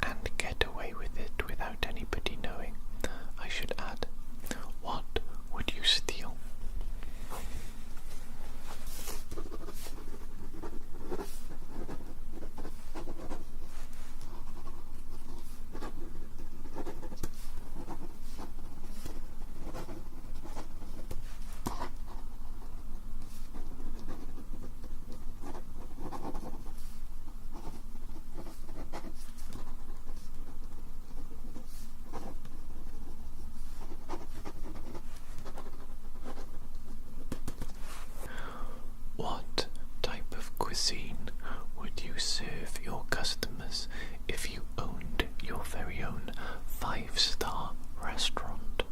and get away with it without anybody knowing, I should add, what would you steal? What type of cuisine would you serve your customers if you owned your very own 5-star restaurant?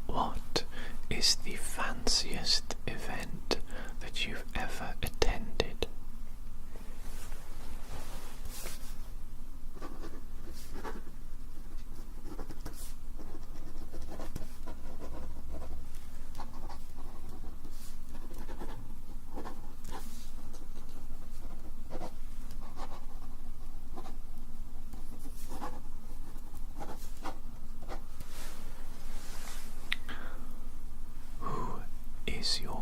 What is the fanciest event that you've ever attended? Who is your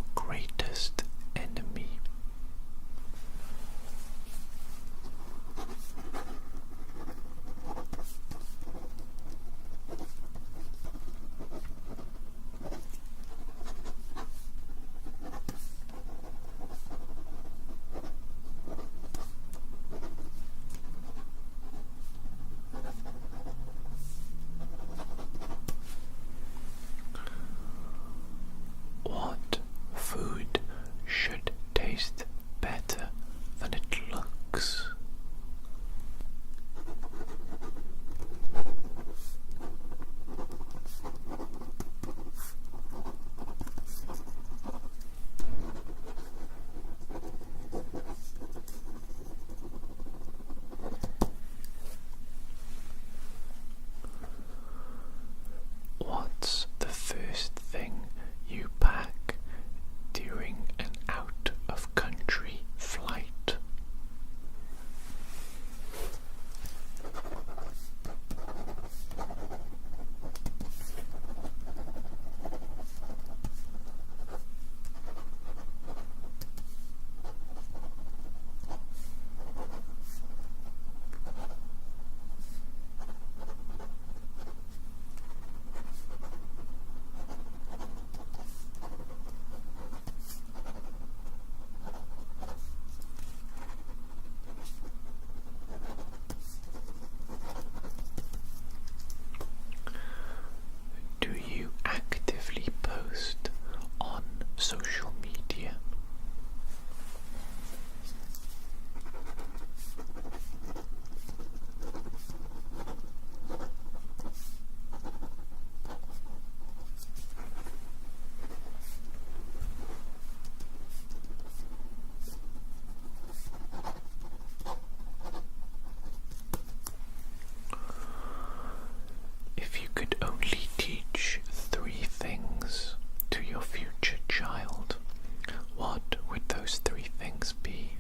those three things be?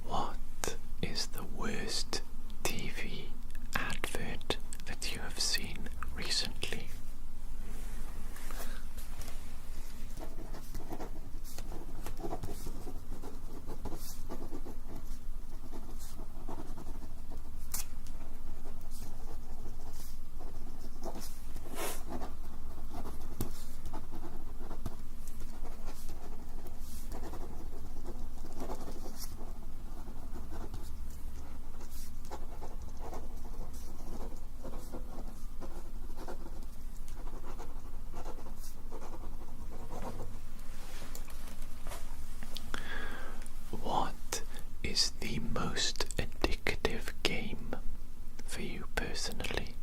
What is the worst TV advert that you have seen recently? What is the most addictive game for you personally?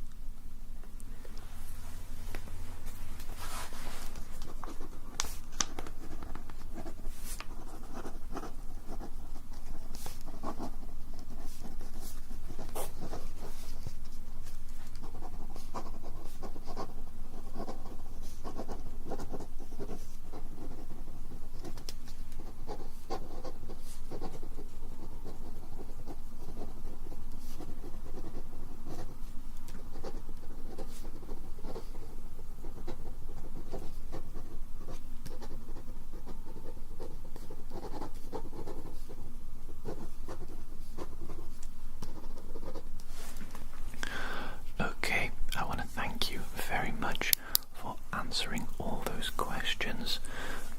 Okay, I want to thank you very much for answering all those questions.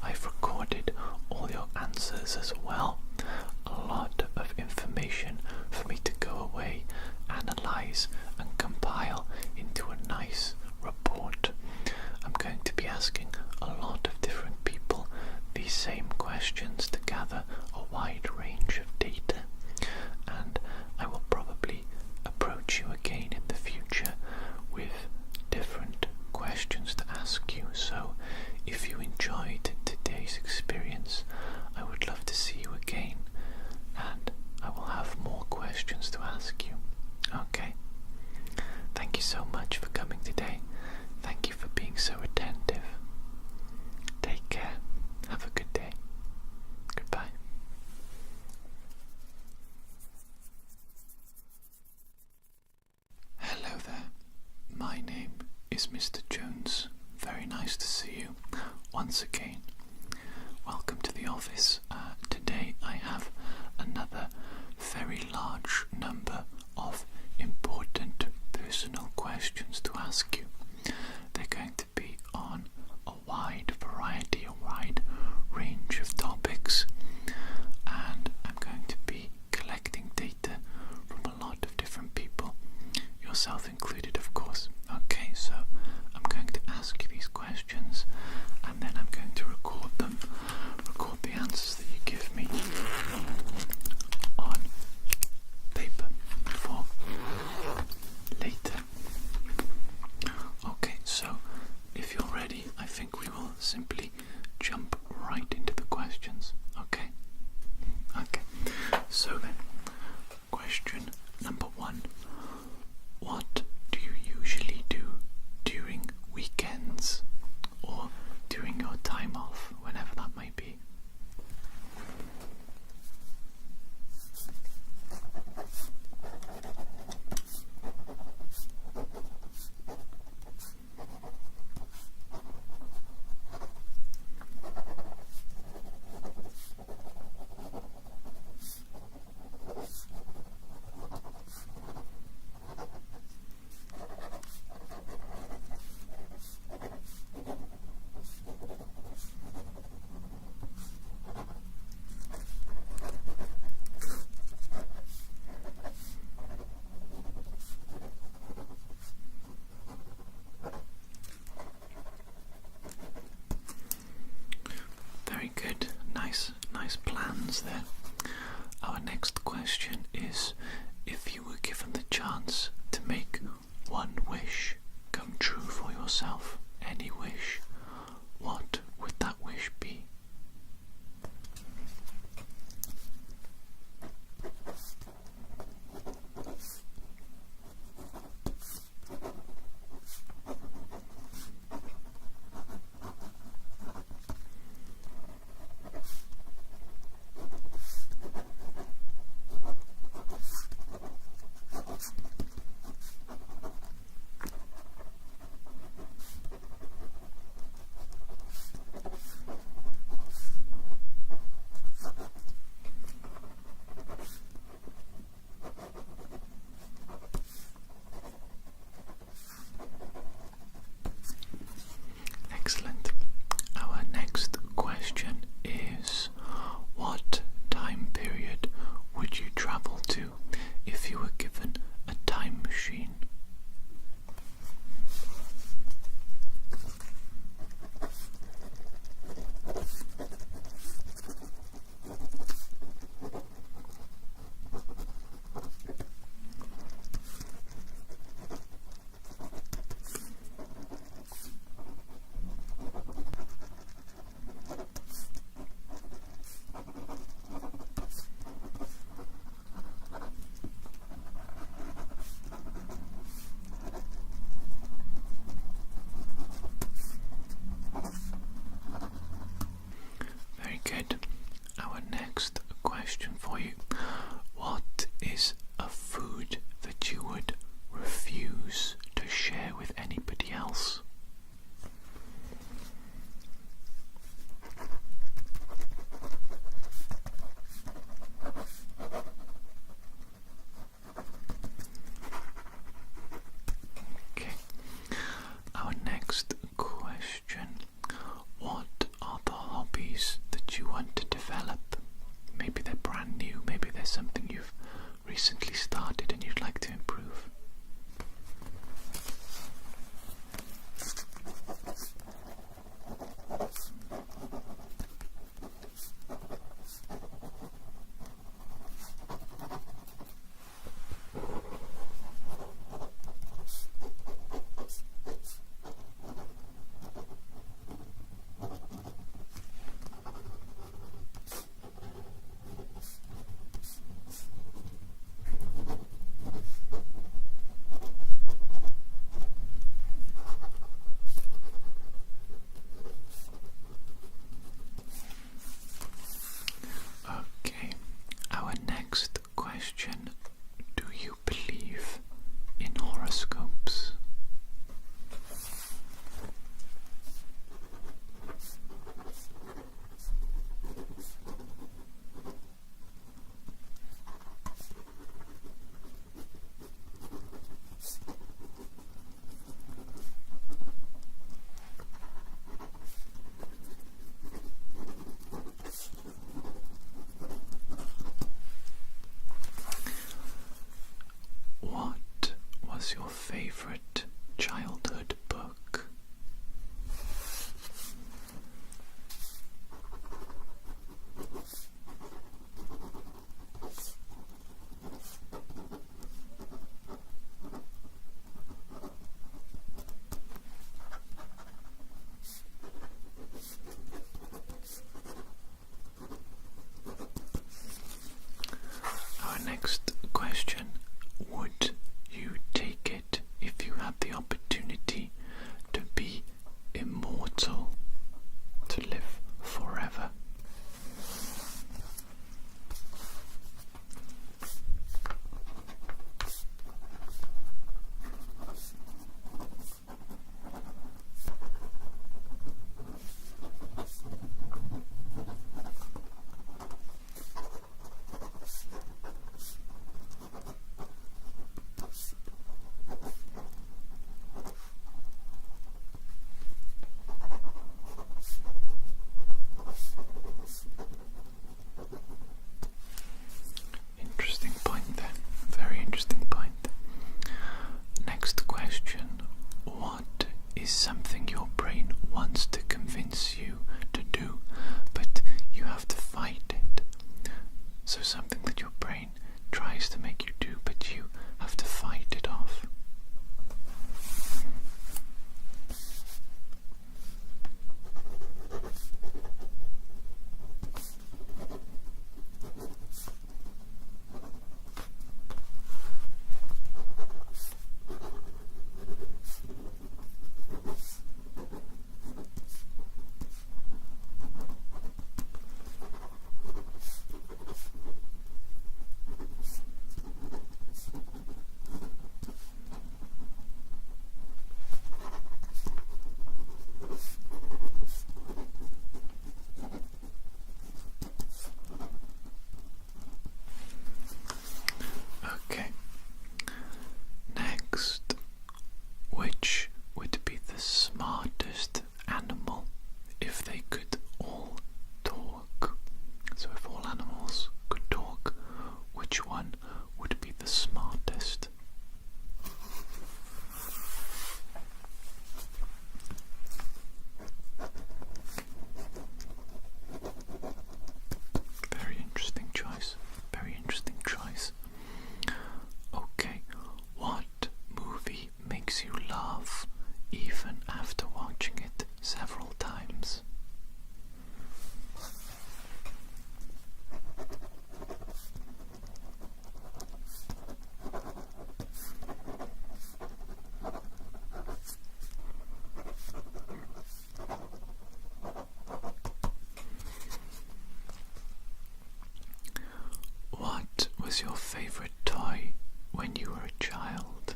I've recorded all your answers as well. A lot of information for me to go away, analyze and compile into a nice report. I'm going to be asking a lot of different people these same questions to gather a wide range of data, and I will probably approach you again in the future with different questions to ask you. So if you enjoyed today's experience, I would love to see you again, and I will have more questions to ask you. Okay? Thank you so much for coming today. Thank you for being so attentive. Take care. Have a good day. Goodbye. Hello there. My name is Mr. Jones. Very nice to see you once again. Welcome to the office. Today I have another very large number of important personal questions to ask you. They're going to be on a wide variety, a wide range of topics, and I'm going to be collecting data from a lot of different people, yourself included, of course. Okay, so I'm going to ask you these questions, and then I'm going to record them, record the answers that you give me on paper for later. Okay, so if you're ready, I think we will simply jump right into the questions. Okay? Okay. So then, question number 1. What do you usually do during weekends or during your time off, whenever that may be? travel to if you were given a time machine? Very good. Our next question for you. What is a food that you would refuse to share with anybody else? Okay. Our next question. What are the hobbies that you want to develop? Maybe they're brand new, maybe there's something you've recently started and you'd like to improve. Okay, our next question. Do you believe in horoscopes? What was your favorite childhood book? Our next question. Would you take it if you had the opportunity was your favourite toy when you were a child?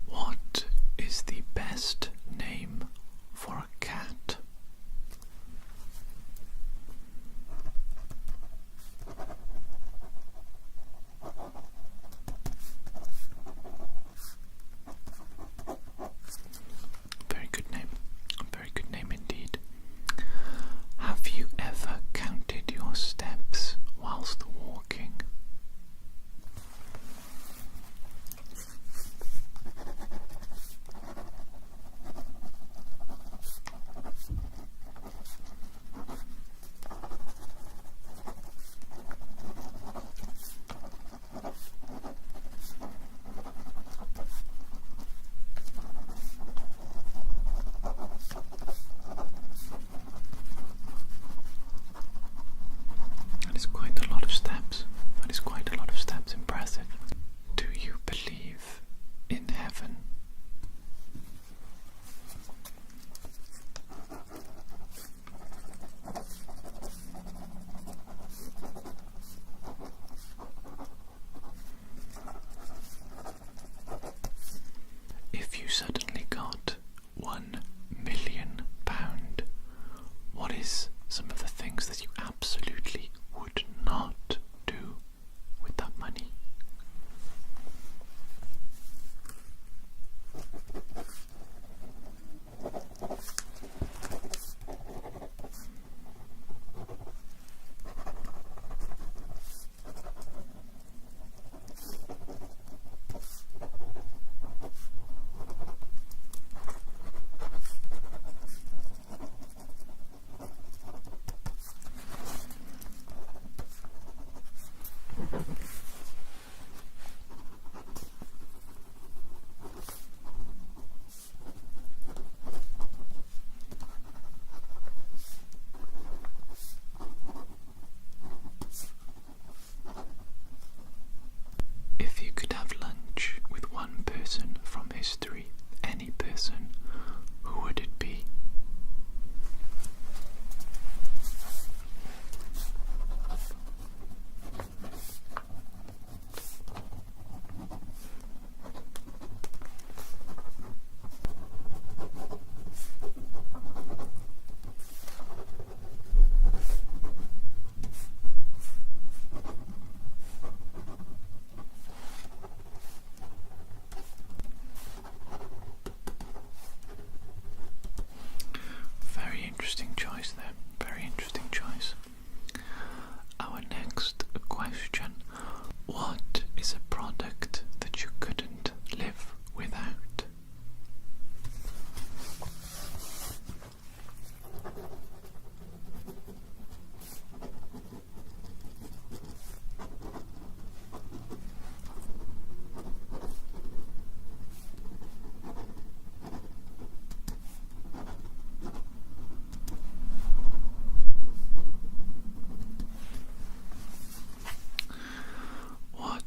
What is the best name for a cat? Very good name. A very good name indeed. Have you ever counted your steps whilst walking? That is quite a lot of steps. That is quite a lot of steps. Impressive. Do you believe in heaven? If you suddenly got £1 million, what is some of the things that you absolutely would not do with that money? If you could have lunch with one person from history, any person, who would it be? Very interesting choice there. Very interesting choice. Our next question. What is a product that you couldn't live without? What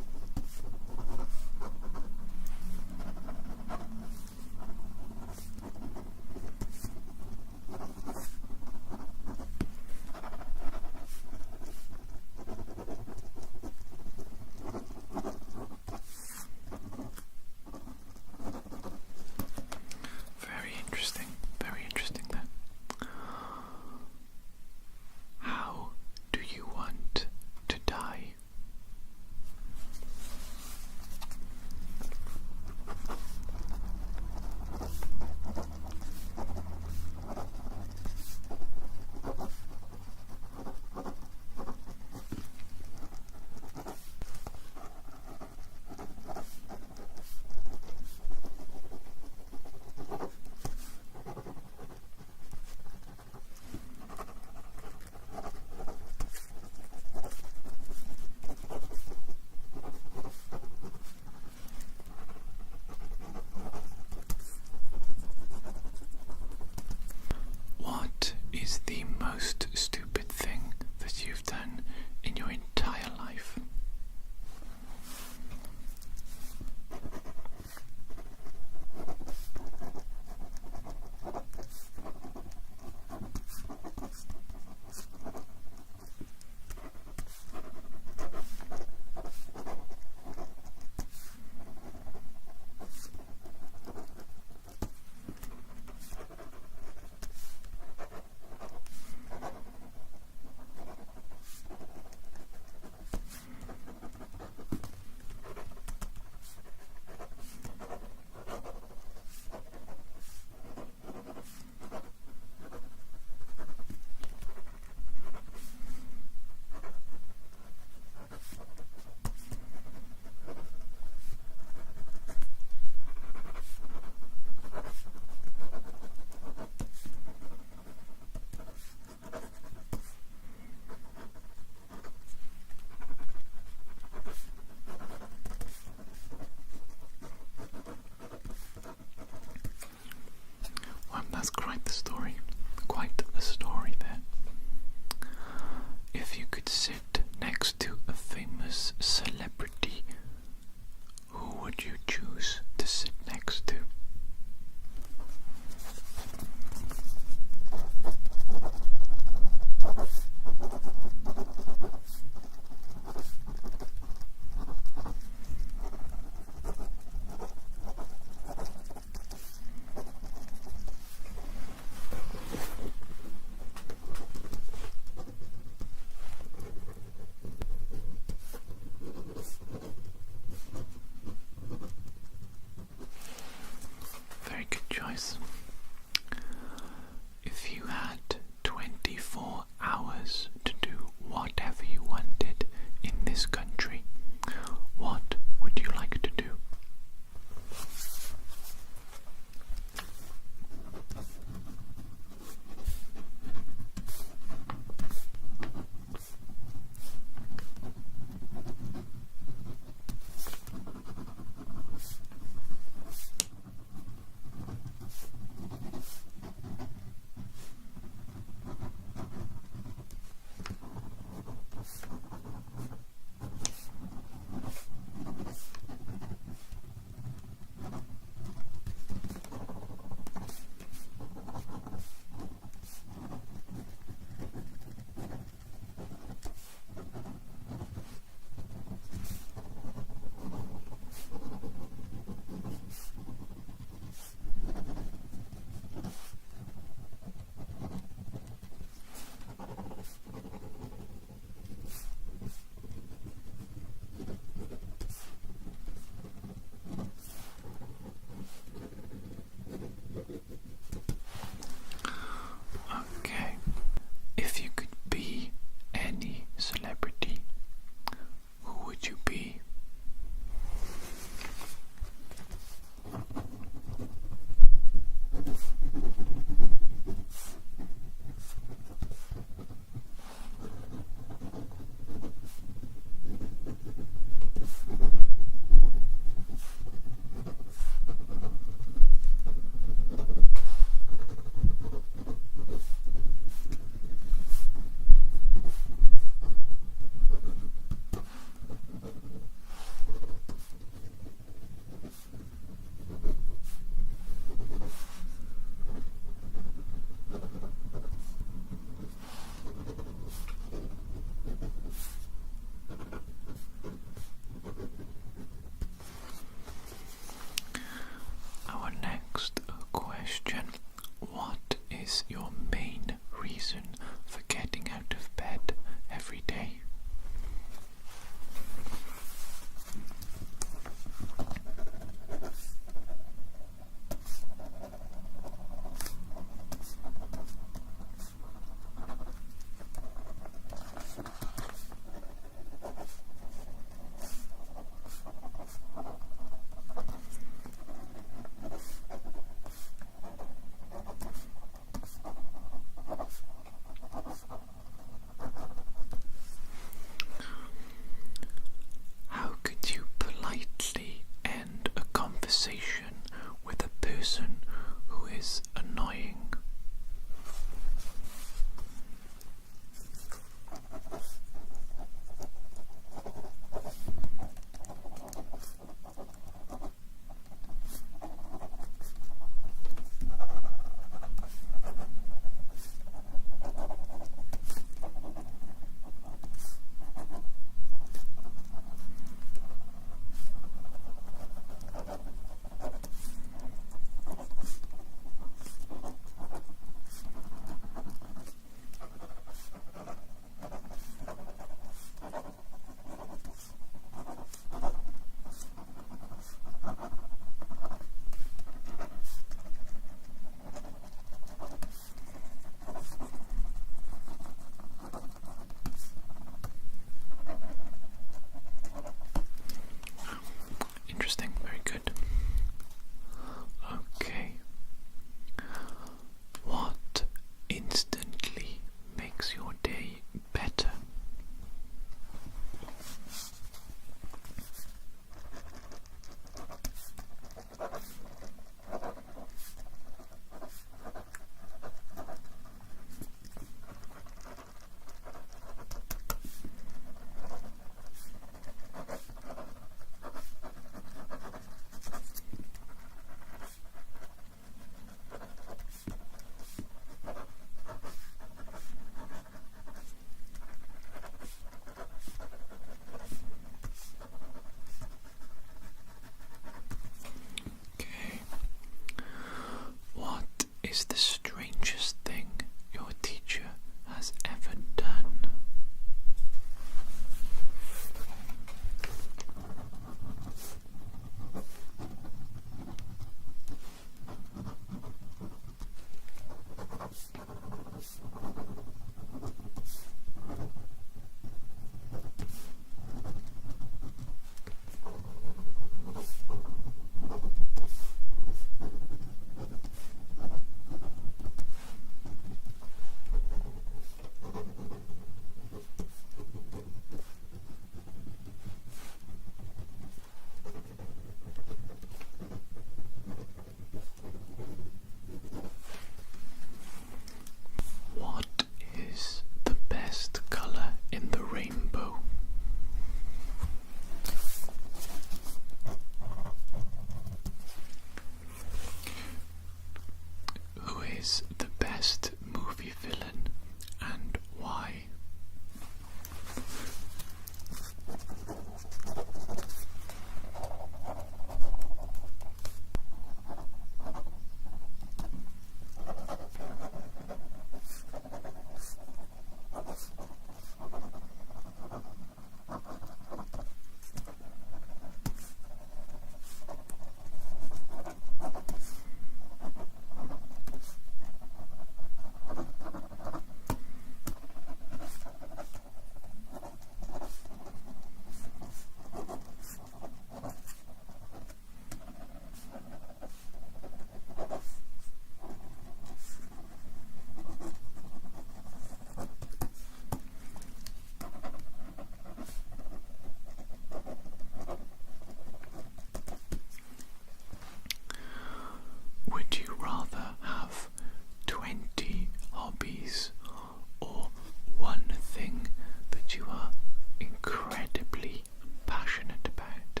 incredibly passionate about?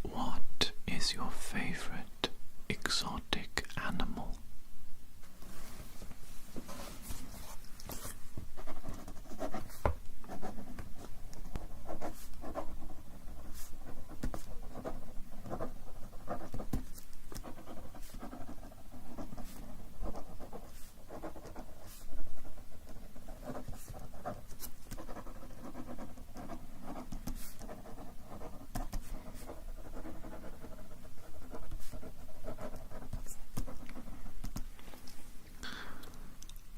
What is your favorite exotic animal?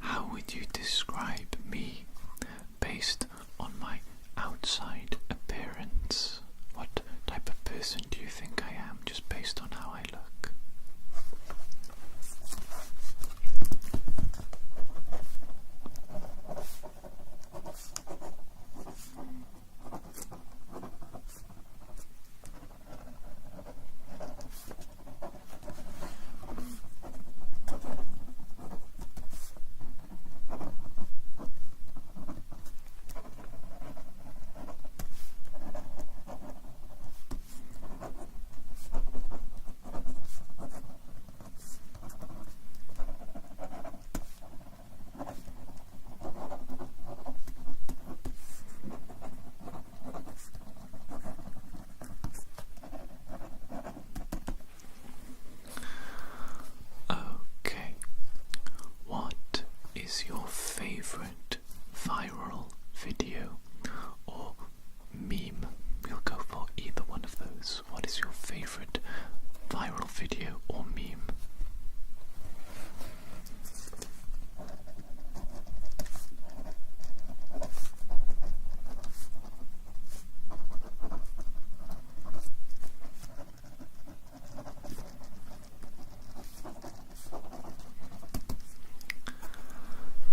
How would you describe me based on my outside appearance? What type of person do you think I am just based on how I look? Okay, what is your favorite viral video or meme? We'll go for either one of those. What is your favorite viral video or meme?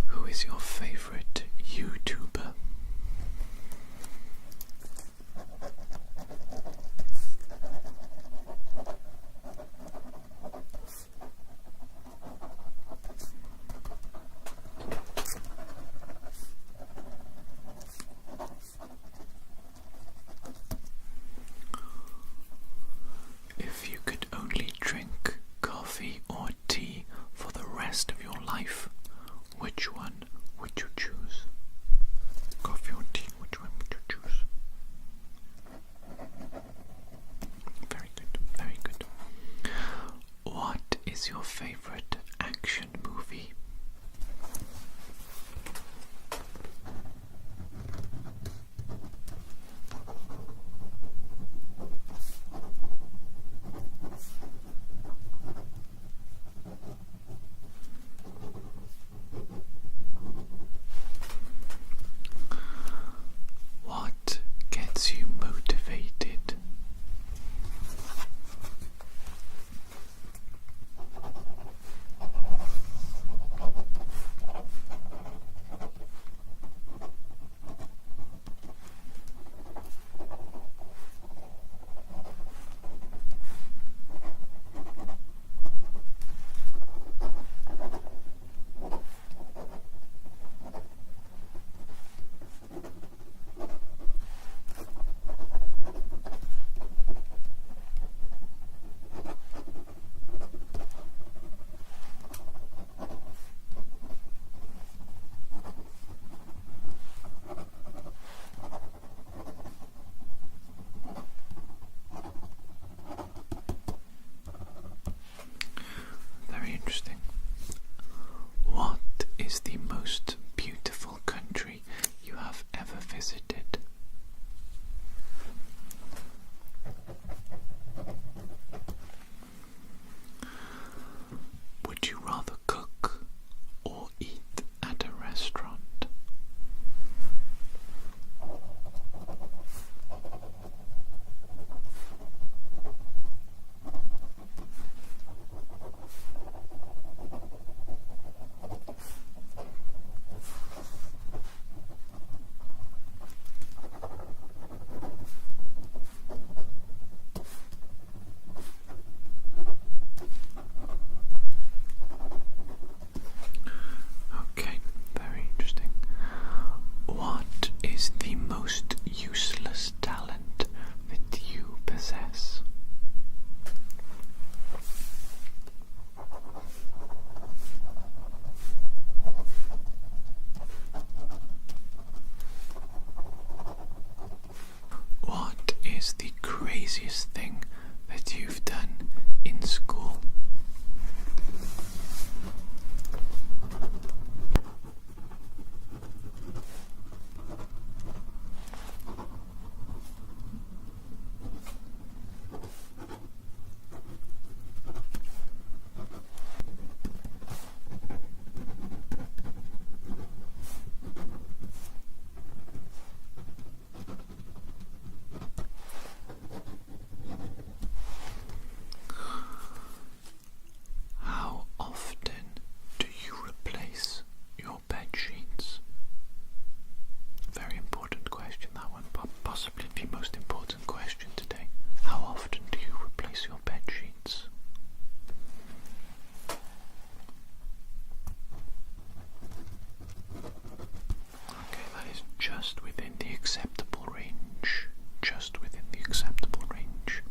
Who is your favorite YouTuber? If you could only drink coffee or tea for the rest of your life, which one would you choose? Coffee or tea, which one would you choose? Very good, very good. What is your favorite action movie? is the craziest thing that you've done in school? How often do you replace your bed sheets? Very important question, that one, but possibly the most important question today. How often do you replace your bed sheets? Okay, that is just within the acceptable range. Just within the acceptable range.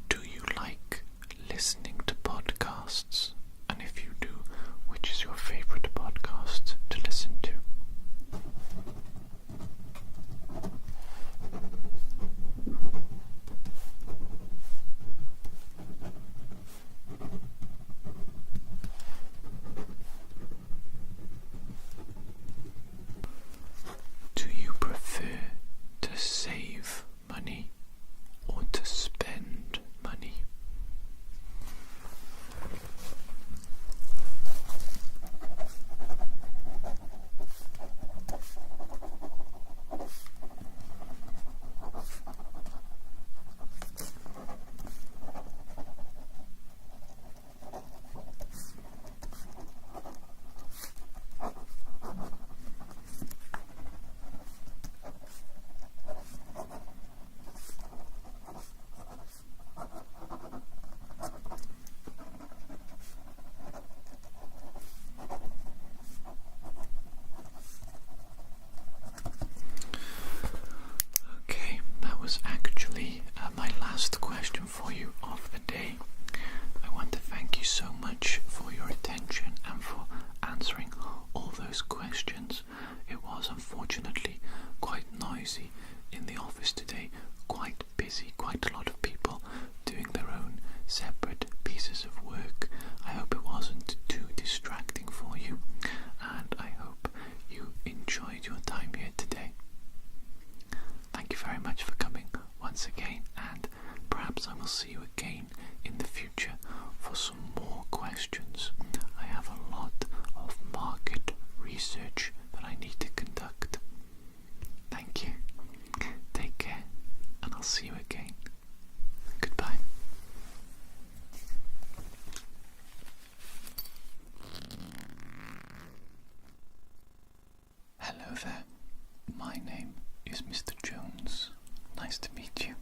Do you like listening to podcasts? And if you do, which is your favorite podcast to listen to? Do you prefer to save money or to spend money? Okay, that was actually my last question for you of the day. I want to thank you so much for your attention and for answering all those questions. It was unfortunately quite noisy in the office today, quite busy, quite a lot of people doing their own separate pieces of work. I hope it wasn't too distracting for you, and I hope you enjoyed your time here today. Thank you very much for coming once again, and perhaps I will see you again in the future for some more questions. I have a lot of market research that I need to conduct. Thank you. Take care, and I'll see you again. Goodbye. Hello there. My name is Mr. Jones. Nice to meet you.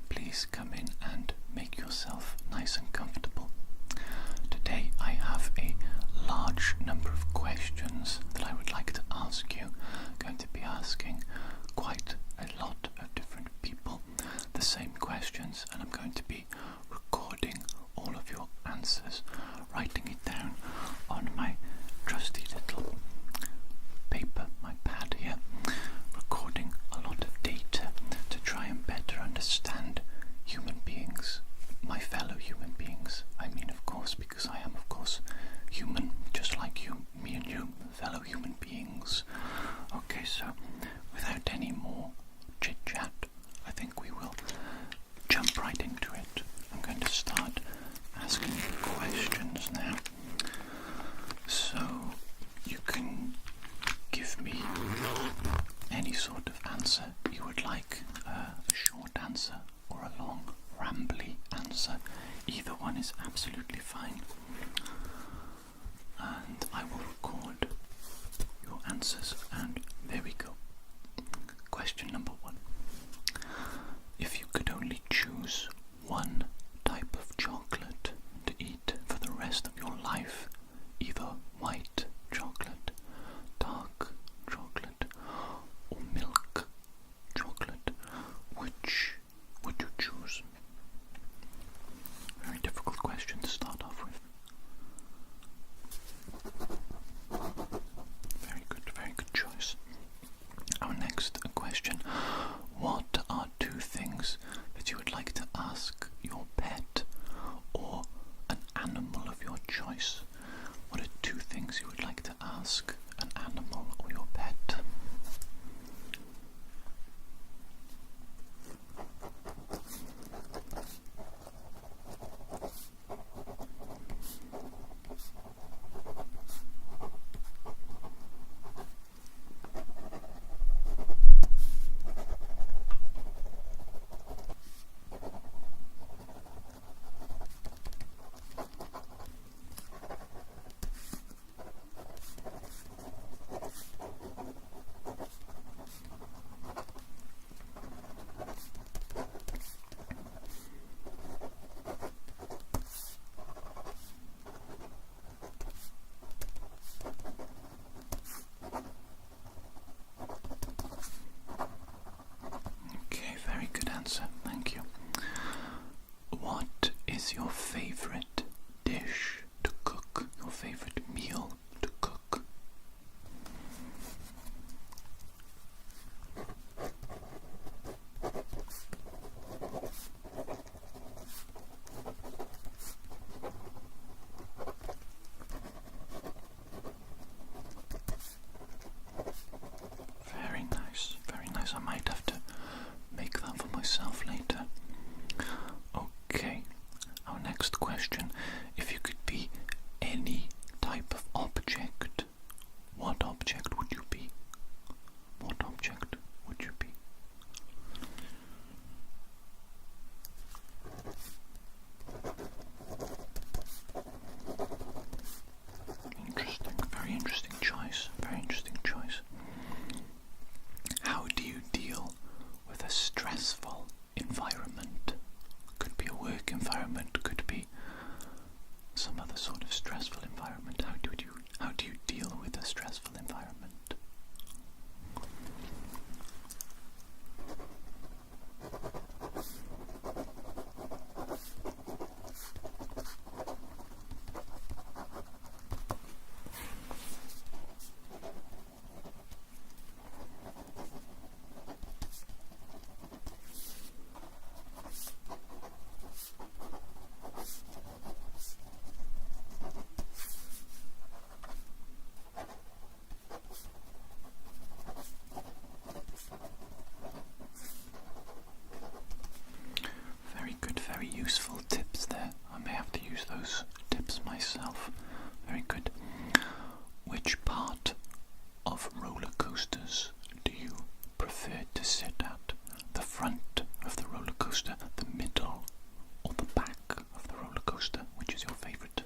Please come in and make yourself nice and comfortable. Today I have a large number of questions that I would like to ask you. I'm going to be asking quite a lot of different people the same questions, and I'm going to be recording all of your answers, writing it down on my trusty little paper, my pad here, recording a lot of data to try and better understand human beings, my fellow human beings. I mean, of course, because I am, of course, human, just like you, me and you, fellow human beings. Okay, so without any more chit-chat, I think we will jump right into it. I'm going to start asking you questions now. So you can give me any sort of answer you would like, a short answer or a long, rambly answer. Either one is absolutely fine. And I will record your answers, and there we go. Question number 1. If you could only choose one type of chocolate to eat for the rest of your life, either white chocolate, dark chocolate, or milk chocolate, which would you choose? Very difficult question to start off with. Very good coasters do you prefer to sit at? The front of the roller coaster, the middle, or the back of the roller coaster? Which is your favourite?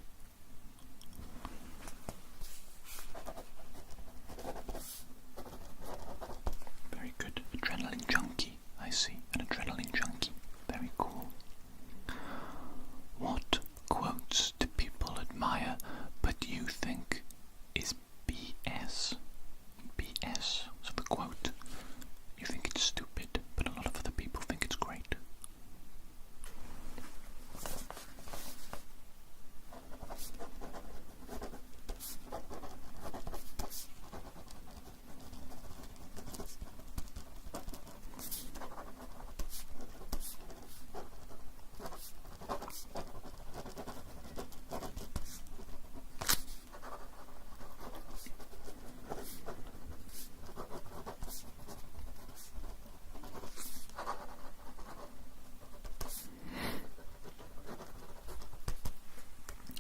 Very good. Adrenaline junkie, I see. An adrenaline junkie. Very cool. What quotes do people admire but you think is BS? BS. So the quote, you think it's stupid, but a lot of other people think it's great.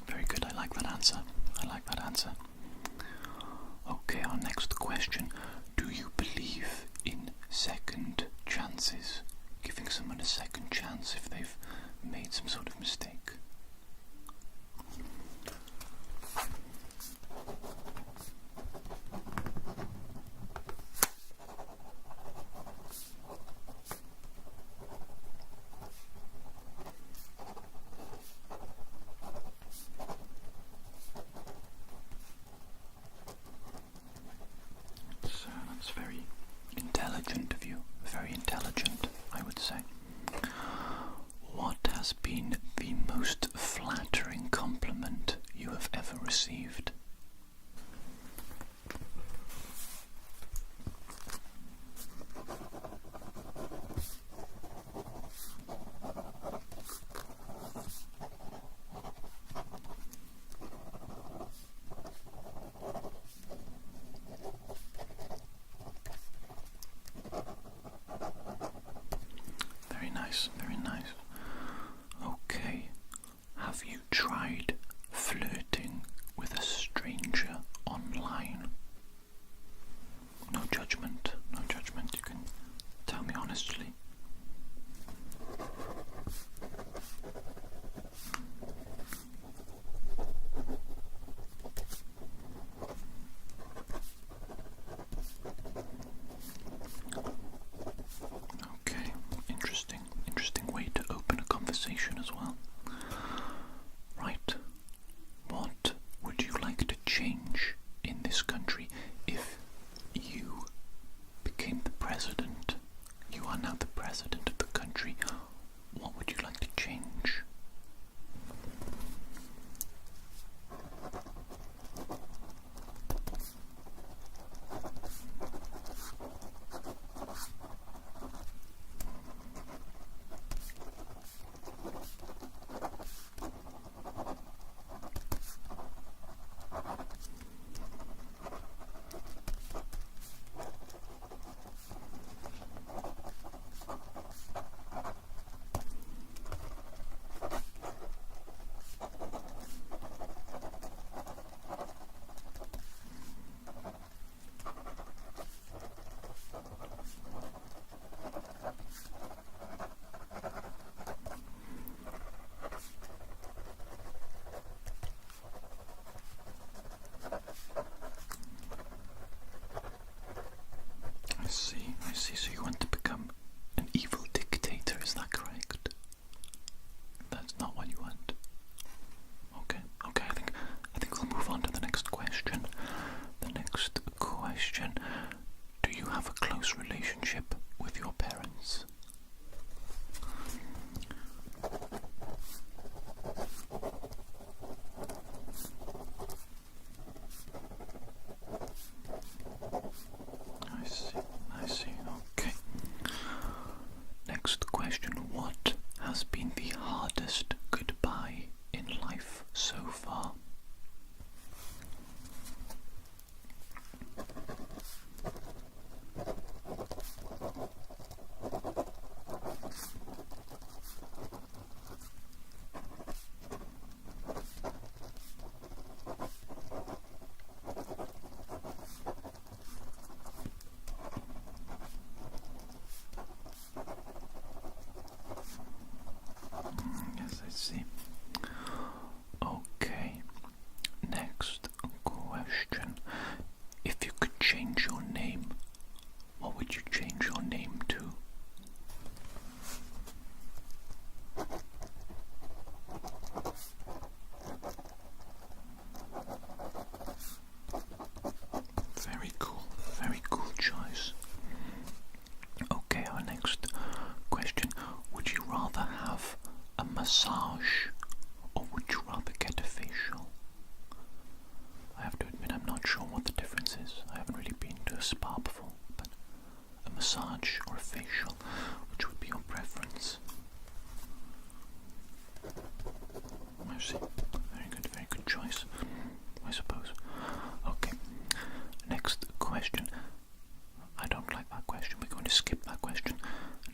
Very good, I like that answer. I like that answer. Okay, our next question. Do you believe in second chances? Giving someone a second chance if they've made some sort of mistake? That's very intelligent of you. Very intelligent, I would say. What has been the most flattering compliment you have ever received? Very nice, very nice. Okay, have you tried flirting with a stranger online? No judgment, no judgment. You can tell me honestly. Okay, interesting way to open a conversation as well. Right, what would you like to change in this country if you became the president? You are now the president of the country. What would you like to change? I see. So you want to become an evil dictator, is that correct? That's not what you want. Okay, I think we'll move on to the next question. The next question. Do you have a close relationship with your parents? I see, okay. Next question. What has been the hardest goodbye in life so far? massage or a facial? Which would be your preference? I see. Very good choice, I suppose. Okay, next question. I don't like that question. We're going to skip that question.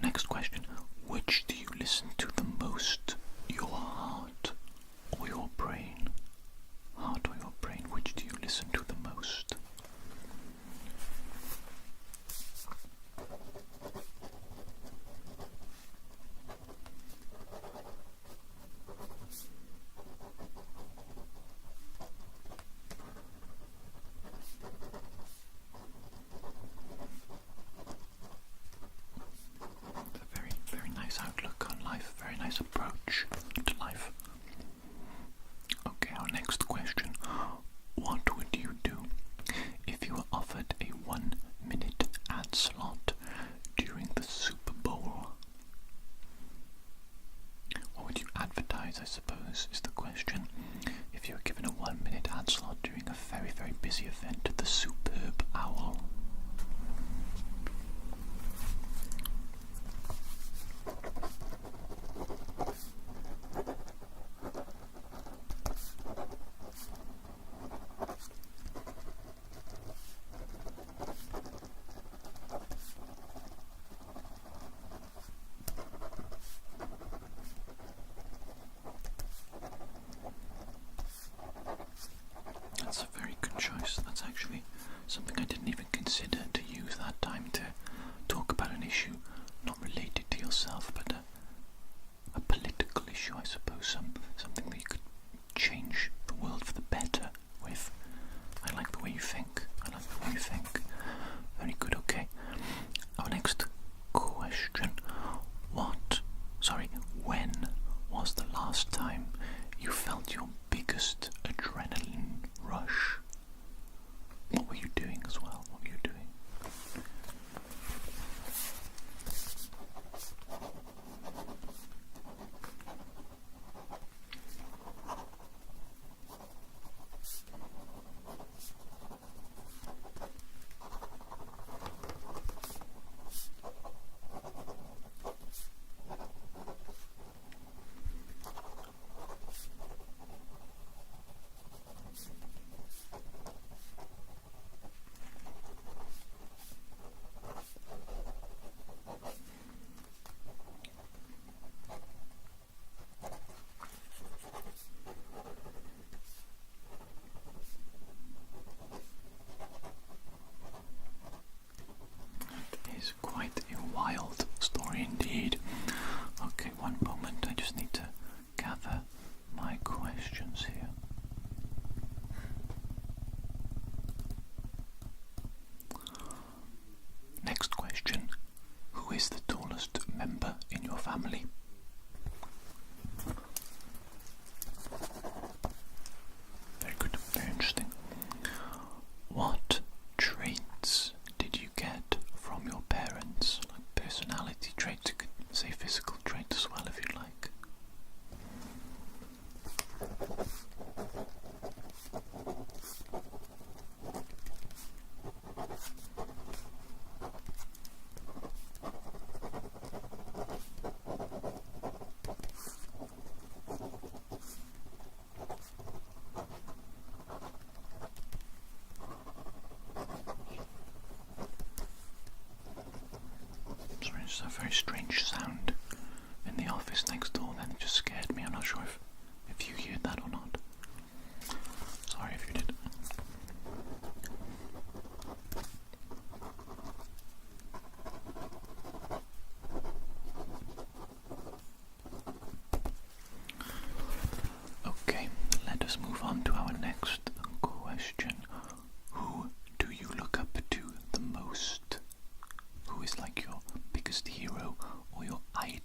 Next question. Which do you listen to the most? Your heart or your brain? Heart or your brain? Which do you listen to the most? Very nice outlook on life, very nice approach to life. Okay, our next question. What would you do if you were offered a 1-minute ad slot during the Super Bowl? What would you advertise, I suppose, is the question. If you were given a 1-minute ad slot during a very busy event at the Superb Owl. That's a very good choice. That's actually something I didn't even consider, to use that time to talk about an issue not related to yourself, but a political issue, I suppose, something that you could change the world for the better with. I like the way you think. Very good, okay. Our next question. When was the last time you felt your biggest adrenaline rush? What were you doing as well? What were you doing? Is quite a wild story indeed. Okay, one moment, I just need to gather my questions here. Next question. Who is the tallest member in your family? Very good, very interesting. What traits did you get from your parents? Like personality traits, you could say physical traits as well if you like. Sorry, it's a very strange sound in the office next door then. It just scared me. I'm not sure if you heard that or not. Sorry if you did. Okay, let us move on to our next question. Who do you look up to the most? Who is like your biggest hero or your idol?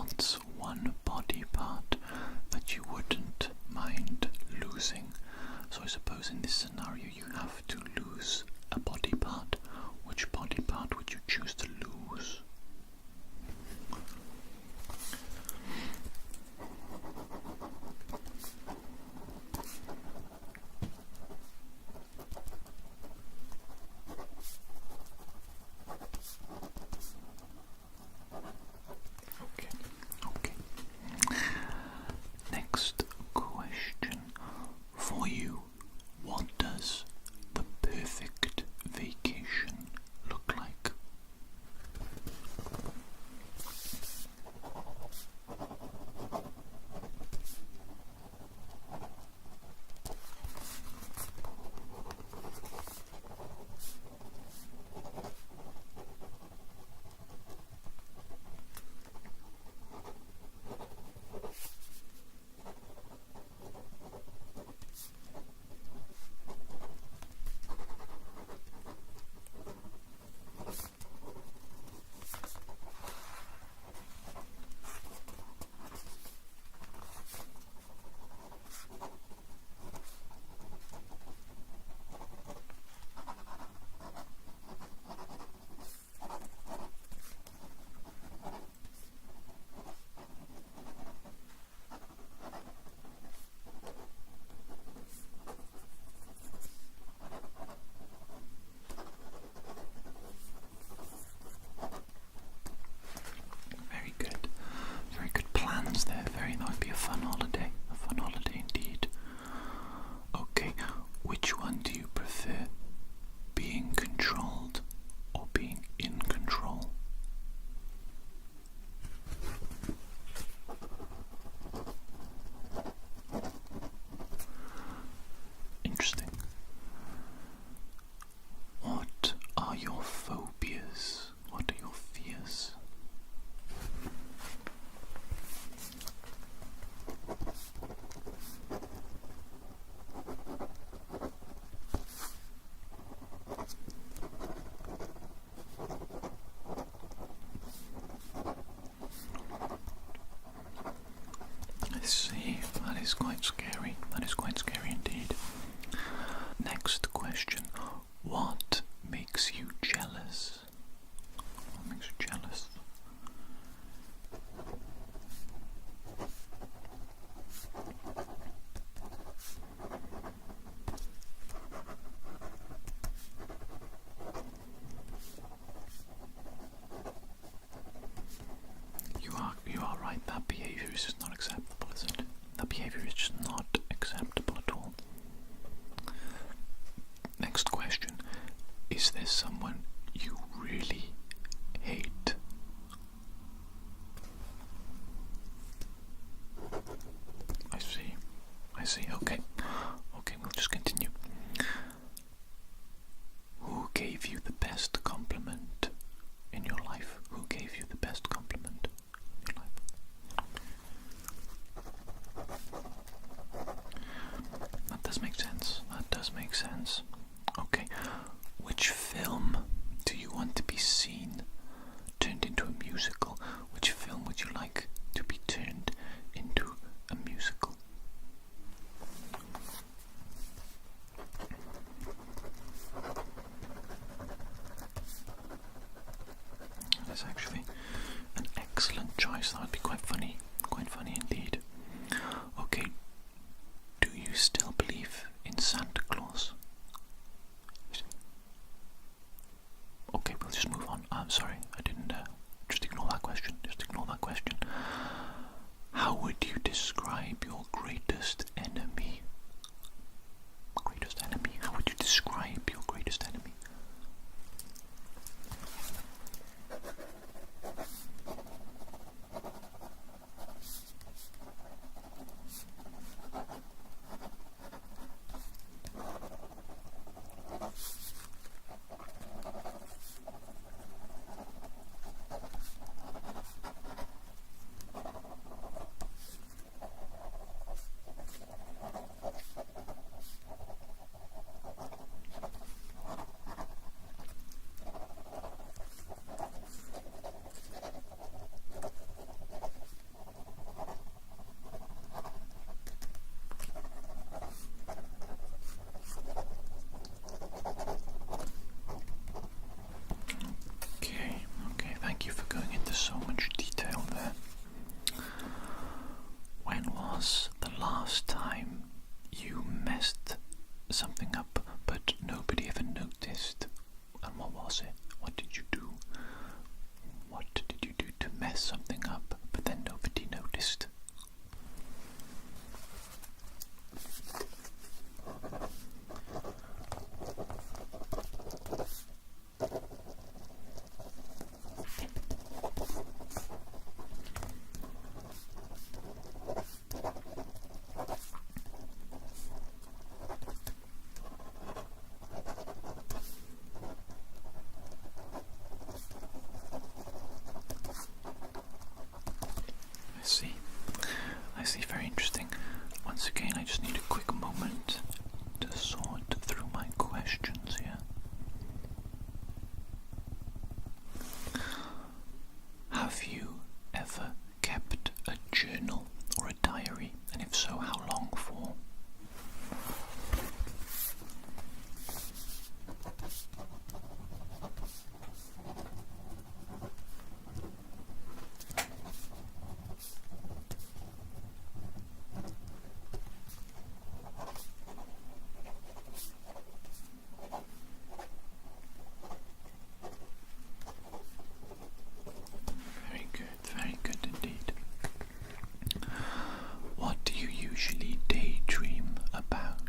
what's one body part that you wouldn't mind losing? So I suppose in this scenario you have to lose a body part. Which body part would you choose to lose? Okay. Next question for you. What does the perfect vacation look like? Very good plans there. That would be a fun holiday indeed. Okay, which one do you prefer? Being controlled or being in control? Interesting. What are your phobias? What are your fears? I see. That is quite scary. That is quite scary indeed. Next question. What makes you jealous? What makes you jealous? You are right. That behaviour is just not acceptable, is it? That behaviour is just not acceptable at all. Next question. Is there someone you really hate? I see. Okay, we'll just continue. Who gave you the best compliment in your life? Who gave you the best compliment in your life? That does make sense. Okay, which film do you want to be seen turned into a musical? Which film would you like to be turned into a musical? see. I see, very interesting. Once again, I just need a quick moment to sort through my questions here. Have you ever kept a journal or a diary? And if so, how long for? Very good indeed. What do you usually daydream about?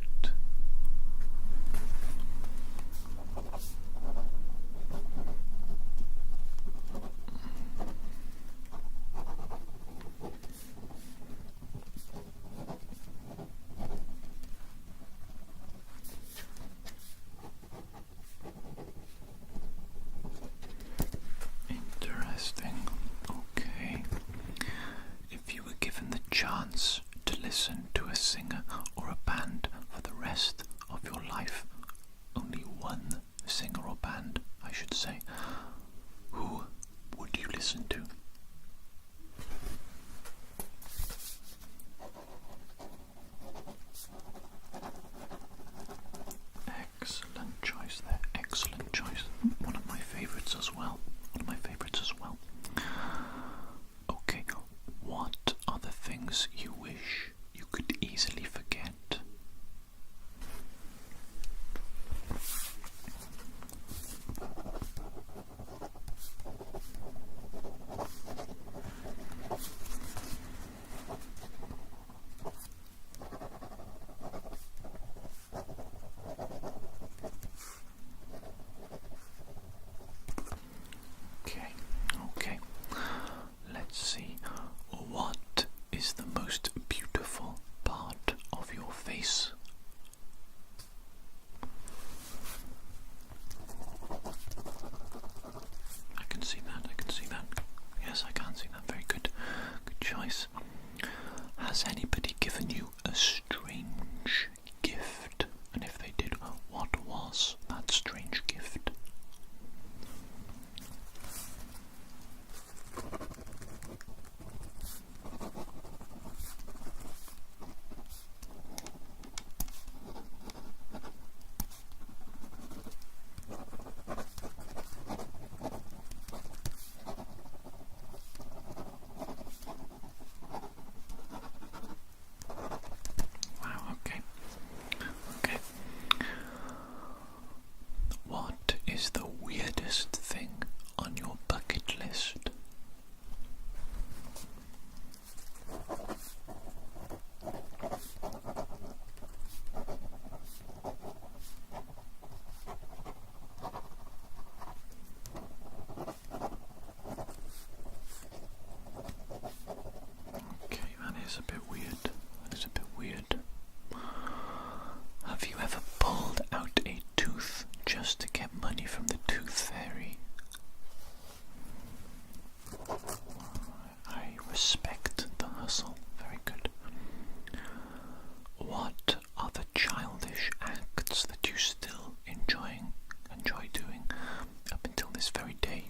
Interesting. Okay. If you were given the chance to listen to a singer or a band for the rest of your life, only one singer or band, I should say, who would you listen to? Excellent choice there. Excellent choice. One of my favourites as well. Okay, what are the things you wish you could easily forget? Okay. Let's see. What is the most beautiful part of your face? I can see that. Yes, I can see that. Very good. Good choice. Has anybody given you a strange gift? And if they did, what was that strange gift? What is the weirdest thing on your bucket list? Okay, that is a bit weird. Have you ever pulled out a tooth just to get money from the tooth fairy? I respect the hustle. Very good. What are the childish acts that you still enjoy doing up until this very day?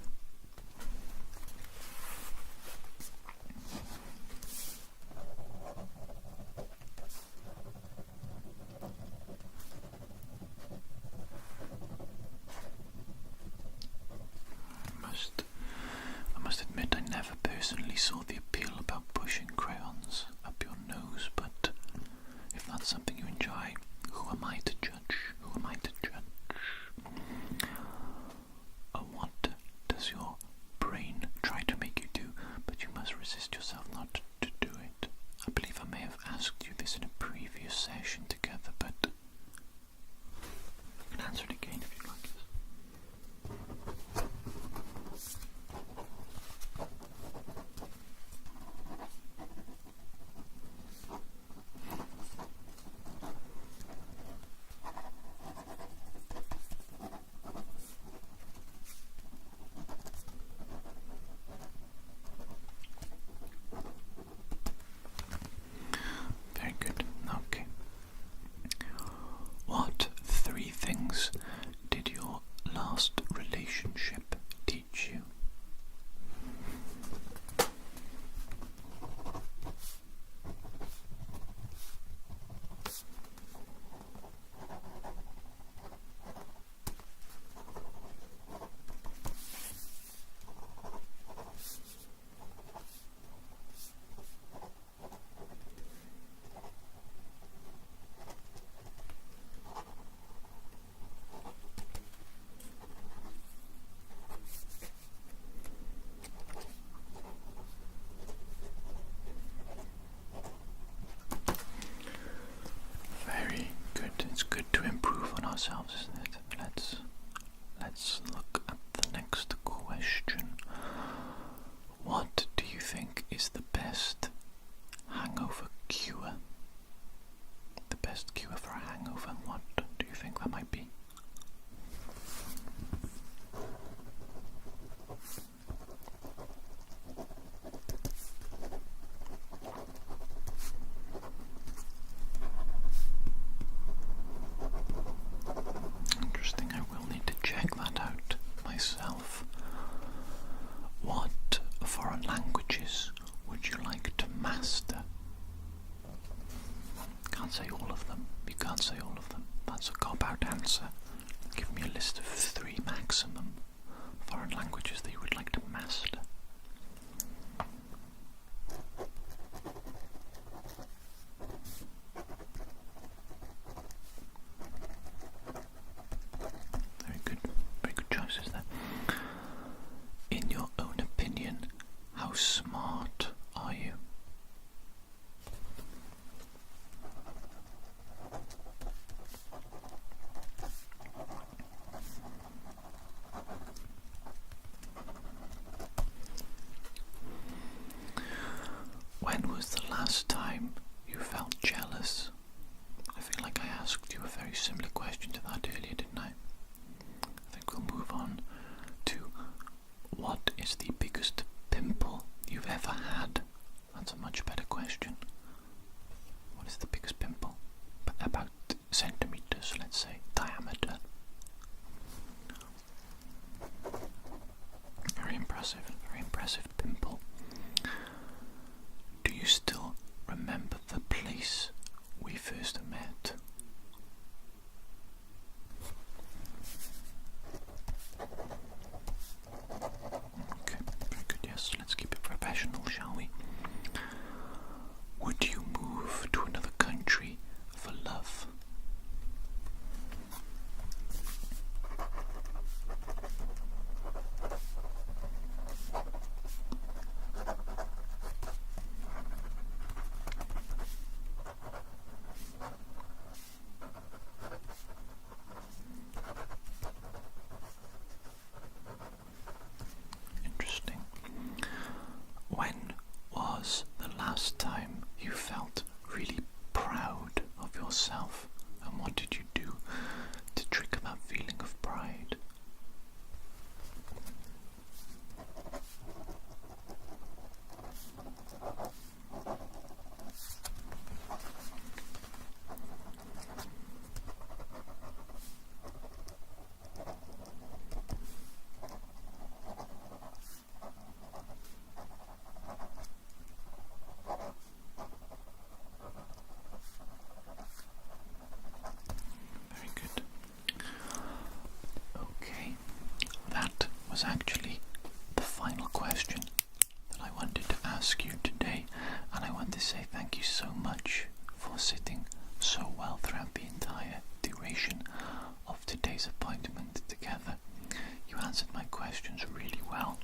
So cop-out answer. Give me a list of 3 maximum foreign languages that you would like to master. Very good choices there. In your own opinion, how smart are you? When was the last time you felt jealous? I feel like I asked you a very similar question to that earlier, didn't I? I think we'll move on to what is the biggest pimple you've ever had? That's a much better question. What is the biggest pimple? About centimeters, let's say, diameter. Very impressive pimple. Do you still remember the place we first met? Okay, very good, yes. Let's keep it professional, shall we? Would you move to another country for love? Interesting. When was the last time you felt really proud of yourself, and what did you do to trigger that feeling of pride? Very good. Okay, that was actually the final question that I wanted to ask you today, and I want to say thank you so much for sitting so well throughout the entire duration of today's appointment together. You answered my questions really well.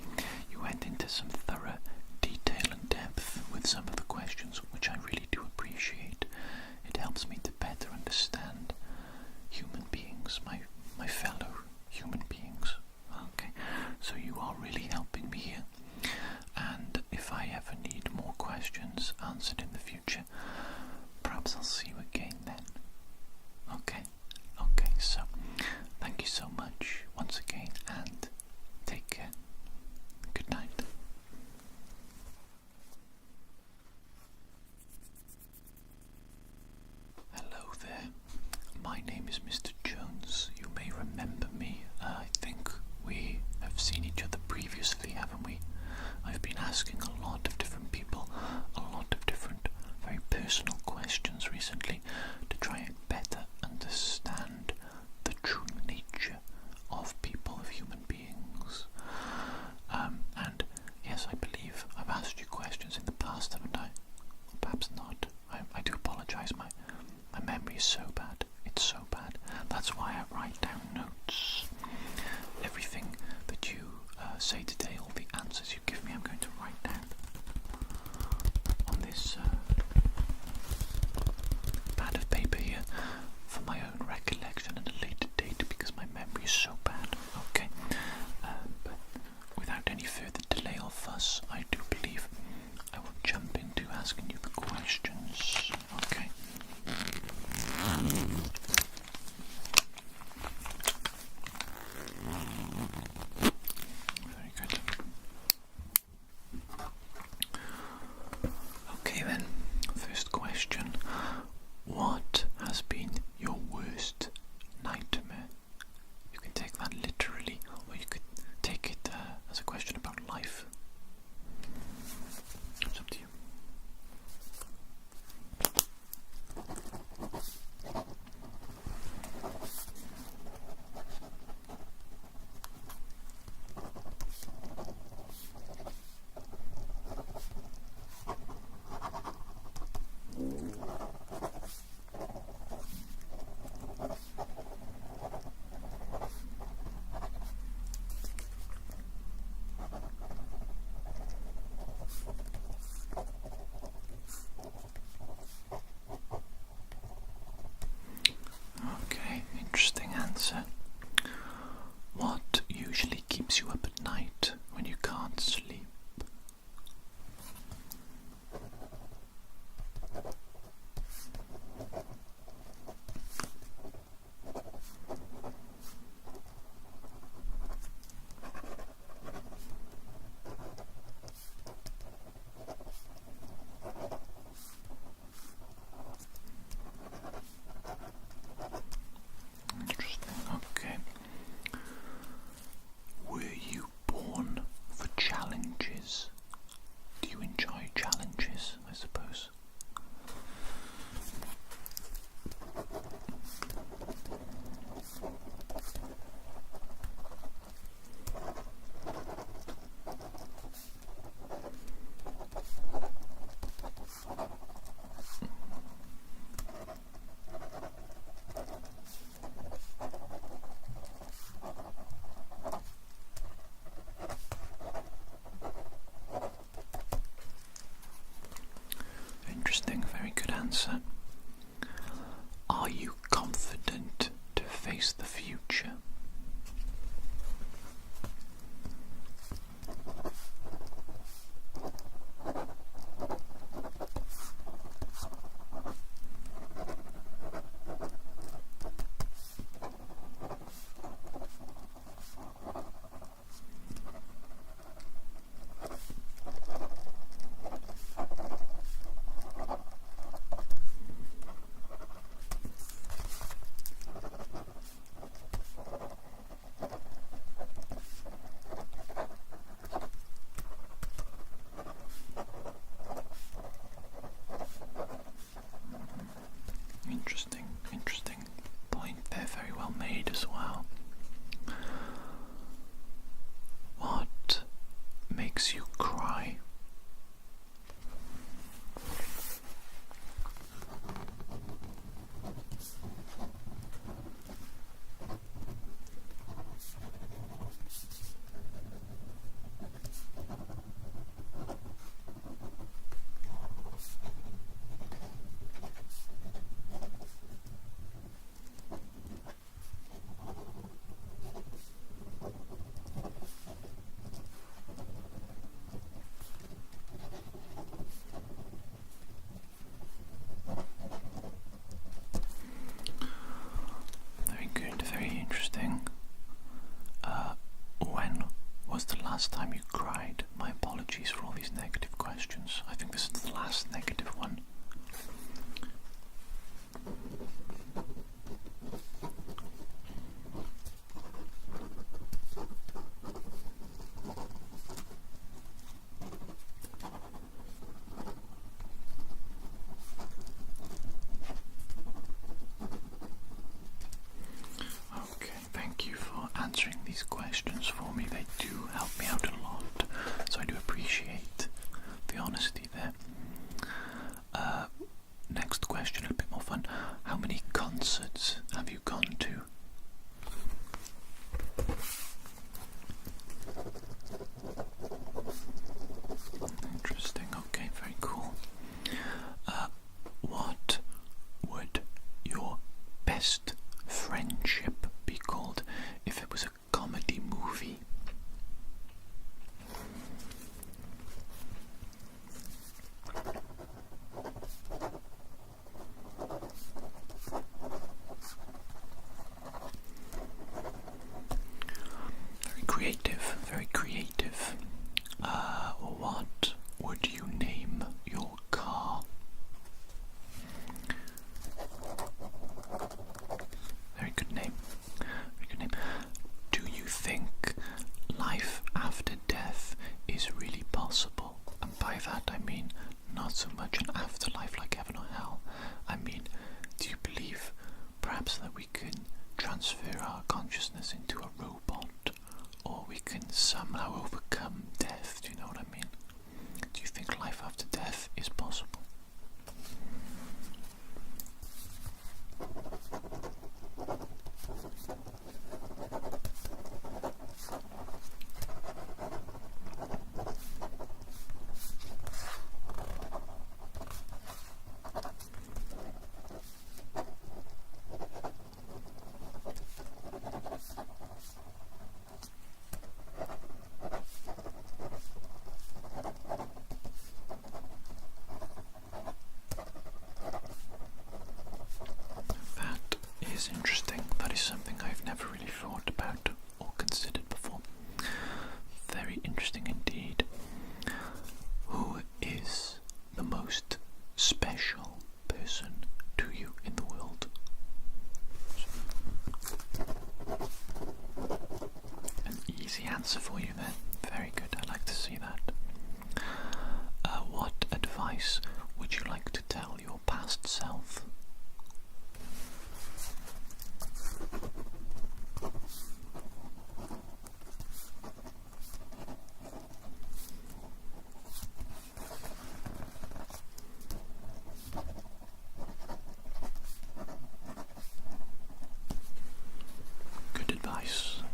You went into some thorough detail and depth with some of the questions, which I really do appreciate. It helps me to better understand human beings, my fellow human beings. Okay, so you are really helping me here, and if I ever need more questions answered in the future, perhaps I'll see you again then. Okay, so thank you so much once again, and take care. Good night. Hello there, my name is Mr. Jones. You may remember me. I think we have seen each other previously, haven't we? I've been asking a lot of different people a lot of different very personal questions recently to try and better understand the true nature of people, of human beings. And yes, I believe I've asked you questions in the past, haven't I? Or perhaps not. I do apologise. My memory is so bad. It's so bad. That's why I write down notes. Everything that you say today, all the answers you give me, I'm going to write down on this pad of paper here for my own recollection at a later date, because my memory is so bad. Okay, but without any further delay or fuss, I do believe I will jump into asking you the questions. Okay. interesting, very good answer. Are you confident to face the future? Interesting point there, very well made as well. What makes you cry? Interesting. When was the last time you cried? My apologies for all these negative questions. I think this is the last negative one. Answering these questions for me. They do help me out a lot, so I do appreciate the honesty there. Next question, a bit more fun. How many concerts have you gone to? Interesting, okay, very cool. What would your best friendship be called if it was a comedy movie? Very creative, very creative. What would you name your car? Very good name. Very good name. Do you think life after death is really possible? And by that I mean not so much an afterlife like heaven or hell. I mean, do you believe perhaps that we can transfer our consciousness into a robot, or we can somehow overcome death? Do you know what I mean? Do you think life after death is possible? Interesting. That is something I've never really thought about or considered before. Very interesting indeed. Who is the most special person to you in the world? An easy answer for you then. Very good. I like to see that. What advice would you like to tell your past self?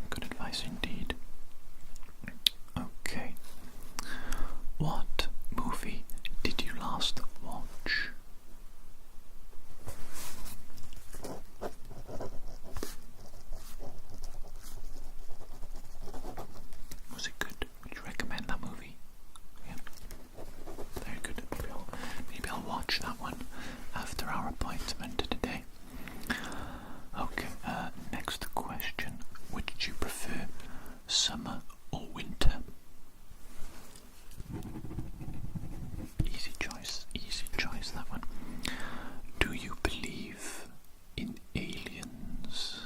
Good advice indeed. Okay. What movie did you last watch? watch that one after our appointment today. Okay, next question. Would you prefer summer or winter? Easy choice, that one. Do you believe in aliens?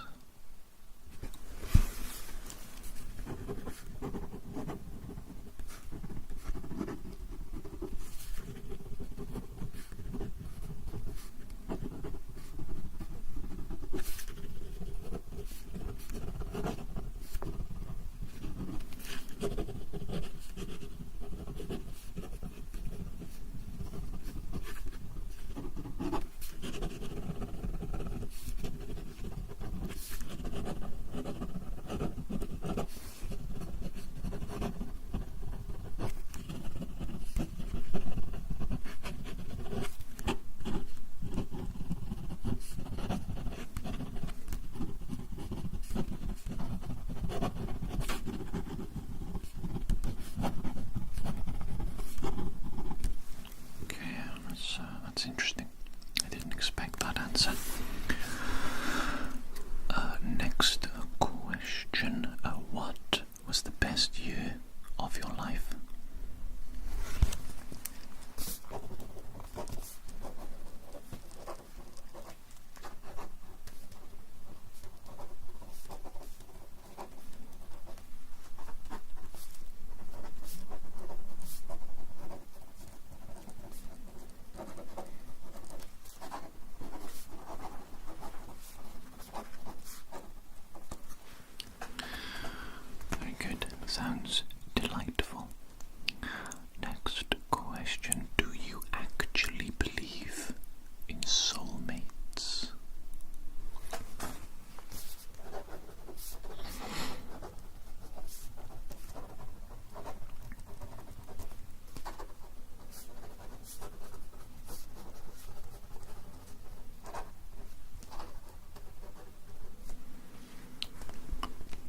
That's interesting. I didn't expect that answer. Next question. What was the best year of your life? Sounds delightful. Next question. Do you actually believe in soulmates?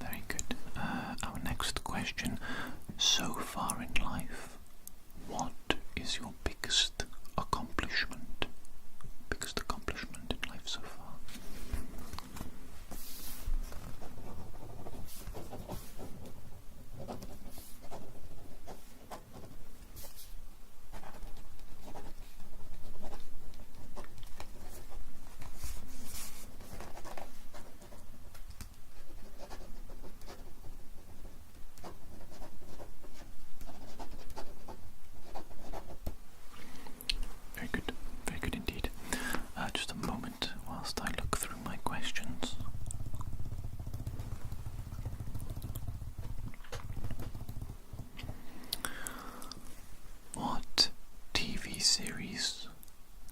Very good. Our next question. So far in life, what is your biggest accomplishment? Biggest accomplishment in life so far? Very good indeed. Just a moment whilst I look through my questions. What TV series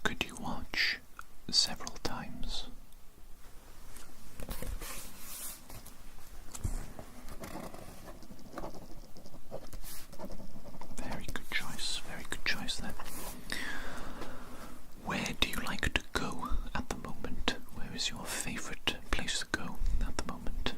could you watch several times? Very good choice there. Where do you like to go at the moment? Where is your favourite place to go at the moment?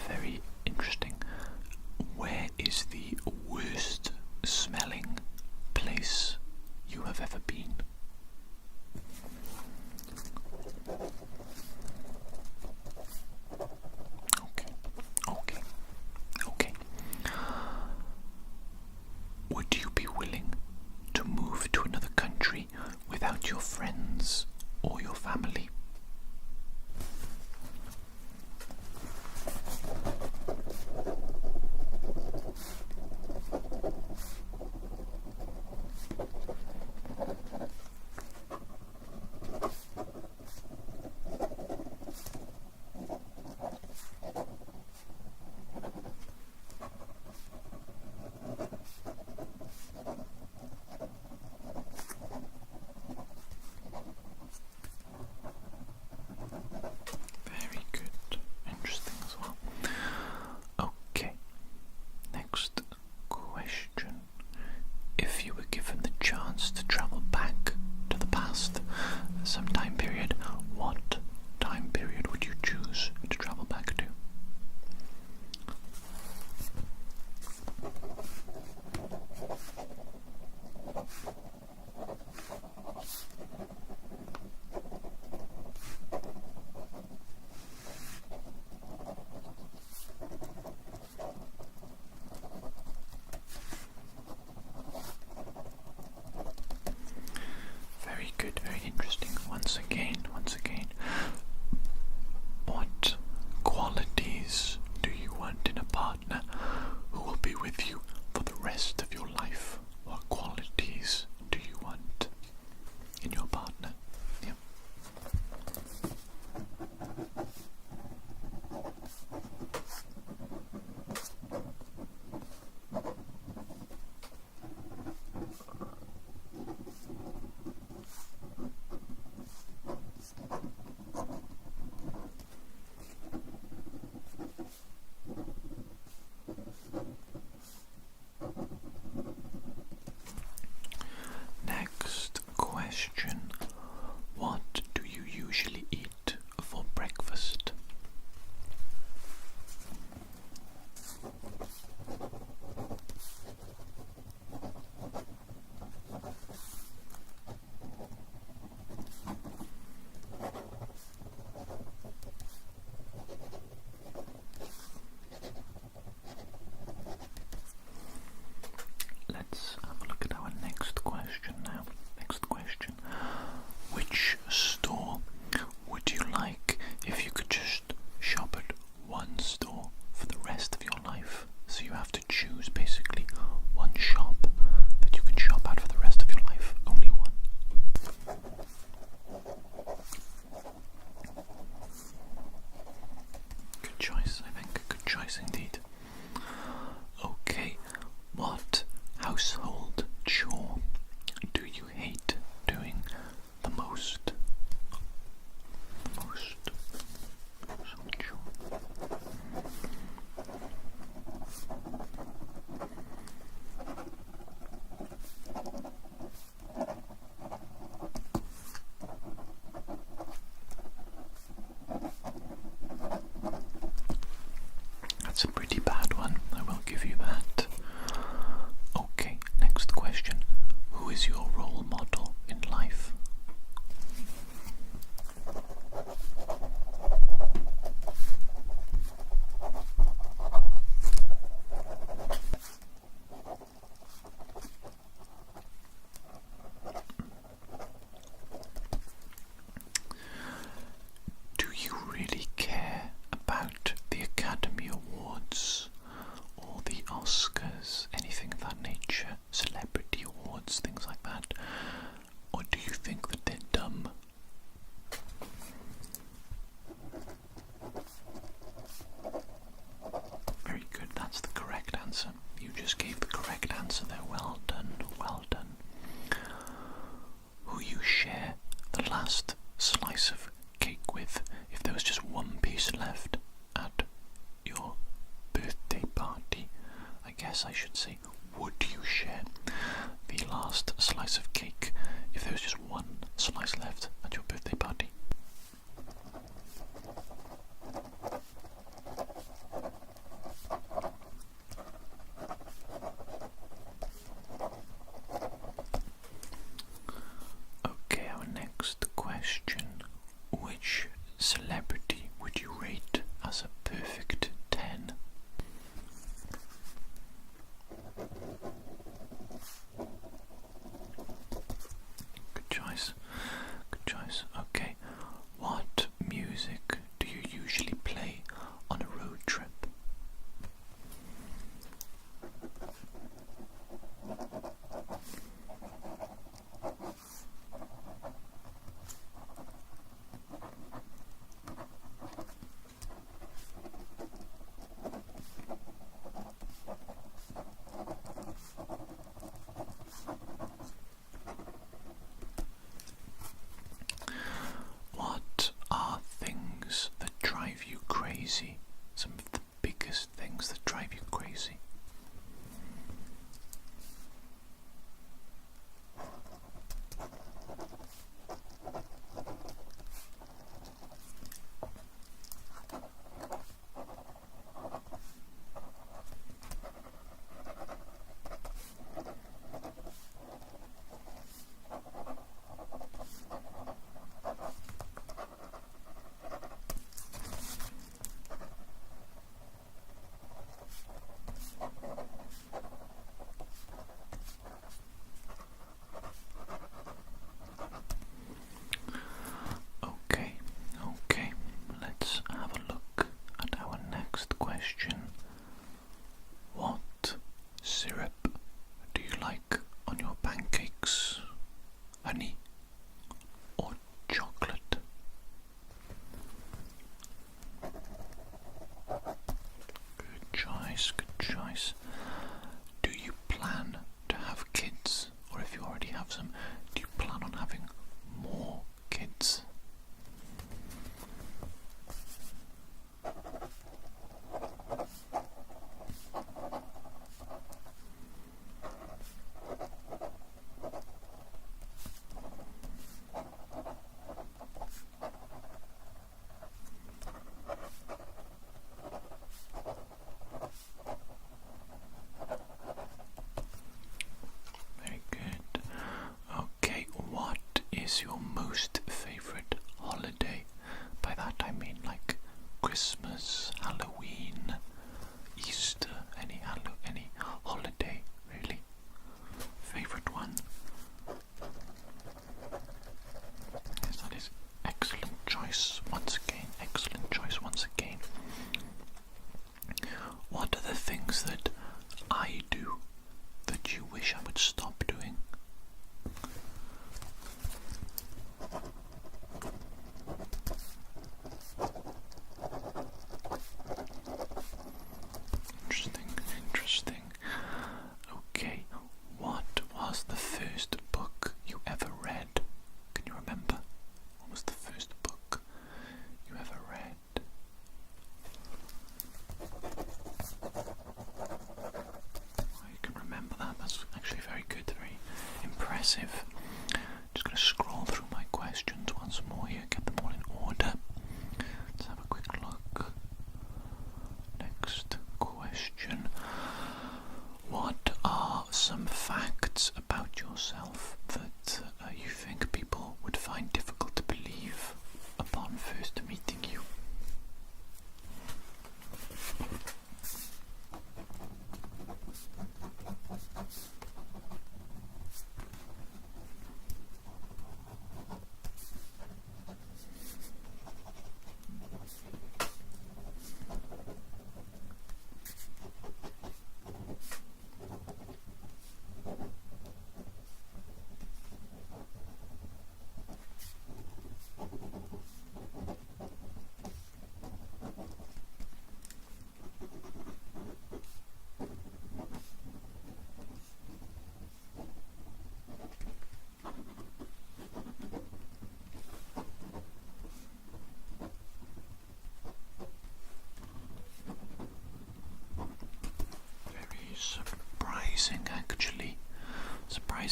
Very interesting. Where is the worst smelling place you have ever been? Okay. Would you be willing to move to another country without your friends or your family? some time period,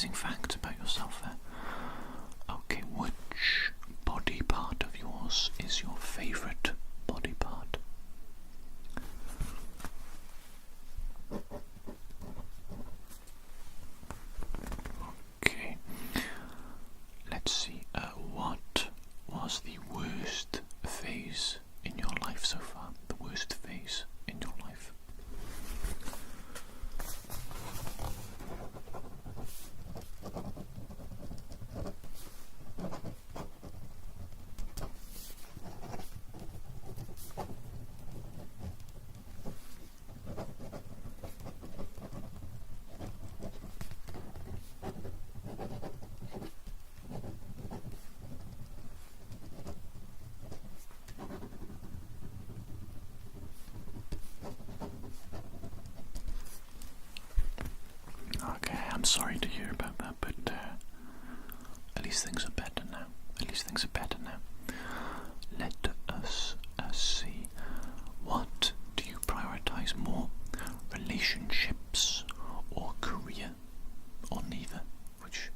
amazing facts about yourself there. Okay, which body part of yours is your favourite body part? Okay, let's see. What was the worst phase in your life so far? The worst phase in your life? Okay, I'm sorry to hear about that, but at least things are better now. At least things are better now. Let us see. What do you prioritize more? Relationships or career? Or neither? Which?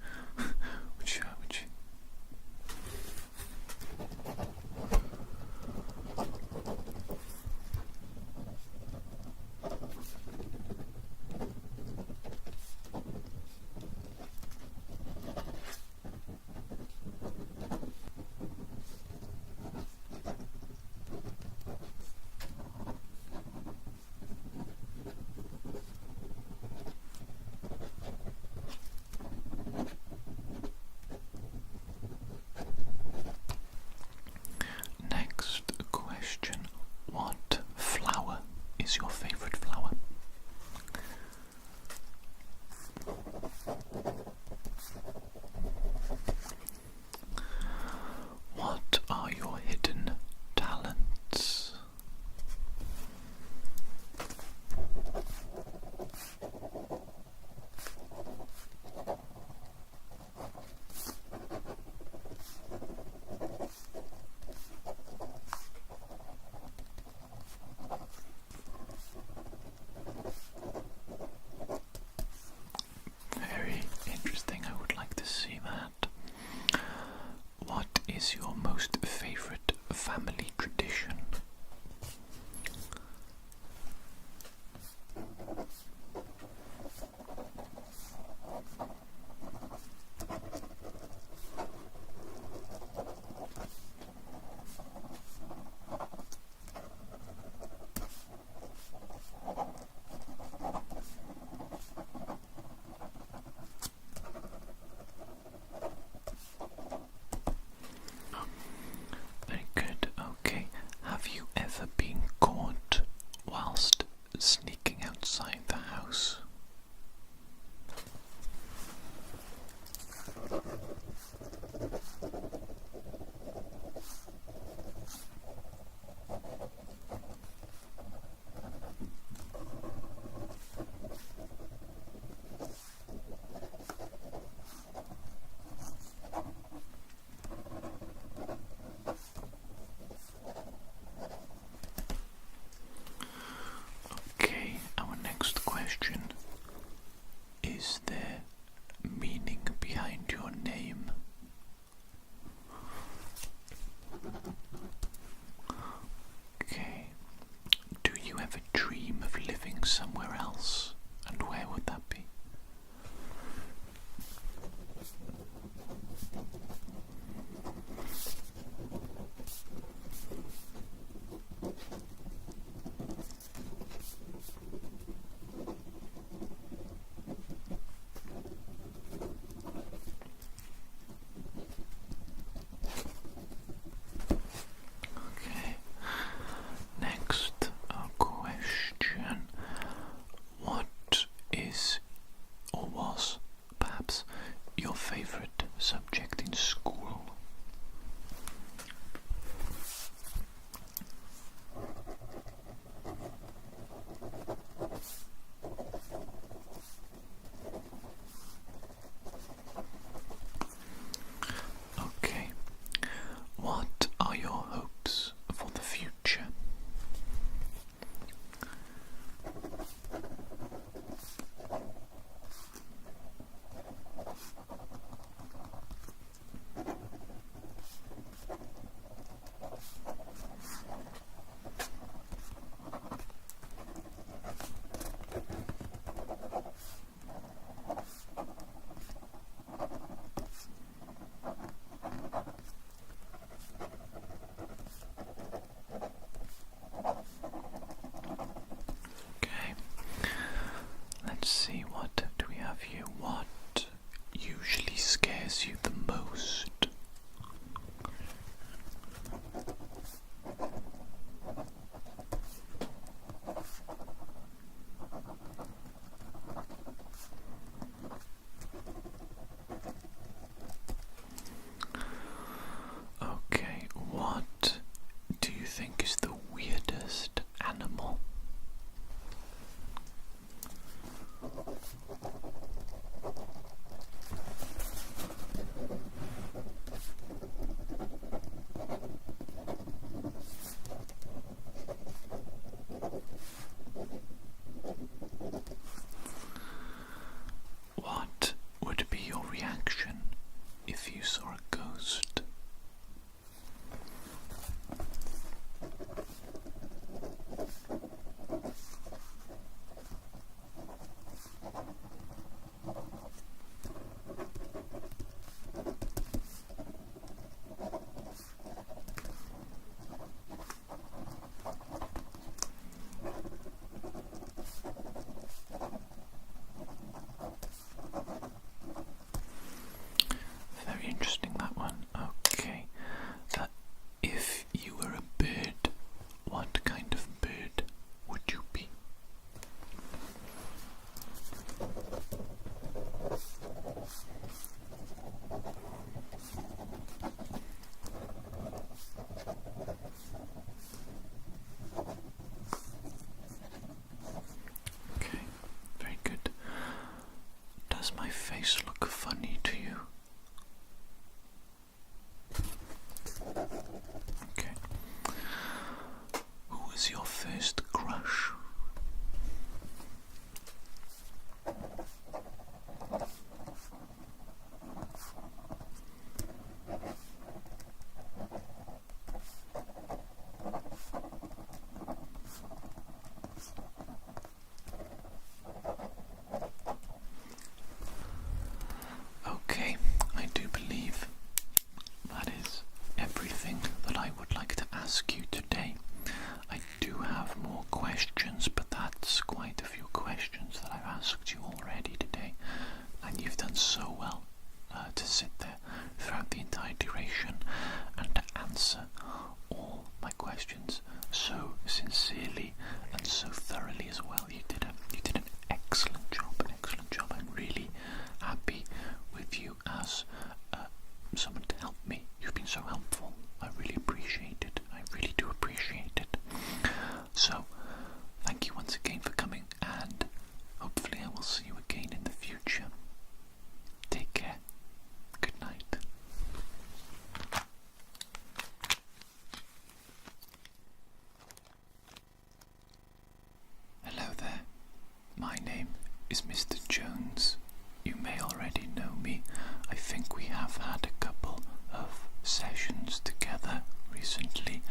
is Mr. Jones. You may already know me. I think we have had a couple of sessions together recently.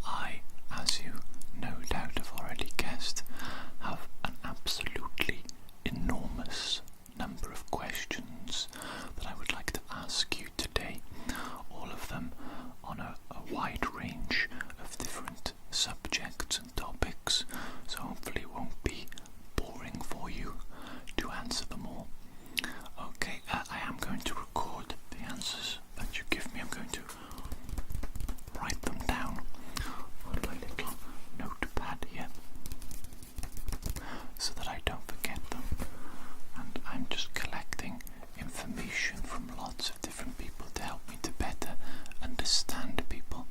I, as you no doubt have already guessed, have an absolutely enormous number of questions that I would like to ask you today, all of them on a wide range of different subjects and topics, so hopefully it won't be boring for you to answer them all. Okay, I am going to record the answers that you give me. I'm going to write them down on my little notepad here so that I don't forget them. And I'm just collecting information from lots of different people to help me to better understand people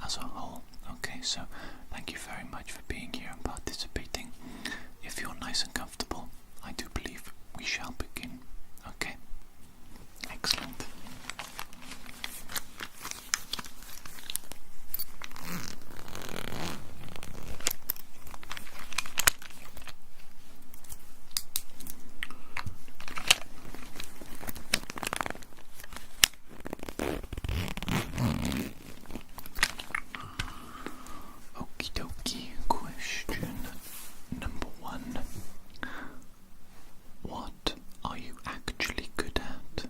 as a whole. Okay, so thank you very much for being here and participating. If you're nice and comfortable, I do believe we shall begin. Okay, excellent. Okie dokie. Question number 1. What are you actually good at?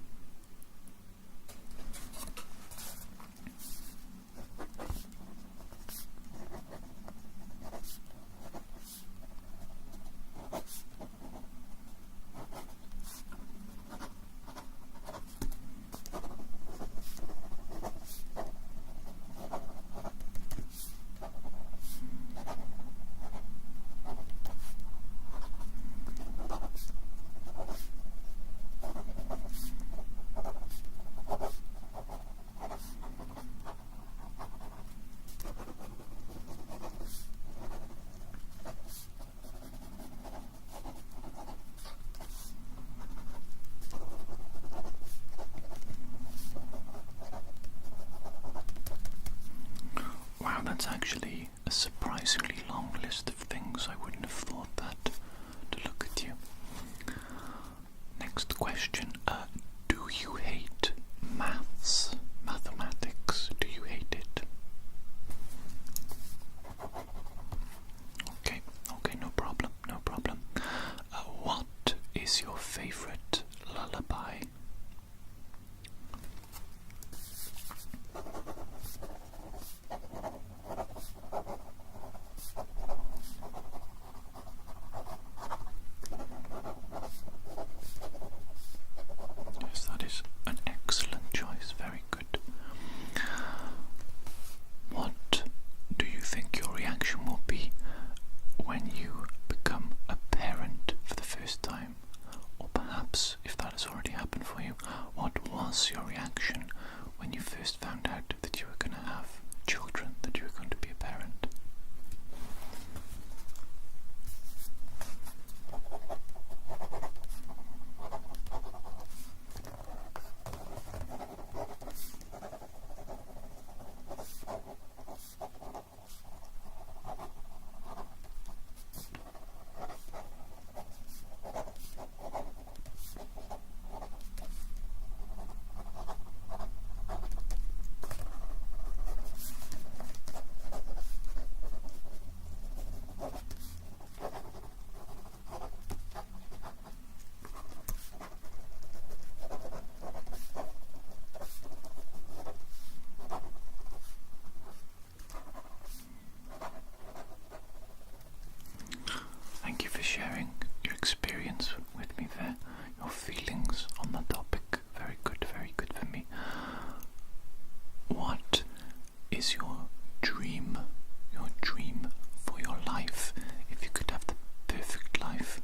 Wow, that's actually a surprisingly long list of things. I wouldn't have thought that to look at you. Next question. Do you hate maths? Mathematics? Do you hate it? Okay, no problem. What is your favorite lullaby? Yes, that is an excellent choice. Very good. What do you think your reaction will be when you become a parent for the first time? Or perhaps, if that has already happened for you, what was your reaction when you first found out that you were going to have children, that you were going to be a parent? Thank you for sharing your experience with me there, your feelings on the topic. Very good for me. What is your dream for your life? If you could have the perfect life,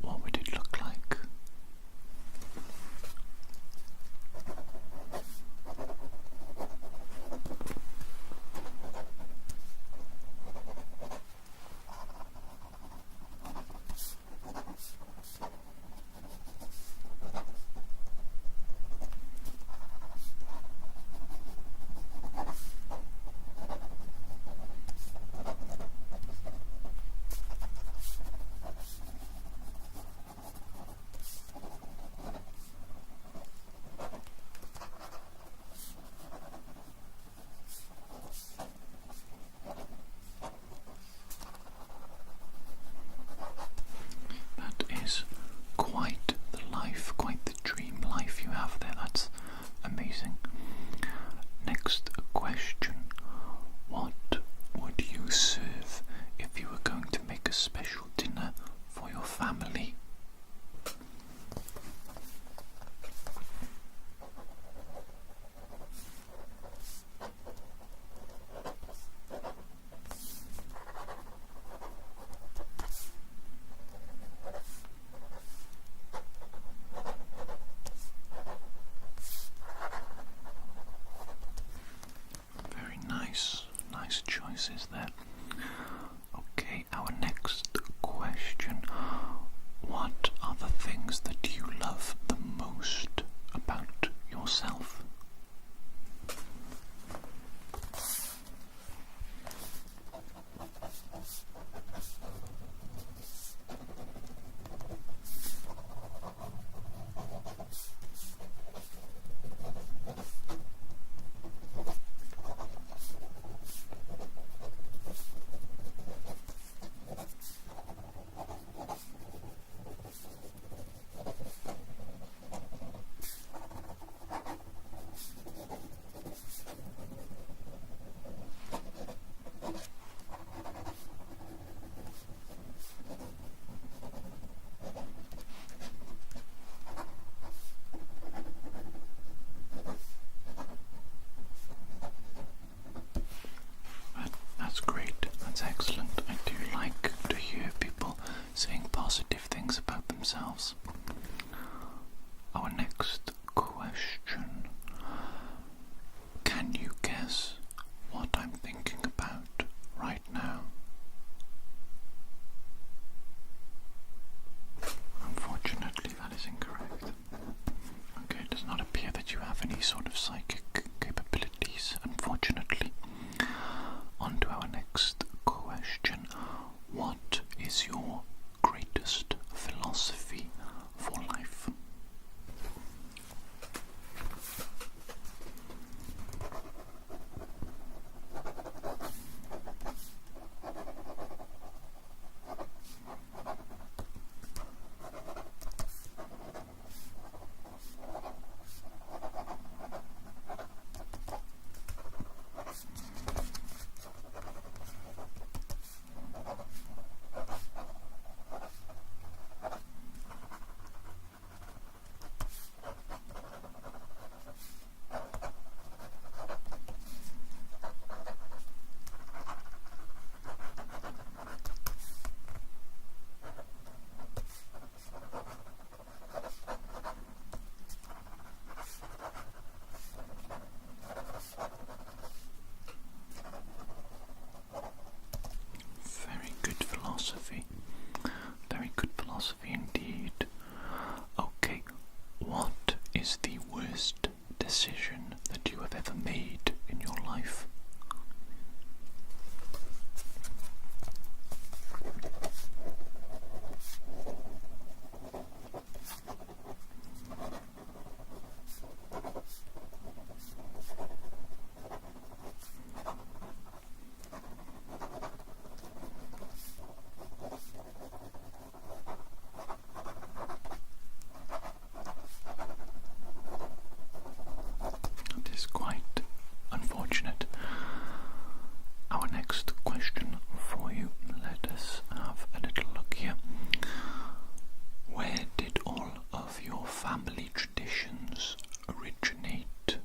what would it look like? Nice choices there. Okay, our next question. What are the things that you love the most about yourself? That's great. That's excellent. I do like to hear people saying positive things about themselves. Our next question. Can you guess what I'm thinking about right now? Unfortunately, that is incorrect. Okay, it does not appear that you have any sort of psychic capabilities, unfortunately. On to our next question. What is your greatest philosophy for life? Very good philosophy indeed. Okay, what is the worst decision that you have ever made in your life? It is quite unfortunate. Our next question for you, let us have a little look here. Where did all of your family traditions originate?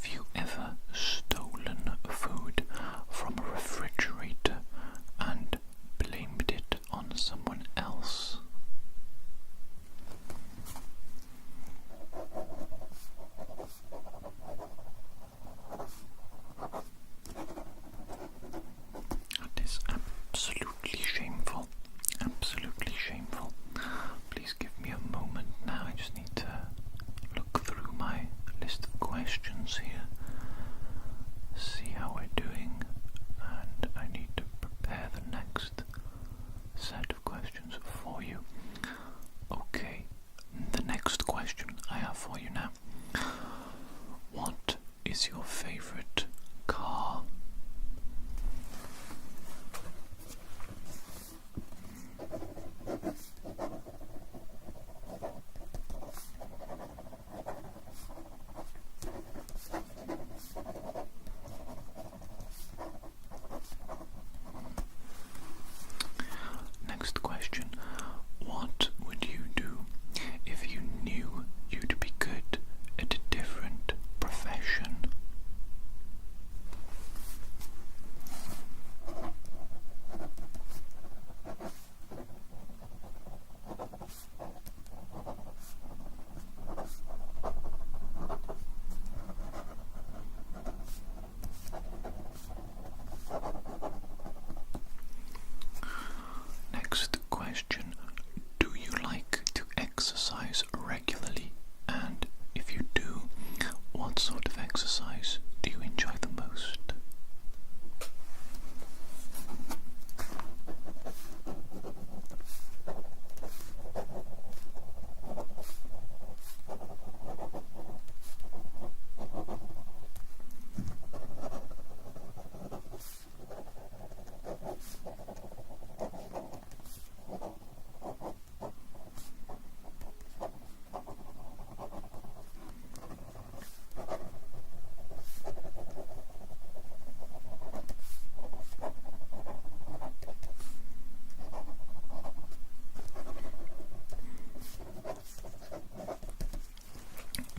Have you ever stolen food from a refrigerator and blamed it on someone else? That is absolutely shameful. Absolutely shameful. Please give me a moment now. I just need to look through my list of questions here, see how we're doing, and I need to prepare the next set of questions for you. Okay, the next question I have for you now. What is your favorite car? Next question. What would you do if you knew you'd be good at a different profession? Next question. Do you like to exercise regularly? And if you do, what sort of exercise do you enjoy the most?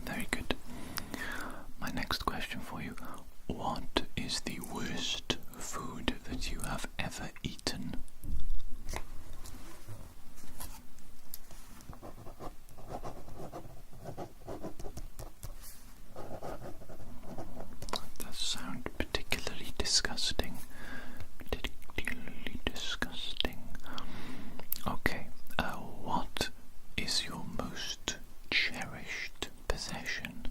Very good. My next question for you. What is the worst food that you have ever eaten? That does sound particularly disgusting. Particularly disgusting. Okay, what is your most cherished possession?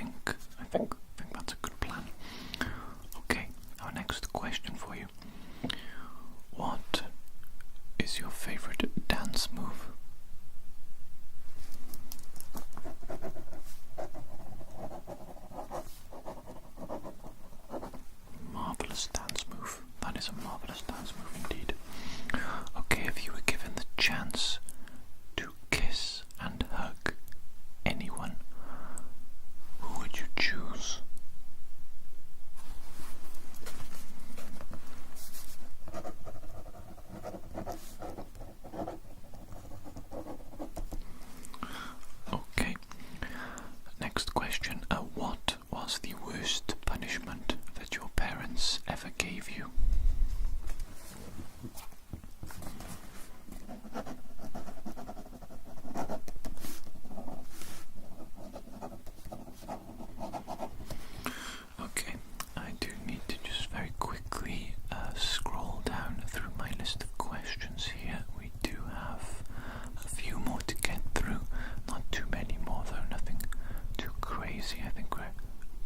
think that's a good plan. Okay, our next question for you. What is your favorite dance move? Marvelous dance move. That is a marvelous dance move indeed. Okay, if you were given the chance to kiss and hug anyone, who would you choose? Okay, next question. What was the worst punishment that your parents ever gave you? Okay, I do need to just very quickly scroll down through my list of questions here. We do have a few more to get through, not too many more though, nothing too crazy. I think we're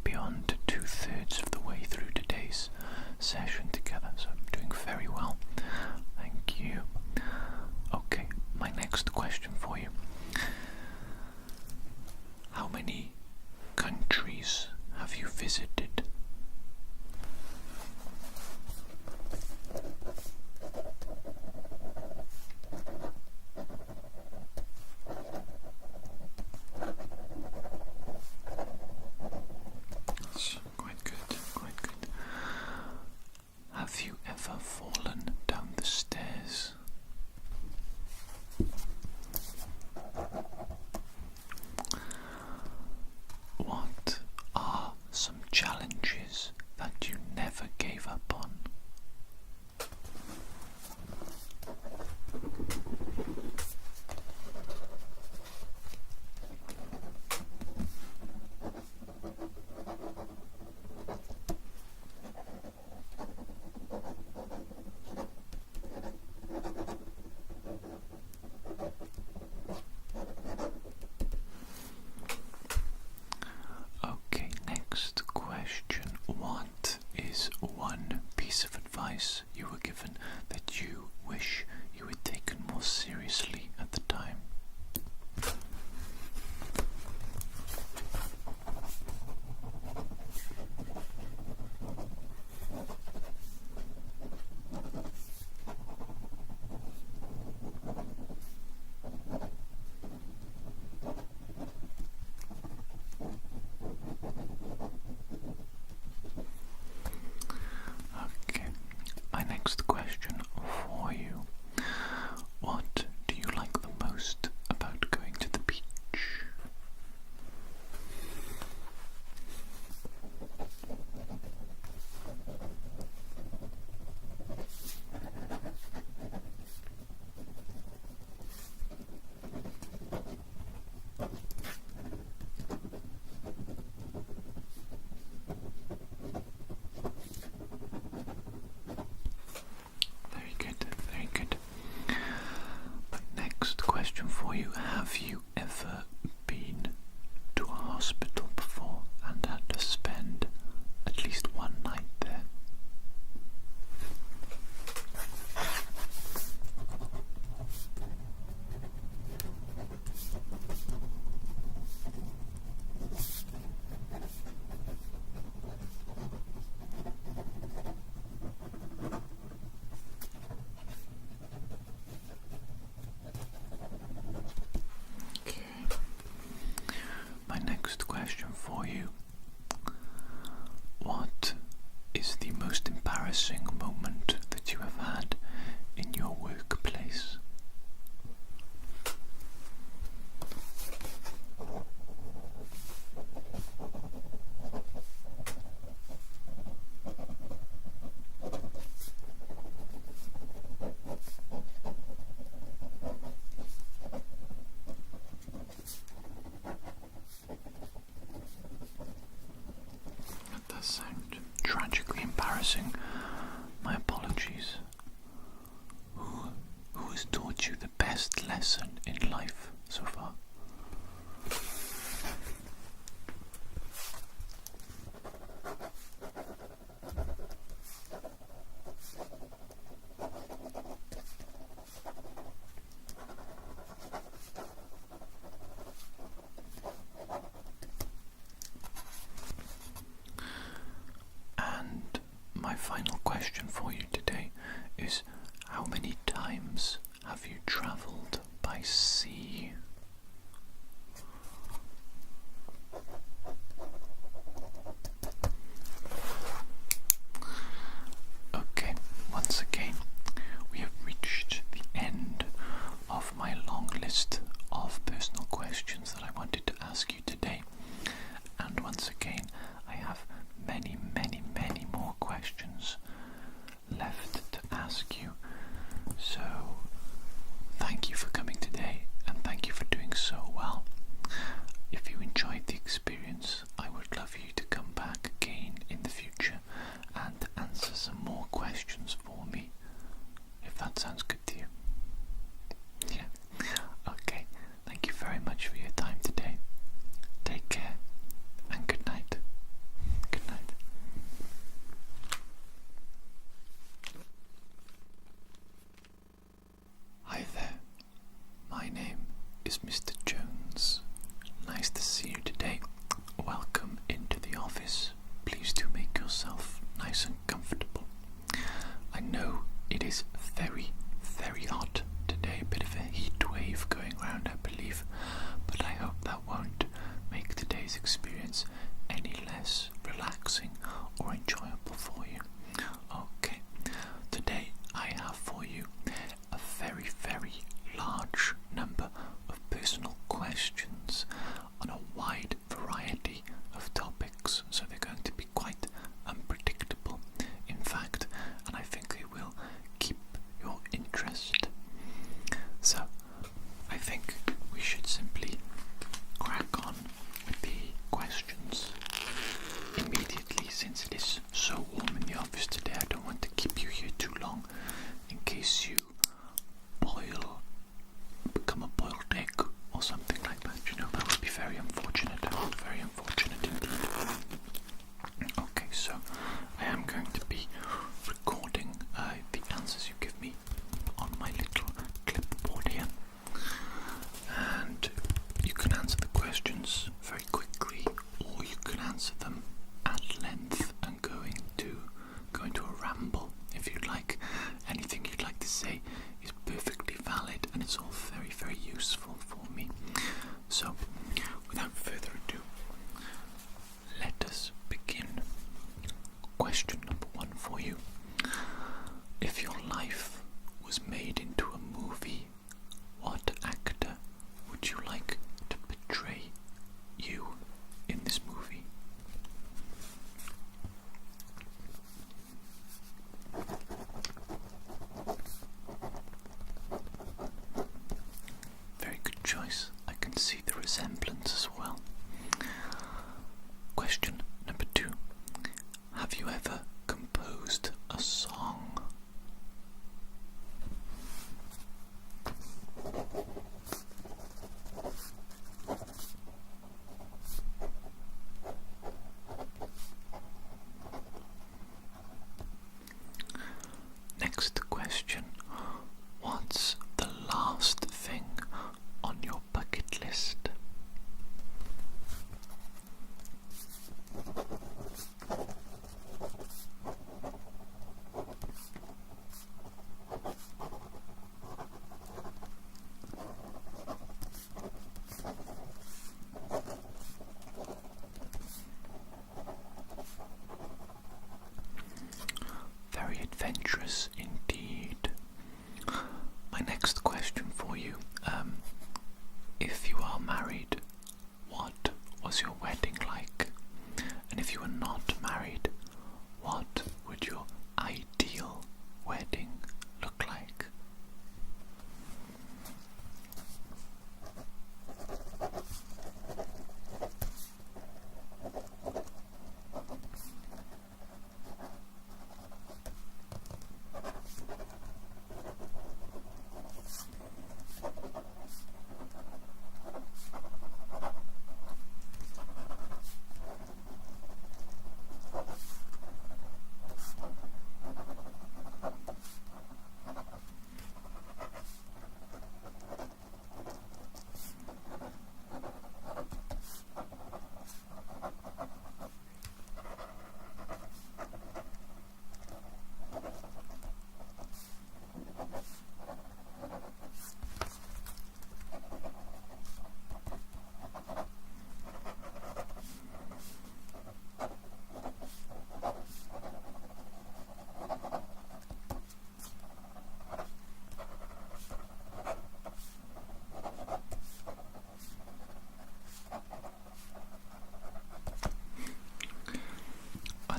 beyond 2/3 of the way through today's session together, so I'm doing very well. Thank you. Okay, my next question for you. How many countries have you visited? That's quite good, quite good. Have you ever fallen down the stairs? What are some challenges that you never gave up on? Okay, next question. What is one piece of advice you were given that you wish you had taken more seriously at the time? Okay, my next question for you. What do you like the most about going to the beach? Very good, very good. My next question for you. Have you ever been to a hospital before and had to spend at least one night there? Okay. My next question for you. What is the most embarrassing moment that you have had in your workplace? That does sound tragically embarrassing. My apologies. Who has taught you the best lesson in life so far? final question for you today is, how many times have you travelled by sea? Okay, once again, we have reached the end of my long list of personal questions that I wanted to ask you today. And once again, I have many, many, many more questions left to ask you. So, thank you for coming today, and thank you for doing so well. If you enjoyed the experience, I would love you to come back again in the future and answer some more questions for me, if that sounds good to you. Yeah. Okay, thank you very much for your time today. Take care, and good night. Good night. Hi there, my name is Mr. Jones. Nice to see you today. Welcome into the office. Please do make yourself nice and comfortable. I know it is very, very hot today, a bit of a heat wave going around, I believe, but I hope that won't make today's experience any less relaxing or enjoyable for you. Okay, today I have for you a very, very large number of personal questions on a wide variety of topics, so they're going to be quite unpredictable, in fact, and I think they will keep your interest. So, I think we should simply crack on with the questions immediately, since it is so warm in the office today. I don't want to keep you here too long in case you become a boiled egg or something like that. You know, that would be very unfortunate. Very unfortunate indeed. Okay, so I am going to be recording the answers you give me on my little clipboard here, and you can answer the questions very quickly, or you can answer them at length and go into a ramble if you'd like. Anything you'd like to say is perfectly valid, and it's all very, very useful for me. So, without further ado, let us begin. Question number 1 for you. If your life was made into a movie, what actor would you like to portray you in this movie? Very good choice. I can see the resemblance as well. Question number 2. Have you ever composed a song? Next question. What's the last thing on your bucket list?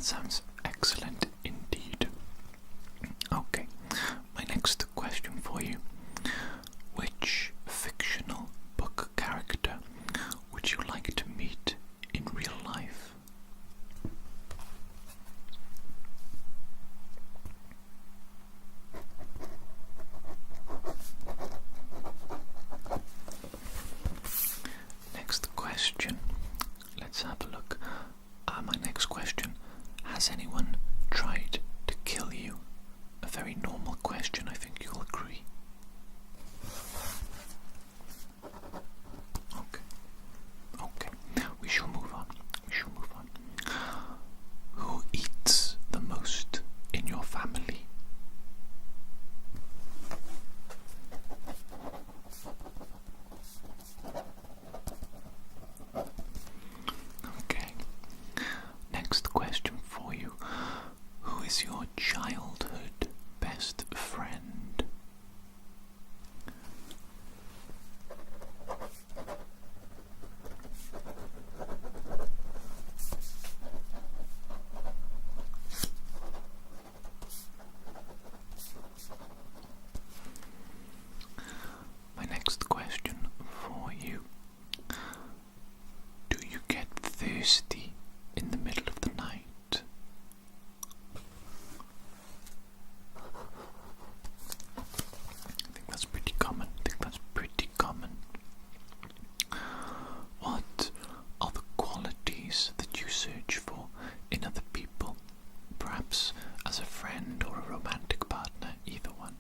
sounds excellent indeed. Okay, my next question for you. Which fictional book character would you like to meet in real life? Next question. Let's have a look. My next question. Has anyone tried to kill you? A very normal question, I think you'll agree. Okay, we shall move on. Who eats the most in your family? Okay, next question for you. Who is your childhood best friend? My next question for you. Do you get thirsty in the middle of the night? I think that's pretty common. What are the qualities that you search for in other people? Perhaps as a friend or a romantic partner, either one.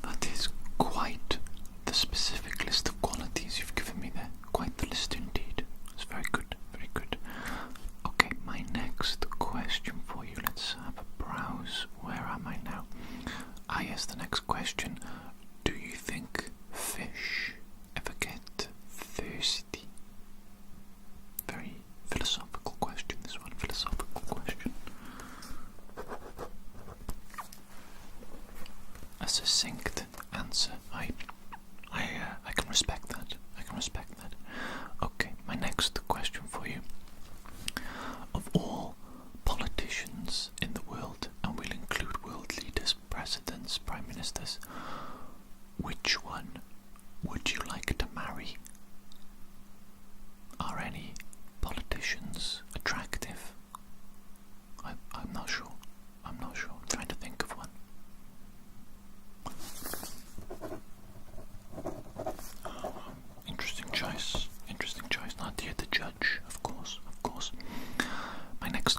That is quite the specific list of qualities you've given me there. Quite the list indeed. It's very good, very good. Okay, my next question for you. Let's have a browse. Where am I now? Yes, the next question. Do you think fish ever get thirsty? Very philosophical question, this one. Philosophical question. A succinct answer. I can respect that. Okay, my next question for you. Of all politicians in the world, and we'll include world leaders, presidents, prime ministers, which one would you like to marry? Are any politicians attractive? I'm not sure. I'm trying to think of one. Interesting choice. Not here to judge, of course. My next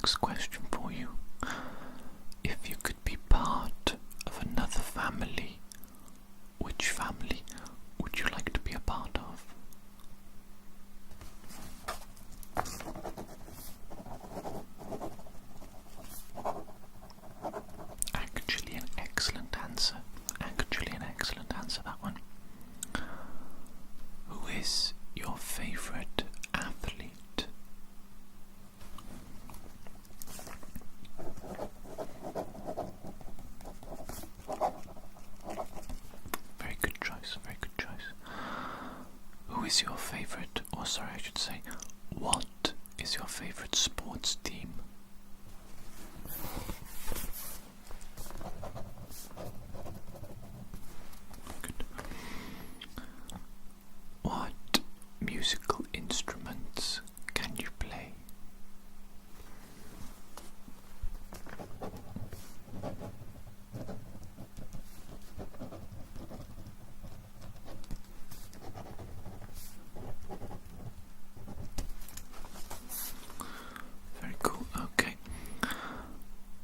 next question for you. If you could be part of another family, which family would you like to be a part of? Actually an excellent answer. That one. Who is your favourite athlete? Very good choice. Who is your favourite, or sorry, I should say, what is your favourite sports team? Good. What musical instruments can you play? Very cool. Okay.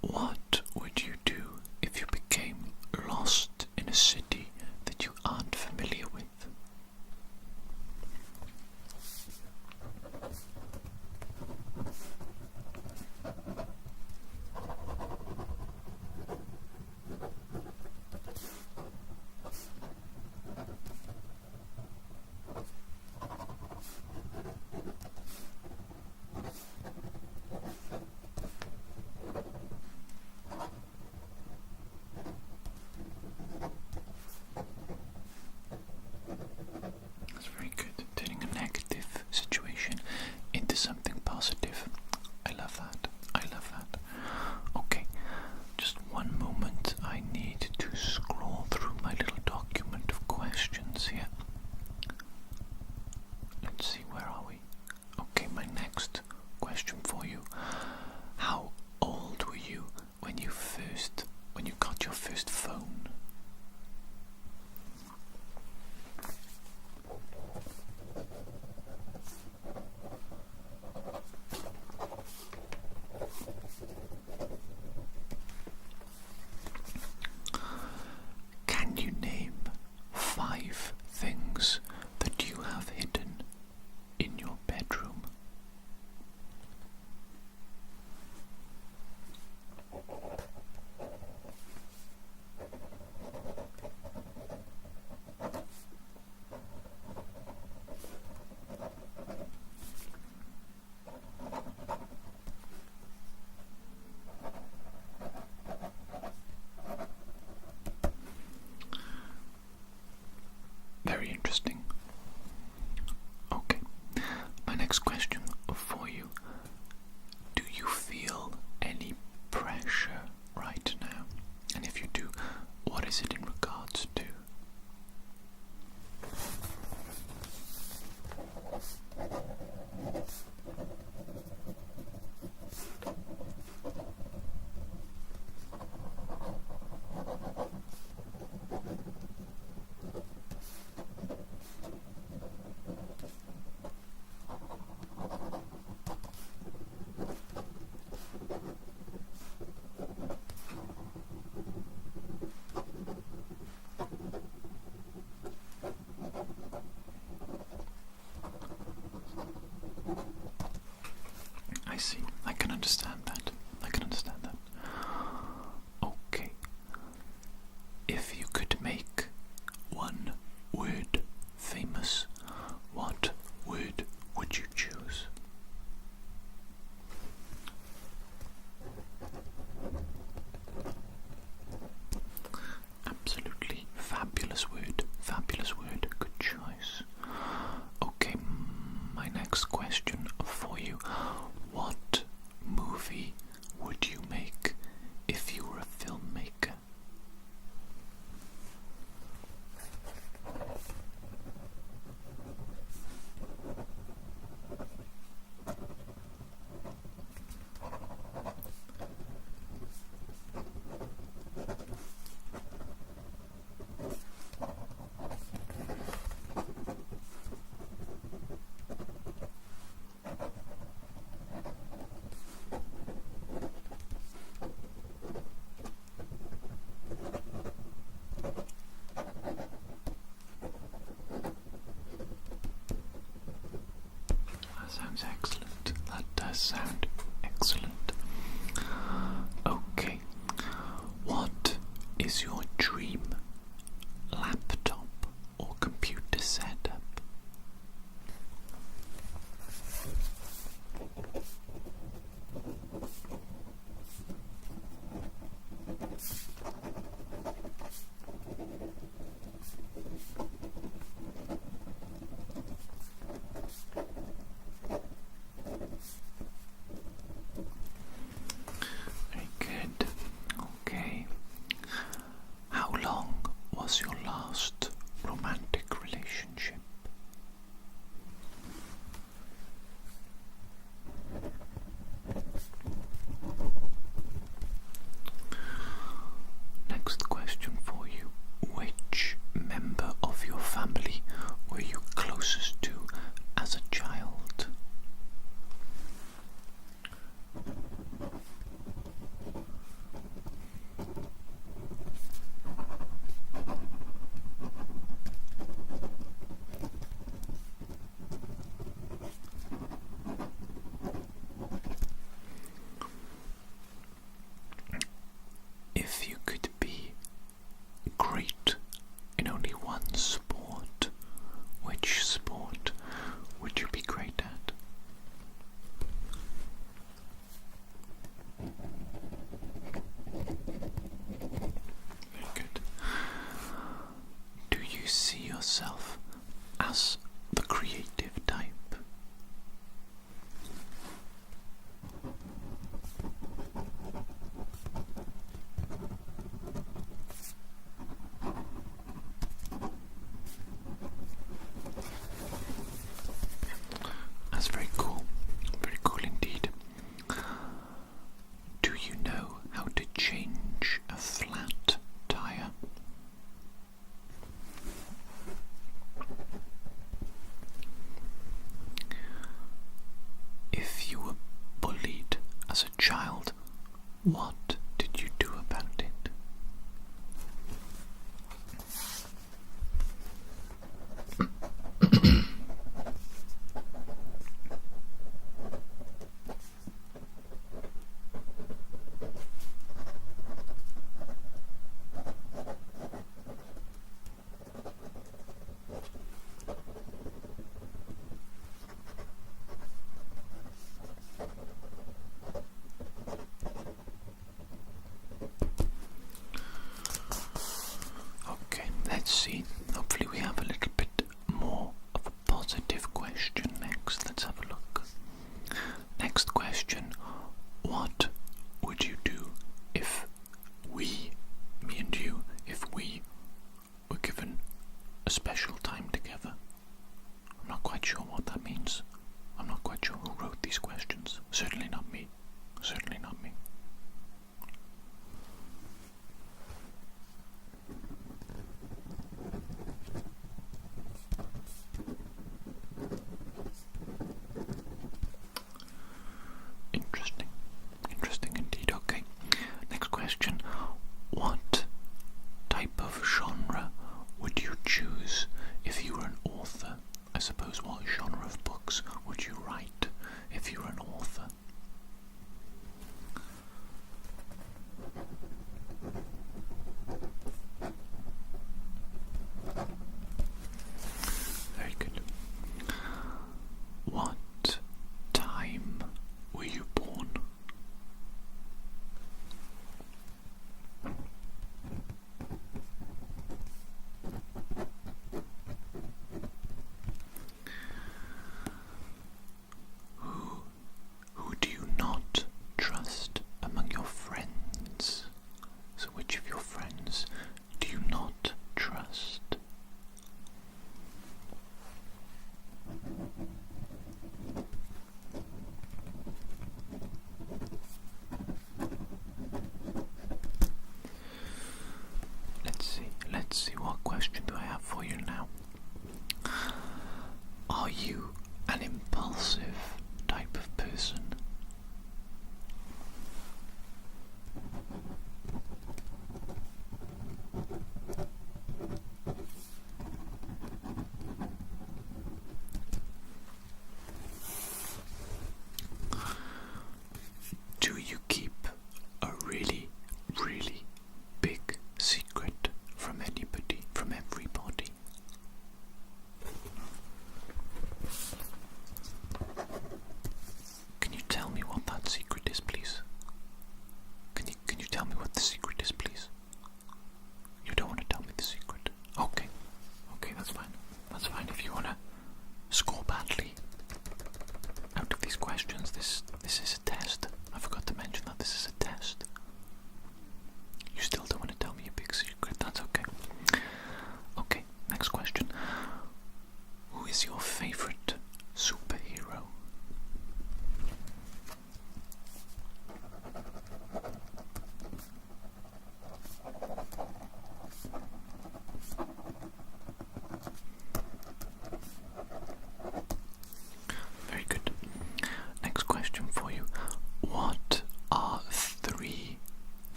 What would you do if you became lost in a city that you aren't familiar with? That's very good. Turning a negative situation into something positive. I love that. Okay, just one moment. I need to scroll through my little document of questions here. Let's see, where are we? Okay, my next question for you. How old were you when you got your first phone? Can you name 5 things that you have hidden in your bedroom? Very interesting. Okay, my next question for you. Do you feel any pressure right now? And if you do, what is it in regards to? I see. I can understand that. Okay. If you could make one word famous, what word would you choose? Absolutely fabulous word. Good choice. Okay, my next question for you. What movie would you make if you were a filmmaker? sounds excellent. That does sound excellent. Okay. What is your dream laptop or computer setup? Very good. Okay. How long was your last romantic relationship? Next question for you. Which member of your family were you closest to as a child? If you could be great in only one sport, which sport would you be great at? Very good. Do you see yourself as the creative type? That's very cool. Very cool indeed. Do you know how to change a flat tire? If you were bullied as a child, what did you do about it?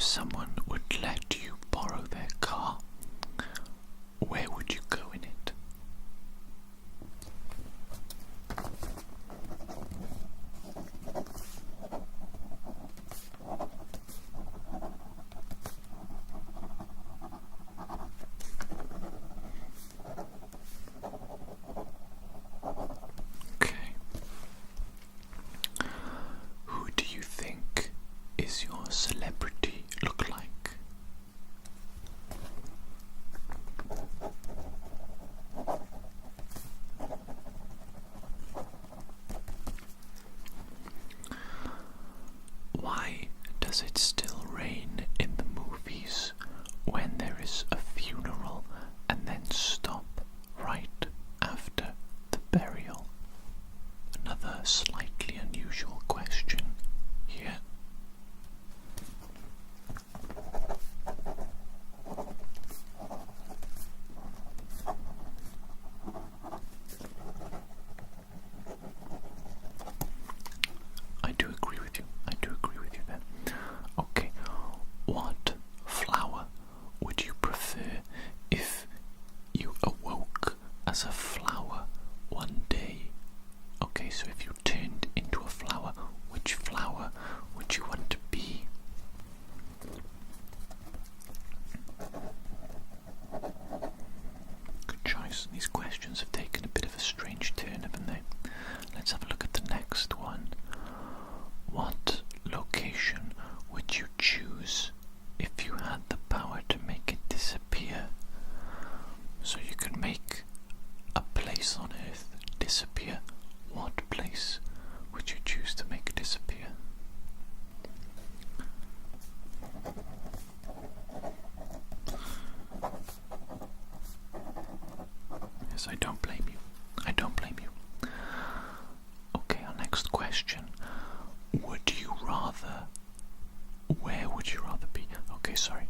someone would let you borrow their car, where would you go in it? Okay. Who do you think is your celebrity look like? Why does it still rain in the movies when there is a funeral and then stop right after the burial? Another slightly unusual question here. I do agree with you. I do agree with you there. Okay, what flower would you prefer if you awoke as a flower one day? Okay, so if you turned into a flower, which flower would you want to be? Good choice. These questions have taken a bit of a strange turn, haven't they? Let's have a look at the next one. What location would you choose if you had the power to make it disappear? So you can make a place on Earth disappear. What place would you choose to make it disappear? Yes, I don't blame you. I don't blame you. Okay, our next question. Where would you rather be? Okay, sorry.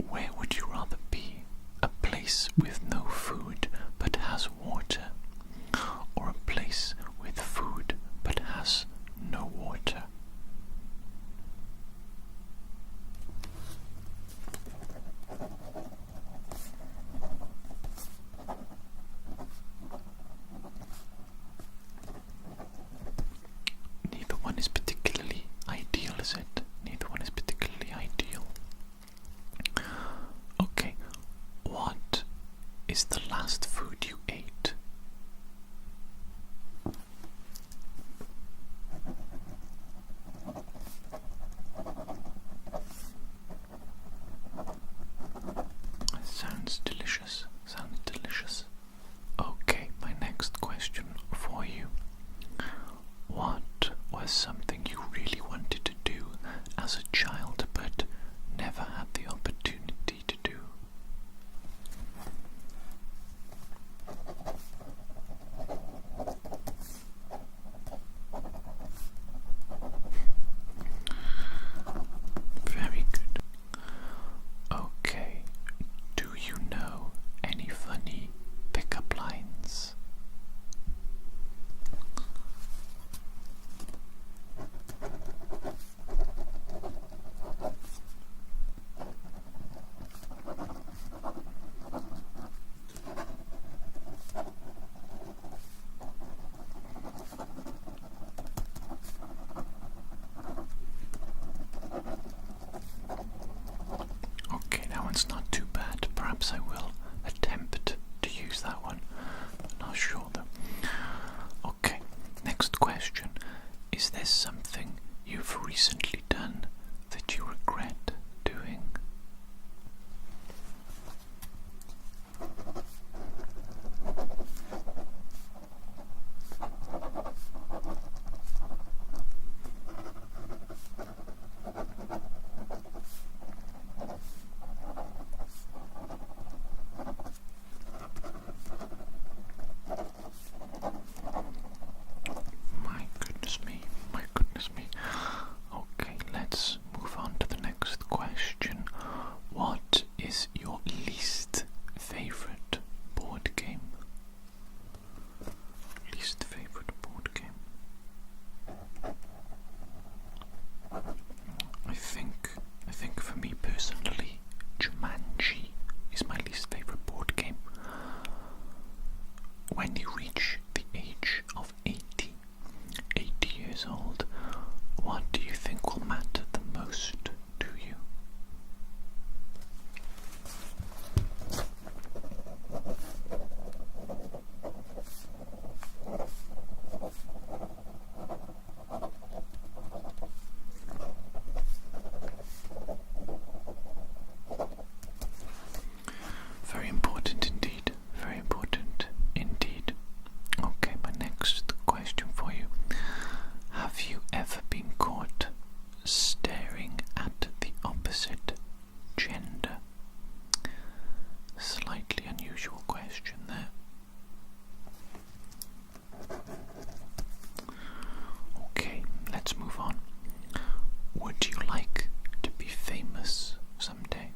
Where would you rather be? A place with no food but has water, or a place with food but has no water? Neither one is particularly ideal, is it? Neither one is particularly ideal. Okay, what is the last food you ate? Sounds delicious. Sounds delicious. Okay, my next question for you. What was something you really wanted to do as a child but never had the opportunity to do? opposite gender? Slightly unusual question there. Okay, let's move on. Would you like to be famous someday?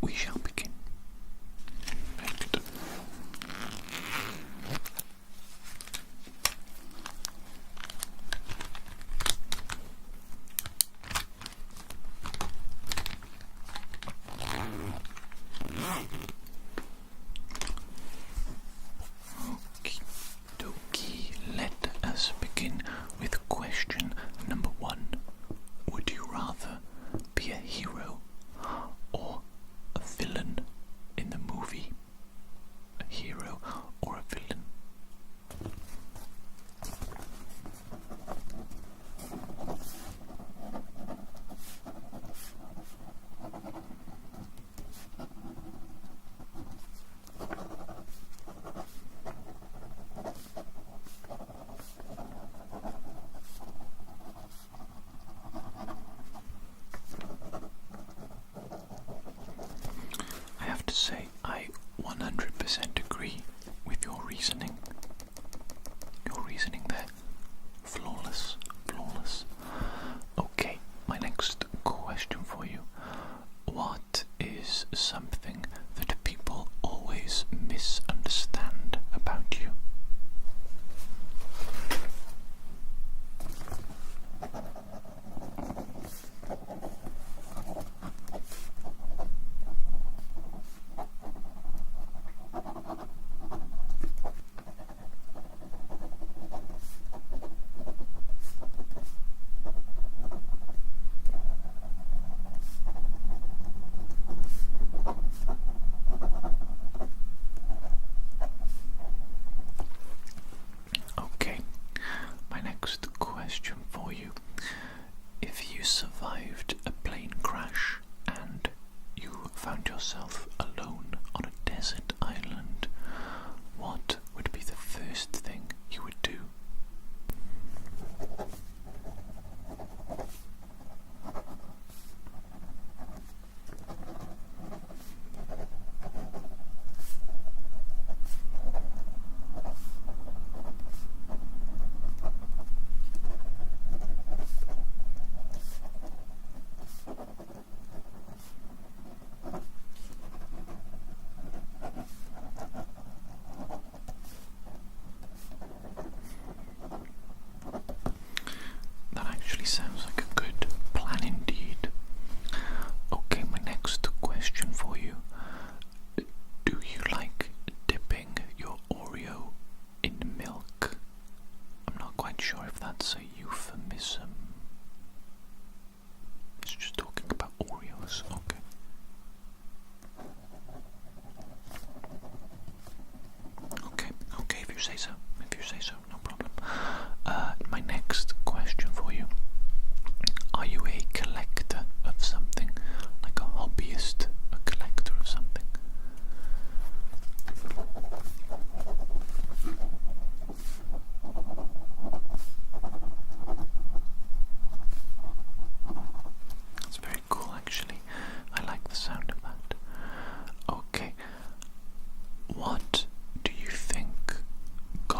we shall begin. Very good. Okie dokie, let us begin with question number 1. Would you rather be a hero or a villain in the movie? A hero or a villain? I have to say, I 100% agree with your reasoning. Your reasoning there, flawless, flawless. Okay, my next question for you. What is something that people always misunderstand about you? Okay, my next question for you. If you survived a plane crash and you found yourself alone on a desert island, what would be the first thing you would do? That actually sounds like a good plan indeed. Okay, my next question for you. Do you like dipping your Oreo in milk? I'm not quite sure if that's a euphemism. It's just talking about Oreos. Okay. Okay, if you say so. If you say so, no problem. My next question for you. Are you a collector of something? Like a hobbyist? A collector of something? That's very cool, actually. I like the sound of that. Okay. What do you think God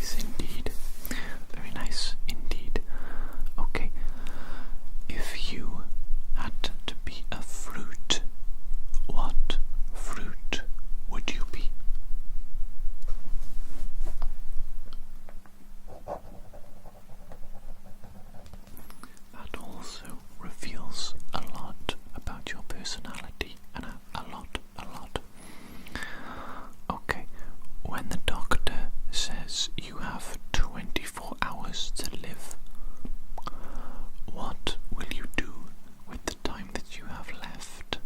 nice indeed. Very nice indeed. Okay, if you had to be a fruit, what fruit would you be? That also reveals a lot about your personality, and a lot. Okay, when the doctor says you have 24 hours to live, what will you do with the time that you have left?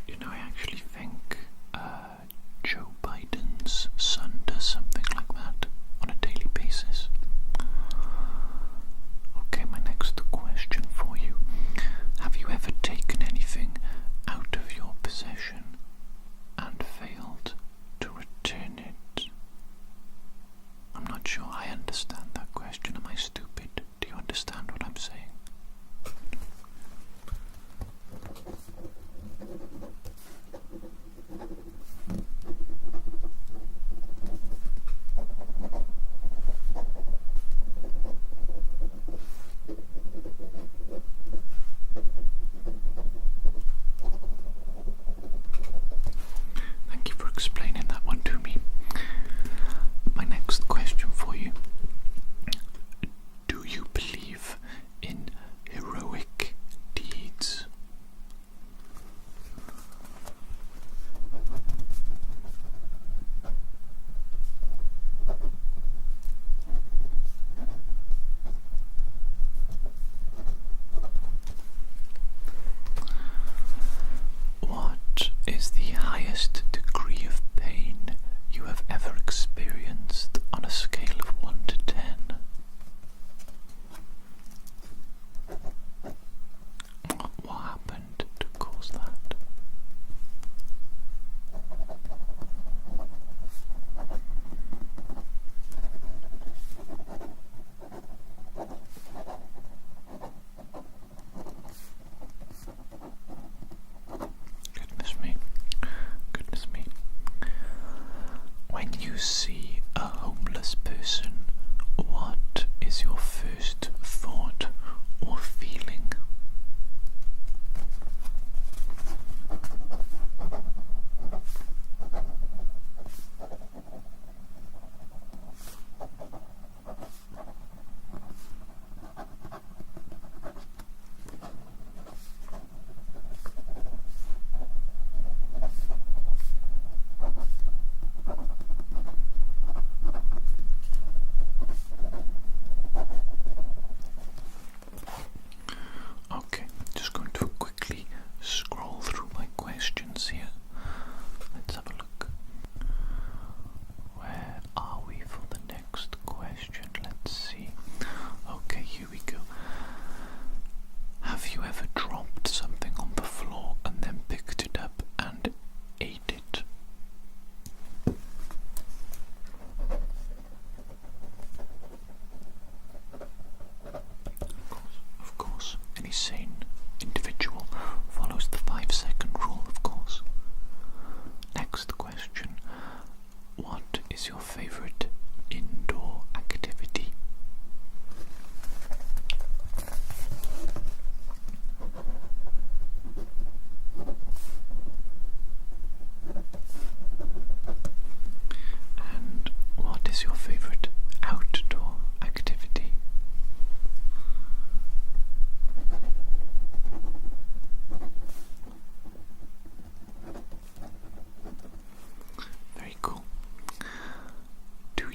You know, I actually think Joe Biden's son does something like that on a daily basis. Okay, my next question for you. Have you ever taken anything out of your possession and failed to return it? I'm not sure I understand that question. Am I stupid? Do you understand what I'm saying? Thank you for explaining that one to me. My next question for you. Do you believe in heroic deeds? What is the highest degree of pain you have ever experienced on a scale of 1 to 10? What happened to cause that? Goodness me. When you see a homeless person, what is your first thought or feeling? Okay, just going to quickly scroll through my questions here. Let's have a look. Where are we for the next question? Let's see. Okay, here we go. Have you ever dropped something on the floor and then picked it up and ate it? Of course, any sane individual follows the 5-second rule, of course. Next question. What is your favorite indoor activity? And what is your favorite outdoor activity? Very cool. Do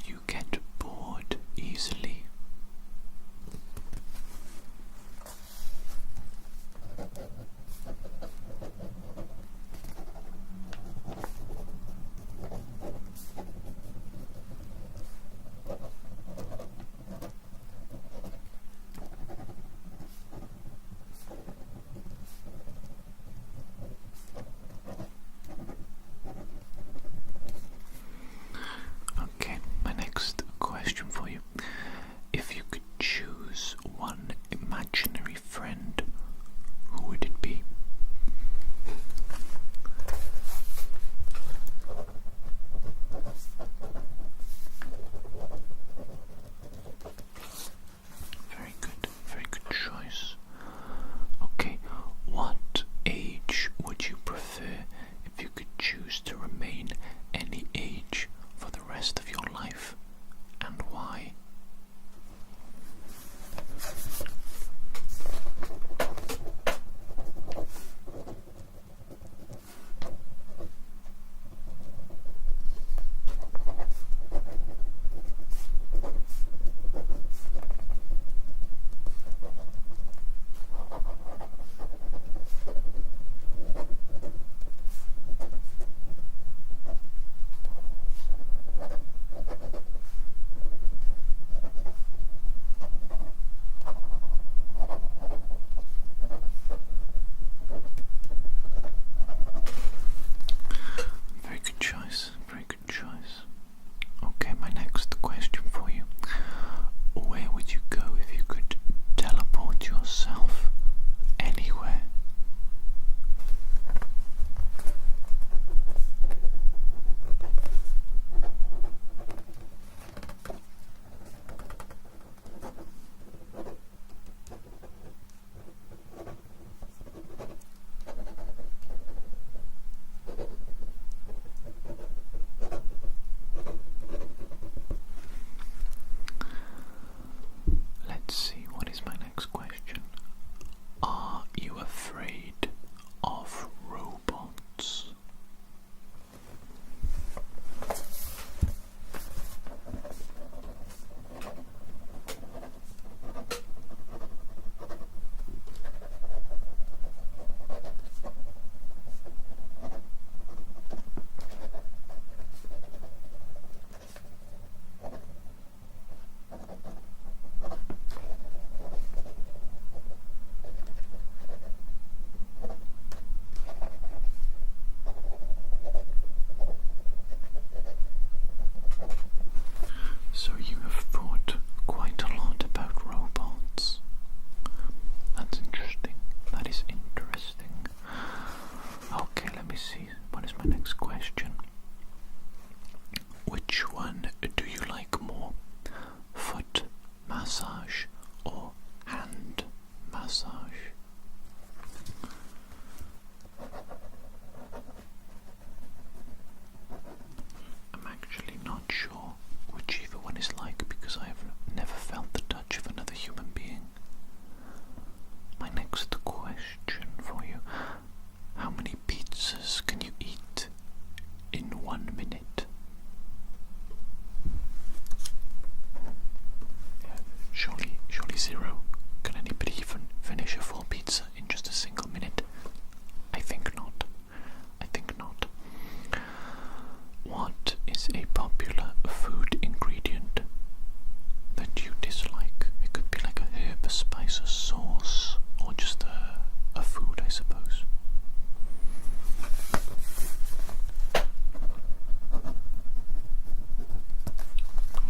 question for you. Where would you go if you could teleport yourself anywhere? Let's see, what is my next question? Are you afraid of robots? So you have thought quite a lot about robots. That's interesting. That is interesting. Okay, let me see. What is my next question? Which one do you like more? Foot massage or hand massage? I'm actually not sure which either one is like because I have never felt the touch of another human being. My next question for you: how many pizzas can you eat in 1 minute? Surely zero. Can anybody even finish a full pizza in just a single minute? I think not. I think not. What is a popular food ingredient that you dislike? It could be like a herb, a spice, a sauce, or just a food, I suppose.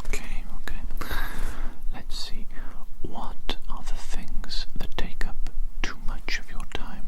Okay. Let's see. What are the things that take up too much of your time?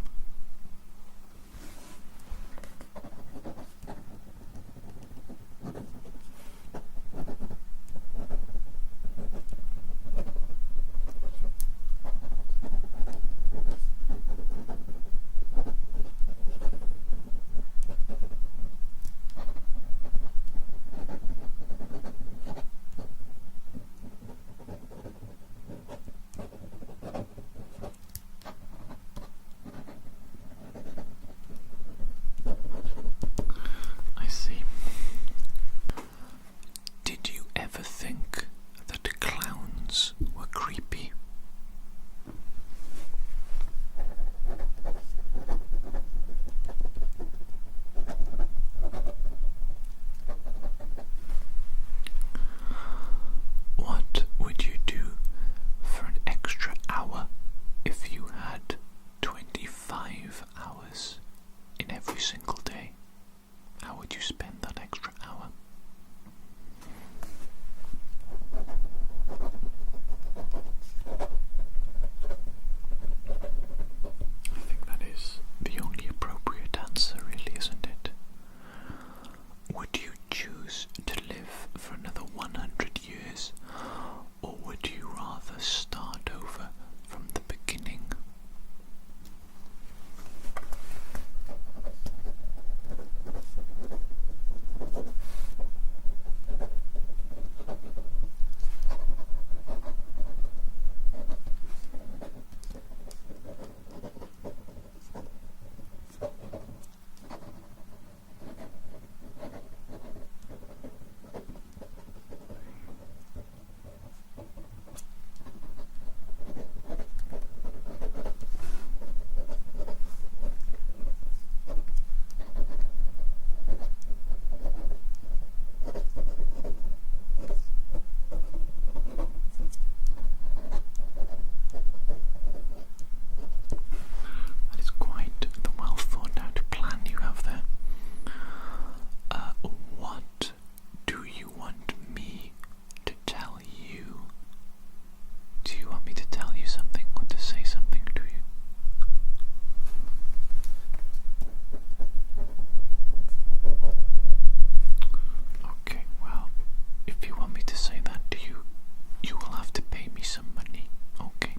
some money. Okay.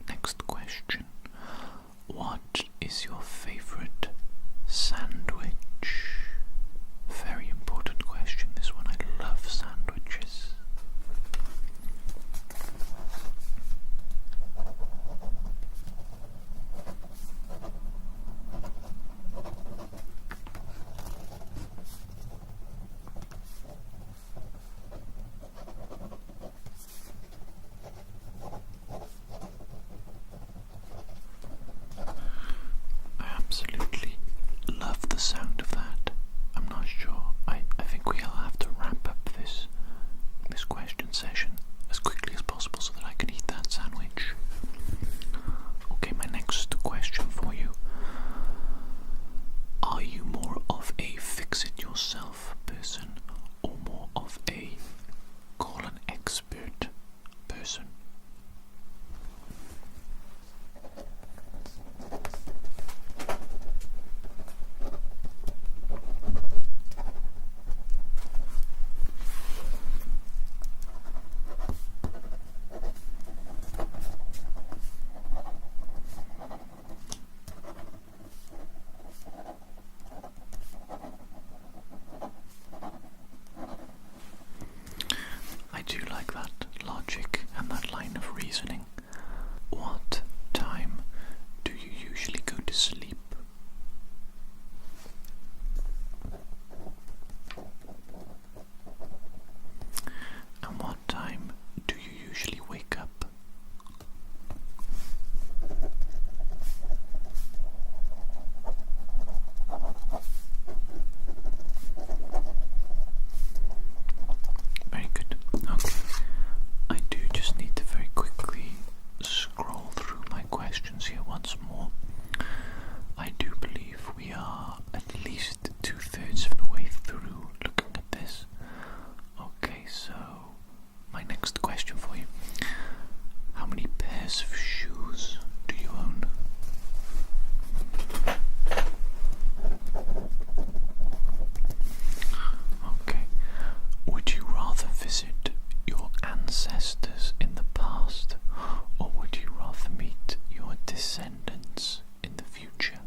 Next question. What is your favourite sandwich? Very important question, this one. I love sandwiches. I absolutely love the sound of that. I'm not sure. I think we'll have to wrap up this question session as quickly as possible so that I can eat that sandwich. Okay, my next question for you. Are you more of a fix-it-yourself person or more of a call an expert person? I do like that logic and that line of reasoning. What time do you usually go to sleep? And what time do you usually wake up? Very good. Okay. I do just need to very quickly scroll through my questions here once more. I do believe we are at least 2/3 of the way through looking at this. Okay, so my next question for you. How many pairs of shoes do you own? Okay. Would you rather visit your ancestors in the past, or would you rather meet your descendants in the future?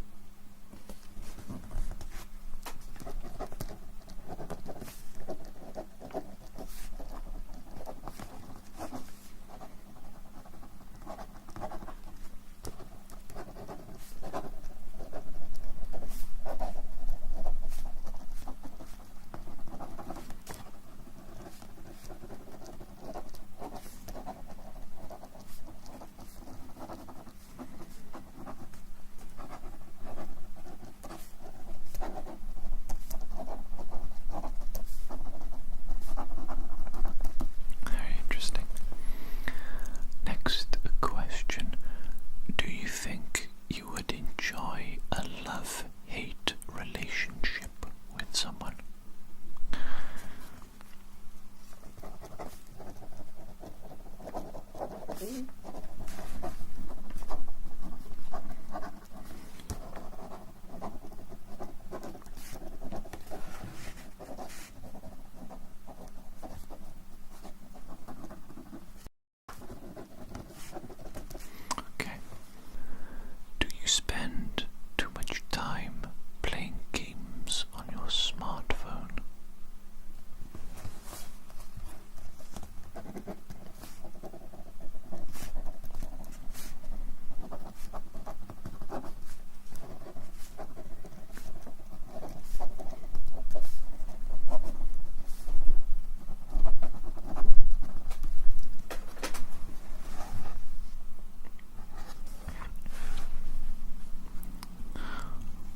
Very interesting. Next question. Do you think you would enjoy a love-hate relationship with someone? Okay. Do you spend too much time playing games on your smartphone?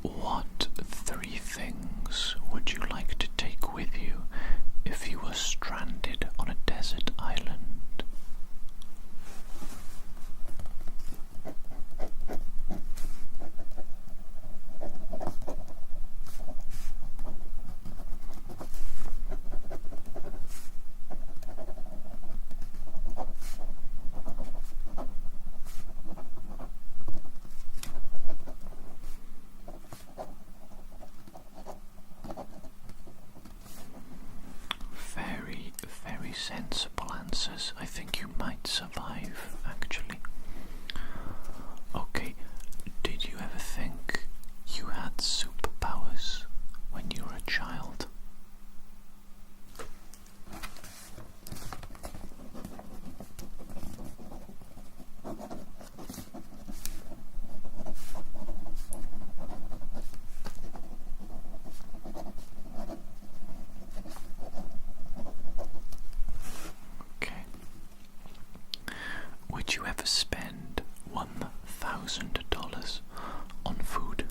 What 3 things would you like to take with you if you were stranded on a desert island? Very sensible answers, I think you might survive, actually. Okay, did you ever think you had superpowers when you were a child? Okay. Would you ever spend $1,000 on food?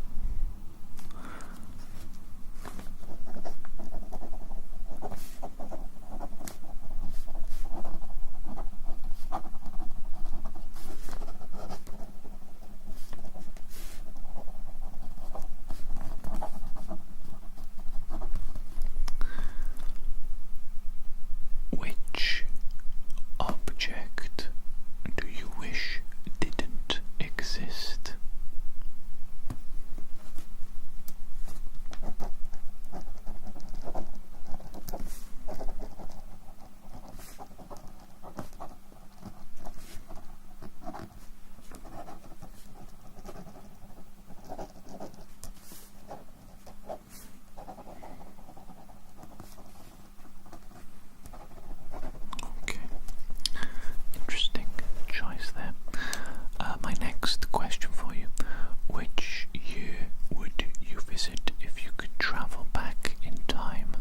Which object do you wish didn't exist? Okay, interesting choice there. My next question for you: which year would you visit if you could travel back in time?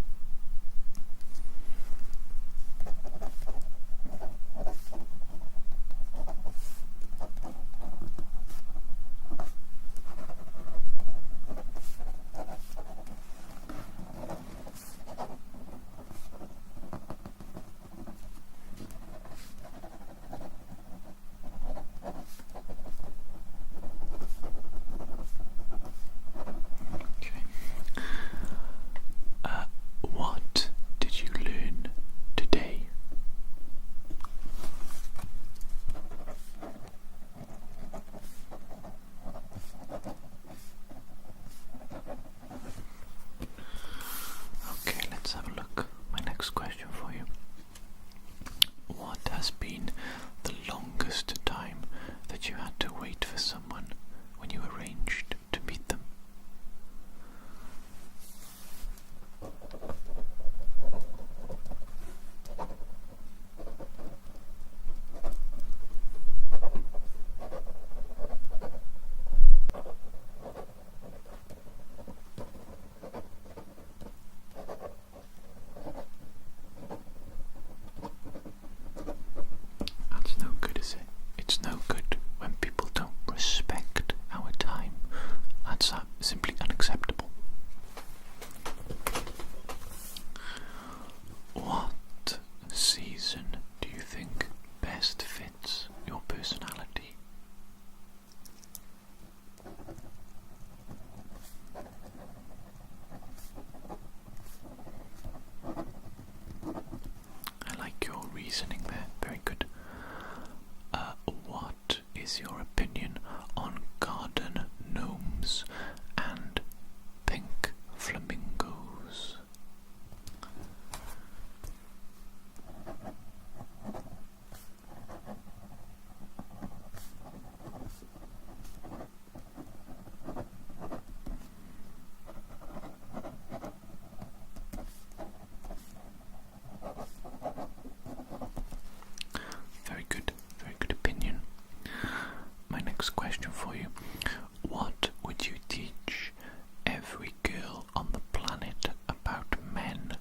Okay. What did you learn today? Okay, let's have a look. My next question for you. What has been the longest time that you had to wait for someone when you arranged to meet them? That's no good, is it? It's no good when people don't respect our time. That's simply unacceptable. What season do you think best fits your personality? I like your reasoning there. Very good. What is your opinion on garden gnomes and pink flamingos? Very good opinion. My next question for you: what would you teach every girl on the planet about men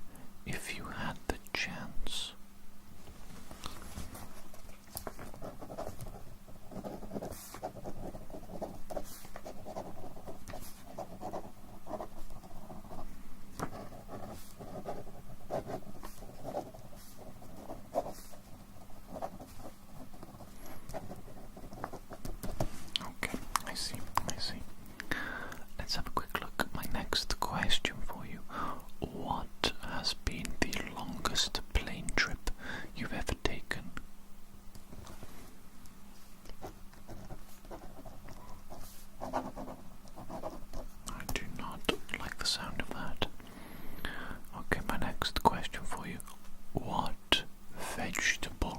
if you had the chance? Okay, I see. Let's have a quick look. My next question for you: what has been the longest plane trip you've ever taken? I do not like the sound of that. Okay, my next question for you: what vegetable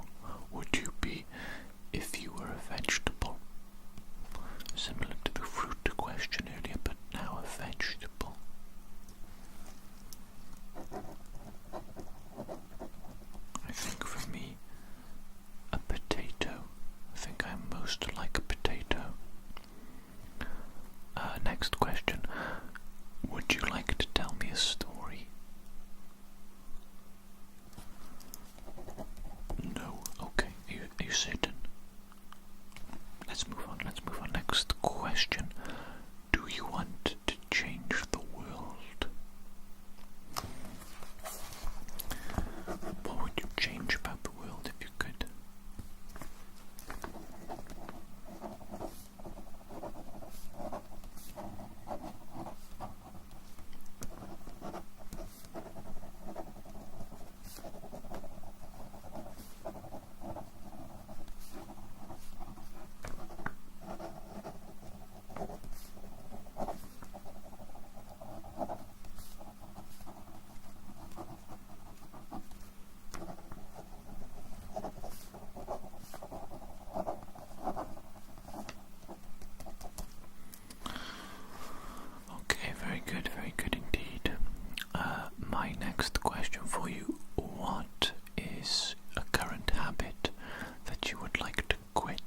you certain? Let's move on. Next question. Do you want to change the world? What would you change about the world if you could? Very good indeed. My next question for you, what is a current habit that you would like to quit?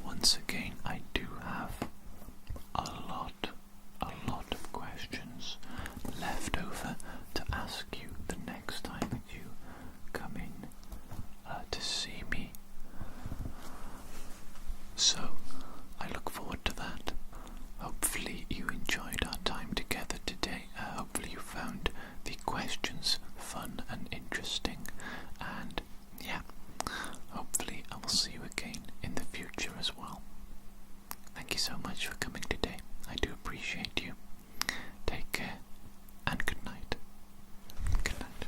Once again, I do have a lot of questions left over to ask you the next time that you come in to see me. So, I look forward to that. Hopefully you enjoyed our time together today. Hopefully you found the questions fun and interesting. And yeah, hopefully I will see you again in the future as well. Thank you so much for coming today. I do appreciate you. Take care and good night. Good night.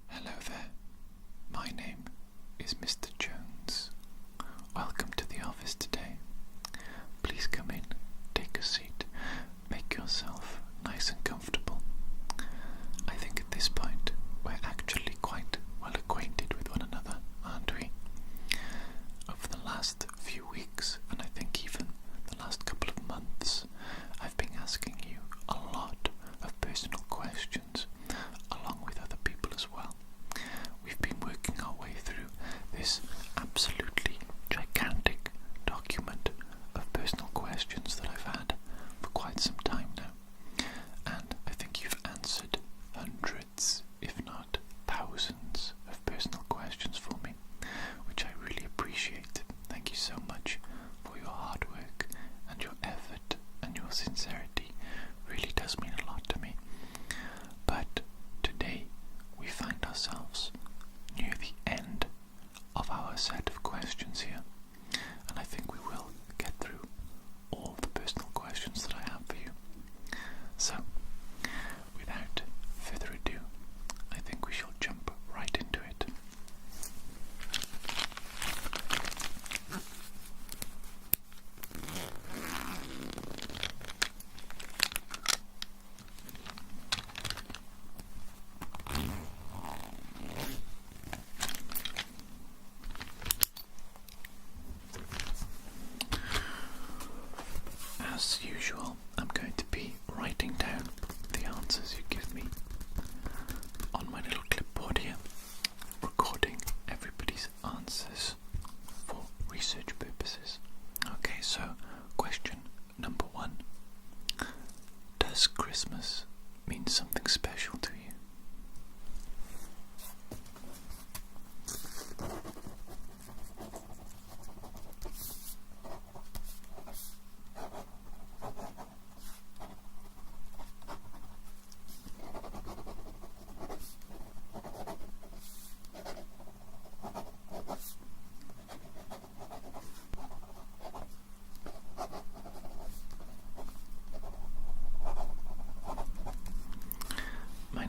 Hello there. My name is Mr. Jones. Welcome to the office today. Please come in, take a seat, make yourself nice and comfortable. I think at this point we're actually quite well acquainted with one another, aren't we? Over the last few weeks, and I think even the last couple of months, I've been asking you a lot of personal questions, along with other people as well. We've been working our way through this absolutely gigantic document of personal questions that I've had for quite some time now, and I think you've answered hundreds, if not thousands, of personal questions for me, which I really appreciate. Thank you so much for your hard work and your effort and your sincerity. Really does mean a lot to me. But today we find ourselves near the end of our set of questions here, and I think we will get through all the personal questions that I have for you. So, without further ado, I think we shall jump right into it. As usual, I'm going to be writing down the answers you give me on my little clipboard here, recording everybody's answers for research purposes. Okay, so question number 1. Does Christmas mean something special to you? My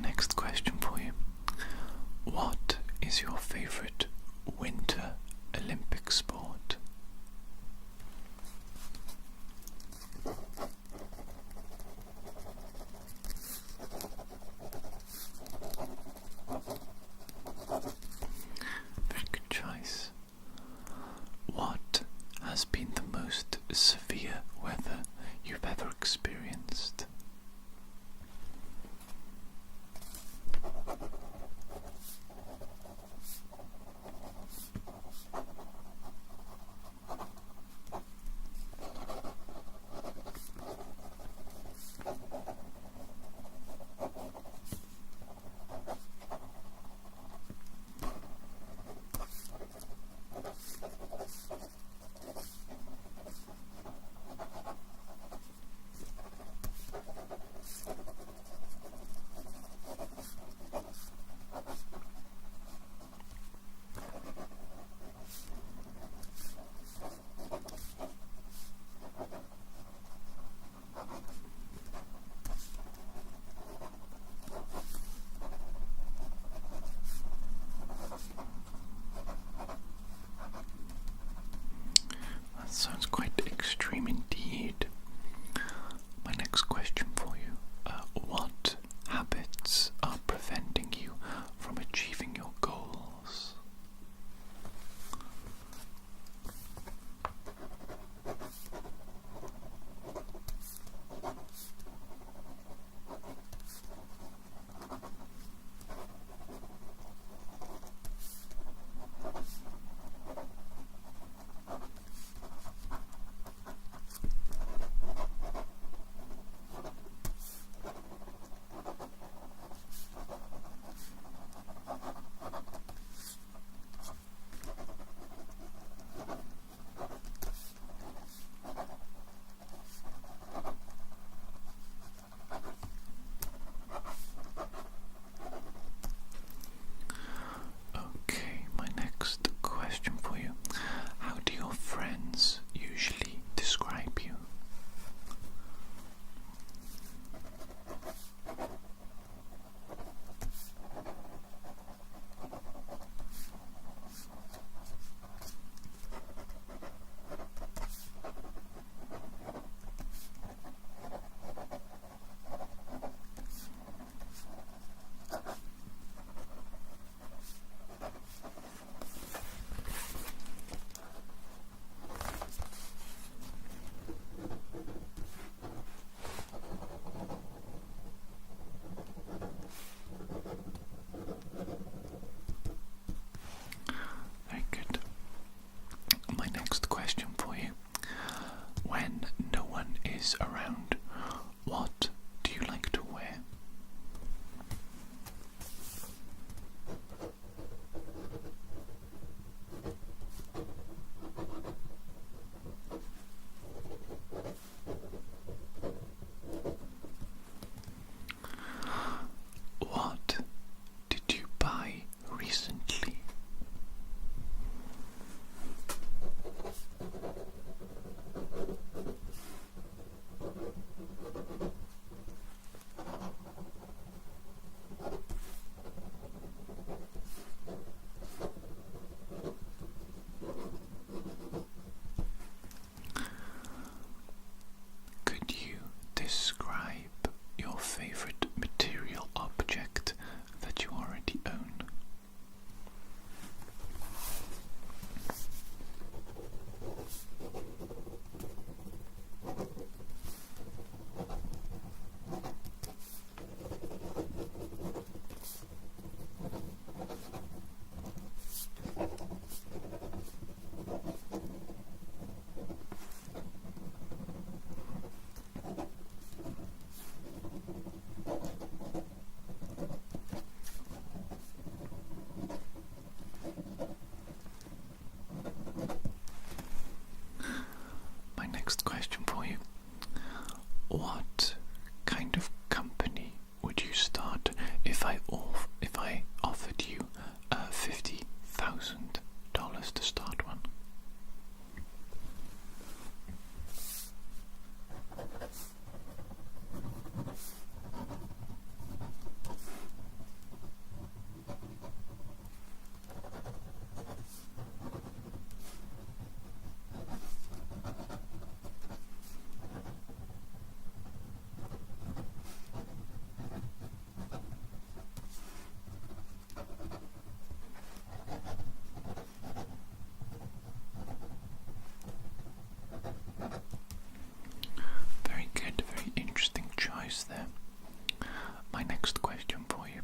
my next question for you.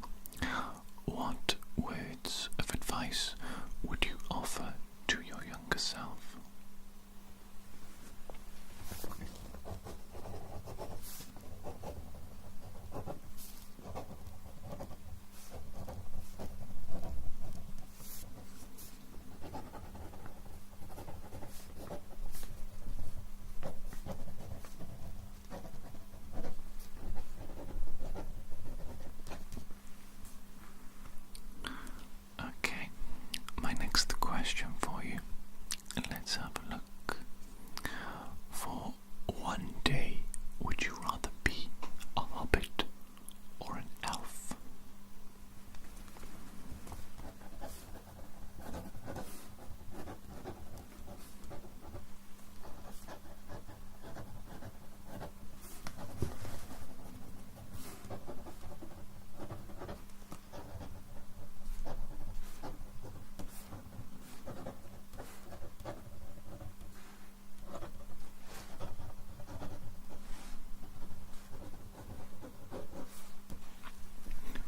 What words of advice would you offer to your younger self? Okay, my next question for you. Let's have a look. For one day, would you rather be a hobbit or an elf?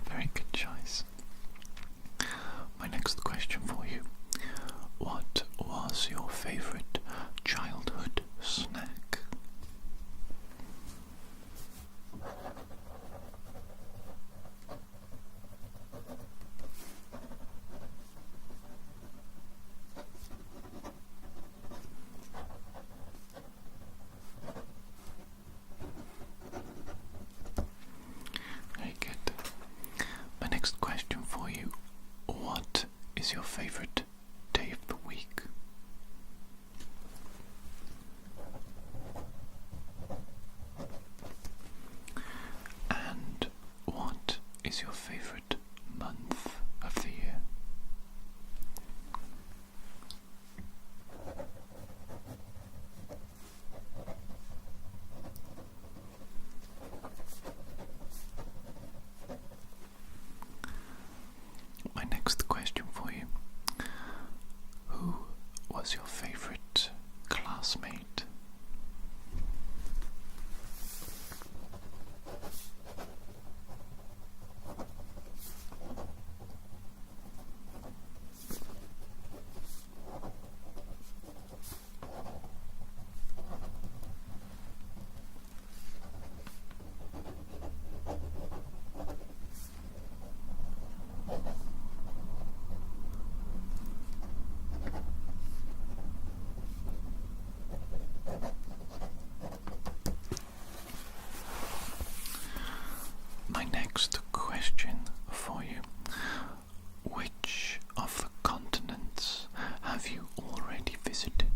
Very good choice. My next question for you. What was your favorite childhood snack? Very good. My next question for you. What is your favorite day of the week? And what is your favorite month of the year? My next question for you. Who was your favorite classmate? My next question for you. Which of the continents have you already visited?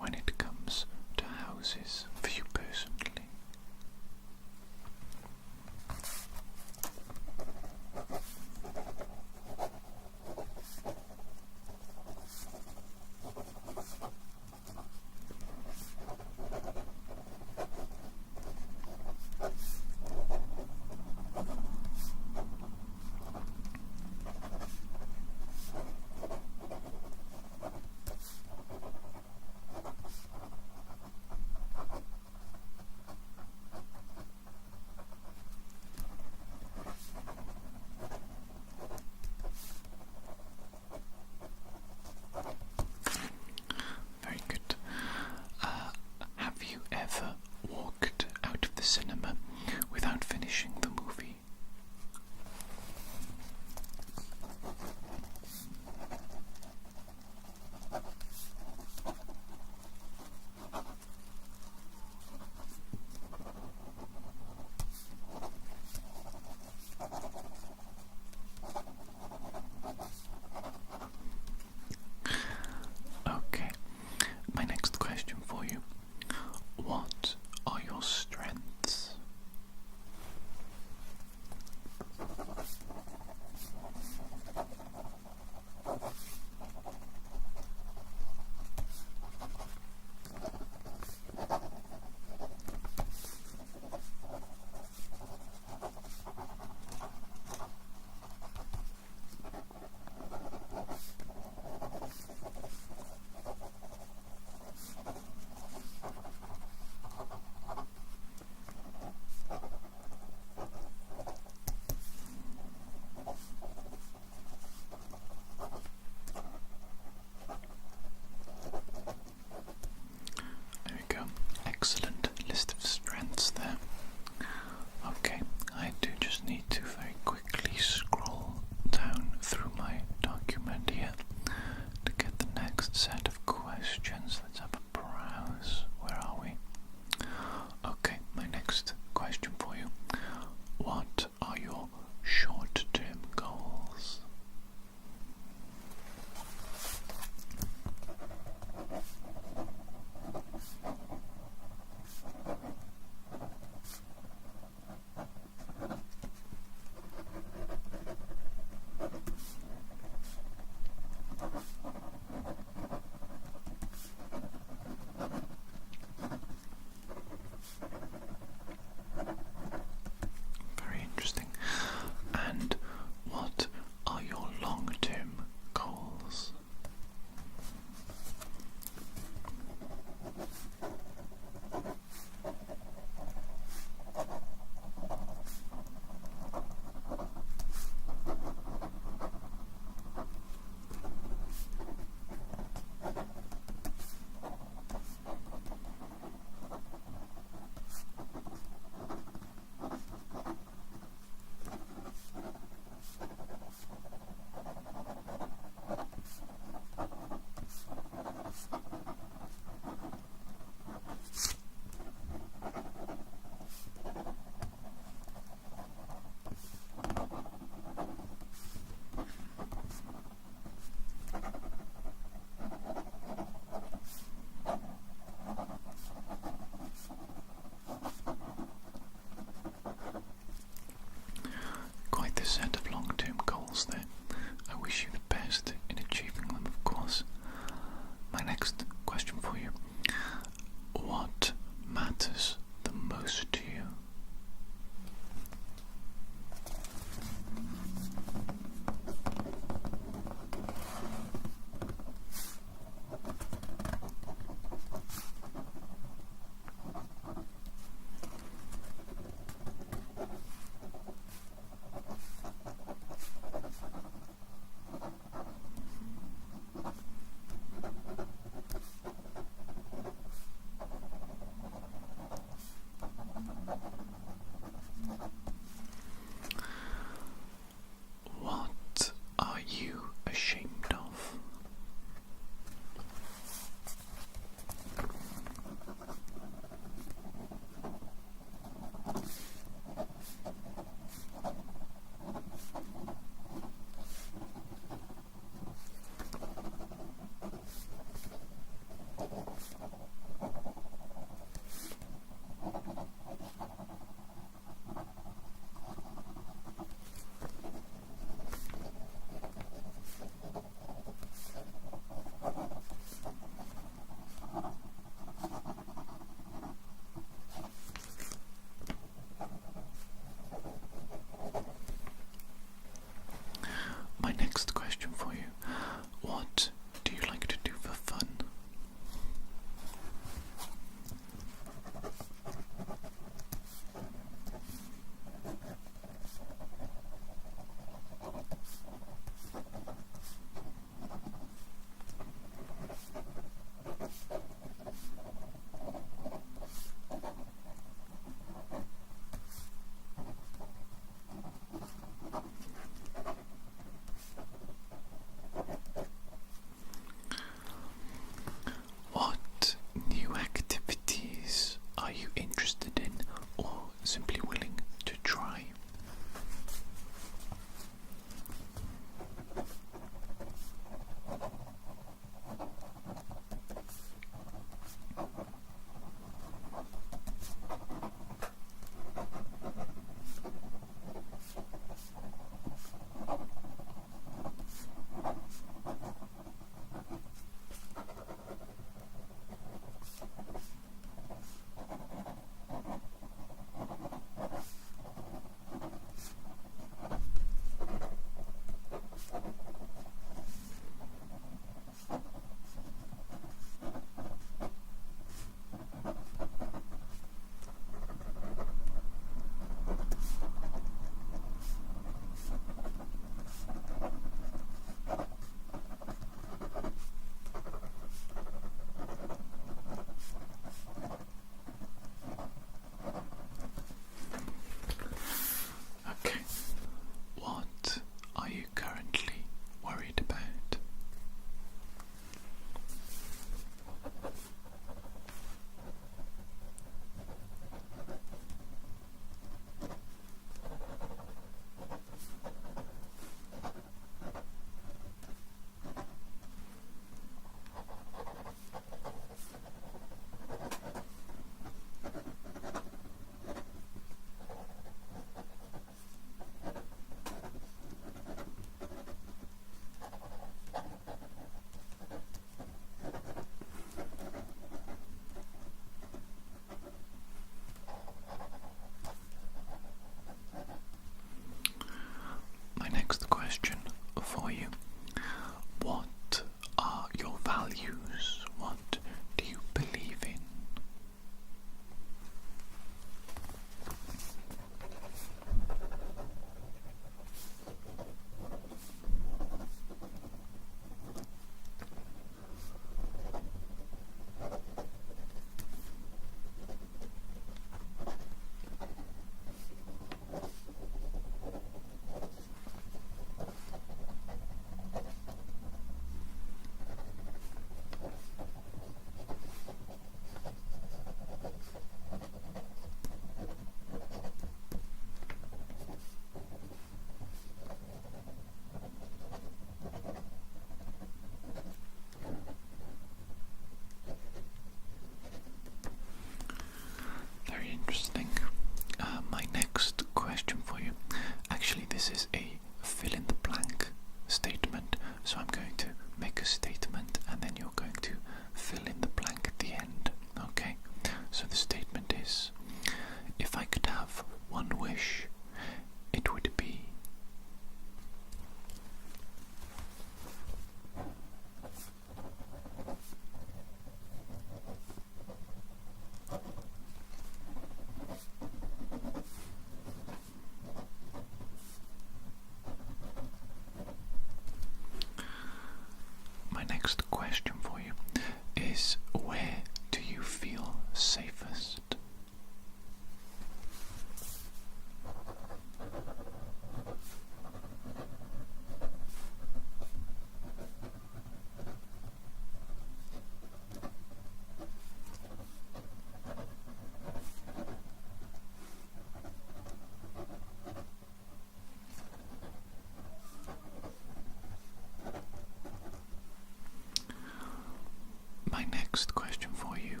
my next question for you.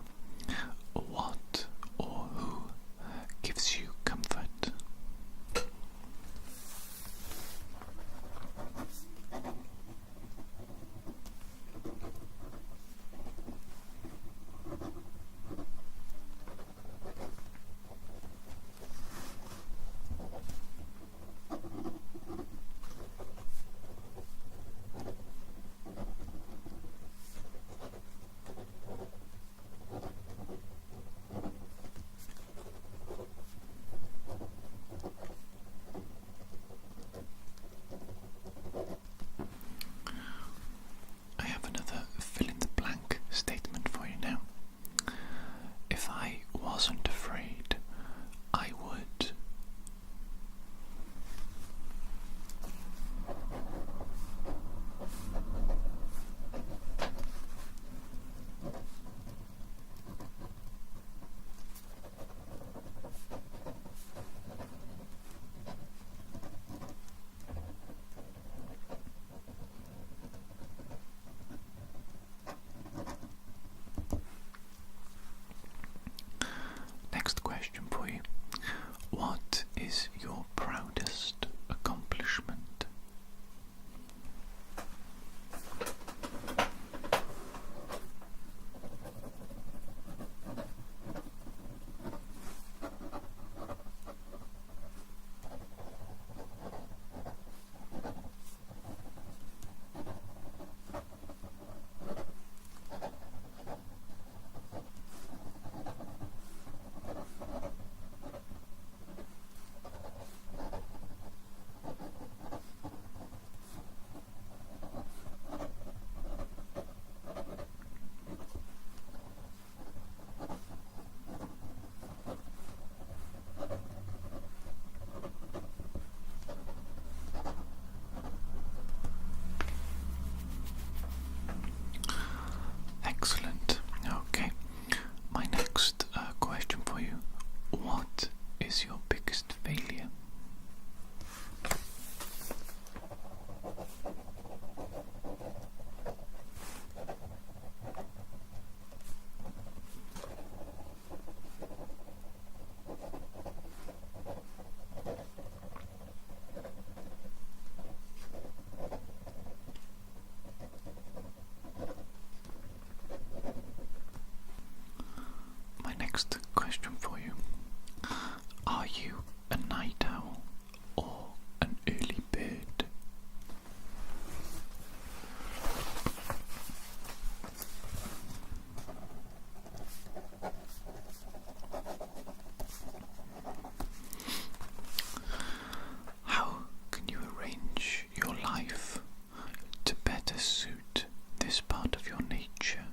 What or who gives you comfort? Statement for you now. If I wasn't afraid, I would. Next question for you. What is your proudest accomplishment? Excellent. Okay. My next question for you. What is your biggest failure? Next question for you. Are you a night owl or an early bird? How can you arrange your life to better suit this part of your nature?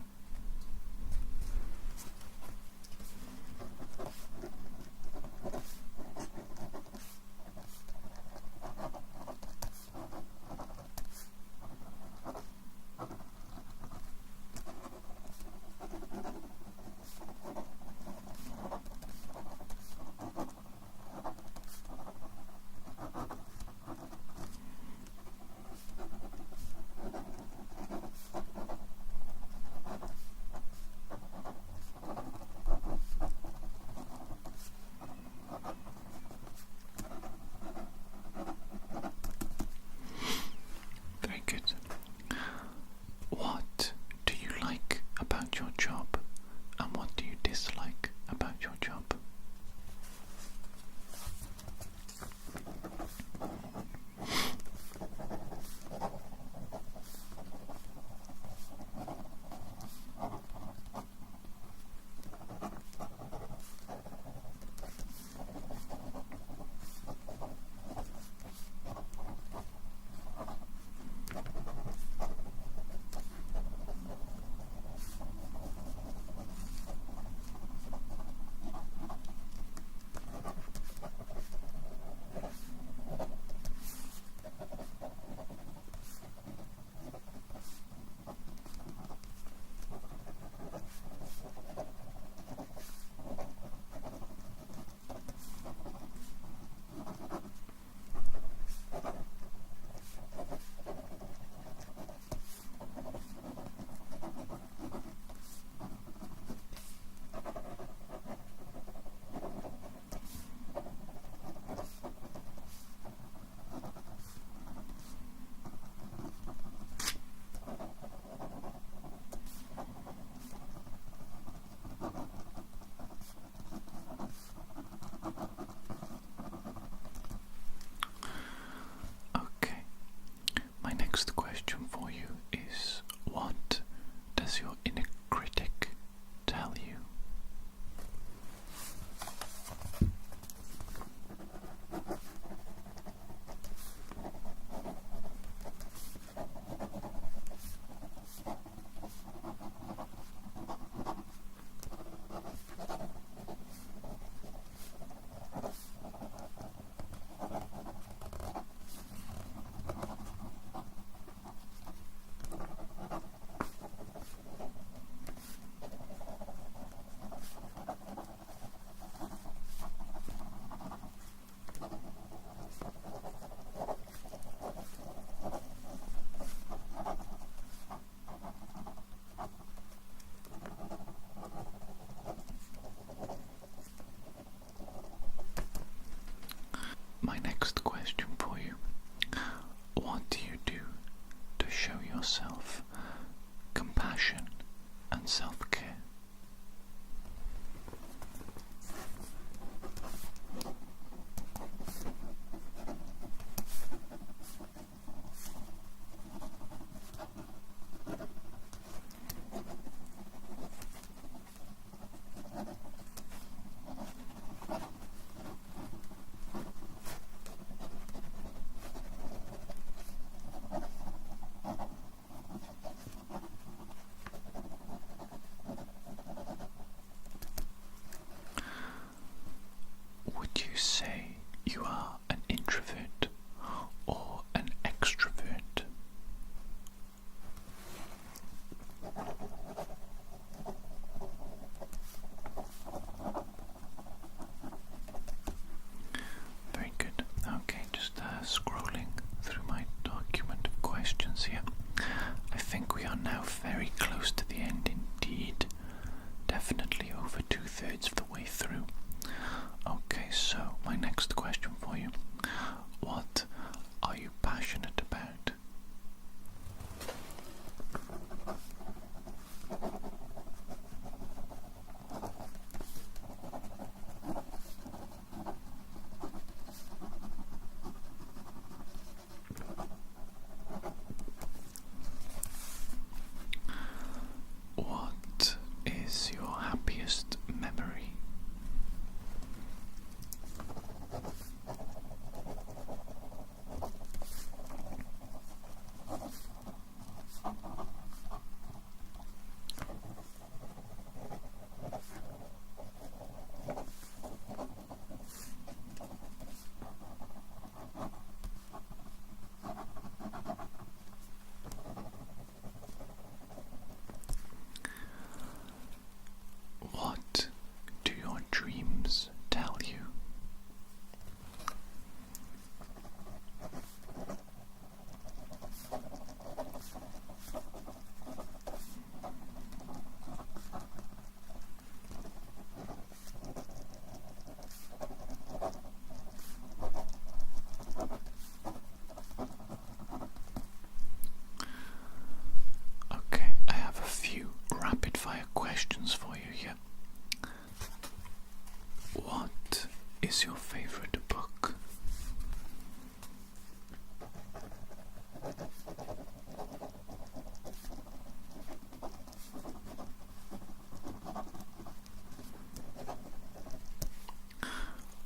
is your favorite book?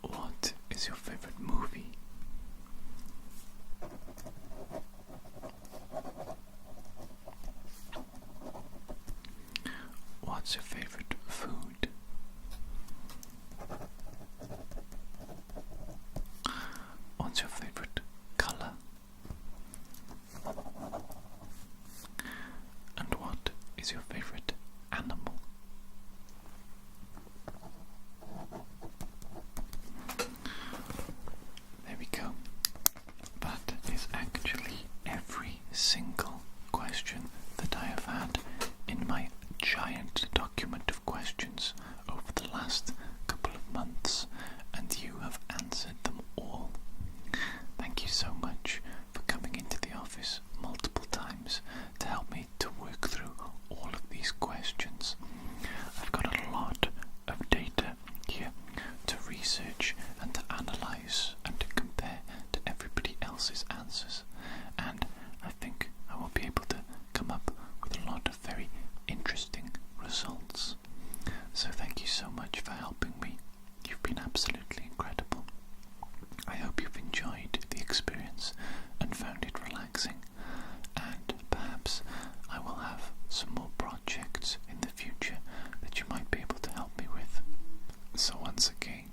What is your favorite movie? What's your favorite food? What's your favorite color? And what is your favorite animal? There we go. That is actually every single question that I have had in my giant document of questions over the last couple of months, and you have answered them all. Thank you so much for coming into the office multiple times to help me to work through all of these questions. I've got a lot of data here to research and to analyse and to compare to everybody else's answers, and I think I will be able to come up with a lot of very interesting results. So thank you so much for helping me. You've been absolutely incredible. I hope you've enjoyed the experience and found it relaxing, and perhaps I will have some more projects in the future that you might be able to help me with. So once again,